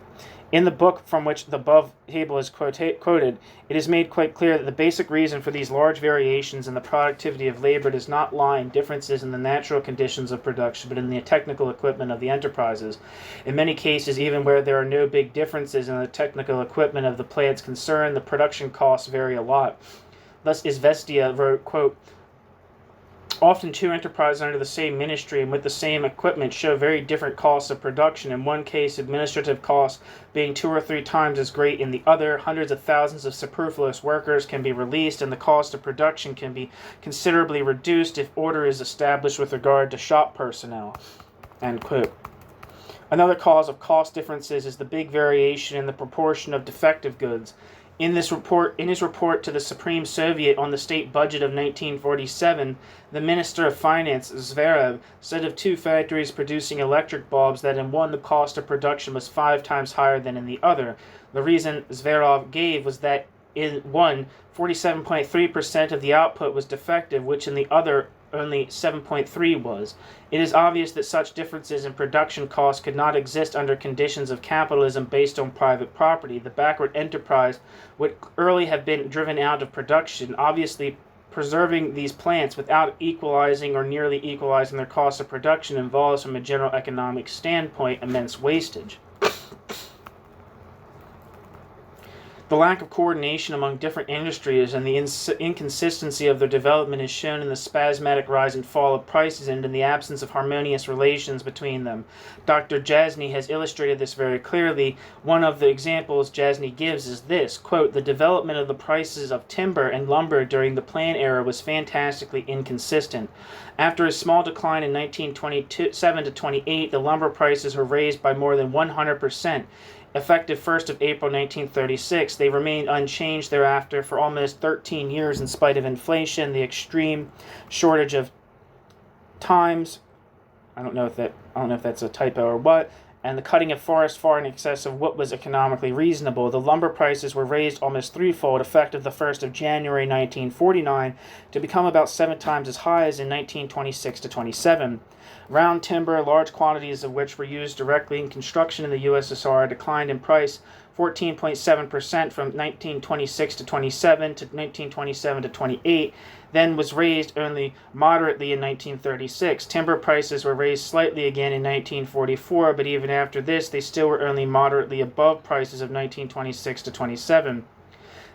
In the book from which the above table is quoted, it is made quite clear that the basic reason for these large variations in the productivity of labor does not lie in differences in the natural conditions of production, but in the technical equipment of the enterprises. In many cases, even where there are no big differences in the technical equipment of the plants concerned, the production costs vary a lot. Thus, Izvestia wrote, quote, Often two enterprises under the same ministry and with the same equipment show very different costs of production. In one case, administrative costs being 2 or 3 times as great. In the other, hundreds of thousands of superfluous workers can be released and the cost of production can be considerably reduced if order is established with regard to shop personnel. End quote. Another cause of cost differences is the big variation in the proportion of defective goods. In his report to the Supreme Soviet on the state budget of 1947, the Minister of Finance, Zverev, said of 2 factories producing electric bulbs that in one the cost of production was 5 times higher than in the other. The reason Zverev gave was that in one, 47.3% of the output was defective, which in the other only 7.3 was. It is obvious that such differences in production costs could not exist under conditions of capitalism based on private property. The backward enterprise would early have been driven out of production, obviously preserving these plants without equalizing or nearly equalizing their cost of production involves, from a general economic standpoint, immense wastage. The lack of coordination among different industries and the inconsistency of their development is shown in the spasmodic rise and fall of prices and in the absence of harmonious relations between them. Dr. Jasny has illustrated this very clearly. One of the examples Jasny gives is this, quote, "The development of the prices of timber and lumber during the Plan era was fantastically inconsistent. After a small decline in 1927 to 28, the lumber prices were raised by more than 100%. Effective 1st of April 1936, they remained unchanged thereafter for almost 13 years in spite of inflation, the extreme shortage of times, I don't know if that's a typo or what, and the cutting of forest far in excess of what was economically reasonable. The lumber prices were raised almost threefold, effective the 1st of January 1949, to become about 7 times as high as in 1926 to 27. Round timber, large quantities of which were used directly in construction in the USSR, declined in price 14.7% from 1926 to 27 to 1927 to 28, then was raised only moderately in 1936. Timber prices were raised slightly again in 1944, but even after this, they still were only moderately above prices of 1926 to 27.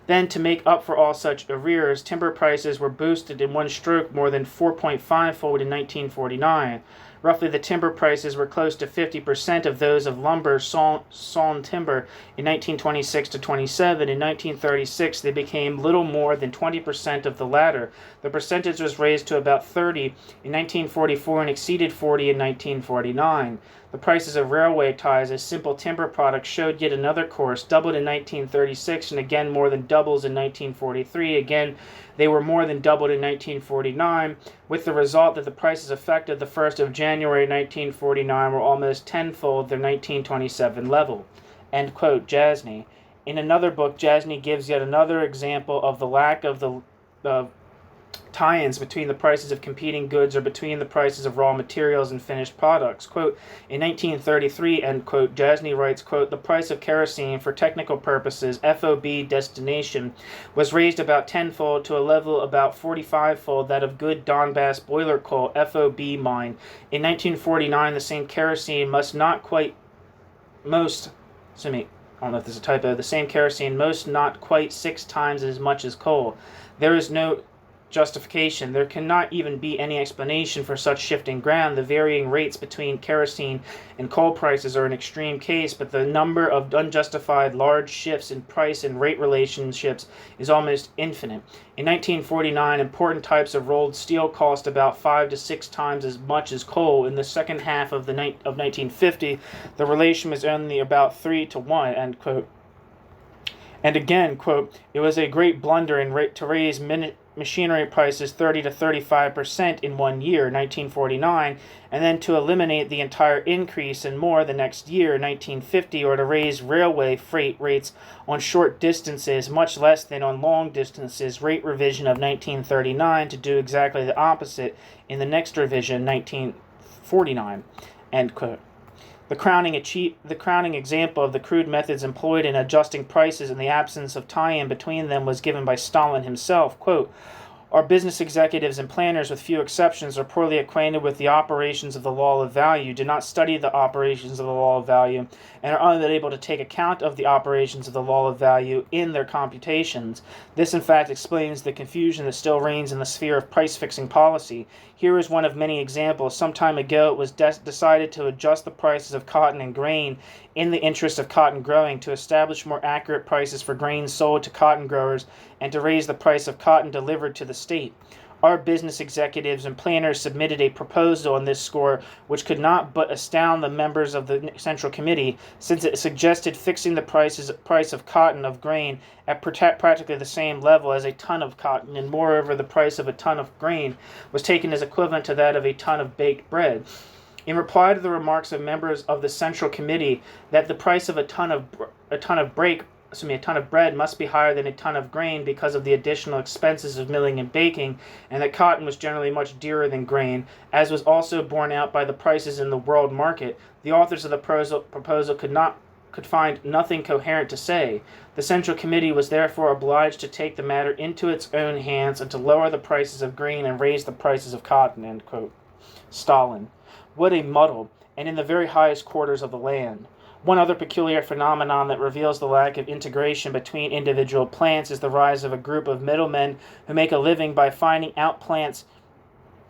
Then, to make up for all such arrears, timber prices were boosted in one stroke more than 4.5-fold in 1949. Roughly, the timber prices were close to 50% of those of lumber, sawn timber, in 1926 to 27. In 1936, they became little more than 20% of the latter. The percentage was raised to about 30 in 1944 and exceeded 40 in 1949. The prices of railway ties as simple timber products showed yet another course, doubled in 1936 and again more than doubles in 1943. Again, they were more than doubled in 1949, with the result that the prices effective the 1st of January 1949 were almost tenfold their 1927 level. End quote, Jasny. In another book, Jasny gives yet another example of the lack of the tie-ins between the prices of competing goods or between the prices of raw materials and finished products. Quote, in 1933, end quote, Jasny writes, quote, "The price of kerosene for technical purposes, FOB destination, was raised about tenfold to a level about 45-fold that of good Donbass boiler coal, FOB mine. In 1949, the same kerosene most not quite 6 times as much as coal. There is no justification. There cannot even be any explanation for such shifting ground. The varying rates between kerosene and coal prices are an extreme case, but the number of unjustified large shifts in price and rate relationships is almost infinite. In 1949, important types of rolled steel cost about 5 to 6 times as much as coal. In the second half of 1950, the relation was only about 3 to 1, end quote. And again, quote, "It was a great blunder to raise machinery prices 30 to 35% in 1 year, 1949, and then to eliminate the entire increase and more the next year, 1950, or to raise railway freight rates on short distances much less than on long distances, rate revision of 1939, to do exactly the opposite in the next revision, 1949, end quote. The crowning example of the crude methods employed in adjusting prices in the absence of tie-in between them was given by Stalin himself. Quote, Our business executives and planners, with few exceptions, are poorly acquainted with the operations of the law of value, do not study the operations of the law of value, and are unable to take account of the operations of the law of value in their computations. This, in fact, explains the confusion that still reigns in the sphere of price-fixing policy. Here is one of many examples. Some time ago, it was decided to adjust the prices of cotton and grain in the interest of cotton growing, to establish more accurate prices for grain sold to cotton growers, and to raise the price of cotton delivered to the state. Our business executives and planners submitted a proposal on this score which could not but astound the members of the Central Committee, since it suggested fixing the price of cotton of grain at practically the same level as a ton of cotton, and moreover the price of a ton of grain was taken as equivalent to that of a ton of baked bread. In reply to the remarks of members of the Central Committee that the price of a ton of bread must be higher than a ton of grain because of the additional expenses of milling and baking, and that cotton was generally much dearer than grain, as was also borne out by the prices in the world market, the authors of the proposal could find nothing coherent to say. The Central Committee was therefore obliged to take the matter into its own hands and to lower the prices of grain and raise the prices of cotton." End quote. Stalin. What a muddle, and in the very highest quarters of the land. One other peculiar phenomenon that reveals the lack of integration between individual plants is the rise of a group of middlemen who make a living by finding out plants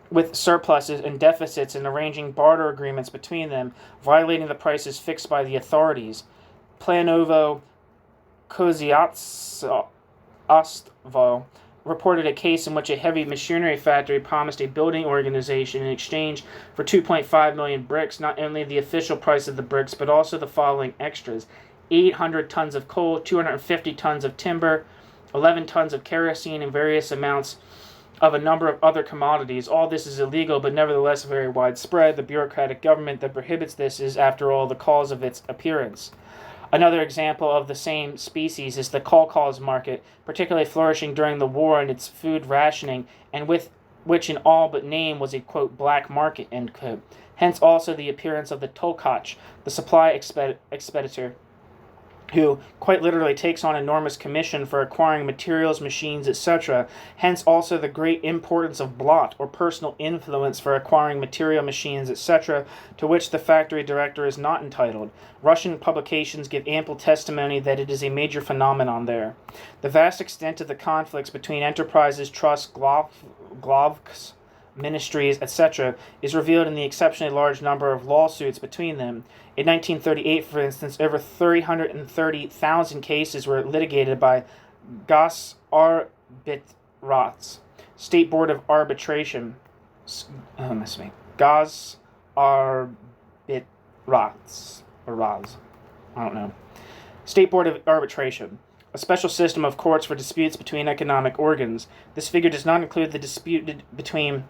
with surpluses and deficits and arranging barter agreements between them, violating the prices fixed by the authorities. Planovo Koziatstvo reported a case in which a heavy machinery factory promised a building organization in exchange for 2.5 million bricks, not only the official price of the bricks, but also the following extras: 800 tons of coal, 250 tons of timber, 11 tons of kerosene, and various amounts of a number of other commodities. All this is illegal, but nevertheless very widespread. The bureaucratic government that prohibits this is, after all, the cause of its appearance. Another example of the same species is the kolkhoz market, particularly flourishing during the war and its food rationing, and with which in all but name was a, quote, black market, end quote. Hence also the appearance of the tolkach, the supply expeditor, who quite literally takes on enormous commission for acquiring materials, machines, etc. Hence also the great importance of blot, or personal influence, for acquiring material, machines, etc., to which the factory director is not entitled. Russian publications give ample testimony that it is a major phenomenon there. The vast extent of the conflicts between enterprises, trusts, glavks, ministries, etc., is revealed in the exceptionally large number of lawsuits between them. In 1938, for instance, over 330,000 cases were litigated by Gosarbitrats, State Board of Arbitration. Gosarbitrats, or Raz, I don't know. State Board of Arbitration, a special system of courts for disputes between economic organs. This figure does not include the dispute between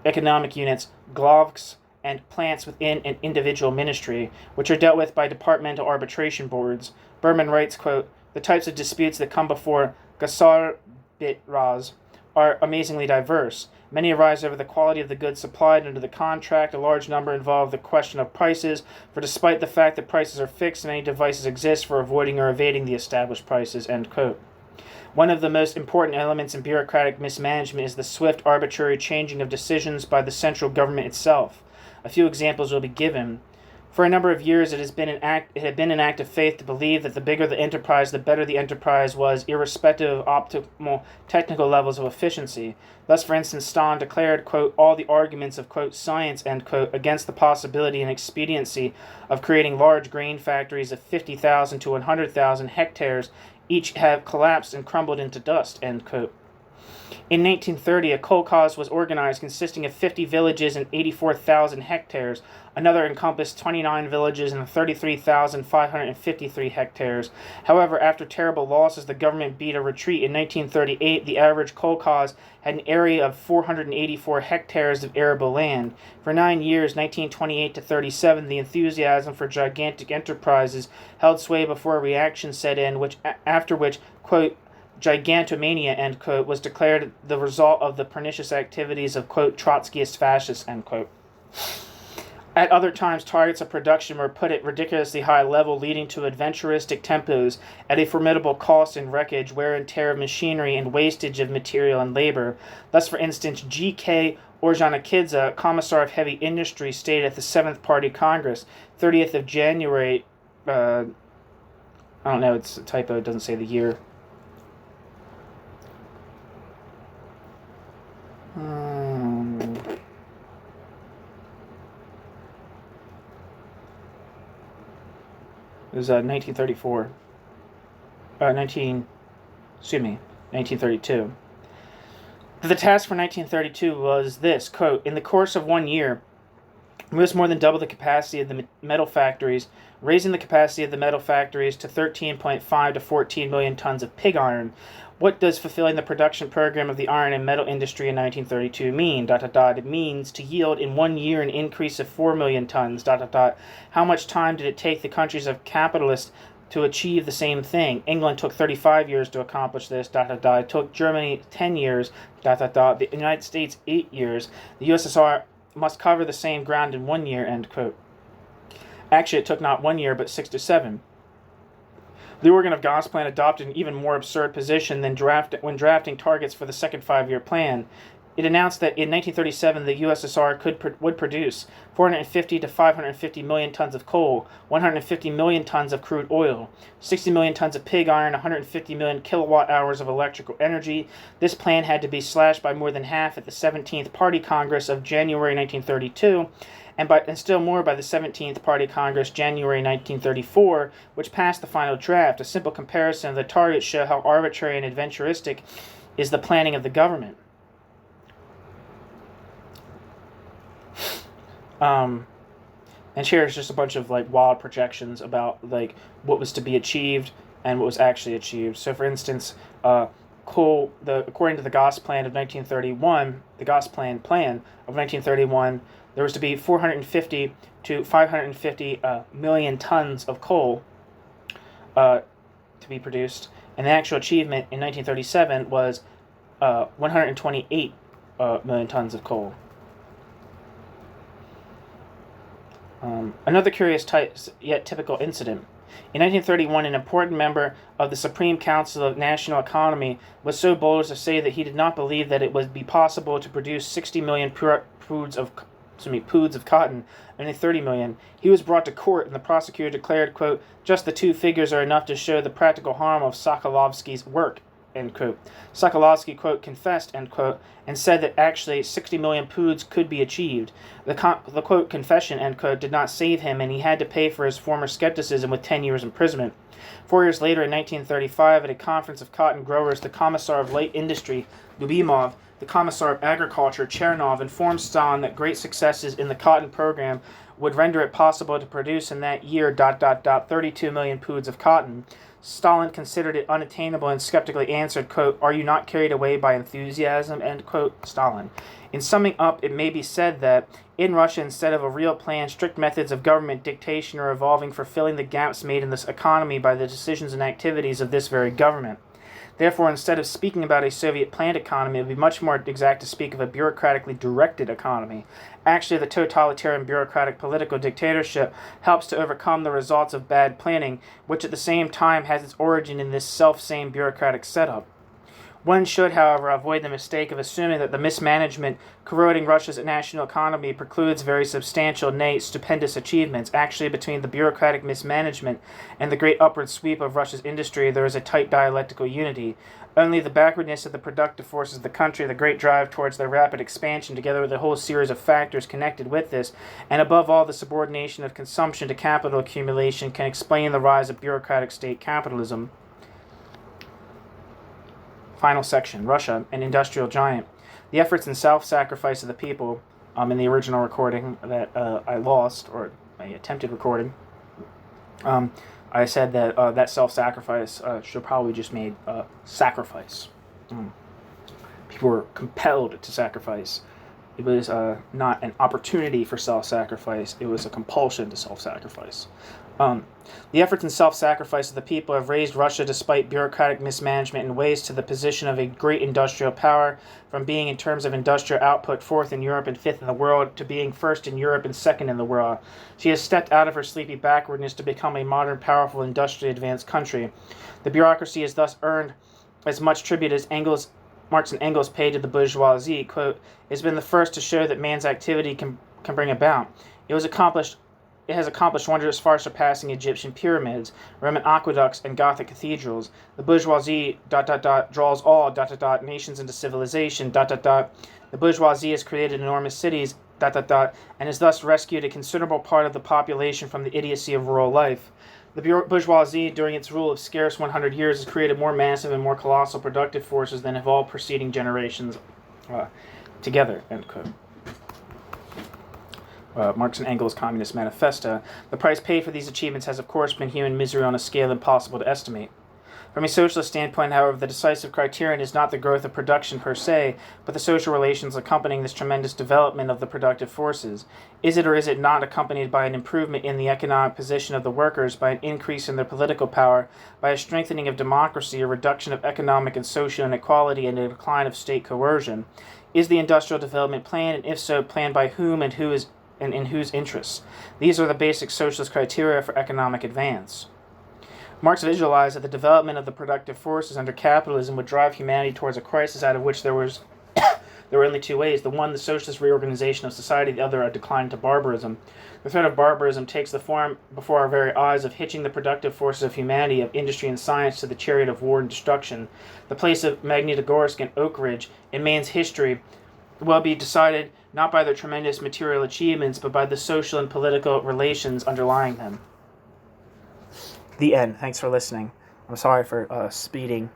economic units, glavks, and plants within an individual ministry, which are dealt with by departmental arbitration boards. Berman writes, quote, "The types of disputes that come before Gosarbitrats are amazingly diverse. Many arise over the quality of the goods supplied under the contract. A large number involve the question of prices, for despite the fact that prices are fixed, many devices exist for avoiding or evading the established prices," end quote. One of the most important elements in bureaucratic mismanagement is the swift, arbitrary changing of decisions by the central government itself. A few examples will be given. For a number of years, it had been an act of faith to believe that the bigger the enterprise, the better the enterprise was, irrespective of optimal technical levels of efficiency. Thus, for instance, Stalin declared, quote, "all the arguments of, quote, science," end quote, against the possibility and expediency of creating large grain factories of 50,000 to 100,000 hectares, each have collapsed and crumbled into dust, end quote. In 1930, a kolkhoz was organized consisting of 50 villages and 84,000 hectares. Another encompassed 29 villages and 33,553 hectares. However, after terrible losses, the government beat a retreat. In 1938, the average kolkhoz had an area of 484 hectares of arable land. For 9 years, 1928 to 37, the enthusiasm for gigantic enterprises held sway before a reaction set in, after which, quote, gigantomania, end quote, was declared the result of the pernicious activities of, quote, Trotskyist fascists, end quote. At other times, targets of production were put at ridiculously high level, leading to adventuristic tempos at a formidable cost and wreckage, wear and tear of machinery, and wastage of material and labor. Thus, for instance, G.K. Ordzhonikidze, Commissar of Heavy Industry, stated at the 7th Party Congress, 30th of January, I don't know, it's a typo, it doesn't say the year. It was 1934. 1932. The task for 1932 was this, quote, in the course of 1 year, we must more than double the capacity of the metal factories, raising the capacity of the metal factories to 13.5 to 14 million tons of pig iron. What does fulfilling the production program of the iron and metal industry in 1932 mean? It means to yield in 1 year an increase of 4 million tons. How much time did it take the countries of capitalists to achieve the same thing? England took 35 years to accomplish this. It took Germany 10 years. The United States 8 years. The USSR must cover the same ground in 1 year, end quote. Actually, it took not 1 year, but 6 to 7. The organ of Gosplan adopted an even more absurd position than when drafting targets for the second 5-year plan. It announced that in 1937 the USSR would produce 450 to 550 million tons of coal, 150 million tons of crude oil, 60 million tons of pig iron, 150 million kilowatt hours of electrical energy. This plan had to be slashed by more than half at the 17th Party Congress of January 1932, and still more by the 17th Party Congress, January 1934, which passed the final draft. A simple comparison of the targets show how arbitrary and adventuristic is the planning of the government. And here is just a bunch of wild projections about what was to be achieved and what was actually achieved. So, for instance, according to the Gosplan of 1931, the Gosplan plan of 1931, there was to be 450 to 550 million tons of coal to be produced, and the actual achievement in 1937 was 128 million tons of coal. Another curious yet typical incident. In 1931, an important member of the Supreme Council of National Economy was so bold as to say that he did not believe that it would be possible to produce 60 million poods of cotton, only 30 million. He was brought to court, and the prosecutor declared, quote, just the two figures are enough to show the practical harm of Sokolovsky's work, end quote. Sokolovsky, quote, confessed, end quote, and said that actually 60 million poods could be achieved. The quote, confession, end quote, did not save him, and he had to pay for his former skepticism with 10 years imprisonment. 4 years later, in 1935, at a conference of cotton growers, the Commissar of Light Industry, Lubimov, the Commissar of Agriculture, Chernov, informed Stalin that great successes in the cotton program would render it possible to produce in that year 32 million poods of cotton. Stalin considered it unattainable and skeptically answered, quote, are you not carried away by enthusiasm, end quote, Stalin. In summing up, it may be said that in Russia, instead of a real plan, strict methods of government dictation are evolving for filling the gaps made in this economy by the decisions and activities of this very government. Therefore, instead of speaking about a Soviet-planned economy, it would be much more exact to speak of a bureaucratically directed economy. Actually, the totalitarian bureaucratic political dictatorship helps to overcome the results of bad planning, which at the same time has its origin in this self-same bureaucratic setup. One should, however, avoid the mistake of assuming that the mismanagement corroding Russia's national economy precludes very substantial, nay, stupendous achievements. Actually, between the bureaucratic mismanagement and the great upward sweep of Russia's industry, there is a tight dialectical unity. Only the backwardness of the productive forces of the country, the great drive towards their rapid expansion, together with a whole series of factors connected with this, and above all the subordination of consumption to capital accumulation, can explain the rise of bureaucratic state capitalism. Final section, Russia, an industrial giant. The efforts and self-sacrifice of the people, in the original recording that I lost, or my attempted recording, I said that that self-sacrifice should probably just made sacrifice. People were compelled to sacrifice. It was not an opportunity for self-sacrifice. It was a compulsion to self-sacrifice. The efforts and self-sacrifice of the people have raised Russia, despite bureaucratic mismanagement in ways, to the position of a great industrial power, from being, in terms of industrial output, fourth in Europe and fifth in the world, to being first in Europe and second in the world. She has stepped out of her sleepy backwardness to become a modern, powerful, industrially advanced country. The bureaucracy has thus earned as much tribute as Marx and Engels paid to the bourgeoisie. Quote, "It has been the first to show that man's activity can bring about. It has accomplished wonders far surpassing Egyptian pyramids, Roman aqueducts, and Gothic cathedrals. The bourgeoisie, draws all, nations into civilization, The bourgeoisie has created enormous cities, and has thus rescued a considerable part of the population from the idiocy of rural life. The bourgeoisie, during its rule of scarce 100 years, has created more massive and more colossal productive forces than have all preceding generations together," end quote. Marx and Engels' Communist Manifesto. The price paid for these achievements has, of course, been human misery on a scale impossible to estimate. From a socialist standpoint, however, the decisive criterion is not the growth of production per se, but the social relations accompanying this tremendous development of the productive forces. Is it or is it not accompanied by an improvement in the economic position of the workers, by an increase in their political power, by a strengthening of democracy, a reduction of economic and social inequality, and a decline of state coercion? Is the industrial development planned, and if so, planned by whom and in whose interests? These are the basic socialist criteria for economic advance. Marx visualized that the development of the productive forces under capitalism would drive humanity towards a crisis out of which there were only two ways. The one, the socialist reorganization of society; the other, a decline to barbarism. The threat of barbarism takes the form before our very eyes of hitching the productive forces of humanity, of industry and science, to the chariot of war and destruction. The place of Magnitogorsk and Oak Ridge in man's history will be decided not by their tremendous material achievements, but by the social and political relations underlying them. The end. Thanks for listening. I'm sorry for speeding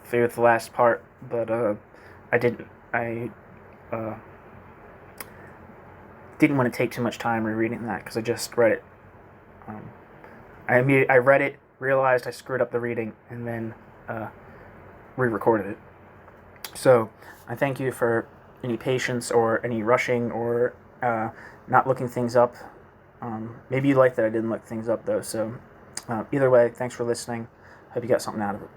through the last part, but I didn't want to take too much time rereading that because I just read it. I read it, realized I screwed up the reading, and then re-recorded it. So I thank you for any patience or any rushing or not looking things up. Maybe you like that I didn't look things up though. So either way, thanks for listening. Hope you got something out of it.